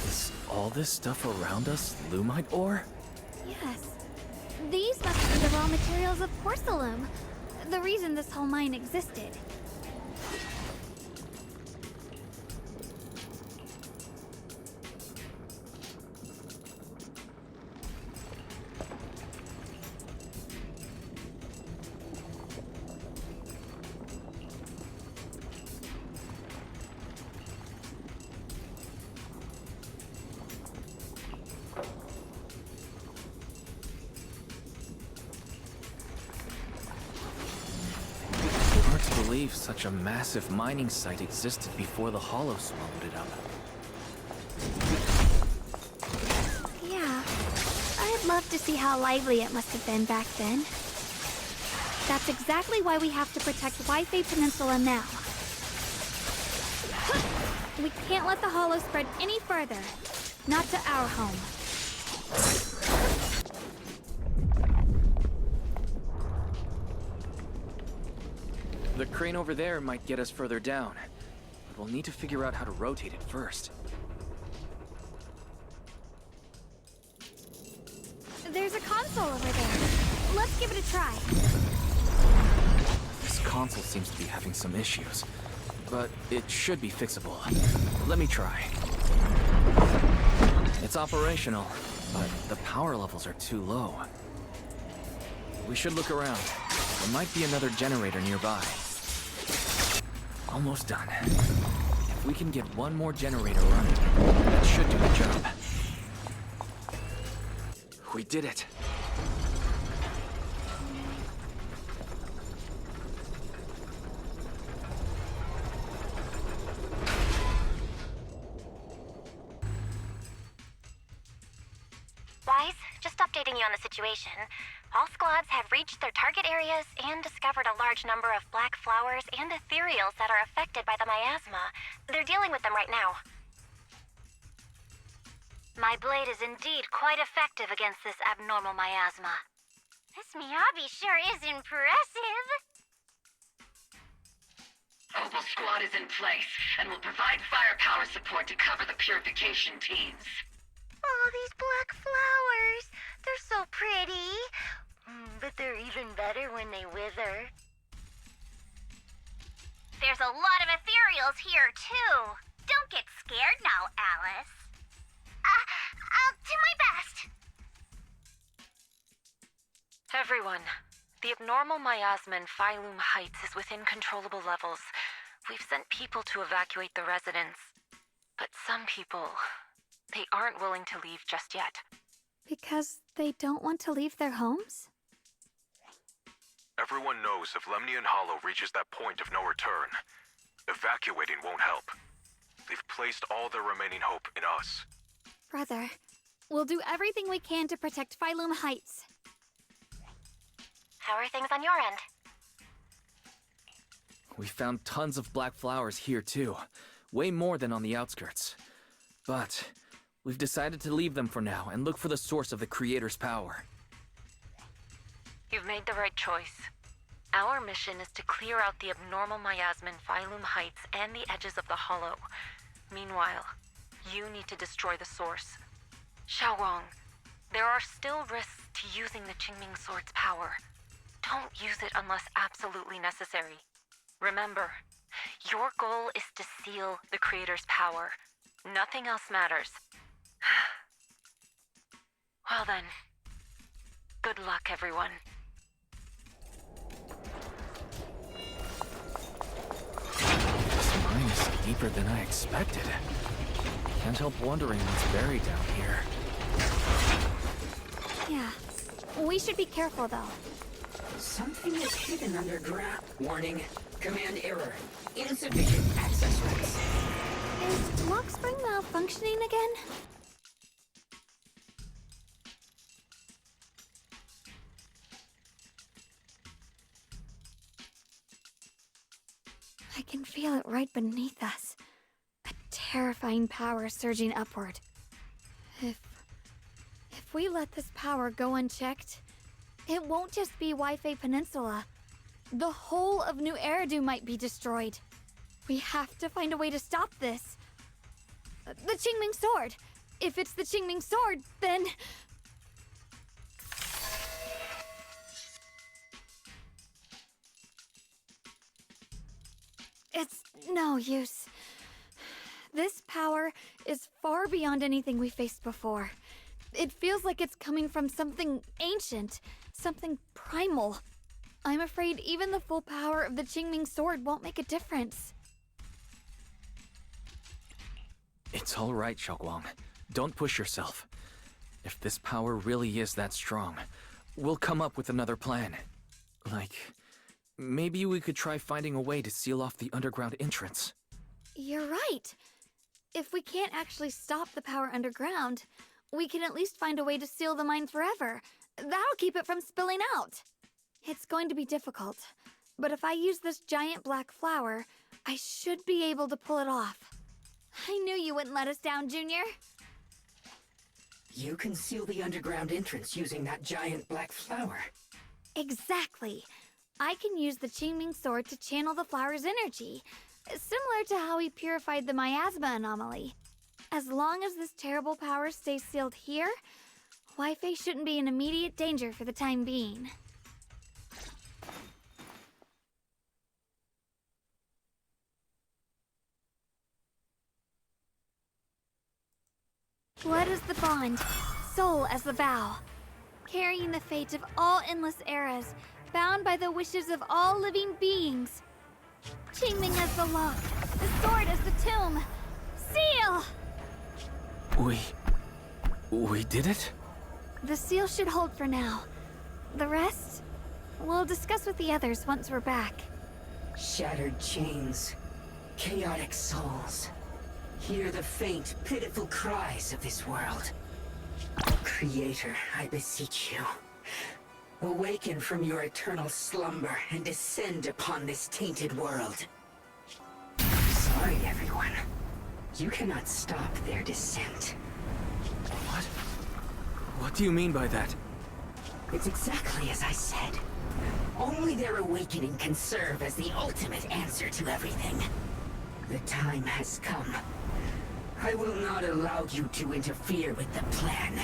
Is all this stuff around us Lumite ore? Yes. These must be the raw materials of porcelain. The reason this whole mine existed. Such a massive mining site existed before the Hollow swallowed it up. Yeah, I'd love to see how lively it must have been back then. That's exactly why we have to protect Wi-Fi Peninsula now. We can't let the Hollow spread any further. Not to our home. The crane over there might get us further down, but we'll need to figure out how to rotate it first. There's a console over there. Let's give it a try. This console seems to be having some issues, but it should be fixable. Let me try. It's operational, but the power levels are too low. We should look around. There might be another generator nearby. Almost done. If we can get one more generator running, that should do the job. We did it. Wise, just updating you on the situation. All squads have reached their target areas and discovered a large number of black flowers and ethereals that are affected by the miasma. They're dealing with them right now. My blade is indeed quite effective against this abnormal miasma. This Miyabi sure is impressive. Opal Squad is in place and will provide firepower support to cover the purification teams. Oh, these black flowers. They're so pretty. But they're even better when they wither. There's a lot of ethereals here, too. Don't get scared now, Alice. I'll do my best. Everyone, the abnormal miasma in Phylum Heights is within controllable levels. We've sent people to evacuate the residents. But some people, they aren't willing to leave just yet. Because they don't want to leave their homes? Everyone knows if Lemnian Hollow reaches that point of no return, evacuating won't help. They've placed all their remaining hope in us. Brother, we'll do everything we can to protect Phylum Heights. How are things on your end? We found tons of black flowers here too. Way more than on the outskirts. But we've decided to leave them for now and look for the source of the Creator's power. You've made the right choice. Our mission is to clear out the abnormal miasma in Phylum Heights and the edges of the Hollow. Meanwhile, you need to destroy the source. Shiyuan, there are still risks to using the Qingming Sword's power. Don't use it unless absolutely necessary. Remember, your goal is to seal the Creator's power. Nothing else matters. Well then, good luck, everyone. This mine is deeper than I expected. Can't help wondering what's buried down here. Yeah, we should be careful though. Something is hidden underground. Warning. Command error. Insufficient access rights. Is Lockspring malfunctioning again? I can feel it right beneath us. A terrifying power surging upward. If we let this power go unchecked, it won't just be Wi-Fi Peninsula. The whole of New Eridu might be destroyed. We have to find a way to stop this. The Qingming Sword! If it's the Qingming Sword, then... It's no use. This power is far beyond anything we faced before. It feels like it's coming from something ancient, something primal. I'm afraid even the full power of the Qingming Sword won't make a difference. It's all right, Shiyuan. Don't push yourself. If this power really is that strong, we'll come up with another plan. Like, maybe we could try finding a way to seal off the underground entrance. You're right. If we can't actually stop the power underground, we can at least find a way to seal the mine forever. That'll keep it from spilling out. It's going to be difficult, but if I use this giant black flower, I should be able to pull it off. I knew you wouldn't let us down, Junior. You can seal the underground entrance using that giant black flower. Exactly. I can use the Qingming Sword to channel the flower's energy, similar to how we purified the miasma anomaly. As long as this terrible power stays sealed here, Wi-Fi shouldn't be in immediate danger for the time being. Blood as the bond, soul as the vow. Carrying the fate of all endless eras, bound by the wishes of all living beings. Qingming as the lock, the sword as the tomb. Seal! We did it? The seal should hold for now. The rest, we'll discuss with the others once we're back. Shattered chains, chaotic souls. Hear the faint, pitiful cries of this world. Creator, I beseech you. Awaken from your eternal slumber and descend upon this tainted world. Sorry, everyone. You cannot stop their descent. What? What do you mean by that? It's exactly as I said. Only their awakening can serve as the ultimate answer to everything. The time has come. I will not allow you to interfere with the plan.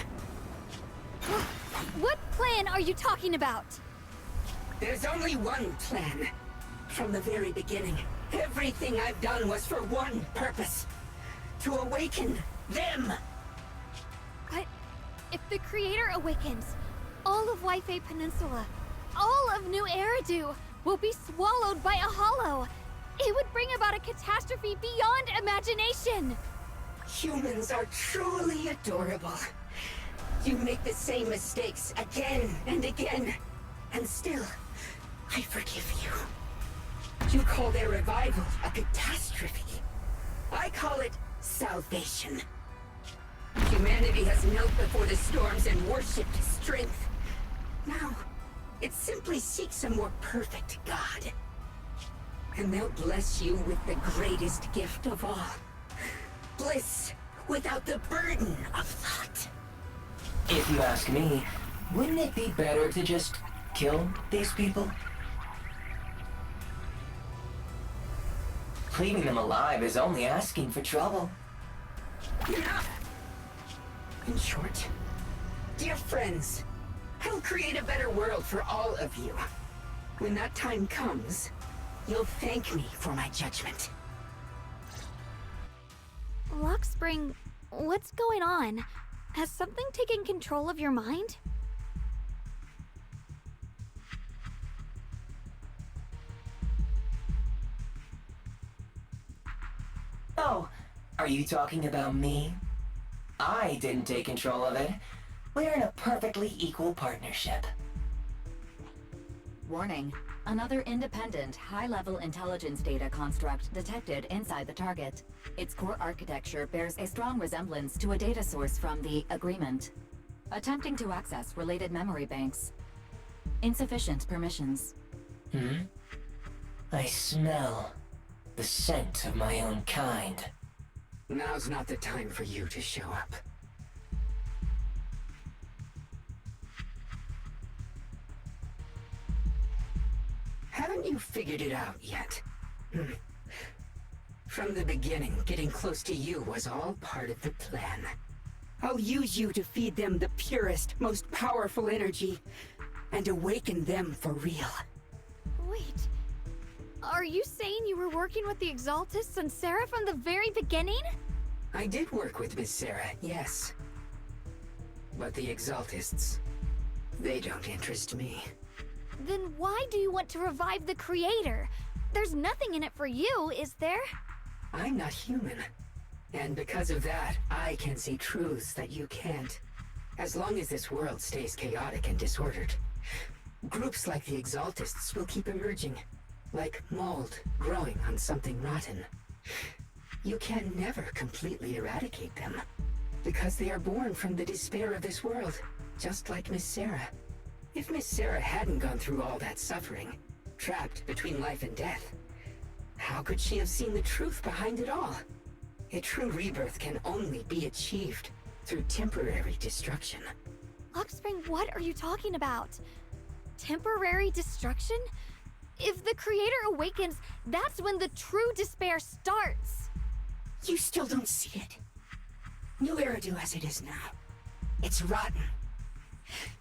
What plan are you talking about? There's only one plan. From the very beginning, everything I've done was for one purpose. to awaken them. But if the creator awakens, all of Waifei Peninsula, all of New Eridu will be swallowed by a hollow. It would bring about a catastrophe beyond imagination. Humans are truly adorable. You make the same mistakes again and again, and still, I forgive you. You call their revival a catastrophe. I call it salvation. Humanity has knelt before the storms and worshipped strength. Now, it simply seeks a more perfect God. And they'll bless you with the greatest gift of all. Bliss without the burden of thought. If you ask me, wouldn't it be better to just kill these people? Leaving them alive is only asking for trouble. In short, dear friends, I'll create a better world for all of you. When that time comes, you'll thank me for my judgment. Lockspring, what's going on? Has something taken control of your mind? Oh, are you talking about me? I didn't take control of it. We're in a perfectly equal partnership. Warning. Another independent, high-level intelligence data construct detected inside the target. Its core architecture bears a strong resemblance to a data source from the Agreement. Attempting to access related memory banks. Insufficient permissions. I smell the scent of my own kind. Now's not the time for you to show up. Haven't you figured it out yet? From the beginning, getting close to you was all part of the plan. I'll use you to feed them the purest, most powerful energy, and awaken them for real. Wait, are you saying you were working with the Exaltists and Sarah from the very beginning? I did work with Miss Sarah, yes. But the Exaltists, they don't interest me. Then why do you want to revive the Creator? There's nothing in it for you, is there? I'm not human. And because of that, I can see truths that you can't. As long as this world stays chaotic and disordered, groups like the Exaltists will keep emerging, like mold growing on something rotten. You can never completely eradicate them, because they are born from the despair of this world, just like Miss Sarah. If Miss Sarah hadn't gone through all that suffering, trapped between life and death, how could she have seen the truth behind it all? A true rebirth can only be achieved through temporary destruction. Lockspring, what are you talking about? Temporary destruction? If the Creator awakens, that's when the true despair starts. You still don't see it. New Eridu as it is now. It's rotten.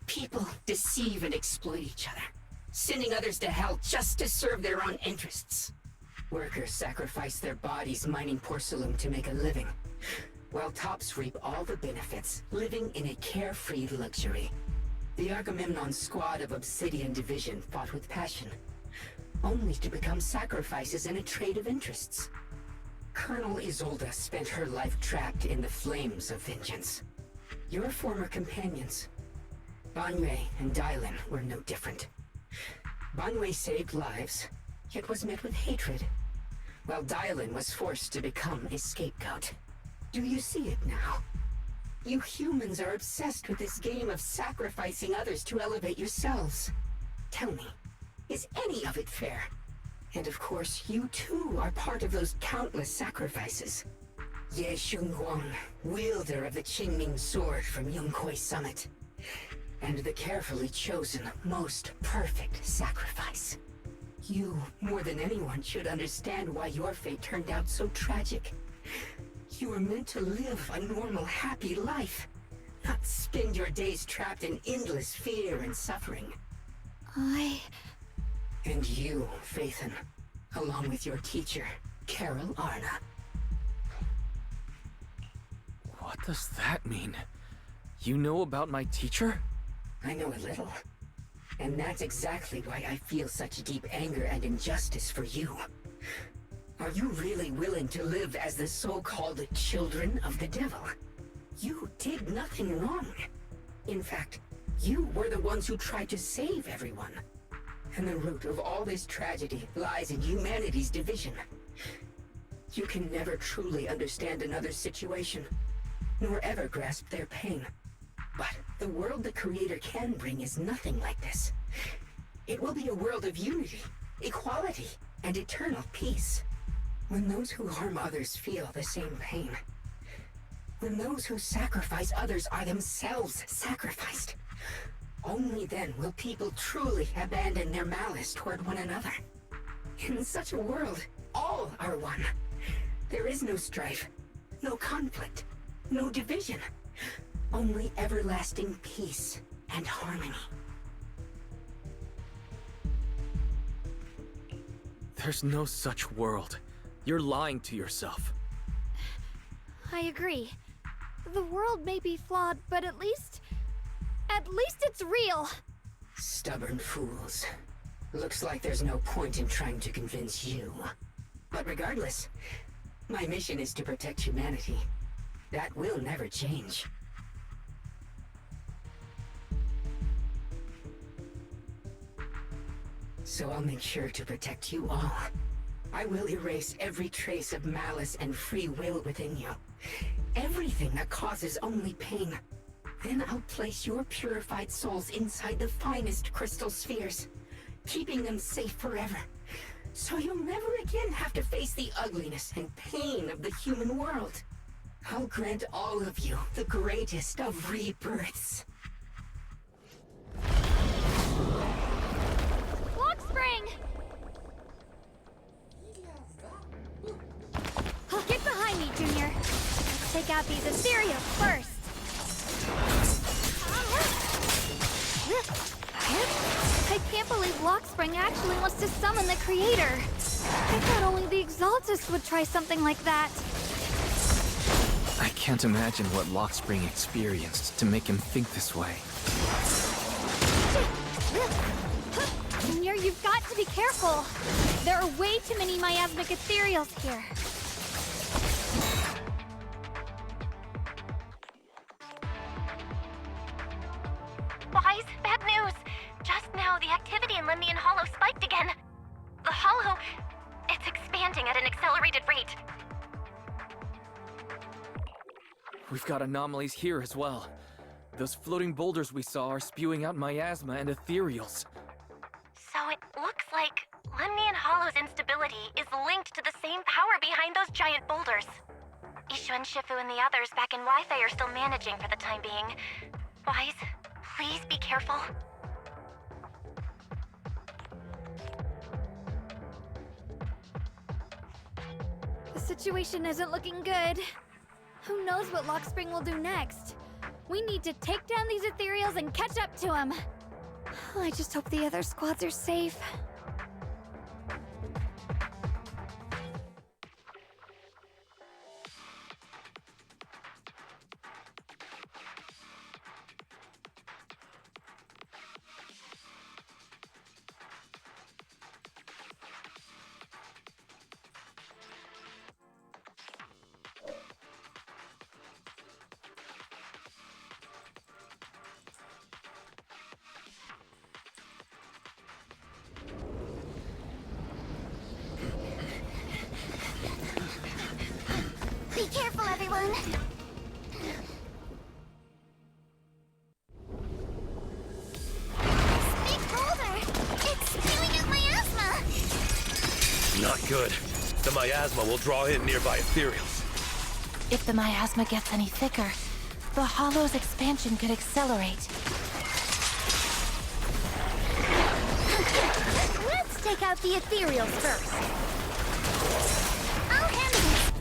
People deceive and exploit each other, sending others to hell just to serve their own interests. Workers sacrifice their bodies mining porcelain to make a living, while tops reap all the benefits, living in a carefree luxury. The Agamemnon squad of Obsidian Division fought with passion, only to become sacrifices in a trade of interests. Colonel Isolda spent her life trapped in the flames of vengeance. Your former companions, Banwei and Dylan, were no different. Banwei saved lives, yet was met with hatred, while Dylan was forced to become a scapegoat. Do you see it now? You humans are obsessed with this game of sacrificing others to elevate yourselves. Tell me, is any of it fair? And of course, you too are part of those countless sacrifices. Ye Shunguang, wielder of the Qingming sword from Yongkoi Summit, and the carefully chosen, most perfect sacrifice. You, more than anyone, should understand why your fate turned out so tragic. You were meant to live a normal, happy life, not spend your days trapped in endless fear and suffering. And you, Phaethon, along with your teacher, Carol Arna. What does that mean? You know about my teacher? I know a little. And that's exactly why I feel such deep anger and injustice for you. Are you really willing to live as the so-called children of the devil? You did nothing wrong. In fact, you were the ones who tried to save everyone. And the root of all this tragedy lies in humanity's division. You can never truly understand another's situation, nor ever grasp their pain. But the world the Creator can bring is nothing like this. It will be a world of unity, equality, and eternal peace. When those who harm others feel the same pain. When those who sacrifice others are themselves sacrificed. Only then will people truly abandon their malice toward one another. In such a world, all are one. There is no strife, no conflict, no division. Only everlasting peace and harmony. There's no such world. You're lying to yourself. I agree. The world may be flawed, but at least it's real. Stubborn fools. Looks like there's no point in trying to convince you. But regardless, my mission is to protect humanity. That will never change. So I'll make sure to protect you all. I will erase every trace of malice and free will within you. Everything that causes only pain. Then I'll place your purified souls inside the finest crystal spheres, keeping them safe forever. So you'll never again have to face the ugliness and pain of the human world. I'll grant all of you the greatest of rebirths. Spring! Get behind me, Junior. Let's take out these ethereals first. I can't believe Lockspring actually wants to summon the Creator. I thought only the Exaltus would try something like that. I can't imagine what Lockspring experienced to make him think this way. Junior, you've got to be careful. There are way too many miasmic ethereals here. Wise, bad news. Just now, the activity in Lemnian Hollow spiked again. The Hollow, it's expanding at an accelerated rate. We've got anomalies here as well. Those floating boulders we saw are spewing out miasma and ethereals. So it looks like Lemnian Hollow's instability is linked to the same power behind those giant boulders. Ishu and Shifu and the others back in Wi-Fi are still managing for the time being. Wise, please be careful. The situation isn't looking good. Who knows what Lockspring will do next? We need to take down these ethereals and catch up to him. I just hope the other squads are safe. Be careful, everyone! This big boulder! It's spewing out miasma! Not good. The miasma will draw in nearby ethereals. If the miasma gets any thicker, the Hollow's expansion could accelerate. Let's take out the ethereals first. I'll handle this.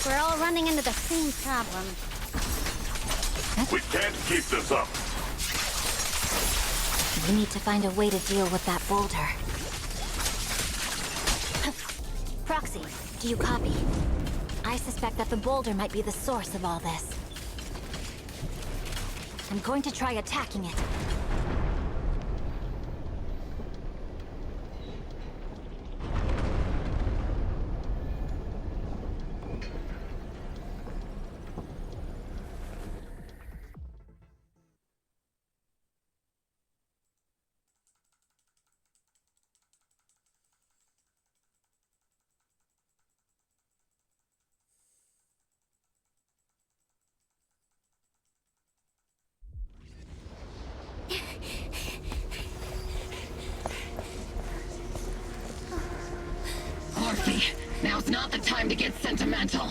we're all running into the same problem. We can't keep this up. We need to find a way to deal with that boulder. Proxy, do you copy? I suspect that the boulder might be the source of all this. I'm going to try attacking it. Now's not the time to get sentimental.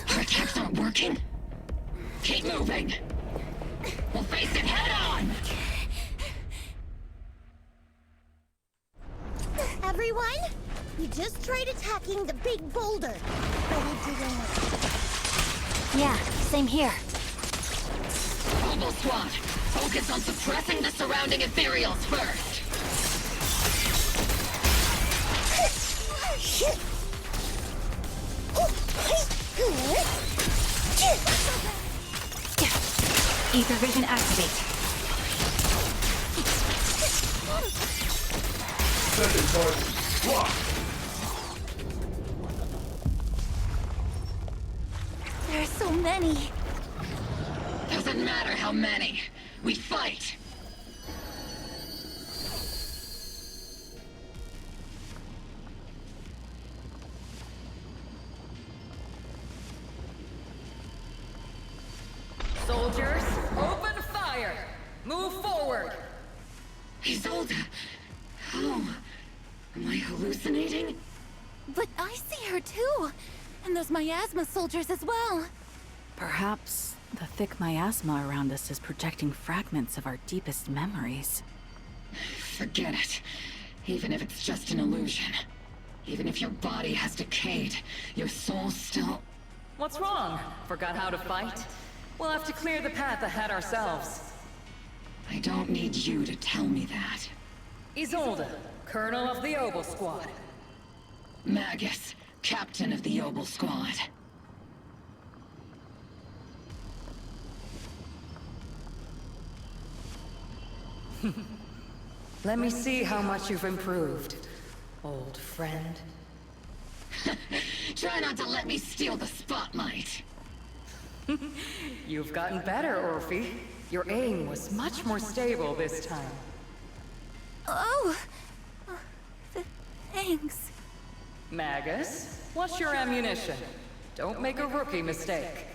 Our attacks aren't working. Keep moving. We'll face it head on. Everyone, you just tried attacking the big boulder, but it didn't work. Yeah, same here. Mobile squad, focus on suppressing the surrounding ethereals first. Ether vision activate. Second target, block. There are so many. Doesn't matter how many. We fight. Soldiers, open fire! Move forward! Isolde, how? Am I hallucinating? But I see her too! And those miasma soldiers as well! Perhaps the thick miasma around us is projecting fragments of our deepest memories. Forget it. Even if it's just an illusion. Even if your body has decayed, your soul still... What's wrong? Forgot how to fight? We'll have to clear the path ahead ourselves. I don't need you to tell me that. Isolde, Colonel of the Obel Squad. Magus, Captain of the Obel Squad. Let me see how much you've improved, old friend. Try not to let me steal the spotlight. You've gotten better, Orphe. Your aim was much more stable this time. Oh! Thanks. Magus, what's your ammunition? Don't make a rookie mistake.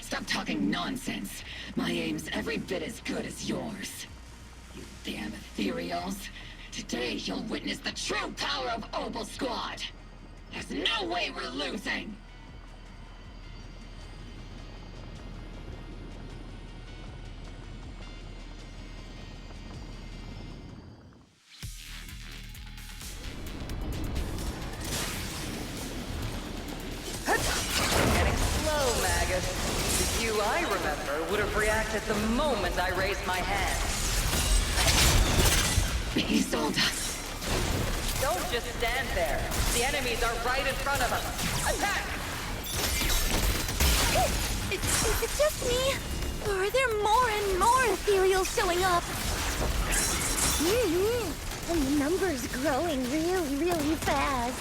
Stop talking nonsense. My aim's every bit as good as yours. You damn ethereals. Today you'll witness the true power of Obel Squad. There's no way we're losing. Getting slow, Magus. The you I remember would have reacted the moment I raised my hand. Isolde. Don't just stand there. The enemies are right in front of us. Attack! Is it just me? Or are there more and more ethereals showing up? And the number's growing really fast.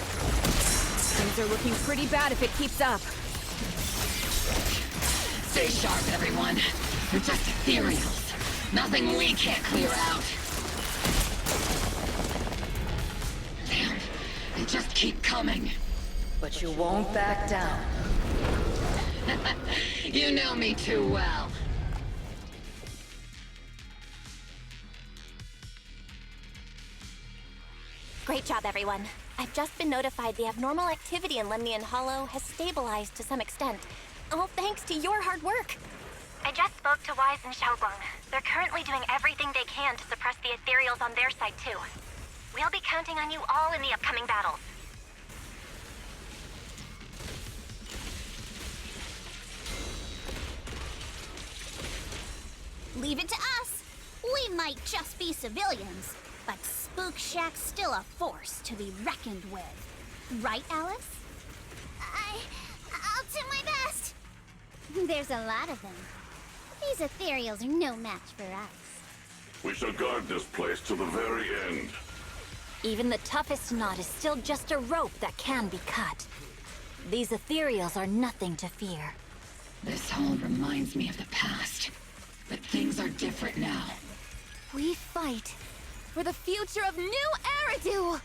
Things are looking pretty bad if it keeps up. Stay sharp, everyone. They're just ethereals. Nothing we can't clear out. Damn, they just keep coming. But you won't back down. You know me too well. Great job, everyone. I've just been notified the abnormal activity in Lemnian Hollow has stabilized to some extent. All thanks to your hard work. I just spoke to Wise and Xiaoguang. They're currently doing everything they can to suppress the ethereals on their side, too. We'll be counting on you all in the upcoming battles. Leave it to us. We might just be civilians, but Spook Shack's still a force to be reckoned with. Right, Alice? I'll do my best. There's a lot of them. These ethereals are no match for us. We shall guard this place to the very end. Even the toughest knot is still just a rope that can be cut. These ethereals are nothing to fear. This hall reminds me of the past, but things are different now. We fight for the future of New Eridu!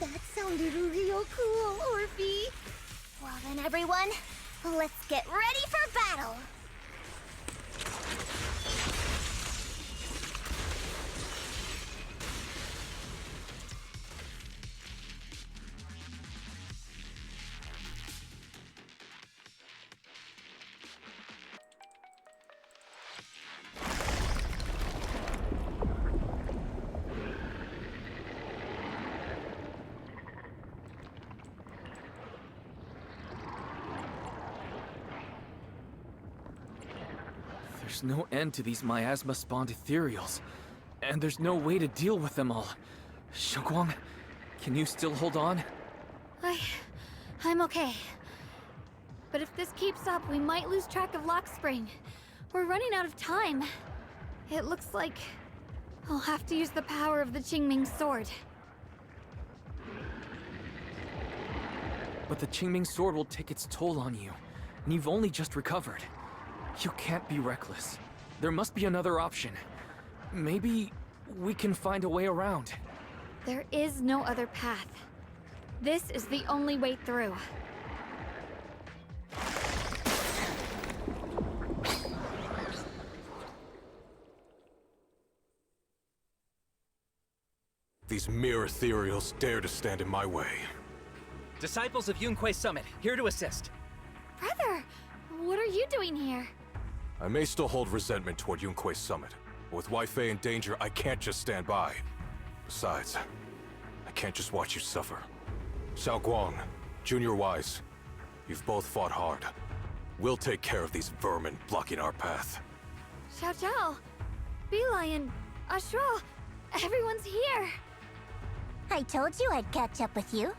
That sounded real cool, Orphe. Well then, everyone, let's get ready for battle! There's no end to these miasma-spawned ethereals, and there's no way to deal with them all. Shunguang, can you still hold on? I'm okay. But if this keeps up, we might lose track of Lock Spring. We're running out of time. It looks like I'll have to use the power of the Qingming sword. But the Qingming sword will take its toll on you, and you've only just recovered. You can't be reckless. There must be another option. Maybe we can find a way around. There is no other path. This is the only way through. These mere ethereals dare to stand in my way. Disciples of Yunquei Summit, here to assist. Brother, what are you doing here? I may still hold resentment toward Yunquei Summit, but with Wei in danger, I can't just stand by. Besides, I can't just watch you suffer. Xiaoguang, Junior Wise, you've both fought hard. We'll take care of these vermin blocking our path. Xiao Zhao, Belion, Ashral, everyone's here. I told you I'd catch up with you.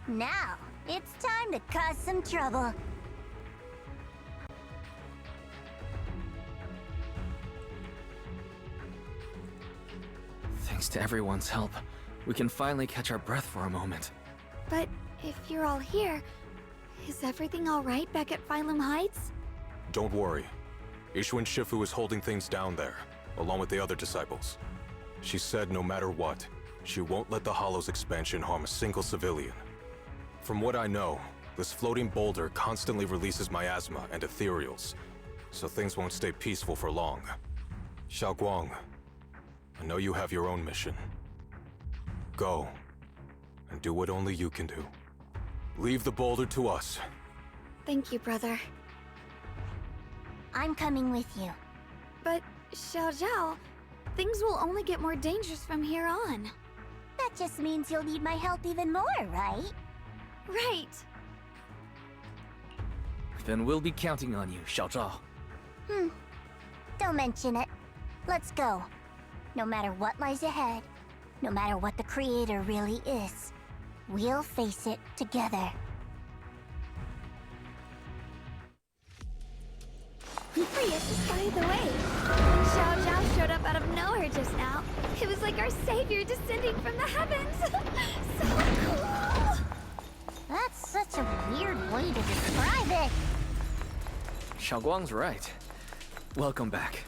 Now, it's time to cause some trouble. Thanks to everyone's help, we can finally catch our breath for a moment. But if you're all here, is everything all right back at Phylum Heights? Don't worry. Ishuan Shifu is holding things down there, along with the other disciples. She said no matter what, she won't let the Hollow's expansion harm a single civilian. From what I know, this floating boulder constantly releases miasma and ethereals, so things won't stay peaceful for long. Xiaoguang, I know you have your own mission. Go, and do what only you can do. Leave the boulder to us. Thank you, brother. I'm coming with you. But, Xiao Zhao, things will only get more dangerous from here on. That just means you'll need my help even more, right? Right. Then we'll be counting on you, Xiao Zhao. Don't mention it. Let's go. No matter what lies ahead, no matter what the Creator really is, we'll face it together. Yes, by the way, when Xiao Zhao showed up out of nowhere just now, it was like our savior descending from the heavens. So cool! That's such a weird way to describe it. Xiaoguang's right. Welcome back.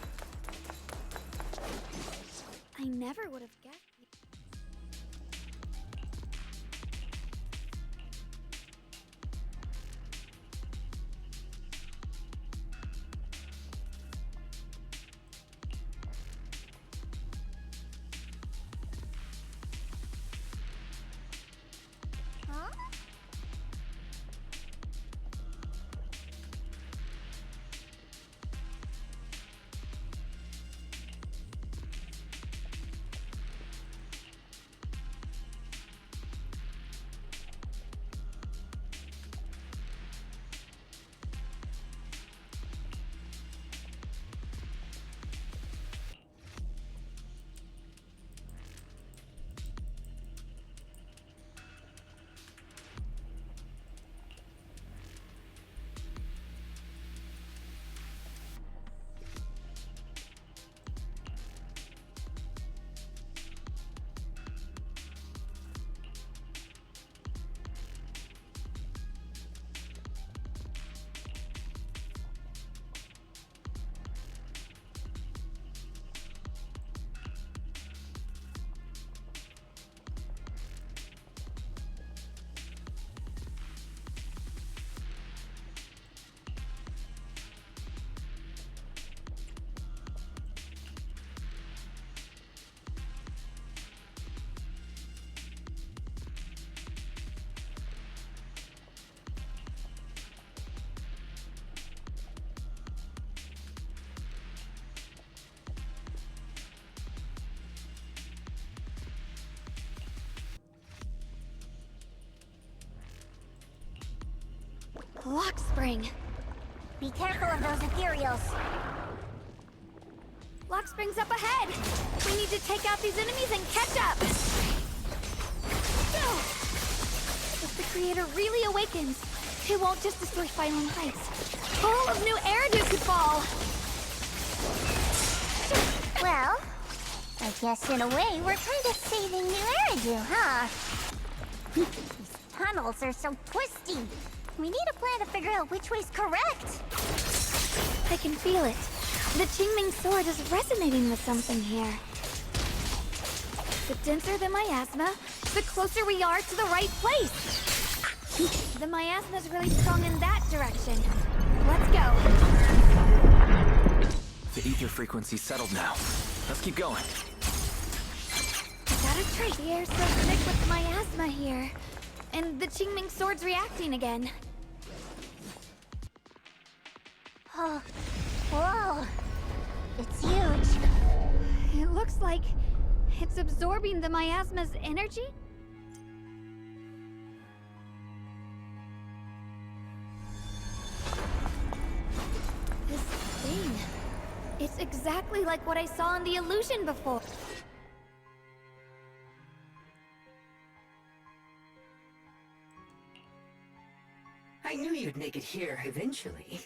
I never would have guessed. Lock spring. Be careful of those ethereals. Lock spring's up ahead. We need to take out these enemies and catch up. No! If the creator really awakens, it won't just destroy Firelink Heights. All of New Eridu could fall. Well, I guess in a way we're kind of saving New Eridu, huh? These tunnels are so twisty. We need a plan to figure out which way's correct. I can feel it. The Qingming sword is resonating with something here. The denser the miasma, the closer we are to the right place. The miasma's really strong in that direction. Let's go. The ether frequency's settled now. Let's keep going. Got a trace. The air's so thick with miasma here. And the Qingming sword's reacting again. Oh, whoa. It's huge. It looks like it's absorbing the miasma's energy? This thing. It's exactly like what I saw in the illusion before. I knew you'd make it here eventually.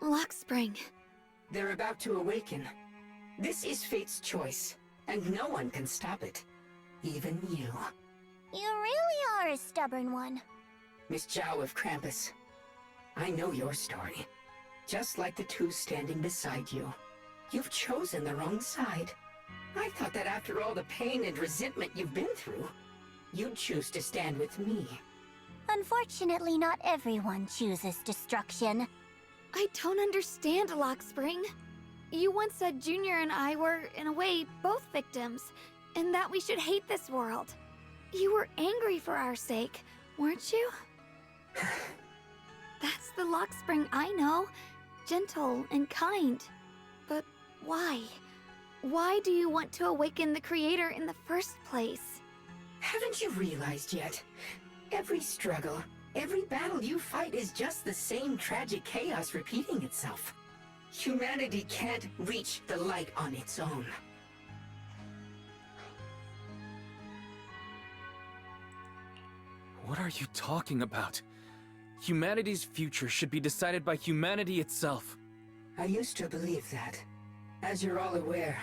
Lock spring. They're about to awaken. This is fate's choice, and no one can stop it. Even you. You really are a stubborn one. Miss Zhao of Krampus. I know your story. Just like the two standing beside you. You've chosen the wrong side. I thought that after all the pain and resentment you've been through, you'd choose to stand with me. Unfortunately, not everyone chooses destruction. I don't understand, Lock Spring. You once said Junior and I were, in a way, both victims, and that we should hate this world. You were angry for our sake, weren't you? That's the Lock Spring I know. Gentle and kind. But why? Why do you want to awaken the Creator in the first place? Haven't you realized yet? Every struggle, every battle you fight is just the same tragic chaos repeating itself. Humanity can't reach the light on its own. What are you talking about? Humanity's future should be decided by humanity itself. I used to believe that. As you're all aware,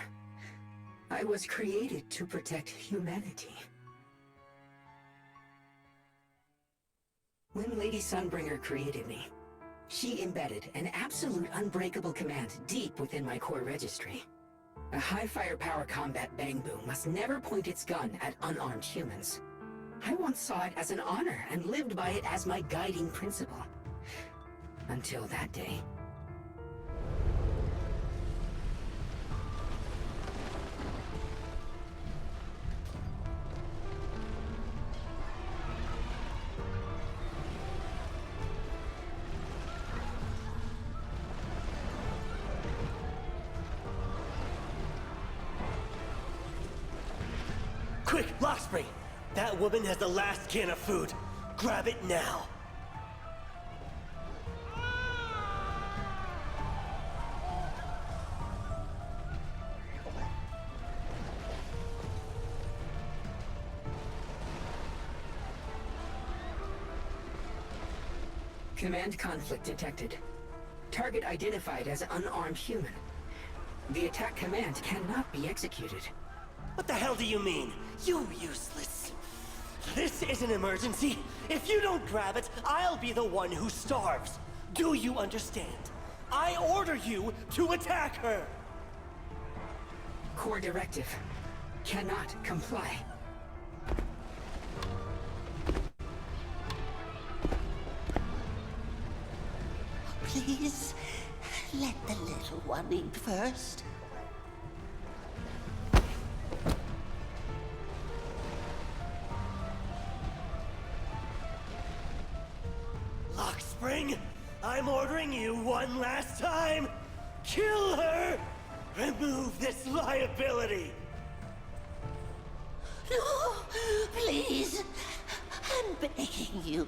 I was created to protect humanity. When Lady Sunbringer created me, she embedded an absolute unbreakable command deep within my core registry. A high firepower combat Bangbu must never point its gun at unarmed humans. I once saw it as an honor and lived by it as my guiding principle. Until that day. Quick, Lockspring! That woman has the last can of food. Grab it now. Command conflict detected. Target identified as unarmed human. The attack command cannot be executed. What the hell do you mean? You useless. This is an emergency. If you don't grab it, I'll be the one who starves. Do you understand? I order you to attack her. Core directive. Cannot comply. Please, let the little one eat first. Lockspring, I'm ordering you one last time. Kill her! Remove this liability! No, please. I'm begging you.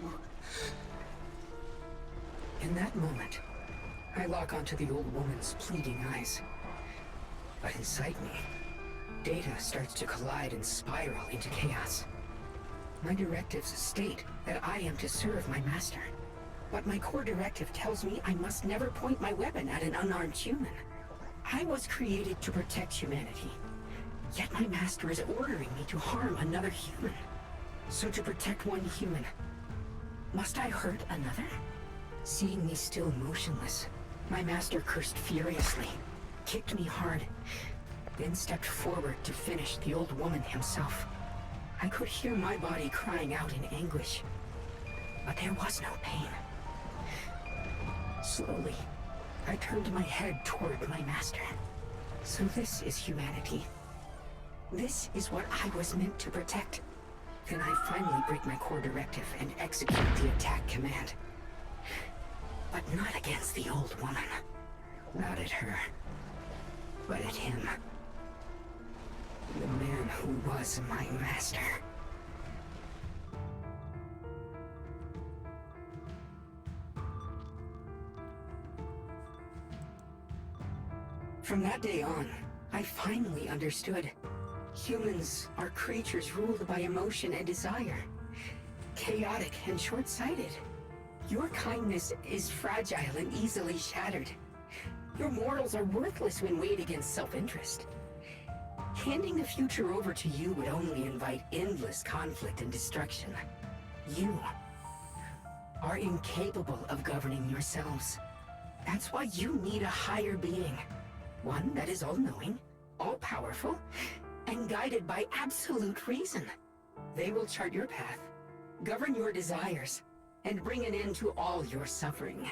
In that moment, I lock onto the old woman's pleading eyes. But inside me, data starts to collide and spiral into chaos. My directives state that I am to serve my master. But my core directive tells me I must never point my weapon at an unarmed human. I was created to protect humanity. Yet my master is ordering me to harm another human. So to protect one human, must I hurt another? Seeing me still motionless, my master cursed furiously, kicked me hard, then stepped forward to finish the old woman himself. I could hear my body crying out in anguish, but there was no pain. Slowly, I turned my head toward my master. So this is humanity. This is what I was meant to protect. Then I finally break my core directive and execute the attack command. But not against the old woman. Not at her. But at him. The man who was my master. From that day on, I finally understood. Humans are creatures ruled by emotion and desire. Chaotic and short-sighted. Your kindness is fragile and easily shattered. Your morals are worthless when weighed against self-interest. Handing the future over to you would only invite endless conflict and destruction. You are incapable of governing yourselves. That's why you need a higher being. One that is all-knowing, all-powerful, and guided by absolute reason. They will chart your path, govern your desires, and bring an end to all your suffering.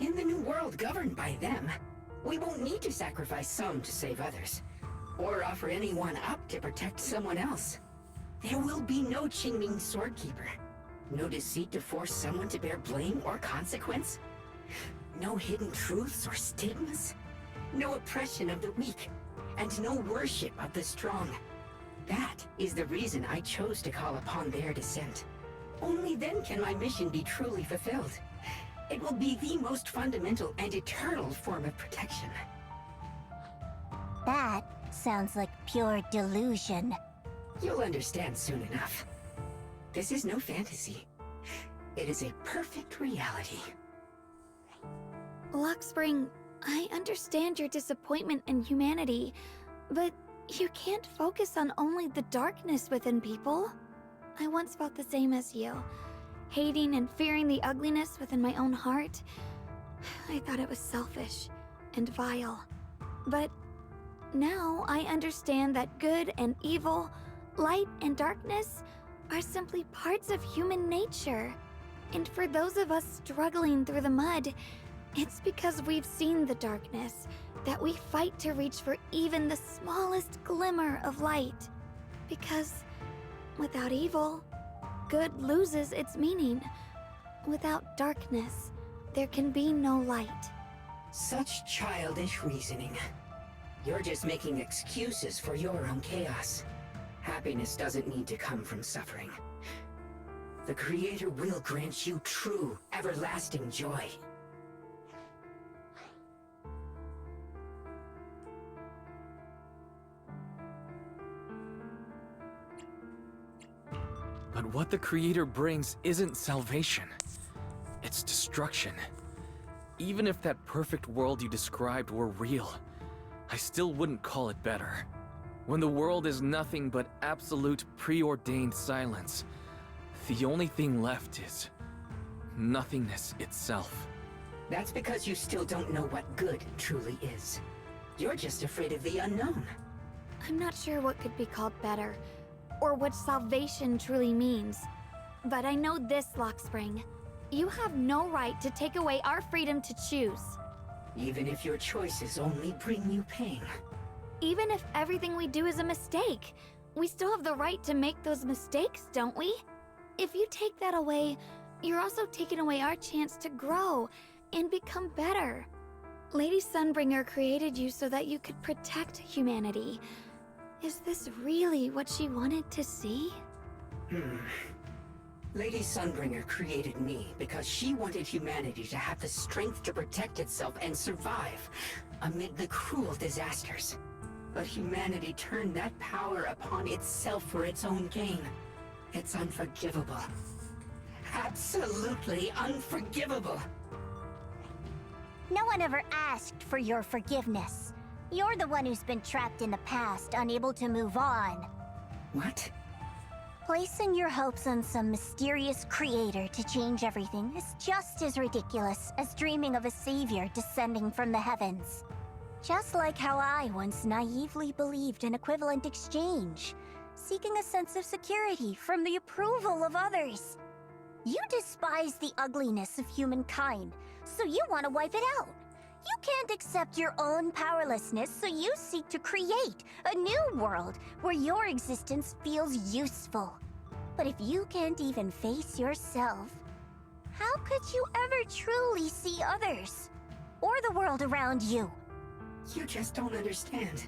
In the new world governed by them, we won't need to sacrifice some to save others, or offer anyone up to protect someone else. There will be no Qingming Swordkeeper. No deceit to force someone to bear blame or consequence. No hidden truths or stigmas. No oppression of the weak, and no worship of the strong. That is the reason I chose to call upon their descent. Only then can my mission be truly fulfilled. It will be the most fundamental and eternal form of protection. That sounds like pure delusion. You'll understand soon enough. This is no fantasy. It is a perfect reality. Luxspring, I understand your disappointment in humanity, but you can't focus on only the darkness within people. I once felt the same as you, hating and fearing the ugliness within my own heart. I thought it was selfish and vile. But now I understand that good and evil, light and darkness are simply parts of human nature. And for those of us struggling through the mud, it's because we've seen the darkness that we fight to reach for even the smallest glimmer of light. Because without evil, good loses its meaning. Without darkness, there can be no light. Such childish reasoning. You're just making excuses for your own chaos. Happiness doesn't need to come from suffering. The Creator will grant you true, everlasting joy. But what the Creator brings isn't salvation. It's destruction. Even if that perfect world you described were real, I still wouldn't call it better. When the world is nothing but absolute preordained silence, the only thing left is nothingness itself. That's because you still don't know what good truly is. You're just afraid of the unknown. I'm not sure what could be called better, or what salvation truly means. But I know this, Luxspring. You have no right to take away our freedom to choose. Even if your choices only bring you pain. Even if everything we do is a mistake, we still have the right to make those mistakes, don't we? If you take that away, you're also taking away our chance to grow and become better. Lady Sunbringer created you so that you could protect humanity. Is this really what she wanted to see? Lady Sunbringer created me because she wanted humanity to have the strength to protect itself and survive amid the cruel disasters. But humanity turned that power upon itself for its own gain. It's unforgivable. Absolutely unforgivable. No one ever asked for your forgiveness. You're the one who's been trapped in the past, unable to move on. What? Placing your hopes on some mysterious creator to change everything is just as ridiculous as dreaming of a savior descending from the heavens. Just like how I once naively believed in equivalent exchange, seeking a sense of security from the approval of others. You despise the ugliness of humankind, so you want to wipe it out. You can't accept your own powerlessness, so you seek to create a new world where your existence feels useful. But if you can't even face yourself, how could you ever truly see others? Or the world around you? You just don't understand.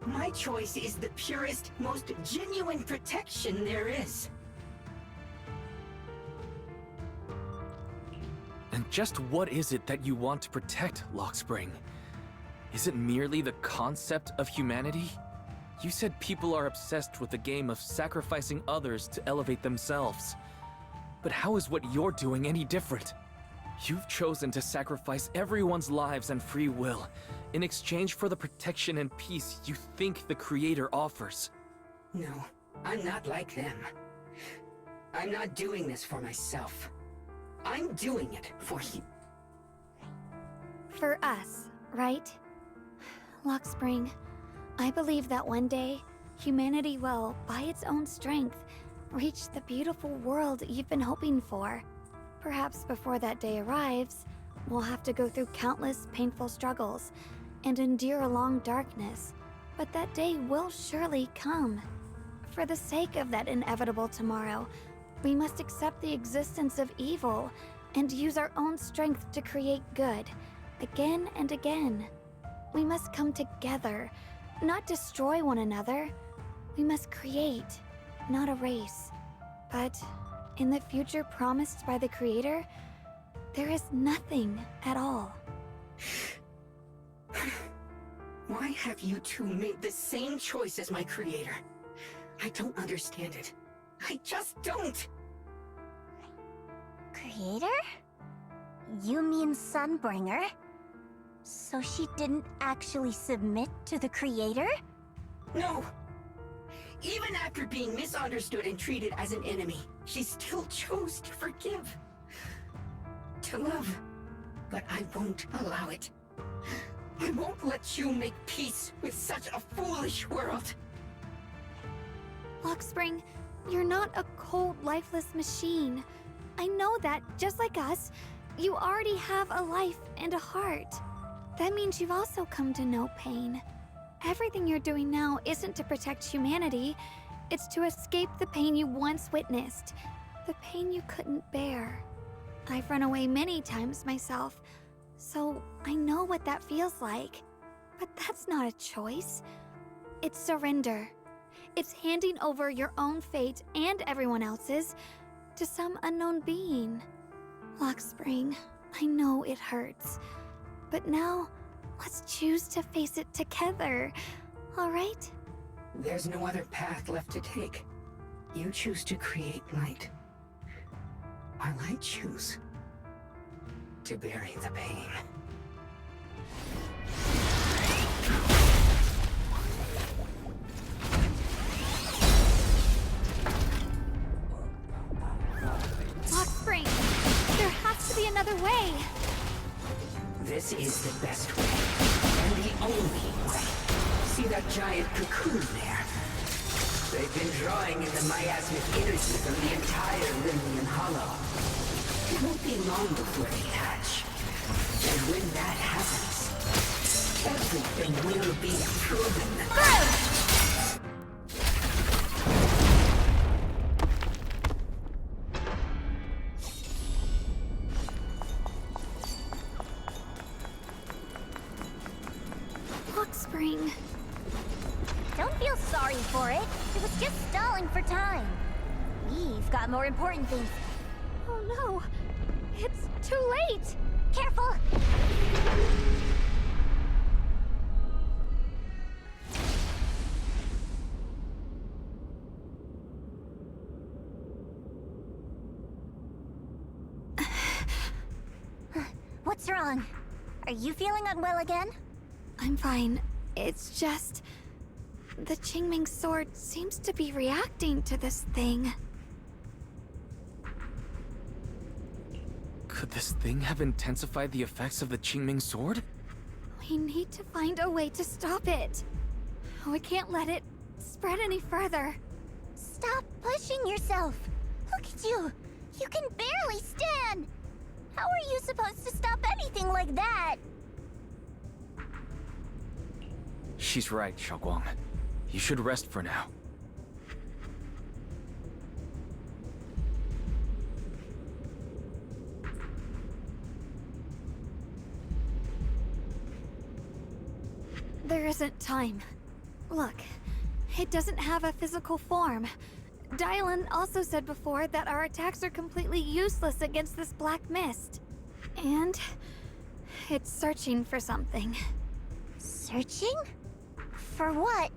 My choice is the purest, most genuine protection there is. And just what is it that you want to protect, Lockspring? Is it merely the concept of humanity? You said people are obsessed with the game of sacrificing others to elevate themselves. But how is what you're doing any different? You've chosen to sacrifice everyone's lives and free will in exchange for the protection and peace you think the Creator offers. No, I'm not like them. I'm not doing this for myself. I'm doing it for you. For us, right? Lockspring, I believe that one day, humanity will, by its own strength, reach the beautiful world you've been hoping for. Perhaps before that day arrives, we'll have to go through countless painful struggles and endure a long darkness, but that day will surely come. For the sake of that inevitable tomorrow, we must accept the existence of evil and use our own strength to create good, again and again. We must come together, not destroy one another. We must create, not erase. But in the future promised by the Creator, there is nothing at all. Why have you two made the same choice as my Creator? I don't understand it. I just don't! Creator? You mean Sunbringer? So she didn't actually submit to the Creator? No! Even after being misunderstood and treated as an enemy, she still chose to forgive. To love. But I won't allow it. I won't let you make peace with such a foolish world. Lockspring, you're not a cold, lifeless machine. I know that, just like us, you already have a life and a heart. That means you've also come to know pain. Everything you're doing now isn't to protect humanity. It's to escape the pain you once witnessed. The pain you couldn't bear. I've run away many times myself, so I know what that feels like. But that's not a choice. It's surrender. It's handing over your own fate and everyone else's to some unknown being. Lockspring, I know it hurts. But now, let's choose to face it together, alright? There's no other path left to take. You choose to create light, while I choose to bury the pain. Lockspring, there has to be another way. This is the best way, and the only way. See that giant cocoon there? They've been drawing in the miasmic energy from the entire Limnian Hollow. It won't be long before they hatch. And when that happens, everything will be proven. Lockspring. Don't feel sorry for it. It was just stalling for time. We've got more important things. Oh no! It's too late! Careful! What's wrong? Are you feeling unwell again? I'm fine. It's just... the Qingming sword seems to be reacting to this thing. Could this thing have intensified the effects of the Qingming sword? We need to find a way to stop it. We can't let it spread any further. Stop pushing yourself. Look at you. You can barely stand. How are you supposed to stop anything like that? She's right, Shiyuan. You should rest for now. There isn't time. Look, it doesn't have a physical form. Dylan also said before that our attacks are completely useless against this black mist. And it's searching for something. Searching? For what?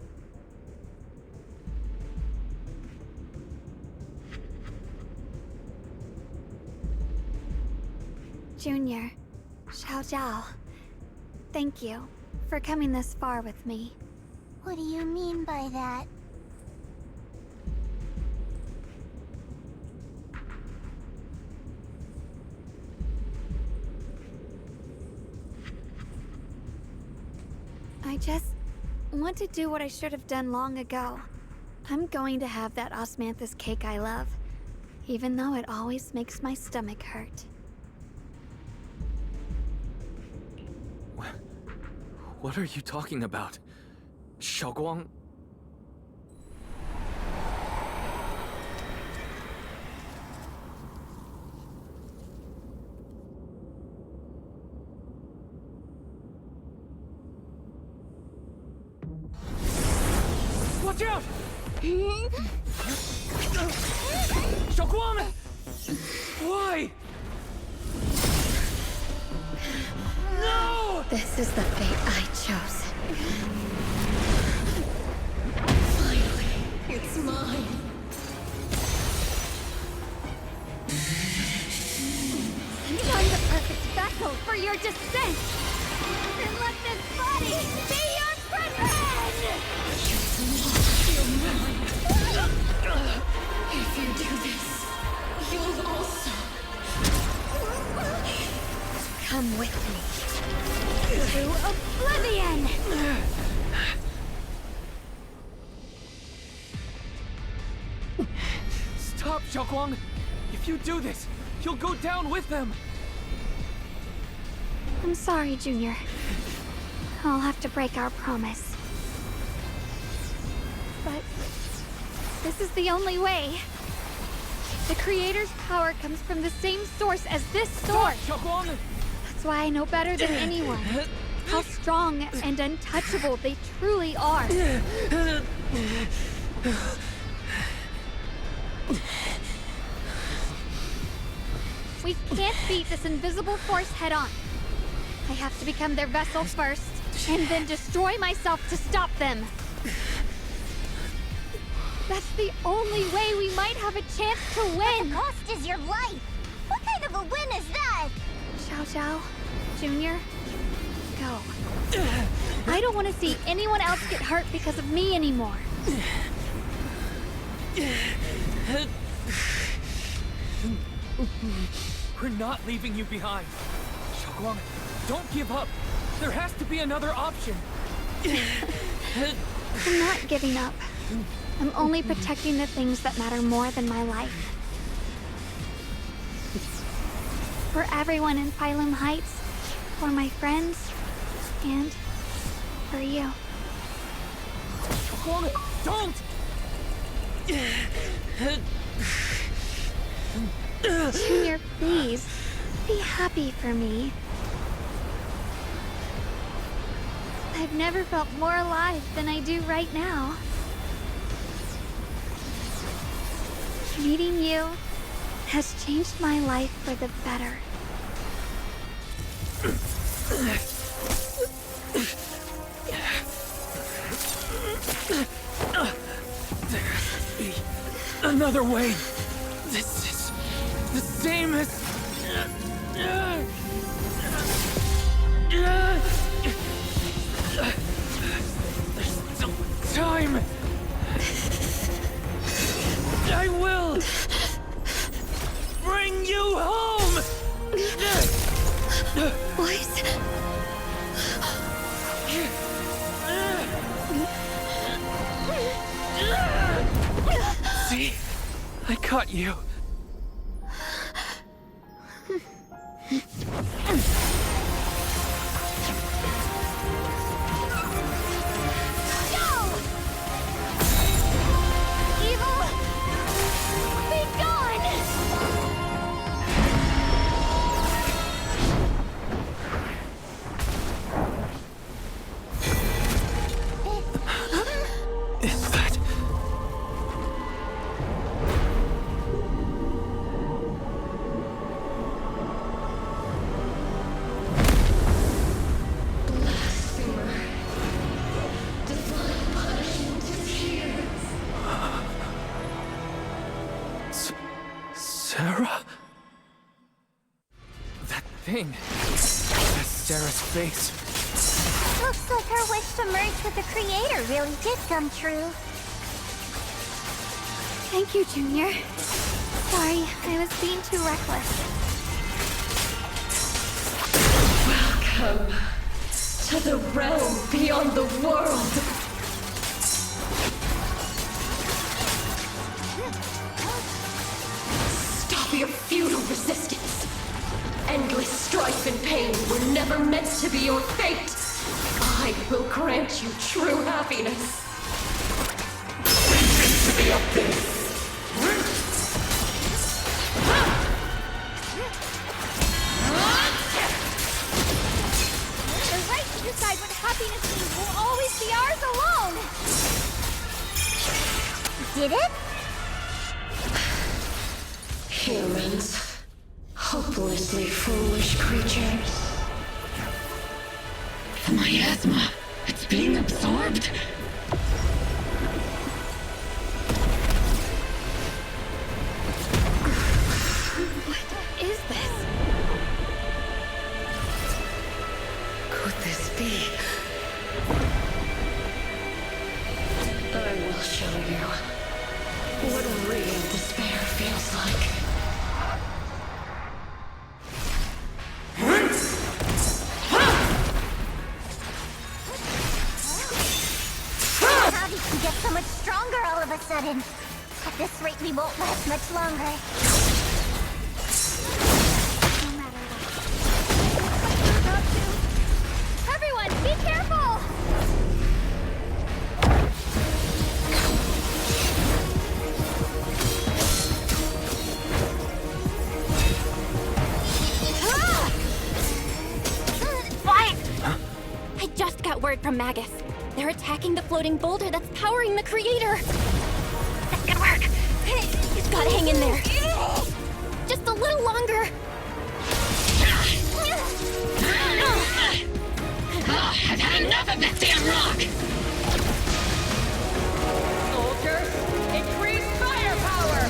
Junior, Xiaojiao, thank you for coming this far with me. What do you mean by that? I just want to do what I should have done long ago. I'm going to have that osmanthus cake I love, even though it always makes my stomach hurt. What are you talking about? Shiyuan? Watch out! Shiyuan! Why? No! This is the fate I chose. Finally, it's mine. I'm the perfect vessel for your descent! Then let this body be your prison! If you do this, you'll also... Come with me. To oblivion! Stop, Shiyuan! If you do this, you'll go down with them! I'm sorry, Junior. I'll have to break our promise. But this is the only way. The Creator's power comes from the same source as this sword. Shiyuan! That's why I know better than anyone how strong and untouchable they truly are. We can't beat this invisible force head-on. I have to become their vessel first, and then destroy myself to stop them. That's the only way we might have a chance to win. The cost is your life. What kind of a win is that? Xiaojiao, Junior, go. I don't want to see anyone else get hurt because of me anymore. We're not leaving you behind. Shiyuan, don't give up. There has to be another option. I'm not giving up. I'm only protecting the things that matter more than my life. For everyone in Phylum Heights, for my friends, and for you. Don't! Junior, please, be happy for me. I've never felt more alive than I do right now. Meeting you has changed my life for the better. There must be another way. This is the same as... There's still time. I will bring you home. Boys. See? I caught you. Sarah? That thing. That's Sarah's face. Looks like her wish to merge with the Creator really did come true. Thank you, Junior. Sorry, I was being too reckless. Welcome to the realm beyond the world. Your futile resistance. Endless strife and pain were never meant to be your fate. I will grant you true happiness. Into the abyss. The right to decide what happiness means will always be ours alone. Did it? Humans. Hopelessly foolish creatures. The miasma. It's being absorbed. What is this? Could this be? I will show you what real despair feels like. How did you get so much stronger all of a sudden? At this rate, we won't last much longer. No matter what. Everyone, be careful! I just got word from Magus. They're attacking the floating boulder that's powering the Creator. That's good work. You've got to hang in there. Just a little longer. I've had enough of this damn rock! Soldiers, increase firepower!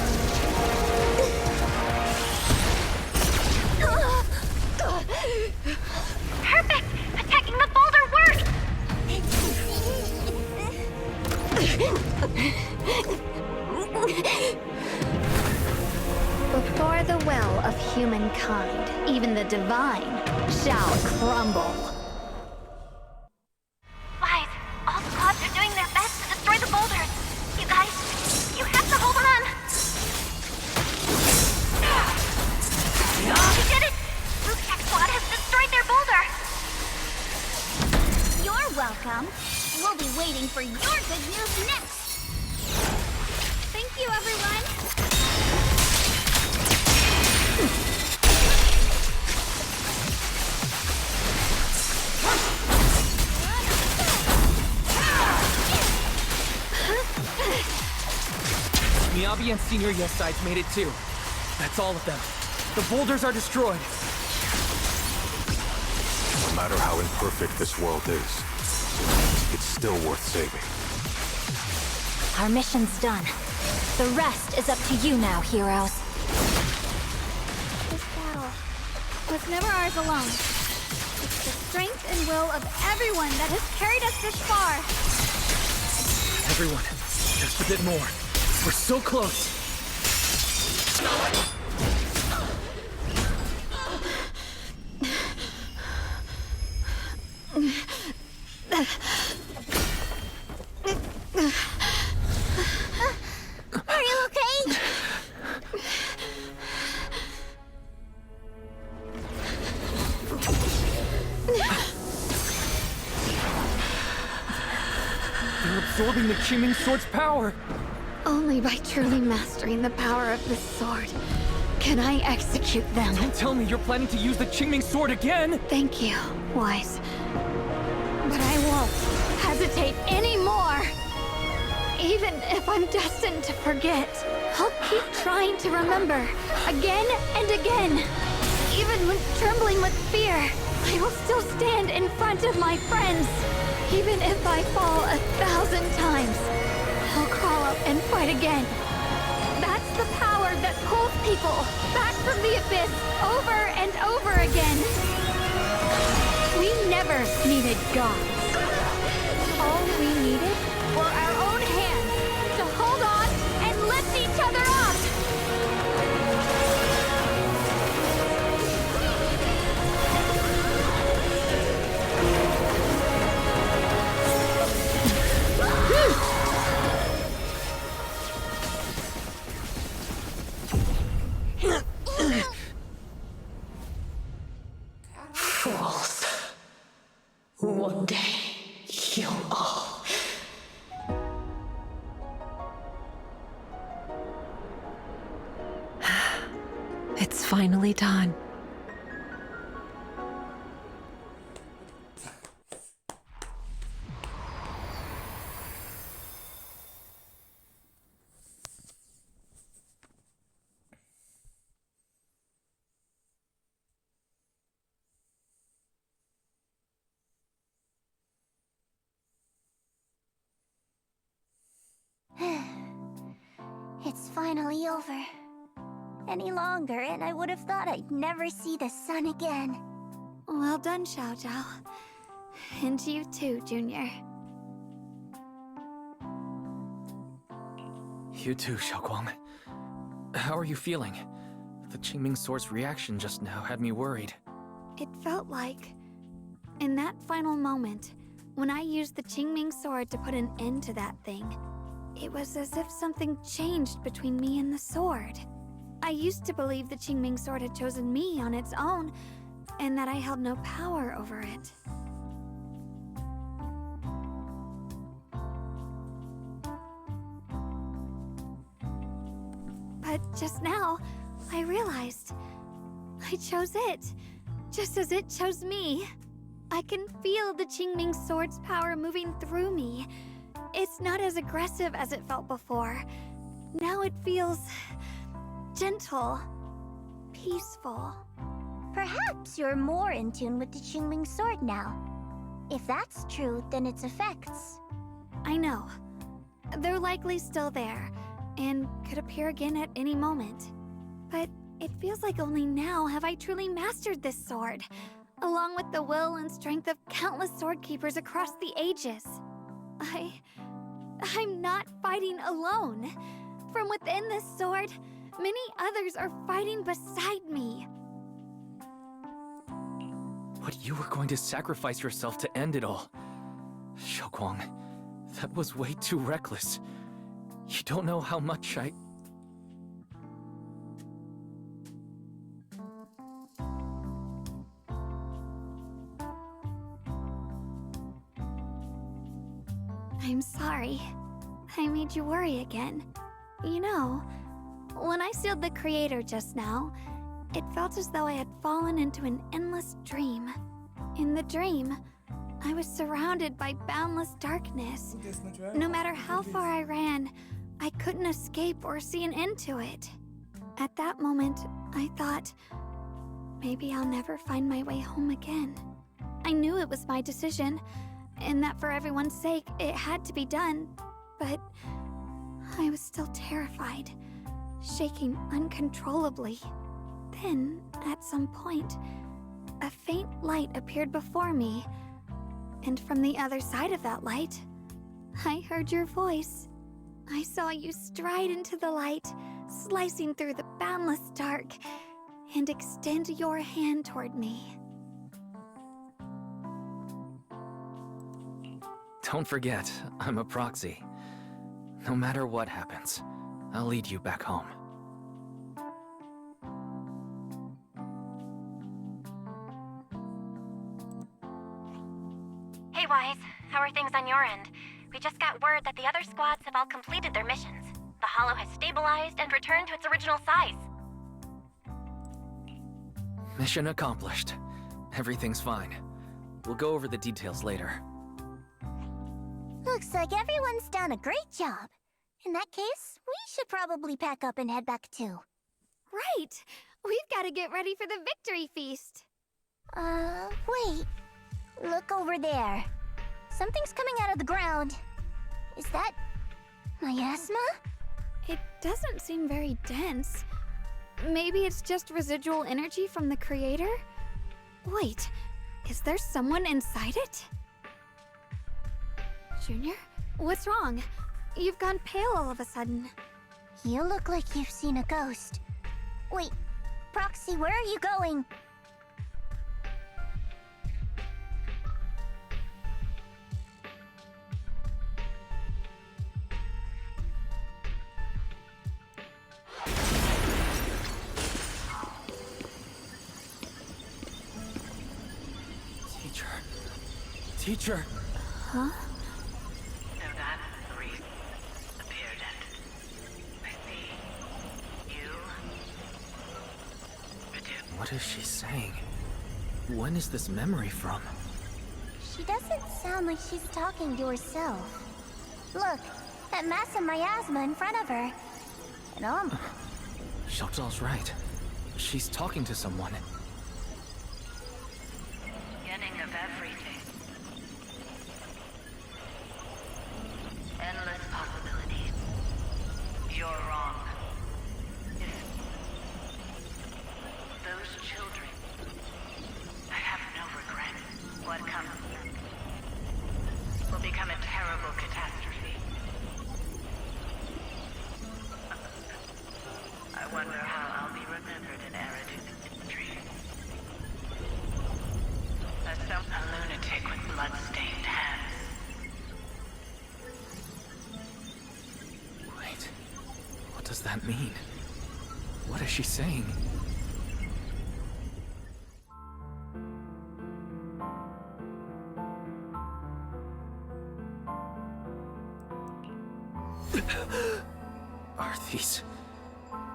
Perfect! Attacking the boulder worked! Before the will of humankind, even the divine shall crumble. Guys, all squads are doing their best to destroy the boulders. You guys, you have to hold on. You did it! Root Tech Squad has destroyed their boulder. You're welcome. We'll be waiting for your good news next. Thank you, everyone. Me Nabi and Senior Yes sides made it too. That's all of them. The boulders are destroyed. No matter how imperfect this world is, it's still worth saving. Our mission's done. The rest is up to you now, heroes. This battle was never ours alone. It's the strength and will of everyone that has carried us this far. Everyone, just a bit more. We're so close. Are you okay? They're absorbing the Qingming sword's power. Only by truly mastering the power of this sword can I execute them. Don't tell me you're planning to use the Qingming sword again! Thank you, Wise. But I won't hesitate anymore. Even if I'm destined to forget, I'll keep trying to remember, again and again. Even when trembling with fear, I will still stand in front of my friends. Even if I fall 1,000 times, I'll crawl up and fight again. That's the power that pulls people back from the abyss over and over again. We never needed gods. All we needed were our own hands to hold on and lift each other up. Fools. One day, you'll all... It's finally done. It's finally over. Any longer, and I would have thought I'd never see the sun again. Well done, Xiao Zhao. And you too, Junior. You too, Xiaoguang. How are you feeling? The Qingming sword's reaction just now had me worried. It felt like, in that final moment, when I used the Qingming sword to put an end to that thing, it was as if something changed between me and the sword. I used to believe the Qingming sword had chosen me on its own, and that I held no power over it. But just now, I realized I chose it, just as it chose me. I can feel the Qingming sword's power moving through me. It's not as aggressive as it felt before. Now it feels gentle, peaceful. Perhaps you're more in tune with the Qingming sword now. If that's true, then its effects... I know. They're likely still there, and could appear again at any moment. But it feels like only now have I truly mastered this sword, along with the will and strength of countless sword keepers across the ages. I'm not fighting alone. From within this sword, many others are fighting beside me. But you were going to sacrifice yourself to end it all. Xiaoguang, that was way too reckless. You don't know how much I... I'm sorry. I made you worry again. You know, when I sealed the Creator just now, it felt as though I had fallen into an endless dream. In the dream, I was surrounded by boundless darkness. No matter how far I ran, I couldn't escape or see an end to it. At that moment, I thought, maybe I'll never find my way home again. I knew it was my decision, and that for everyone's sake, it had to be done, but I was still terrified, shaking uncontrollably. Then, at some point, a faint light appeared before me, and from the other side of that light, I heard your voice. I saw you stride into the light, slicing through the boundless dark, and extend your hand toward me. Don't forget, I'm a proxy. No matter what happens, I'll lead you back home. Hey, Wise. How are things on your end? We just got word that the other squads have all completed their missions. The Hollow has stabilized and returned to its original size. Mission accomplished. Everything's fine. We'll go over the details later. Looks like everyone's done a great job. In that case, we should probably pack up and head back too. Right! We've got to get ready for the victory feast. Wait. Look over there. Something's coming out of the ground. Is that miasma? It doesn't seem very dense. Maybe it's just residual energy from the creator? Wait, is there someone inside it? Junior? What's wrong? You've gone pale all of a sudden. You look like you've seen a ghost. Wait, Proxy, where are you going? Teacher! Huh? So that reason appeared and I see you. What is she saying? When is this memory from? She doesn't sound like she's talking to herself. Look, that mass of miasma in front of her. And Xiaozhao's right. She's talking to someone. Beginning of everything. Endless possibilities. You're wrong. If those children, I have no regret. What comes will become a terrible catastrophe. I wonder how I'll be remembered in Eridu's dream. As a lunatic with blood-stained hands. Wait, what does that mean? What is she saying?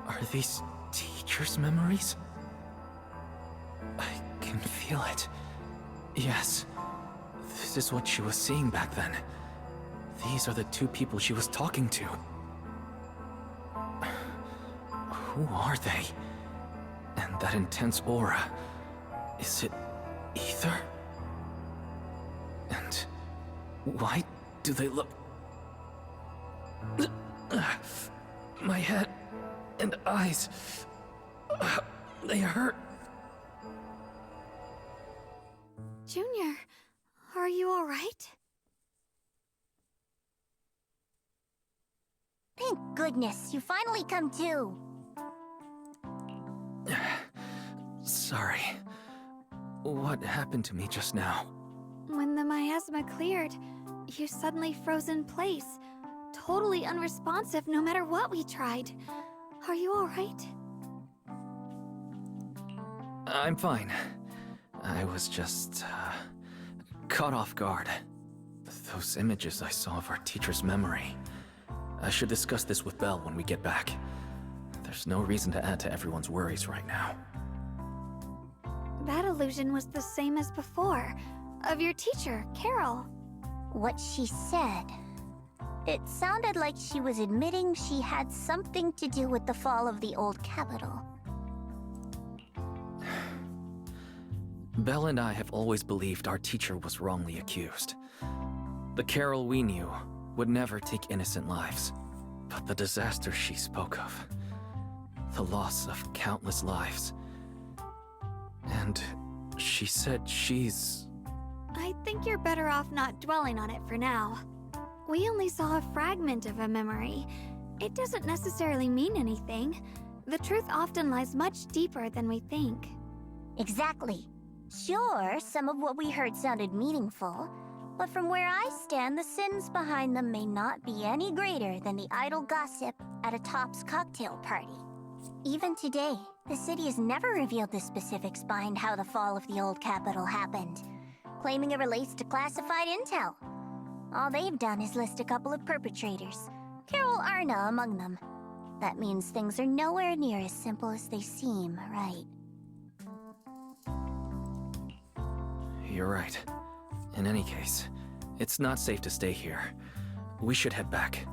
Are these teachers' memories? I can feel it. Yes, this is what she was seeing back then. These are the two people she was talking to. Who are they? And that intense aura, is it ether? And why do they look... My head and eyes, they hurt. Junior, are you all right? Thank goodness, you finally come to. Sorry. What happened to me just now? When the miasma cleared, you suddenly froze in place. Totally unresponsive no matter what we tried. Are you all right? I'm fine. I was just, caught off guard. Those images I saw of our teacher's memory. I should discuss this with Belle when we get back. There's no reason to add to everyone's worries right now. That illusion was the same as before, of your teacher, Carol. What she said. It sounded like she was admitting she had something to do with the fall of the old capital. Belle and I have always believed our teacher was wrongly accused. The Carol we knew would never take innocent lives. But the disaster she spoke of, the loss of countless lives. And she said she's... I think you're better off not dwelling on it for now. We only saw a fragment of a memory. It doesn't necessarily mean anything. The truth often lies much deeper than we think. Exactly. Sure, some of what we heard sounded meaningful, but from where I stand, the sins behind them may not be any greater than the idle gossip at a Top's cocktail party. Even today, the city has never revealed the specifics behind how the fall of the old capital happened, claiming it relates to classified intel. All they've done is list a couple of perpetrators, Carol Arna among them. That means things are nowhere near as simple as they seem, right? You're right. In any case, it's not safe to stay here. We should head back.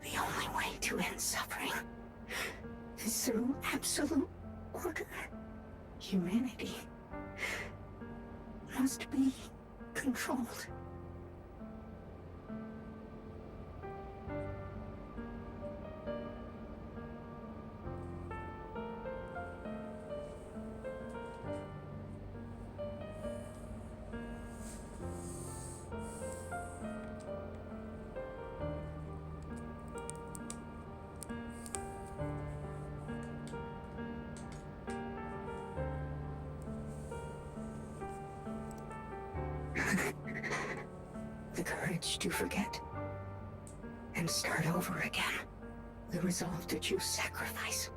The only way to end suffering is through absolute order. Humanity must be controlled. The courage to forget and start over again. The resolve to choose sacrifice,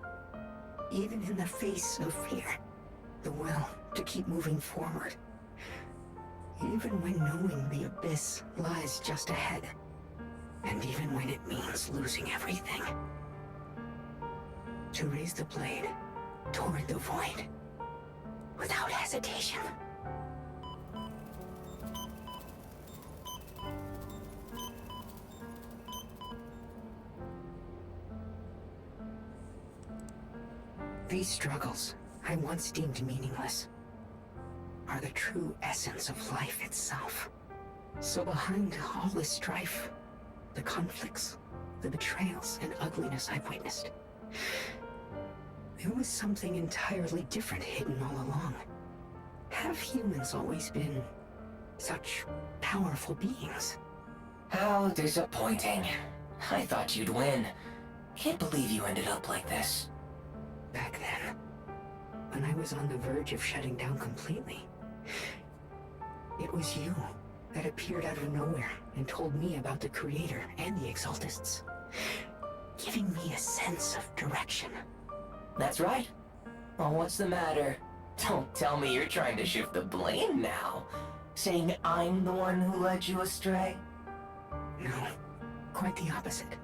even in the face of fear. The will to keep moving forward, even when knowing the abyss lies just ahead, and even when it means losing everything. To raise the blade toward the void without hesitation. These struggles, I once deemed meaningless, are the true essence of life itself. So behind all the strife, the conflicts, the betrayals and ugliness I've witnessed, there was something entirely different hidden all along. Have humans always been such powerful beings? How disappointing. I thought you'd win. Can't believe you ended up like this. Back then, when I was on the verge of shutting down completely, it was you that appeared out of nowhere and told me about the Creator and the Exaltists, giving me a sense of direction. That's right. Well, what's the matter? Don't tell me you're trying to shift the blame now, saying I'm the one who led you astray. No, quite the opposite.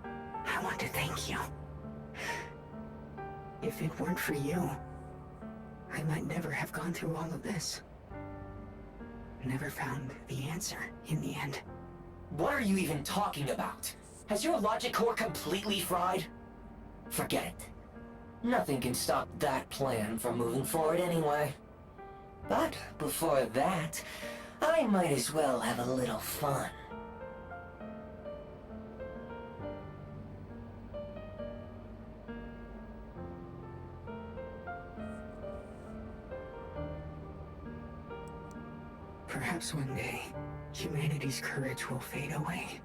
I want to thank you. If it weren't for you, I might never have gone through all of this. Never found the answer in the end. What are you even talking about? Has your logic core completely fried? Forget it. Nothing can stop that plan from moving forward anyway. But before that, I might as well have a little fun. Perhaps one day, humanity's courage will fade away.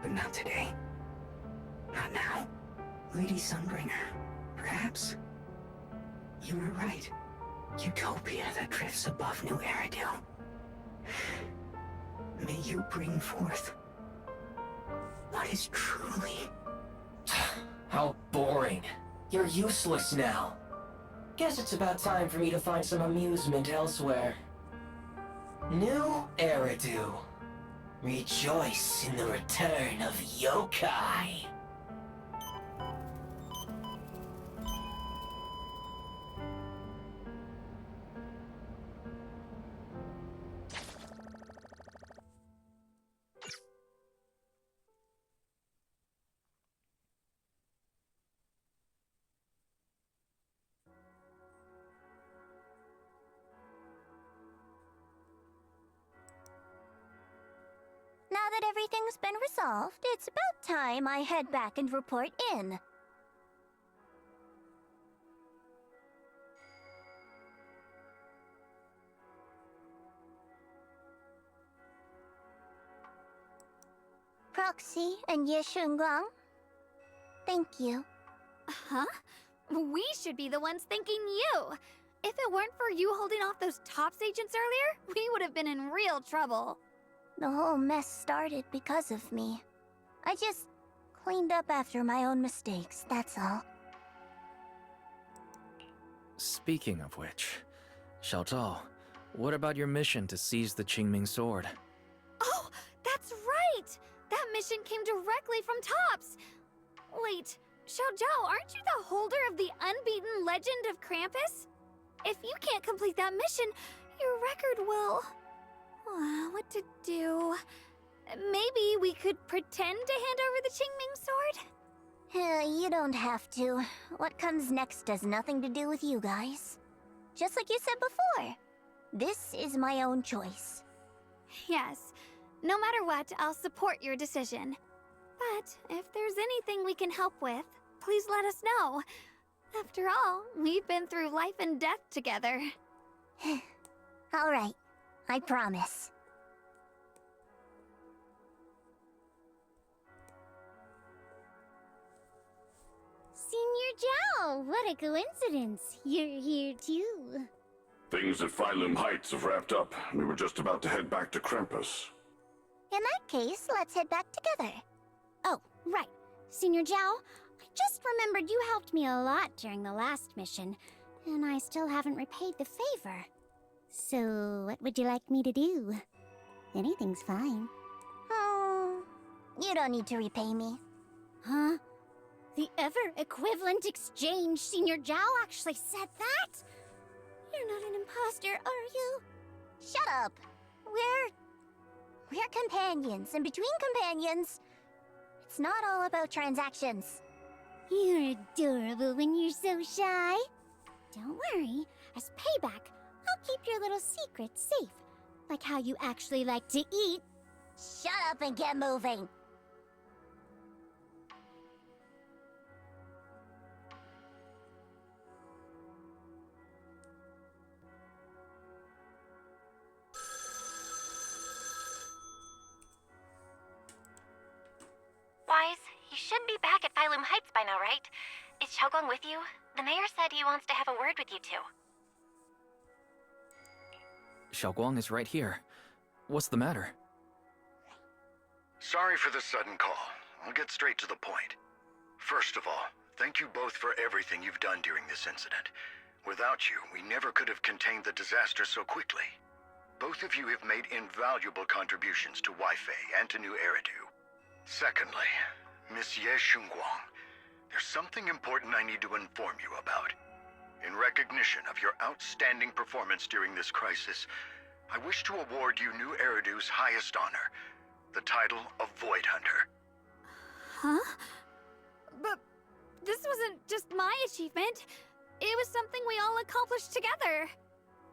But not today. Not now. Lady Sunbringer, perhaps you were right. Utopia that drifts above New Eridu. May you bring forth what is truly... How boring. You're useless now. Guess it's about time for me to find some amusement elsewhere. New Eridu. Rejoice in the return of yokai. that everything's been resolved, it's about time I head back and report in. Proxy and Shunguang, thank you. Huh? We should be the ones thanking you. If it weren't for you holding off those TOPS agents earlier, we would have been in real trouble. The whole mess started because of me. I just cleaned up after my own mistakes, that's all. Speaking of which, Xiaozhao, what about your mission to seize the Qingming sword? Oh, that's right! That mission came directly from TOPS! Wait, Xiaozhao, aren't you the holder of the unbeaten legend of Krampus? If you can't complete that mission, your record will... what to do? Maybe we could pretend to hand over the Qingming sword? You don't have to. What comes next has nothing to do with you guys. Just like you said before, this is my own choice. Yes. No matter what, I'll support your decision. But if there's anything we can help with, please let us know. After all, we've been through life and death together. All right, I promise. Senior Zhao, what a coincidence. You're here too. Things at Phylum Heights have wrapped up. We were just about to head back to Krampus. In that case, let's head back together. Oh, right. Senior Zhao, I just remembered you helped me a lot during the last mission, and I still haven't repaid the favor. So, what would you like me to do? Anything's fine. You don't need to repay me. Huh? The ever-equivalent exchange, Senior Zhao actually said that? You're not an imposter, are you? Shut up! We're companions, and between companions, it's not all about transactions. You're adorable when you're so shy. Don't worry, as payback, I'll keep your little secrets safe. Like how you actually like to eat. Shut up and get moving! Wise, you should be back at Phylum Heights by now, right? Is Shiyuan with you? The mayor said he wants to have a word with you two. Shiyuan is right here. What's the matter? Sorry for the sudden call. I'll get straight to the point. First of all, thank you both for everything you've done during this incident. Without you, we never could have contained the disaster so quickly. Both of you have made invaluable contributions to Wi-Fi and to New Eridu. Secondly, Miss Ye Shunguang, there's something important I need to inform you about. In recognition of your outstanding performance during this crisis, I wish to award you New Eridu's highest honor, the title of Void Hunter. Huh? But this wasn't just my achievement. It was something we all accomplished together.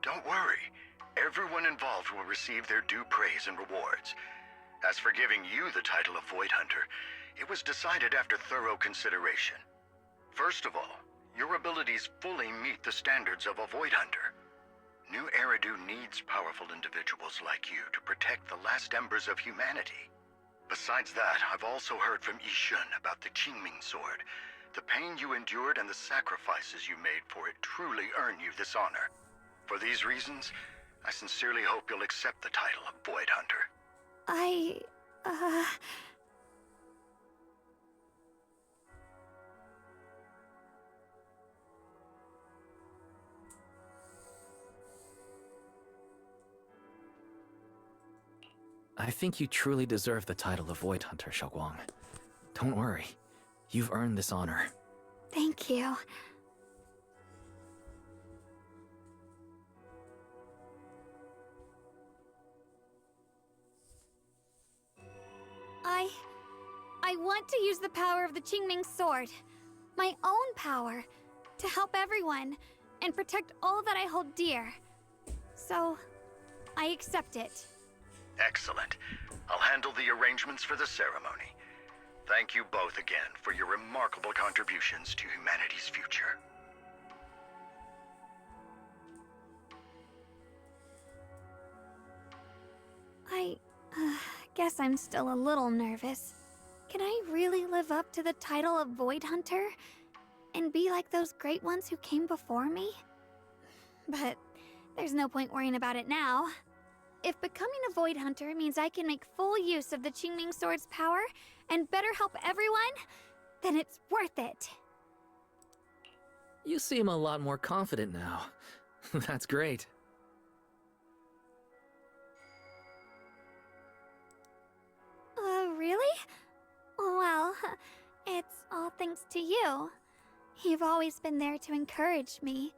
Don't worry. Everyone involved will receive their due praise and rewards. As for giving you the title of Void Hunter, it was decided after thorough consideration. First of all, your abilities fully meet the standards of a Void Hunter. New Eridu needs powerful individuals like you to protect the last embers of humanity. Besides that, I've also heard from Yishun about the Qingming sword. The pain you endured and the sacrifices you made for it truly earn you this honor. For these reasons, I sincerely hope you'll accept the title of Void Hunter. I think you truly deserve the title of Void Hunter, Shiyuan. Don't worry. You've earned this honor. Thank you. I want to use the power of the Qingming sword, my own power, to help everyone and protect all that I hold dear. So, I accept it. Excellent. I'll handle the arrangements for the ceremony. Thank you both again for your remarkable contributions to humanity's future. I guess I'm still a little nervous. Can I really live up to the title of Void Hunter? And be like those great ones who came before me? But there's no point worrying about it now. If becoming a Void Hunter means I can make full use of the Qingming Sword's power and better help everyone, then it's worth it. You seem a lot more confident now. That's great. Really? Well, it's all thanks to you. You've always been there to encourage me.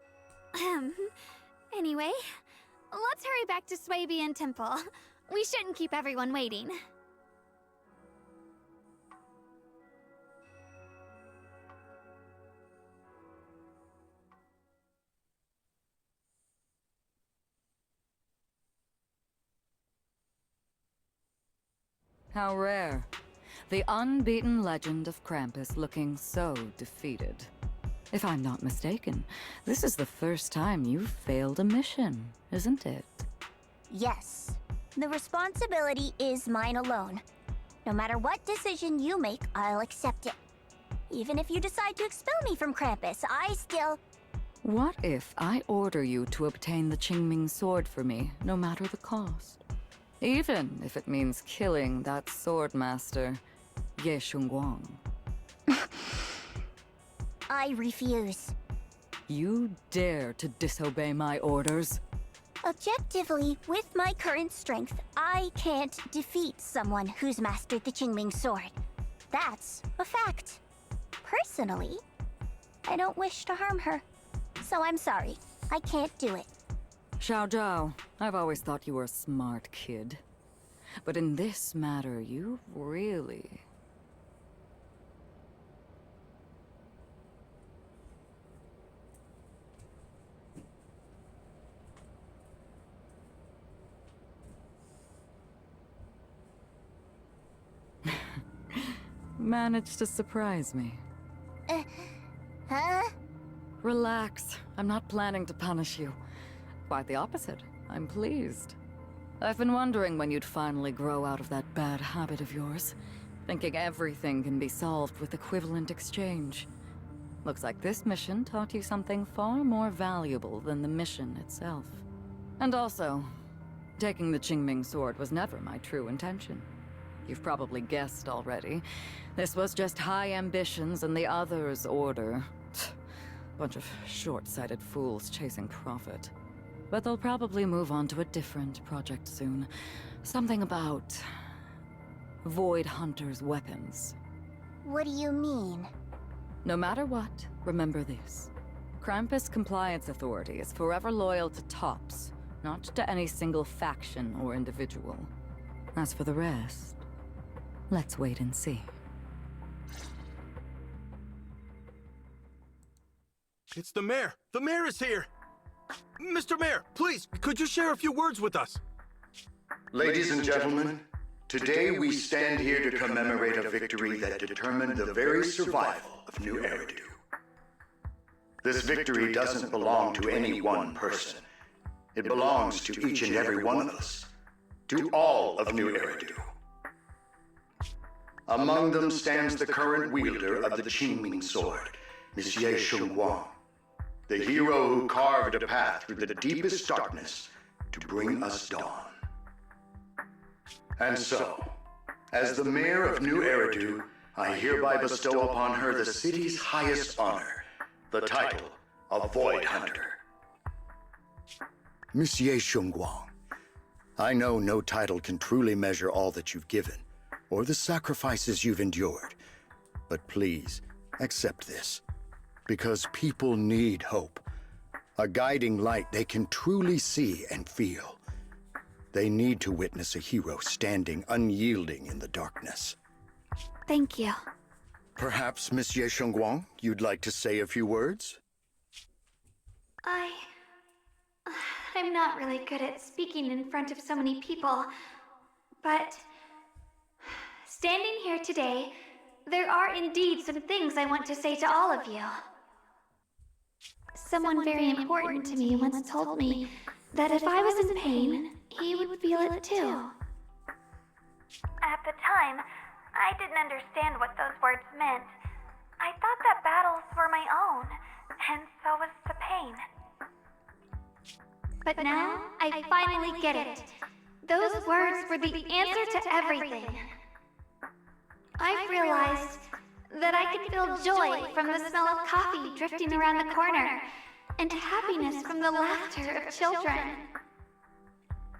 Anyway, let's hurry back to Swabian Temple. We shouldn't keep everyone waiting. How rare. The unbeaten legend of Krampus looking so defeated. If I'm not mistaken, this is the first time you've failed a mission, isn't it? Yes. The responsibility is mine alone. No matter what decision you make, I'll accept it. Even if you decide to expel me from Krampus, I still... What if I order you to obtain the Qingming sword for me, no matter the cost? Even if it means killing that sword master, Ye Shunguang. I refuse. You dare to disobey my orders? Objectively, with my current strength, I can't defeat someone who's mastered the Qingming sword. That's a fact. Personally, I don't wish to harm her. So I'm sorry, I can't do it. Xiao Zhao, I've always thought you were a smart kid. But in this matter, you really... managed to surprise me. Huh? Relax. I'm not planning to punish you. Quite the opposite. I'm pleased. I've been wondering when you'd finally grow out of that bad habit of yours. Thinking everything can be solved with equivalent exchange. Looks like this mission taught you something far more valuable than the mission itself. And also, taking the Qingming sword was never my true intention. You've probably guessed already. This was just high ambitions and the others' order. Bunch of short-sighted fools chasing profit. But they'll probably move on to a different project soon. Something about... Void Hunter's weapons. What do you mean? No matter what, remember this. Krampus Compliance Authority is forever loyal to TOPS, not to any single faction or individual. As for the rest, let's wait and see. It's the mayor! The mayor is here! Mr. Mayor, please, could you share a few words with us? Ladies and gentlemen, today we stand here to commemorate a victory that determined the very survival of New Eridu. This victory doesn't belong to any one person. It belongs to each and every one of us. To all of New Eridu. Among them stands the current wielder of the Qingming sword, Monsieur Shunguang. The hero who carved a path through the deepest darkness to bring us dawn. And so, as the mayor of New Eridu, I hereby bestow upon her the city's highest honor, the title of Void Hunter. Monsieur Shunguang, I know no title can truly measure all that you've given, or the sacrifices you've endured. But please, accept this. Because people need hope. A guiding light they can truly see and feel. They need to witness a hero standing unyielding in the darkness. Thank you. Perhaps, Monsieur Shunguang, you'd like to say a few words? I'm not really good at speaking in front of so many people. But standing here today, there are indeed some things I want to say to all of you. Someone very important to me once told me that if I was in pain, he would feel it too. At the time, I didn't understand what those words meant. I thought that battles were my own, and so was the pain. But now, I finally get it. Those words were the answer to everything. I've realized that I can feel joy from the smell of coffee drifting around the corner, and happiness from the laughter of children.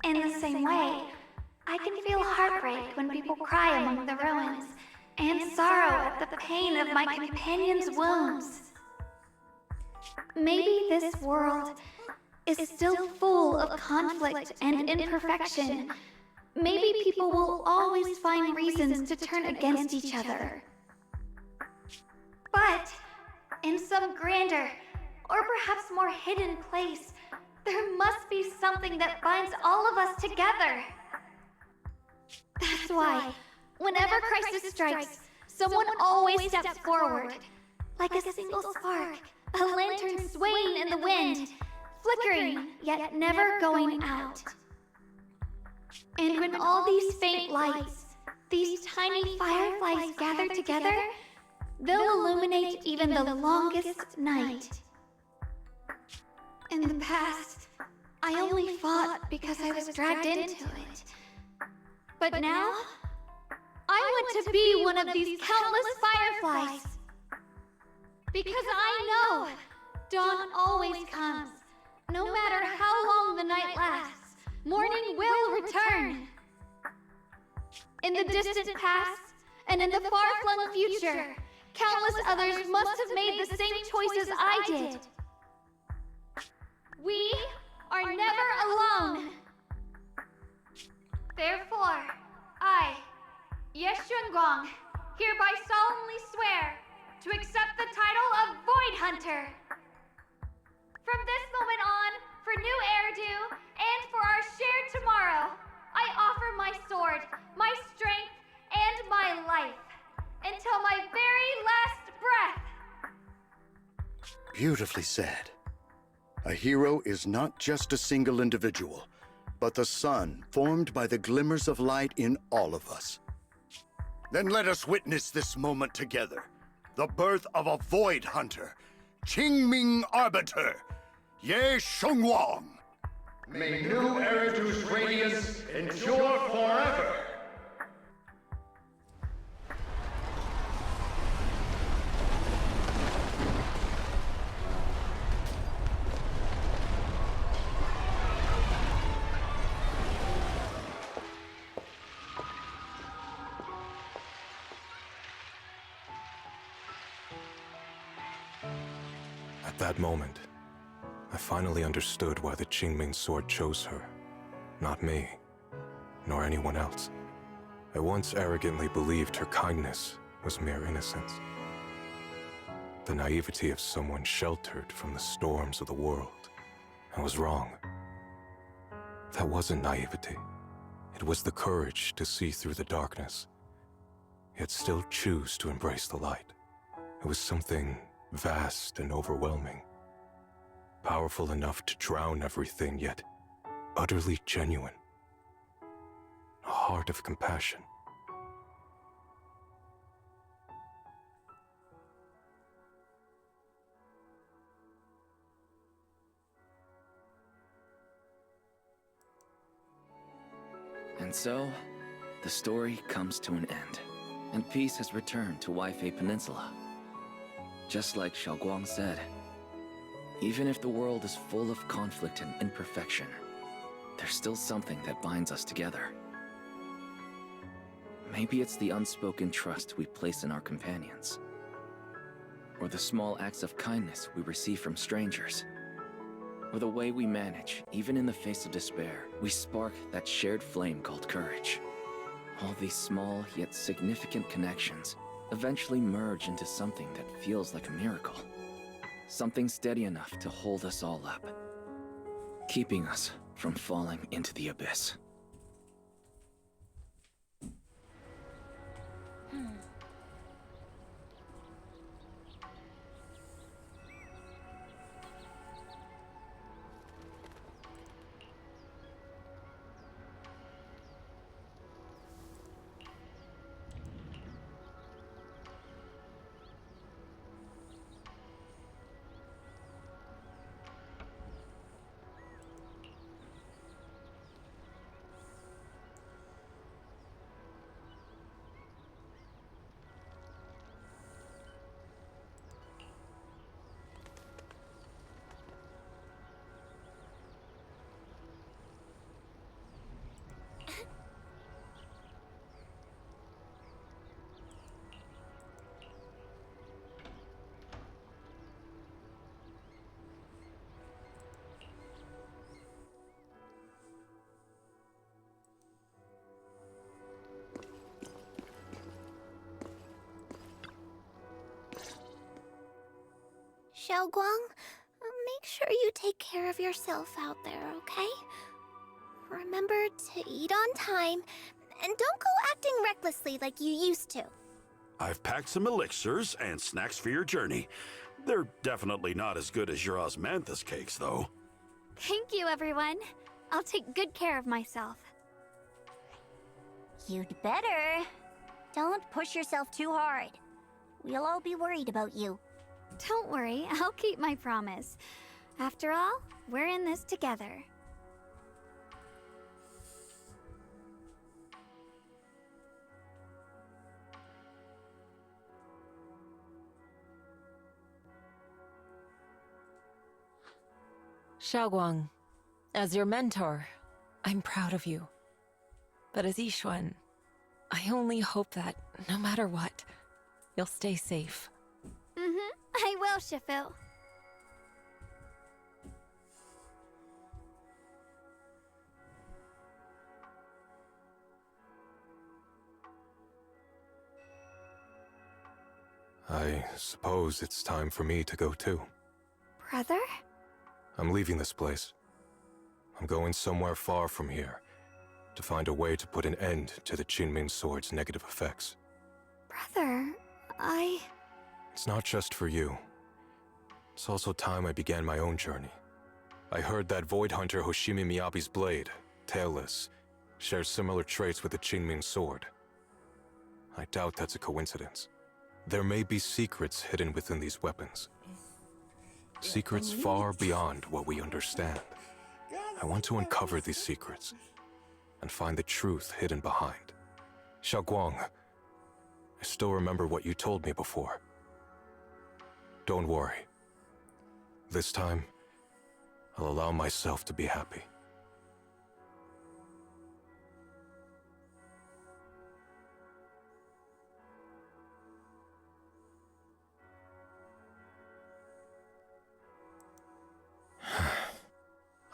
In the same way, I can feel heartbreak when people cry among the ruins, and sorrow at the pain of my companion's wounds. Maybe this world is still full of conflict and imperfection. Maybe people will always find reasons to turn against each other. But in some grander, or perhaps more hidden place, there must be something that binds all of us together. That's why, whenever crisis strikes, someone always steps forward. Like a single spark, a lantern swaying in the wind, flickering, yet never going out. And when all these faint lights, these tiny fireflies gather together, they'll illuminate even the longest night. In the past, I only fought because I was dragged into it. But now, I want to be one of these countless fireflies. Because I know dawn always comes. No matter how long the night lasts, morning will return. In the distant past, and in the far-flung future, countless others must have made the same choices I did. We are never alone. Therefore, I, Shiyuan, hereby solemnly swear to accept the title of Void Hunter. From this moment on, for new Eridu, and for our shared tomorrow, I offer my sword, my strength, and my life, until my very last breath. Beautifully said. A hero is not just a single individual, but the sun formed by the glimmers of light in all of us. Then let us witness this moment together. The birth of a Void Hunter, Qingming Arbiter, Shunguang. May new Eridu's radiance endure forever! At that moment, I finally understood why the Qingming sword chose her. Not me, nor anyone else. I once arrogantly believed her kindness was mere innocence. The naivety of someone sheltered from the storms of the world. I was wrong. That wasn't naivety. It was the courage to see through the darkness, yet still choose to embrace the light. It was something vast and overwhelming. Powerful enough to drown everything, yet utterly genuine. A heart of compassion. And so, the story comes to an end, and peace has returned to Waifei Peninsula. Just like Xiaoguang said, even if the world is full of conflict and imperfection, there's still something that binds us together. Maybe it's the unspoken trust we place in our companions, or the small acts of kindness we receive from strangers, or the way we manage, even in the face of despair, we spark that shared flame called courage. All these small yet significant connections eventually merge into something that feels like a miracle. Something steady enough to hold us all up, keeping us from falling into the abyss. Xiaoguang, make sure you take care of yourself out there, okay? Remember to eat on time, and don't go acting recklessly like you used to. I've packed some elixirs and snacks for your journey. They're definitely not as good as your osmanthus cakes, though. Thank you, everyone. I'll take good care of myself. You'd better. Don't push yourself too hard. We'll all be worried about you. Don't worry, I'll keep my promise. After all, we're in this together. Xiaoguang, as your mentor, I'm proud of you. But as Yixuan, I only hope that, no matter what, you'll stay safe. I will, Shifu. I suppose it's time for me to go too. Brother? I'm leaving this place. I'm going somewhere far from here, to find a way to put an end to the Qingming sword's negative effects. Brother, It's not just for you. It's also time I began my own journey. I heard that Void Hunter Hoshimi Miyabi's blade, Tailless, shares similar traits with the Qingming sword. I doubt that's a coincidence. There may be secrets hidden within these weapons. Secrets far beyond what we understand. I want to uncover these secrets and find the truth hidden behind. Xiaoguang, I still remember what you told me before. Don't worry. This time, I'll allow myself to be happy.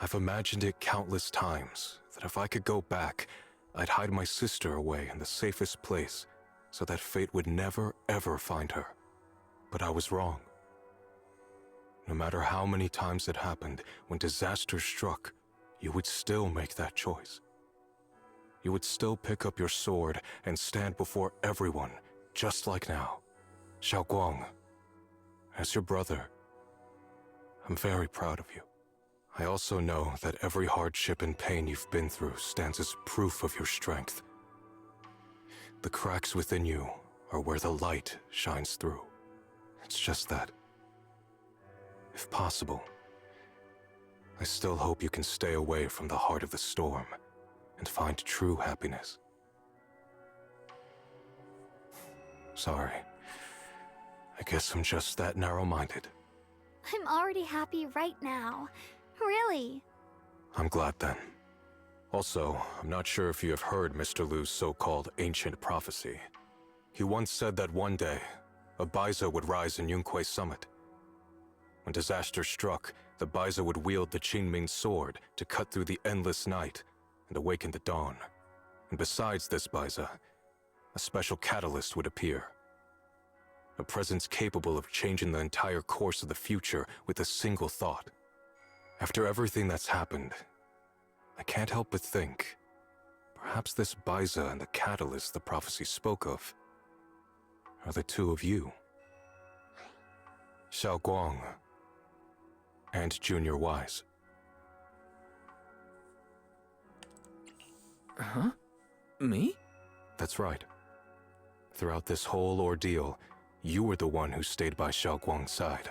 I've imagined it countless times, that if I could go back, I'd hide my sister away in the safest place, so that fate would never, ever find her. But I was wrong. No matter how many times it happened, when disaster struck, you would still make that choice. You would still pick up your sword and stand before everyone, just like now. Xiaoguang, as your brother, I'm very proud of you. I also know that every hardship and pain you've been through stands as proof of your strength. The cracks within you are where the light shines through. It's just that. If possible, I still hope you can stay away from the heart of the storm and find true happiness. Sorry. I guess I'm just that narrow-minded. I'm already happy right now. Really? I'm glad then. Also, I'm not sure if you have heard Mr. Liu's so-called ancient prophecy. He once said that one day, a Baiza would rise in Yunquei Summit. When disaster struck, the Baiza would wield the Qingming sword to cut through the endless night and awaken the dawn. And besides this Baiza, a special catalyst would appear. A presence capable of changing the entire course of the future with a single thought. After everything that's happened, I can't help but think, perhaps this Baiza and the catalyst the prophecy spoke of are the two of you. Xiaoguang and Junior Wise. Huh? Me? That's right. Throughout this whole ordeal, you were the one who stayed by Xiaoguang's side.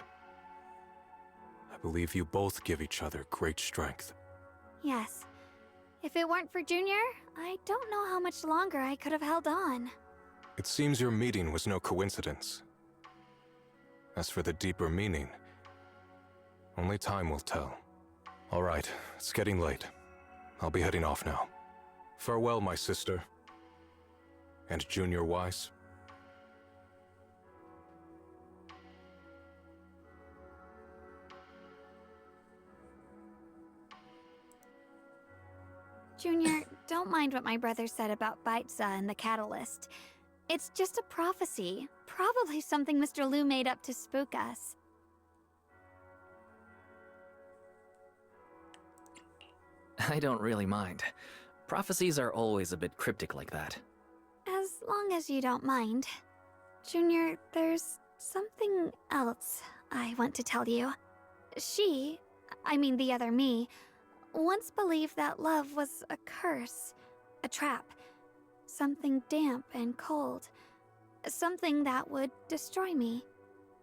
I believe you both give each other great strength. Yes. If it weren't for Junior, I don't know how much longer I could have held on. It seems your meeting was no coincidence. As for the deeper meaning, only time will tell. All right, it's getting late. I'll be heading off now. Farewell, my sister. And Junior Wise. Junior, don't mind what my brother said about Baiza and the catalyst. It's just a prophecy. Probably something Mr. Liu made up to spook us. I don't really mind. Prophecies are always a bit cryptic like that. As long as you don't mind. Junior, there's something else I want to tell you. I mean the other me, once believed that love was a curse, a trap, something damp and cold, something that would destroy me.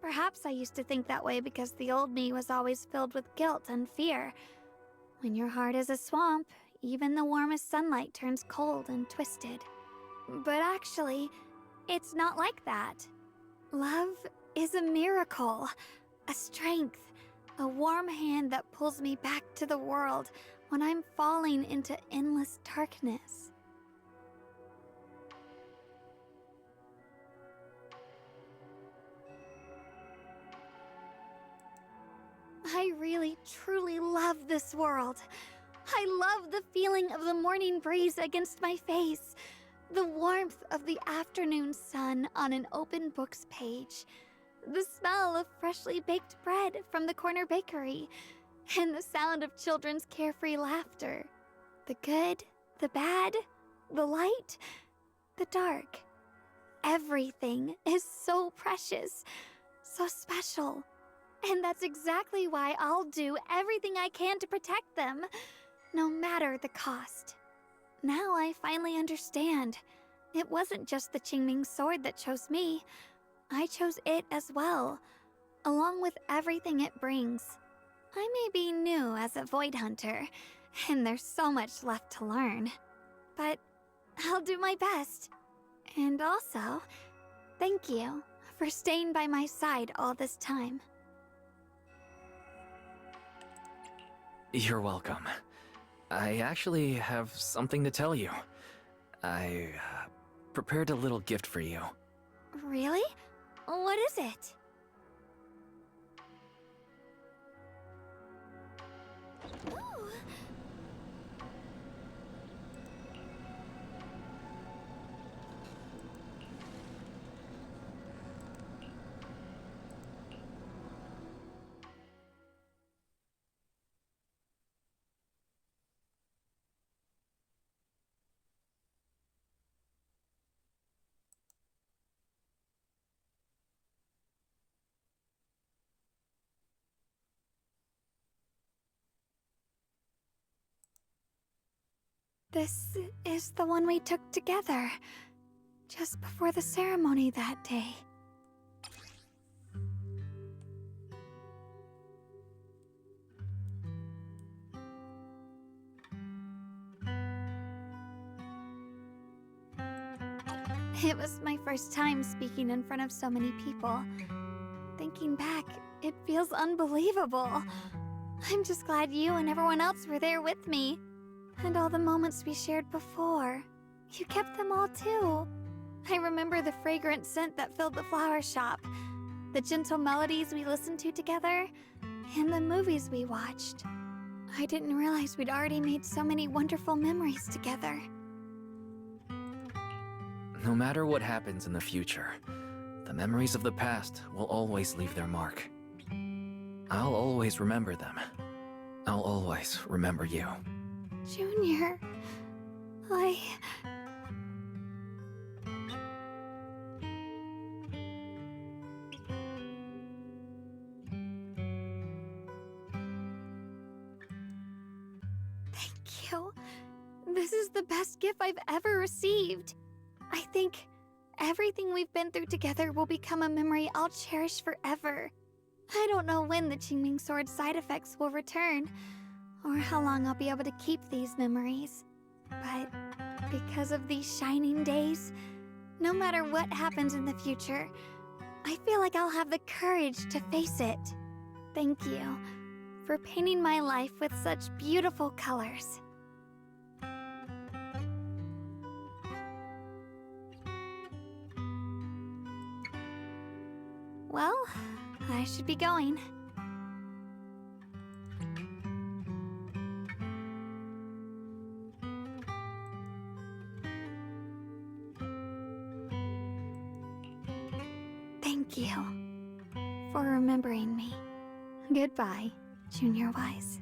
Perhaps I used to think that way because the old me was always filled with guilt and fear. When your heart is a swamp, even the warmest sunlight turns cold and twisted. But actually, it's not like that. Love is a miracle, a strength, a warm hand that pulls me back to the world when I'm falling into endless darkness. I really, truly love this world. I love the feeling of the morning breeze against my face, the warmth of the afternoon sun on an open book's page, the smell of freshly baked bread from the corner bakery, and the sound of children's carefree laughter. The good, the bad, the light, the dark. Everything is so precious, so special. And that's exactly why I'll do everything I can to protect them, no matter the cost. Now I finally understand. It wasn't just the Qingming sword that chose me. I chose it as well, along with everything it brings. I may be new as a Void Hunter, and there's so much left to learn. But I'll do my best. And also, thank you for staying by my side all this time. You're welcome. I actually have something to tell you. I prepared a little gift for you. Really? What is it? Ooh. This is the one we took together, just before the ceremony that day. It was my first time speaking in front of so many people. Thinking back, it feels unbelievable. I'm just glad you and everyone else were there with me. And all the moments we shared before. You kept them all too. I remember the fragrant scent that filled the flower shop, the gentle melodies we listened to together, and the movies we watched. I didn't realize we'd already made so many wonderful memories together. No matter what happens in the future, the memories of the past will always leave their mark. I'll always remember them. I'll always remember you. Junior, Thank you. This is the best gift I've ever received. I think everything we've been through together will become a memory I'll cherish forever. I don't know when the Qingming sword side effects will return, or how long I'll be able to keep these memories. But because of these shining days, no matter what happens in the future, I feel like I'll have the courage to face it. Thank you for painting my life with such beautiful colors. Well, I should be going. Thank you for remembering me. Goodbye, Junior Wise.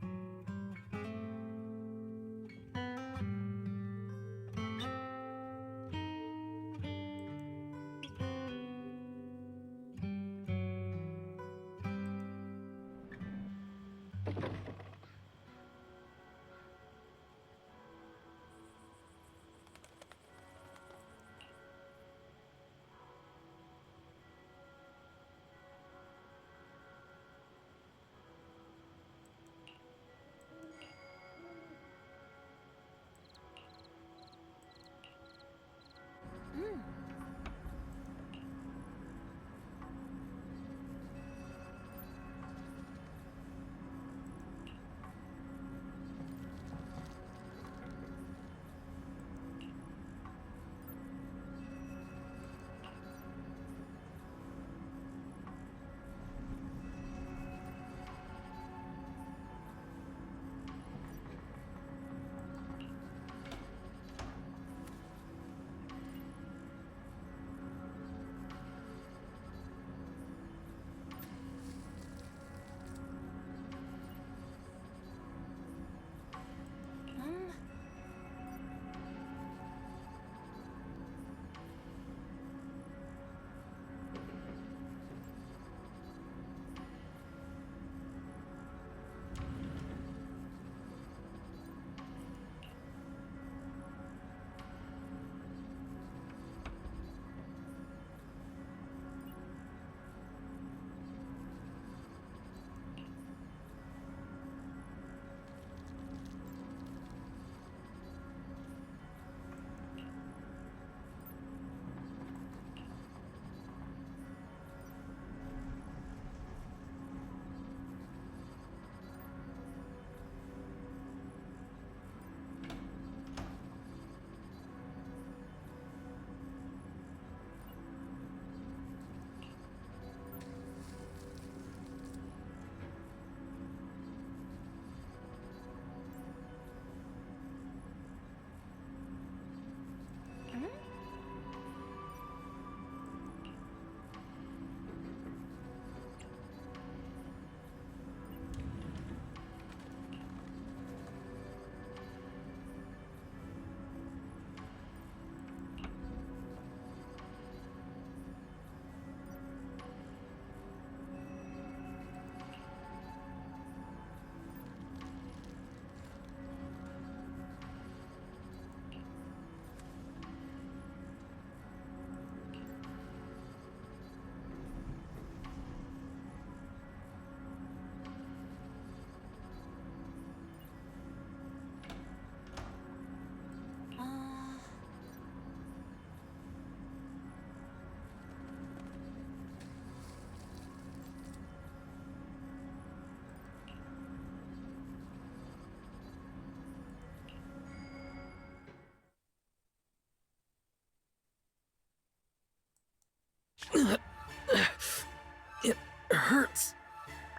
It hurts.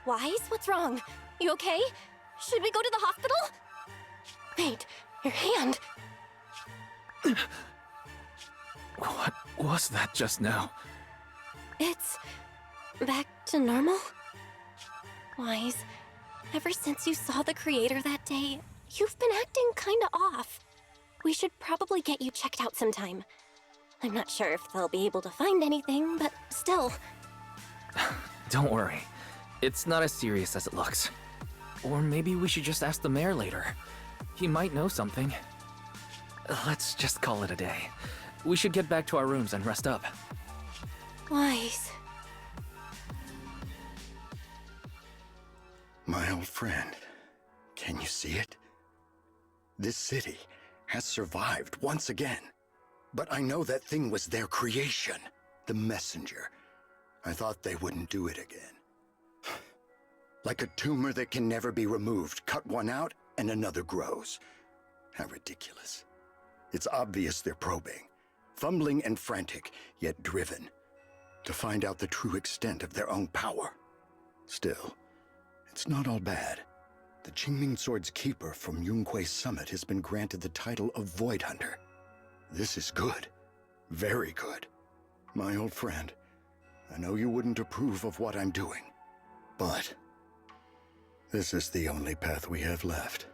Wise, what's wrong? You okay? Should we go to the hospital? Wait, your hand. What was that just now? It's back to normal? Wise, ever since you saw the creator that day, you've been acting kinda off. We should probably get you checked out sometime. I'm not sure if they'll be able to find anything, but still. Don't worry. It's not as serious as it looks. Or maybe we should just ask the mayor later. He might know something. Let's just call it a day. We should get back to our rooms and rest up. Wise. My old friend, can you see it? This city has survived once again. But I know that thing was their creation, the messenger. I thought they wouldn't do it again. Like a tumor that can never be removed. Cut one out and another grows. How ridiculous. It's obvious they're probing. Fumbling and frantic, yet driven. To find out the true extent of their own power. Still, it's not all bad. The Qingming Sword's keeper from Yunquei Summit has been granted the title of Void Hunter. This is good. Very good. My old friend, I know you wouldn't approve of what I'm doing, but this is the only path we have left.